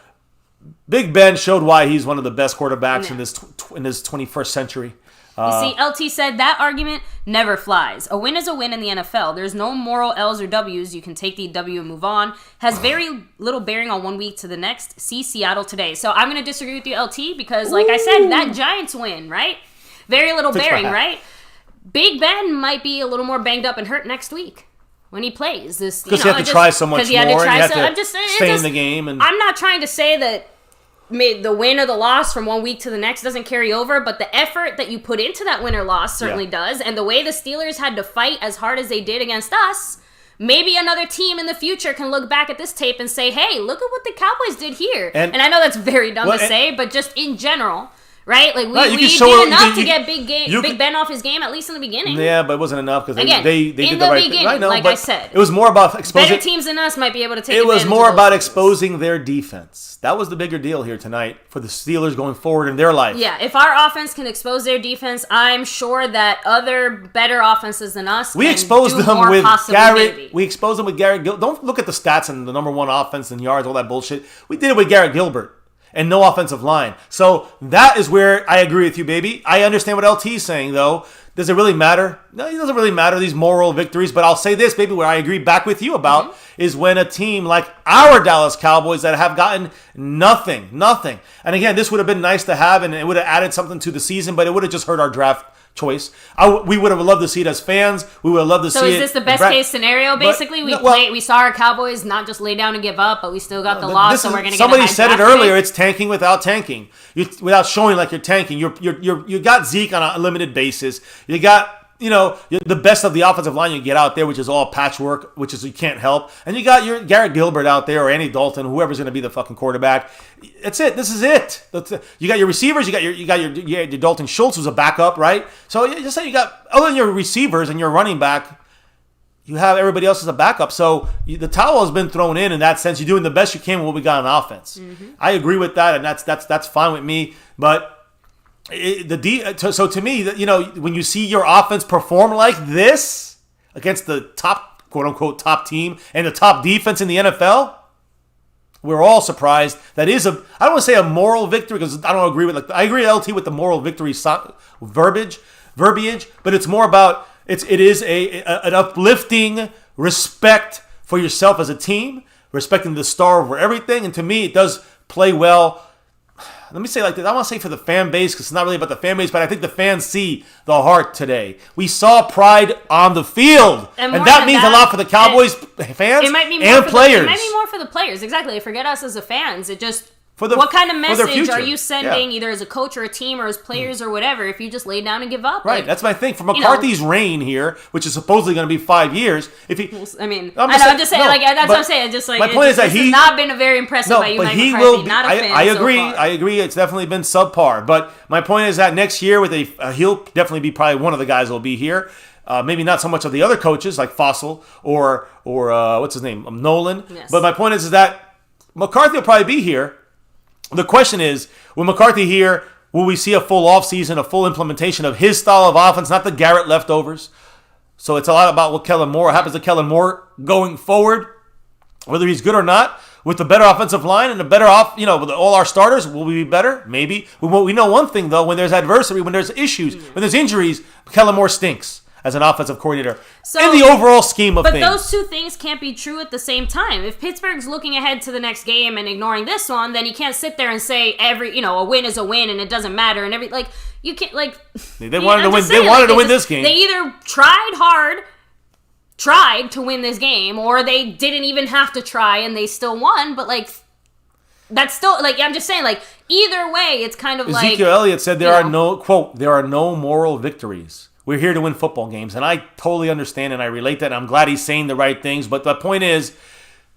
Big Ben showed why he's one of the best quarterbacks in this 21st century. You see, LT said that argument never flies. A win is a win in the NFL. There's no moral L's or W's. You can take the W and move on. Has very little bearing on one week to the next. See Seattle today. So I'm going to disagree with you, LT, because like I said, that Giants win, right? Very little bearing, right? Big Ben might be a little more banged up and hurt next week when he plays. Because he had to try so much more. He had to stay in the game. And I'm not trying to say that the win or the loss from one week to the next doesn't carry over, but the effort that you put into that win or loss certainly does. And the way the Steelers had to fight as hard as they did against us, maybe another team in the future can look back at this tape and say, hey, look at what the Cowboys did here. And I know that's very dumb to say, but just in general, Right? Like, Right, you we can show did it- enough you- to get you Big can- Ben off his game, at least in the beginning. Yeah, but it wasn't enough because Again, they in did the the right thing. beginning, Right, no, like but I said. it was more about exposing. Better teams than us might be able to take It was advantage more of about those exposing their defense. That was the bigger deal here tonight for the Steelers going forward in their life. Yeah, if our offense can expose their defense, I'm sure that other better offenses than us We can exposed do them more, with possibly, Garrett. maybe. We exposed them with Garrett. Don't look at the stats and the number one offense and yards, all that bullshit. We did it with Garrett Gilbert and no offensive line. So that is where I agree with you, baby. I understand what LT is saying, though. Does it really matter? No, it doesn't really matter, these moral victories. But I'll say this, baby, where I agree back with you about is when a team like our Dallas Cowboys that have gotten nothing. And again, this would have been nice to have, and it would have added something to the season, but it would have just hurt our draft choice. We would have loved to see it as fans. We would have loved to see it. So is this the best case scenario? Basically, we saw our Cowboys not just lay down and give up, but we still got the loss, so we're going to get somebody a high said it draft earlier. pick. It's tanking without tanking. Without showing like you're tanking. You got Zeke on a limited basis. You got the best of the offensive line you get out there, which is all patchwork, which is you can't help. And you got your Garrett Gilbert out there or Andy Dalton, whoever's going to be the fucking quarterback. That's it. This is it. You got your receivers. You got your Dalton Schultz, who's a backup, right? So just say you got other than your receivers and your running back, you have everybody else as a backup. So the towel has been thrown in that sense. You're doing the best you can with what we got on offense. I agree with that, and that's fine with me. But so to me, when you see your offense perform like this against the top, quote unquote, top team and the top defense in the NFL, we're all surprised. That is I don't want to say a moral victory because I don't agree with I agree LT with the moral victory verbiage, but it's more about it is an uplifting respect for yourself as a team, respecting the star over everything, and to me it does play well. Let me say like this. I want to say for the fan base because it's not really about the fan base, but I think the fans see the heart today. We saw pride on the field, and that means a lot for the Cowboys fans and players. It might be more for the players. Exactly. Forget us as the fans. It just For the, what kind of for their message are future. you sending, either as a coach or a team or as players or whatever, if you just lay down and give up? Right, Like, that's my thing. For McCarthy's reign here, which is supposedly going to be 5 years, if he, I mean, I'm just saying, no, like that's but what I'm saying. Just like my point is that this he has not been a very impressive no, by you, but Mike he McCarthy. will. Be, Not a fan. I agree. So far. I agree. It's definitely been subpar. But my point is that next year, with he'll definitely be probably one of the guys will be here. Maybe not so much of the other coaches like Fossil or what's his name, Nolan. Yes. But my point is that McCarthy will probably be here. The question is, with McCarthy here, will we see a full offseason, a full implementation of his style of offense, not the Garrett leftovers? So it's a lot about what Kellen Moore happens to Kellen Moore going forward, whether he's good or not. With the better offensive line and the better with all our starters, will we be better? Maybe. We know one thing though: when there's adversity, when there's issues, when there's injuries, Kellen Moore stinks as an offensive coordinator in the overall scheme of things. But those two things can't be true at the same time. If Pittsburgh's looking ahead to the next game and ignoring this one, then you can't sit there and say a win is a win and it doesn't matter and you can't they wanted to win. They wanted to win this game. They either tried to win this game, or they didn't even have to try and they still won. But that's still I'm just saying either way, it's kind of Ezekiel Elliott said there are no moral victories. We're here to win football games, and I totally understand and I relate that. And I'm glad he's saying the right things. But the point is,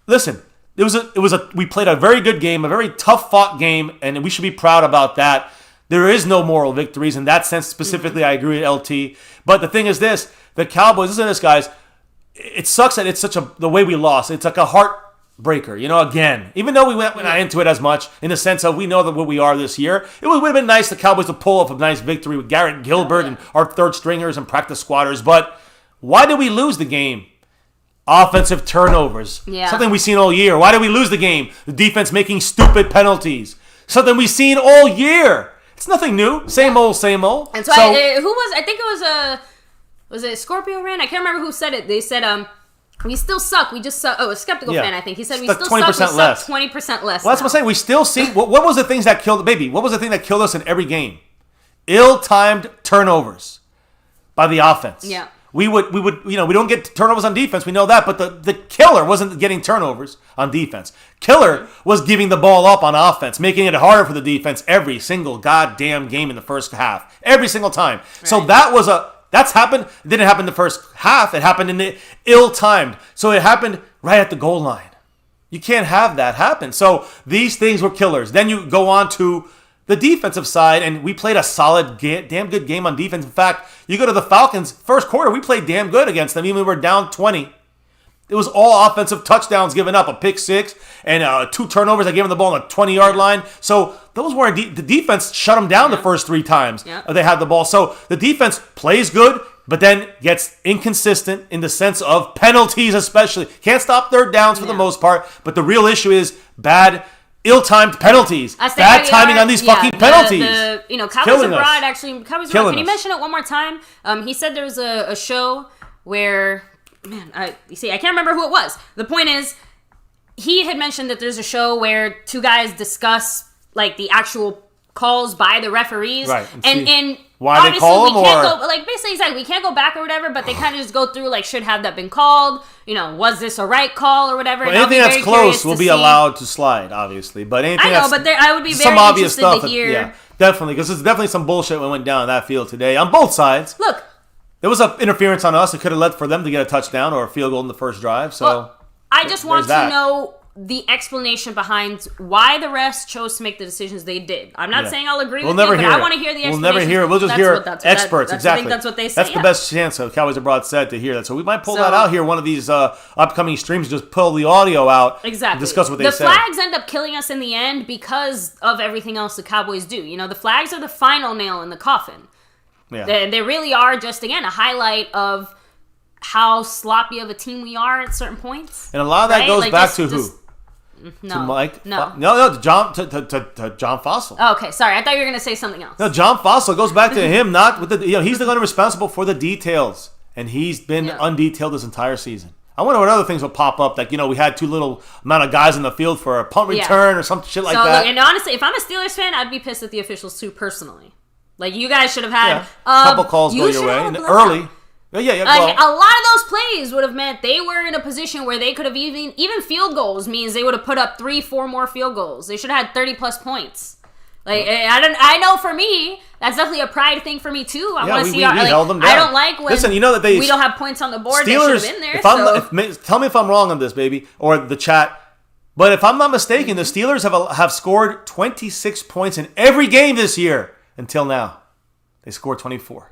listen, we played a very good game, a very tough fought game, and we should be proud about that. There is no moral victories in that sense specifically. I agree with LT. But the thing is this: the Cowboys. Listen to this, guys. It sucks that it's the way we lost. It's like a heartbreaker, again. Even though we're not into it as much in the sense of we know that what we are this year, it would have been nice the Cowboys to pull off a nice victory with Garrett Gilbert and our third stringers and practice squatters. But why did we lose the game? Offensive turnovers. Yeah. Something we've seen all year. Why did we lose the game? The defense making stupid penalties. Something we've seen all year. It's nothing new. Same old, same old. And so I think it was it Scorpio Ran? I can't remember who said it. They said, we still suck. We just suck. Oh, a Skeptical fan, I think. He said, we still suck. We suck 20% less. Well, that's what I'm saying. We still see... What was the things that killed... Baby, what was the thing that killed us in every game? Ill-timed turnovers by the offense. Yeah. We don't get turnovers on defense. We know that. But the killer wasn't getting turnovers on defense. Killer was giving the ball up on offense, making it harder for the defense every single goddamn game in the first half. Every single time. Right. So that's happened. It didn't happen in the first half. It happened in the ill-timed. So it happened right at the goal line. You can't have that happen. So these things were killers. Then you go on to the defensive side, and we played a solid, damn good game on defense. In fact, you go to the Falcons, first quarter, we played damn good against them, even when we were down 20. It was all offensive touchdowns given up, a pick six, and 2 turnovers. I gave them the ball on the 20-yard line. So those were the defense shut them down the first 3 times they had the ball. So the defense plays good, but then gets inconsistent in the sense of penalties especially. Can't stop third downs for the most part, but the real issue is ill-timed penalties. Bad timing on these fucking penalties. Cowboys Abroad actually. Cowboys Abroad. Can you mention it one more time? He said there was a show where, I can't remember who it was. The point is, he had mentioned that there's a show where 2 guys discuss like the actual calls by the referees, right? And why they call them, we can't go back or whatever, but they kind of just go through like, should have that been called? Was this a right call or whatever? Well, anything that's close will be allowed to slide, obviously. But anything I would be very some obvious interested stuff to hear. Yeah, definitely, because there's definitely some bullshit that went down on that field today on both sides. Look, there was an interference on us. It could have led for them to get a touchdown or a field goal in the first drive. So I just want to know the explanation behind why the refs chose to make the decisions they did. I'm not saying I'll agree with you, but I want to hear the explanation. We'll never hear it. We'll just hear experts. Exactly. I think that's what they say. That's the best chance of Cowboys Abroad said to hear that. So we might pull that out here, one of these upcoming streams, just pull the audio out and discuss what they said. The flags end up killing us in the end because of everything else the Cowboys do. The flags are the final nail in the coffin. Yeah. They really are just, again, a highlight of how sloppy of a team we are at certain points. And a lot of that goes back to who? No, to Mike? No, to John Fossil. Oh, okay, sorry. I thought you were going to say something else. No, John Fossil goes back to him. Not with the he's the one responsible for the details, and he's been undetailed this entire season. I wonder what other things will pop up. Like we had too little amount of guys in the field for a punt return or some shit like that. Look, and honestly, if I'm a Steelers fan, I'd be pissed at the officials too personally. Like, you guys should have had a couple calls go your way and early. Yeah. A lot of those plays would have meant they were in a position where they could have even field goals means they would have put up 3-4 more field goals. They should have had 30+ points. Like, I know for me, that's definitely a pride thing for me too. I want to see our. Held them down. I don't like when that we don't have points on the board. Steelers, they should have been there. Tell me if I'm wrong on this, baby, or the chat. But if I'm not mistaken, the Steelers have scored 26 points in every game this year until now. They scored 24.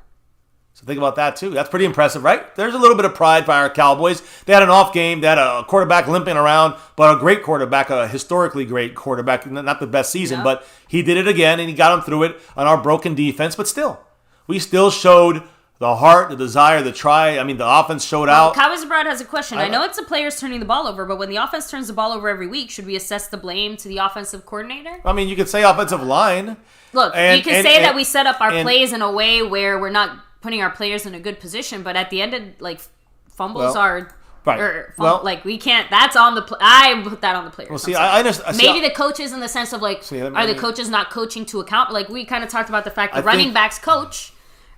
So think about that too. That's pretty impressive, right? There's a little bit of pride by our Cowboys. They had an off game. They had a quarterback limping around, but a great quarterback, a historically great quarterback. Not the best season, but he did it again, and he got him through it on our broken defense. But still, we still showed the heart, the desire, the try. I mean, the offense showed out. Cowboys Abroad has a question. I know it's the players turning the ball over, but when the offense turns the ball over every week, should we assess the blame to the offensive coordinator? I mean, you could say offensive line. Look, you can say that we set up our plays in a way where we're not putting our players in a good position, but at the end of fumbles are right. We can't. That's on the. I put that on the players. Well, see, I understand. Maybe the coaches in the sense of are the coaches not coaching to account? Like we kind of talked about the fact that running backs coach.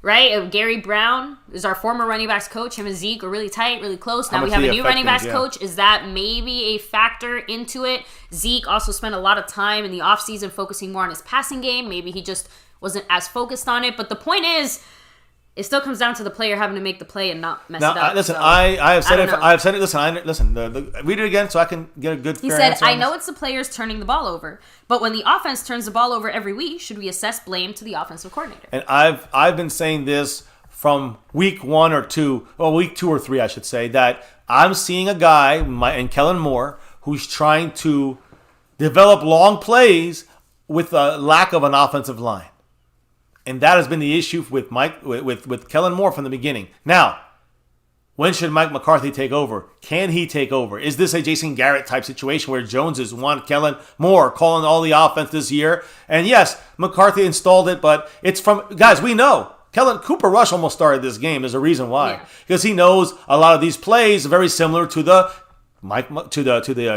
Right? Gary Brown is our former running backs coach. Him and Zeke are really tight, really close. Now we have a new running backs coach. Is that maybe a factor into it? Zeke also spent a lot of time in the offseason focusing more on his passing game. Maybe he just wasn't as focused on it. But the point is, it still comes down to the player having to make the play and not mess it up. Listen, I have said it. I've said it. Listen. Read it again so I can get a good. He said, "I know it's the players turning the ball over, but when the offense turns the ball over every week, should we assess blame to the offensive coordinator?" And I've been saying this from week 1 or 2, week 2 or 3, I should say, that I'm seeing a guy in Kellen Moore who's trying to develop long plays with a lack of an offensive line. And that has been the issue with with Kellen Moore from the beginning. Now, when should Mike McCarthy take over? Can he take over? Is this a Jason Garrett type situation where Jones is Kellen Moore calling all the offense this year? And yes, McCarthy installed it, but it's from guys we know. Cooper Rush almost started this game. There's a reason why, because he knows a lot of these plays are very similar to the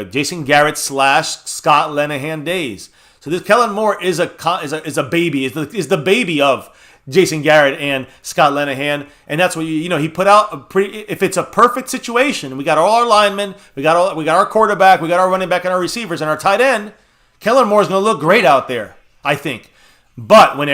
Jason Garrett / Scott Linehan days. So this Kellen Moore is a baby, is the baby of Jason Garrett and Scott Linehan, and that's what he put out if it's a perfect situation, we got all our linemen, we got our quarterback, we got our running back and our receivers and our tight end, Kellen Moore is going to look great out there, I think. But when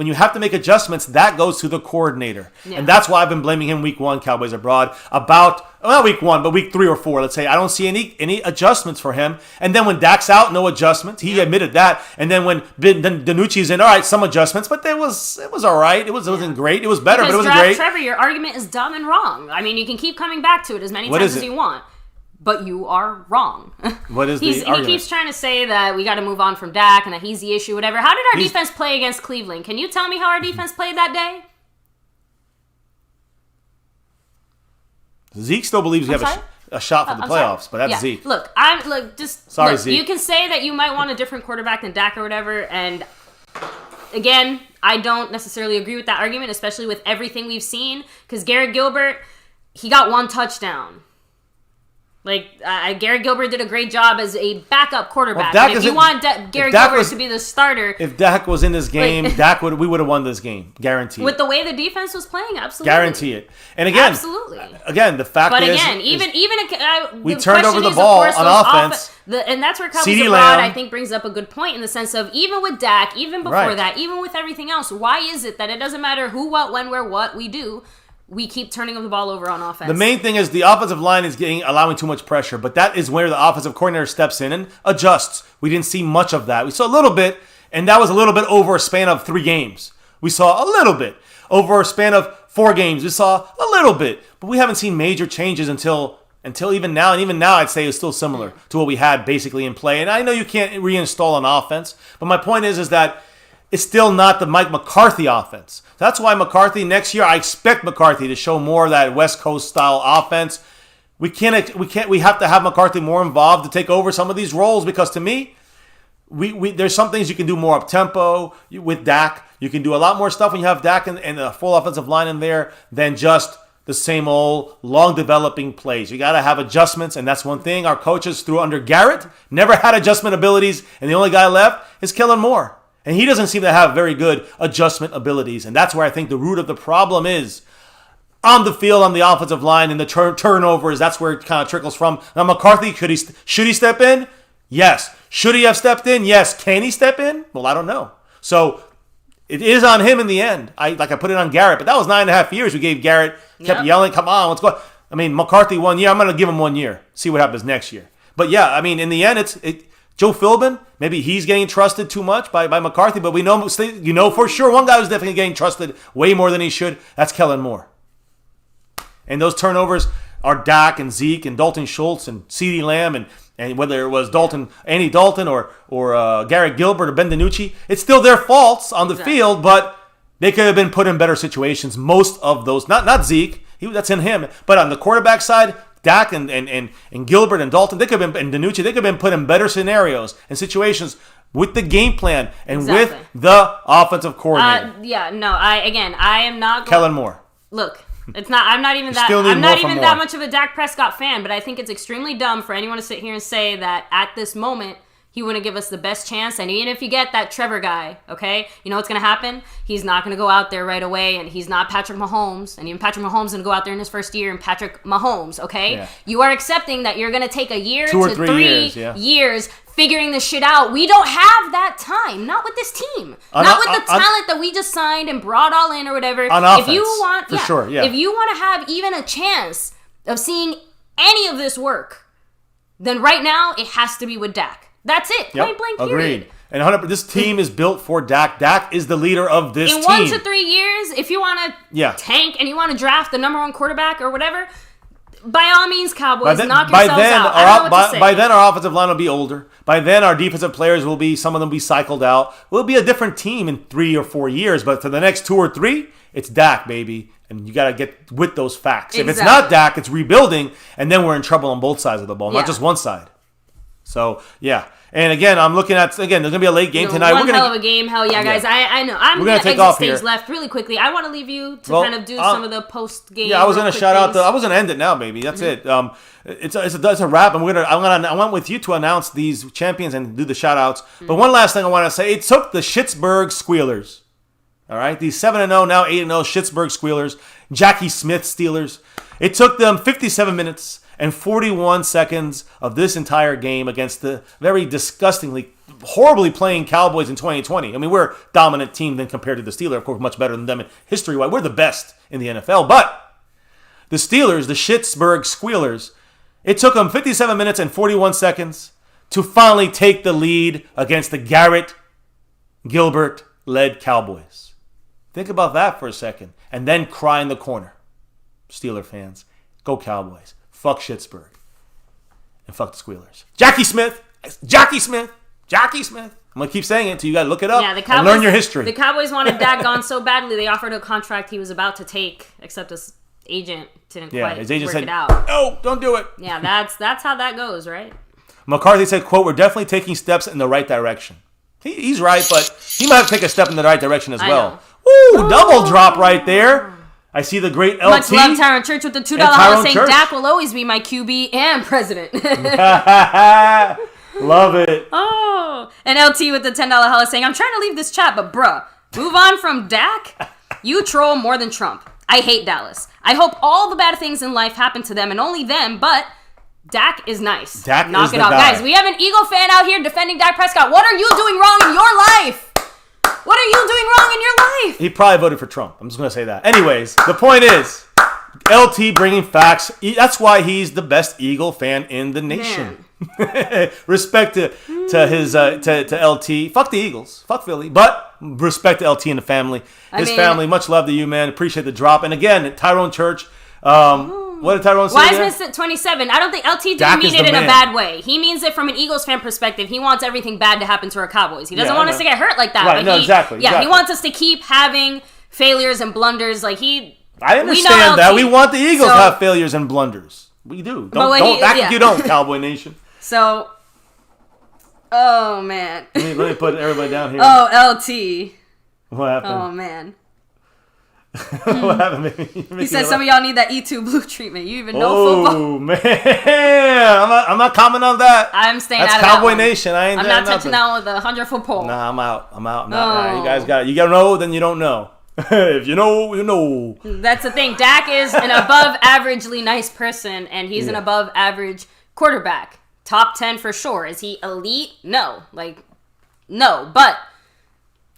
you have to make adjustments, that goes to the coordinator. Yeah. And that's why I've been blaming him week 1, Cowboys Abroad, not week 1, but week 3 or 4, let's say. I don't see any adjustments for him. And then when Dak's out, no adjustments. He admitted that. And then when Danucci's in, all right, some adjustments. But it was all right. It wasn't great. It was better, but it wasn't great. Trevor, your argument is dumb and wrong. I mean, you can keep coming back to it as many times as you want. But you are wrong. What is the argument? He keeps trying to say that we got to move on from Dak and that he's the issue, whatever. How did our defense play against Cleveland? Can you tell me how our defense played that day? Zeke still believes we have a shot for the playoffs, but that's Zeke. Look, Zeke. You can say that you might want a different quarterback than Dak or whatever, and again, I don't necessarily agree with that argument, especially with everything we've seen, because Garrett Gilbert, he got 1 touchdown. Garrett Gilbert did a great job as a backup quarterback. Well, if you want Garrett Gilbert to be the starter, if Dak was in this game, we would have won this game, guaranteed. With the way the defense was playing, absolutely, guarantee it. And again, the fact we turned over the ball on offense. And that's where Cowboys Abroad, I think, brings up a good point in the sense of even with Dak, even before that, even with everything else, why is it that it doesn't matter who, what, when, where, what we do? We keep turning the ball over on offense. The main thing is the offensive line is allowing too much pressure, but that is where the offensive coordinator steps in and adjusts. We didn't see much of that. We saw a little bit, and that was a little bit over a span of 3 games. We saw a little bit. Over a span of 4 games, we saw a little bit. But we haven't seen major changes until even now. And even now, I'd say it's still similar to what we had basically in play. And I know you can't reinstall an offense, but my point is that it's still not the Mike McCarthy offense. That's why McCarthy next year, I expect McCarthy to show more of that West Coast style offense. We have to have McCarthy more involved to take over some of these roles, because to me, there's some things you can do more up tempo with Dak. You can do a lot more stuff when you have Dak and a full offensive line in there than just the same old long developing plays. You got to have adjustments, and that's one thing our coaches threw under Garrett never had adjustment abilities, and the only guy left is Kellen Moore. And he doesn't seem to have very good adjustment abilities. And that's where I think the root of the problem is. On the field, on the offensive line, and the turnovers, that's where it kind of trickles from. Now, McCarthy, should he step in? Yes. Should he have stepped in? Yes. Can he step in? Well, I don't know. So it is on him in the end. I put it on Garrett, but that was 9.5 years. We gave Garrett, kept yelling, come on, let's go. I mean, McCarthy 1 year. I'm going to give him 1 year. See what happens next year. But yeah, I mean, in the end, Joe Philbin, maybe he's getting trusted too much by McCarthy, but we know for sure one guy who's definitely getting trusted way more than he should. That's Kellen Moore. And those turnovers are Dak and Zeke and Dalton Schultz and CeeDee Lamb and whether it was Andy Dalton or Garrett Gilbert or Ben DiNucci, it's still their faults on the field, but they could have been put in better situations. Most of those, not Zeke, that's in him, but on the quarterback side, Dak and Gilbert and Dalton, they could have been, and DiNucci, they could have been put in better scenarios and situations with the game plan and with the offensive coordinator. I am not Kellen Moore. Look, I'm not even that much of a Dak Prescott fan, but I think it's extremely dumb for anyone to sit here and say that at this moment he wouldn't give us the best chance. And even if you get that Trevor guy, okay, you know what's going to happen? He's not going to go out there right away, and he's not Patrick Mahomes. And even Patrick Mahomes is going to go out there in his first year and Patrick Mahomes, okay? Yeah. You are accepting that you're going to take a year to 3 years figuring this shit out. We don't have that time. Not with this team. Not with the talent that we just signed and brought all in or whatever. On offense, if you want to have even a chance of seeing any of this work, then right now it has to be with Dak. That's it. Point blank period. Agreed. And this team is built for Dak. Dak is the leader of this team. In 1 to 3 years, if you want to tank and you want to draft the number 1 quarterback or whatever, by all means, Cowboys, knock yourselves out. By then, our offensive line will be older. By then, our defensive players will be, some of them will be cycled out. We'll be a different team in 3 or 4 years. But for the next 2 or 3, it's Dak, baby. And you got to get with those facts. Exactly. If it's not Dak, it's rebuilding. And then we're in trouble on both sides of the ball, not just one side. So, yeah. And again, I'm looking at, there's going to be a late game tonight. One hell of a game. Hell yeah, guys. I know. I'm going to take off stage left really quickly. I want to leave you to kind of do some of the post-game. Yeah, I was going to shout out I was going to end it now, baby. That's it. It's a wrap. And I went with you to announce these champions and do the shout-outs. But one last thing I want to say. It took the Schmuck Squealers. All right? These 7-0, now 8-0 Schmuck Squealers. Jackie Smith Steelers. It took them 57 minutes and 41 seconds of this entire game against the very disgustingly, horribly playing Cowboys in 2020. I mean, we're a dominant team than compared to the Steelers. Of course, much better than them in history-wise. We're the best in the NFL. But the Steelers, the Pittsburgh Squealers, it took them 57 minutes and 41 seconds to finally take the lead against the Garrett Gilbert-led Cowboys. Think about that for a second. And then cry in the corner. Steeler fans, go Cowboys. Fuck Pittsburgh. And fuck the Squealers. Jackie Smith. Jackie Smith. Jackie Smith. I'm going to keep saying it, so you got to look it up and learn your history. The Cowboys wanted Dak gone so badly, they offered a contract he was about to take, except his agent didn't quite his agent work said, it out. No, don't do it. Yeah, that's how that goes, right? McCarthy said, quote, we're definitely taking steps in the right direction. He's right, but he might have to take a step in the right direction as well. Ooh, double drop right there. I see the great LT. Much love, Tyron Church with the $2 house saying Dak will always be my QB and president. Love it. Oh, and LT with the $10 house saying, I'm trying to leave this chat, but bruh, move on from Dak. You troll more than Trump. I hate Dallas. I hope all the bad things in life happen to them and only them, but Dak is nice. Dak Knock is it the out. guy. Guys, we have an Eagle fan out here defending Dak Prescott. What are you doing wrong in your life? What are you doing wrong in your life? He probably voted for Trump. I'm just going to say that. Anyways, the point is, LT bringing facts. That's why he's the best Eagle fan in the nation. Respect to his to LT. Fuck the Eagles. Fuck Philly. But respect to LT and the family. His family. Much love to you, man. Appreciate the drop. And again, Tyrone Church. What did Tyrone say? Wiseman 27. I don't think LT didn't mean it in a bad way. He means it from an Eagles fan perspective. He wants everything bad to happen to our Cowboys. He doesn't want us to get hurt like that. Right, but exactly. He wants us to keep having failures and blunders. I understand that. We want the Eagles to have failures and blunders. We do. Don't act like you don't, Cowboy Nation. So, oh man. Let me put everybody down here. Oh, LT. What happened? Oh man. What happened? He said some of y'all need that E2 blue treatment. You even know football. Oh man, I'm not commenting on that. I'm staying That's out of Cowboy that Nation. I'm not touching that with a 100-foot pole. Nah, I'm out. Nah, you guys got it. You gotta know, then you don't know. If you know, you know. That's the thing. Dak is an above averagely nice person, and he's an above average quarterback. Top 10 for sure. Is he elite? No. No. But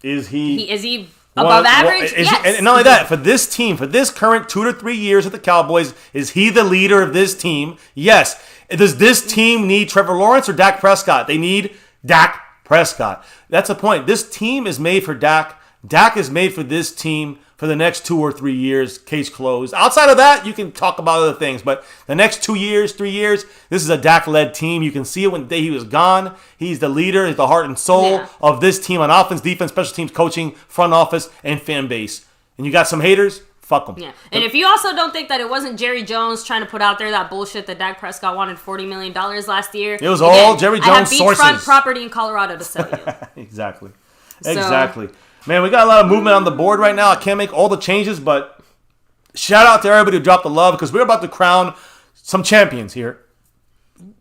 is he above average? Yes. And not only that, for this team, for this current 2 to 3 years with the Cowboys, is he the leader of this team? Yes. Does this team need Trevor Lawrence or Dak Prescott? They need Dak Prescott. That's the point. This team is made for Dak. Dak is made for this team for the next 2 or 3 years, case closed. Outside of that, you can talk about other things. But the next 2 years, 3 years, this is a Dak-led team. You can see it when the day he was gone. He's the leader. He's the heart and soul of this team on offense, defense, special teams, coaching, front office, and fan base. And you got some haters? Fuck them. Yeah. And if you also don't think that it wasn't Jerry Jones trying to put out there that bullshit that Dak Prescott wanted $40 million last year. It was all Jerry Jones sources. I have beachfront property in Colorado to sell you. Exactly. Man, we got a lot of movement on the board right now. I can't make all the changes, but shout out to everybody who dropped the love because we're about to crown some champions here.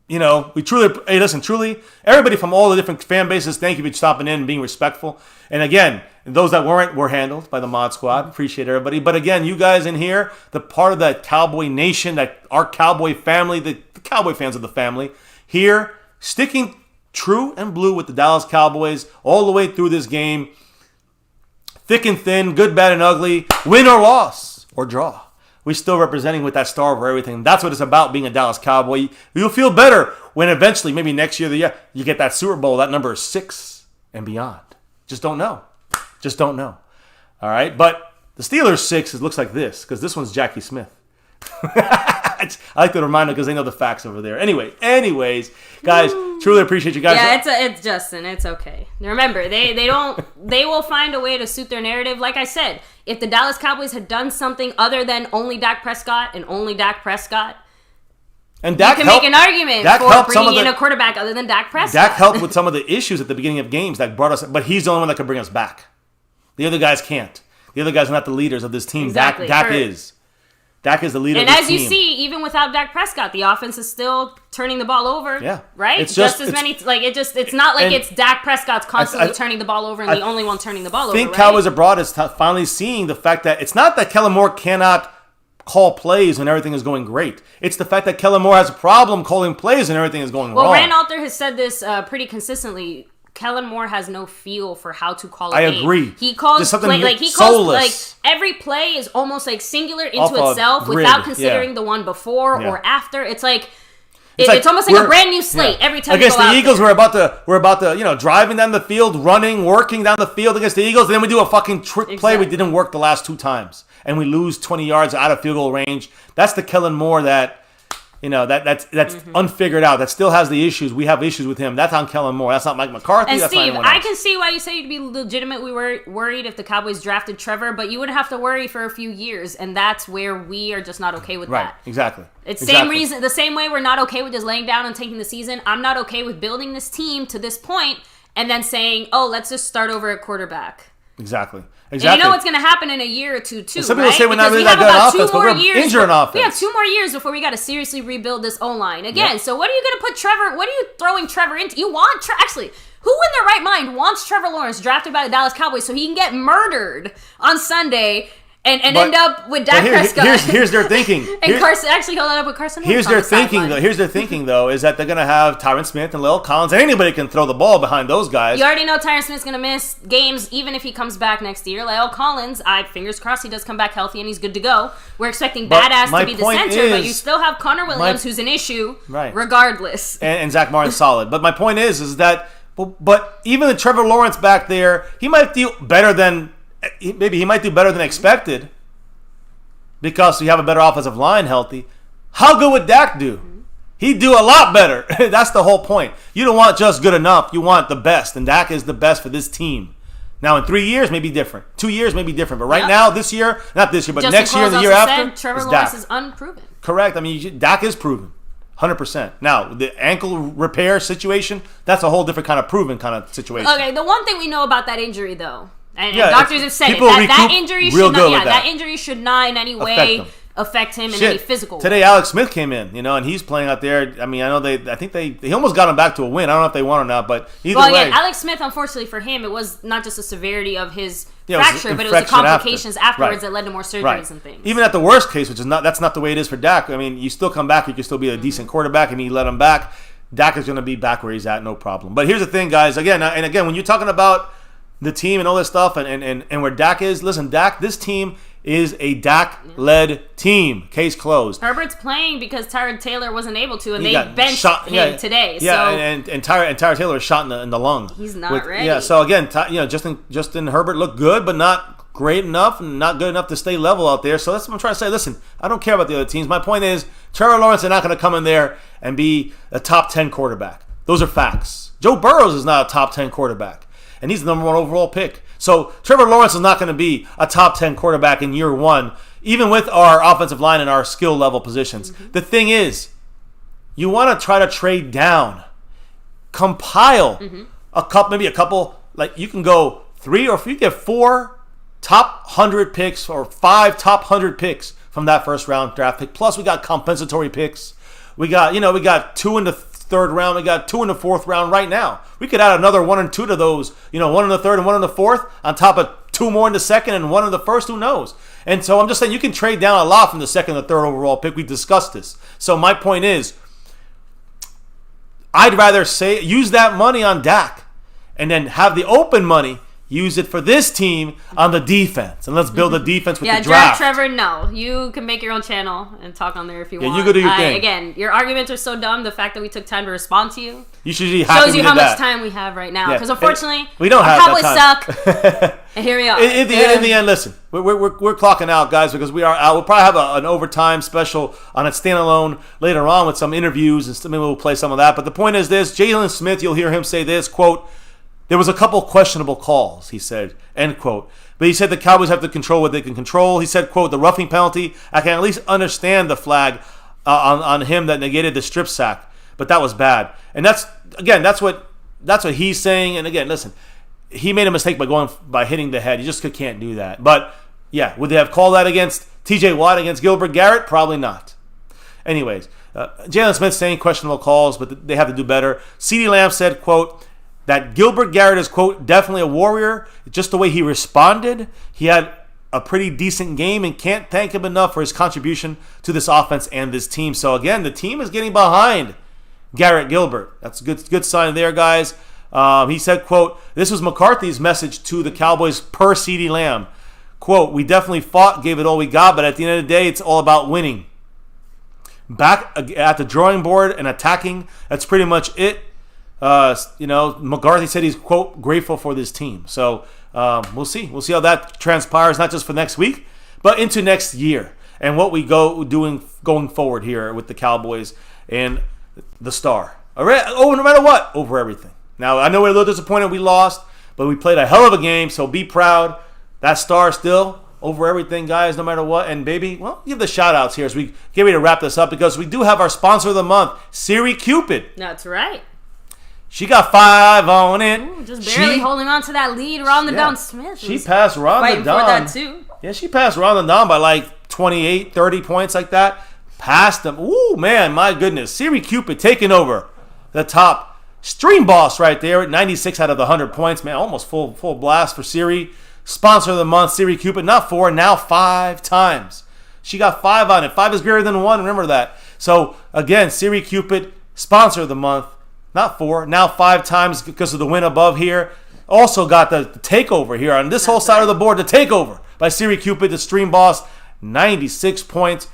You know, truly, everybody from all the different fan bases, thank you for stopping in and being respectful. And again, those that weren't were handled by the Mod Squad. Appreciate everybody. But again, you guys in here, the part of that Cowboy Nation, that our Cowboy family, the Cowboy fans of the family, here, sticking true and blue with the Dallas Cowboys all the way through this game. Thick and thin, good, bad, and ugly, win or loss or draw. We're still representing with that star over everything. That's what it's about, being a Dallas Cowboy. You'll feel better when eventually, maybe next year, you get that Super Bowl. That number is 6 and beyond. Just don't know. All right? But the Steelers 6 looks like this because this one's Jackie Smith. I like to remind them because they know the facts over there. Anyways, guys, truly appreciate you guys. Yeah, it's Justin. It's okay. Remember, they will find a way to suit their narrative. Like I said, if the Dallas Cowboys had done something other than only Dak Prescott and only Dak Prescott, and Dak you can make an argument for bringing in a quarterback other than Dak Prescott. Dak helped with some of the issues at the beginning of games that brought us, but he's the only one that could bring us back. The other guys can't. The other guys are not the leaders of this team. Exactly. Dak is. Dak is the leader of this team. And as you see, even without Dak Prescott, the offense is still turning the ball over. Yeah. Right? It's not like it's Dak Prescott's constantly turning the ball over and the only one turning the ball over. I think Cowboys abroad is finally seeing the fact that it's not that Kellen Moore cannot call plays when everything is going great. It's the fact that Kellen Moore has a problem calling plays when everything is going wrong. Well, Rand Alter has said this pretty consistently. Kellen Moore has no feel for how to call a game. I agree. He calls soulless. Every play is almost like singular into itself without considering the one before or after. It's like it's almost like a brand new slate every time. Against the Eagles, we're about to driving down the field, running, working down the field against the Eagles, and then we do a fucking trick play. We didn't work the last 2 times, and we lose 20 yards out of field goal range. That's the Kellen Moore that. That's unfigured out. That still has the issues. We have issues with him. That's on Kellen Moore. That's not Mike McCarthy. And that's Steve, not anyone else. I can see why you say you'd be legitimately worried if the Cowboys drafted Trevor, but you wouldn't have to worry for a few years, and that's where we are just not okay with that. Exactly. It's the same way we're not okay with just laying down and taking the season. I'm not okay with building this team to this point and then saying, oh, let's just start over at quarterback. Exactly. And you know what's going to happen in a year or two, too, some people say we're not really that good offense, but we're injured offense. We have 2 more years before we got to seriously rebuild this O-line. Again, so what are you going to put Trevor, what are you throwing Trevor into? You want, actually, who in their right mind wants Trevor Lawrence drafted by the Dallas Cowboys so he can get murdered on Sunday and end up with Dak Prescott? Here's their thinking. And Carson, actually, he'll end up with Carson Wentz. Here's their thinking, though, is that they're going to have Tyron Smith and Lil Collins, and anybody can throw the ball behind those guys. You already know Tyron Smith's going to miss games even if he comes back next year. Lil Collins, fingers crossed he does come back healthy and he's good to go. We're expecting Badass to be the center, but you still have Connor Williams, who's an issue, regardless. And Zach Martin's solid. But my point is that, but even the Trevor Lawrence back there, he might do better than expected. Because you have a better offensive line healthy. How good would Dak do? He'd do a lot better. That's the whole point. You don't want just good enough. You want the best. And Dak is the best for this team. Now, in 3 years, maybe different. 2 years, maybe different. But right now, next year, but next year and the year after, Trevor Lawrence is unproven. Correct. I mean, Dak is proven. 100%. Now, the ankle repair situation, that's a whole different kind of proven kind of situation. Okay, the one thing we know about that injury, though, and doctors have said it, that injury should not in any way affect him in any physical way. Today, Alex Smith came in, and he's playing out there. I mean, I know I think they almost got him back to a win. I don't know if they won or not, but either way. Alex Smith, unfortunately for him, it was not just the severity of his fracture, but it was the complications afterwards that led to more surgeries and things. Even at the worst case, that's not the way it is for Dak. I mean, you still come back, you can still be a decent quarterback, and you let him back. Dak is going to be back where he's at, no problem. But here's the thing, guys. Again, when you're talking about the team and all this stuff and where Dak is, listen, Dak, this team is a Dak-led team. Case closed. Herbert's playing because Tyrod Taylor wasn't able to, and they benched him today. Yeah, and Tyrod Taylor was shot in the lung. He's not ready. Yeah, so again, Justin Herbert looked good, but not great enough and not good enough to stay level out there. So that's what I'm trying to say. Listen, I don't care about the other teams. My point is, Trevor Lawrence is not going to come in there and be a top 10 quarterback. Those are facts. Joe Burrows is not a top 10 quarterback. And he's the number 1 overall pick. So Trevor Lawrence is not going to be a top 10 quarterback in year 1, even with our offensive line and our skill level positions. Mm-hmm. The thing is, you want to try to trade down. Compile maybe a couple, like you can go 3 or if you get 4 top 100 picks or 5 top 100 picks from that first round draft pick. Plus we got compensatory picks. We got 2 in the third round. We got 2 in the fourth round right now. We could add another 1 and 2 to those. 1 in the third and 1 in the fourth on top of 2 more in the second and 1 in the first. Who knows? And so I'm just saying you can trade down a lot from the second and the third overall pick. We discussed this. So my point is, I'd rather use that money on Dak and then have the open money. Use it for this team on the defense. And let's build a defense with the draft. Trevor, no. You can make your own channel and talk on there if you want. You go do your thing. Again, your arguments are so dumb. The fact that we took time to respond to you should be happy shows you how much time we have right now. Because unfortunately, we don't have Cowboys that time. suck. And here we are. In the end, listen, we're clocking out, guys, because we are out. We'll probably have an overtime special on a standalone later on with some interviews, and maybe we'll play some of that. But the point is this, Jalen Smith, you'll hear him say this, quote, "There was a couple questionable calls," he said, end quote. But he said the Cowboys have to control what they can control. He said, quote, "The roughing penalty, I can at least understand the flag on him that negated the strip sack, but that was bad." And that's what he's saying. And again, listen, he made a mistake by hitting the head. You just can't do that. But yeah, would they have called that against TJ Watt against Gilbert Garrett? Probably not. Anyways, Jalen Smith saying questionable calls, but they have to do better. CeeDee Lamb said, quote, that Gilbert Garrett is, quote, definitely a warrior. Just the way he responded, he had a pretty decent game and can't thank him enough for his contribution to this offense and this team. So again, the team is getting behind Garrett Gilbert. That's a good sign there, guys. He said, quote, "This was McCarthy's message to the Cowboys per CeeDee Lamb. Quote, we definitely fought, gave it all we got, but at the end of the day, it's all about winning. Back at the drawing board and attacking, that's pretty much it." McCarthy said he's, quote, grateful for this team. So we'll see. We'll see how that transpires, not just for next week, but into next year and what we going forward here with the Cowboys and the star. All right, no matter what, over everything. Now, I know we're a little disappointed we lost, but we played a hell of a game, so be proud. That star still over everything, guys, no matter what. And, baby, well, give the shout-outs here as we get ready to wrap this up because we do have our sponsor of the month, Siri Cupid. That's right. She got 5 on it. Ooh, just barely holding on to that lead. Rhonda Dawn Smith. She passed Rhonda Dawn. For that, too. Yeah, she passed Rhonda Dawn by like 28, 30 points like that. Passed them. Ooh, man, my goodness. Siri Cupid taking over the top stream boss right there at 96 out of the 100 points. Man, almost full blast for Siri. Sponsor of the month, Siri Cupid. Not 4, now 5 times. She got 5 on it. 5 is greater than 1. Remember that. So, again, Siri Cupid, sponsor of the month. Not 4, now 5 times because of the win above here. Also got the takeover here on this whole side of the board. The takeover by Siri Cupid, the stream boss. 96 points.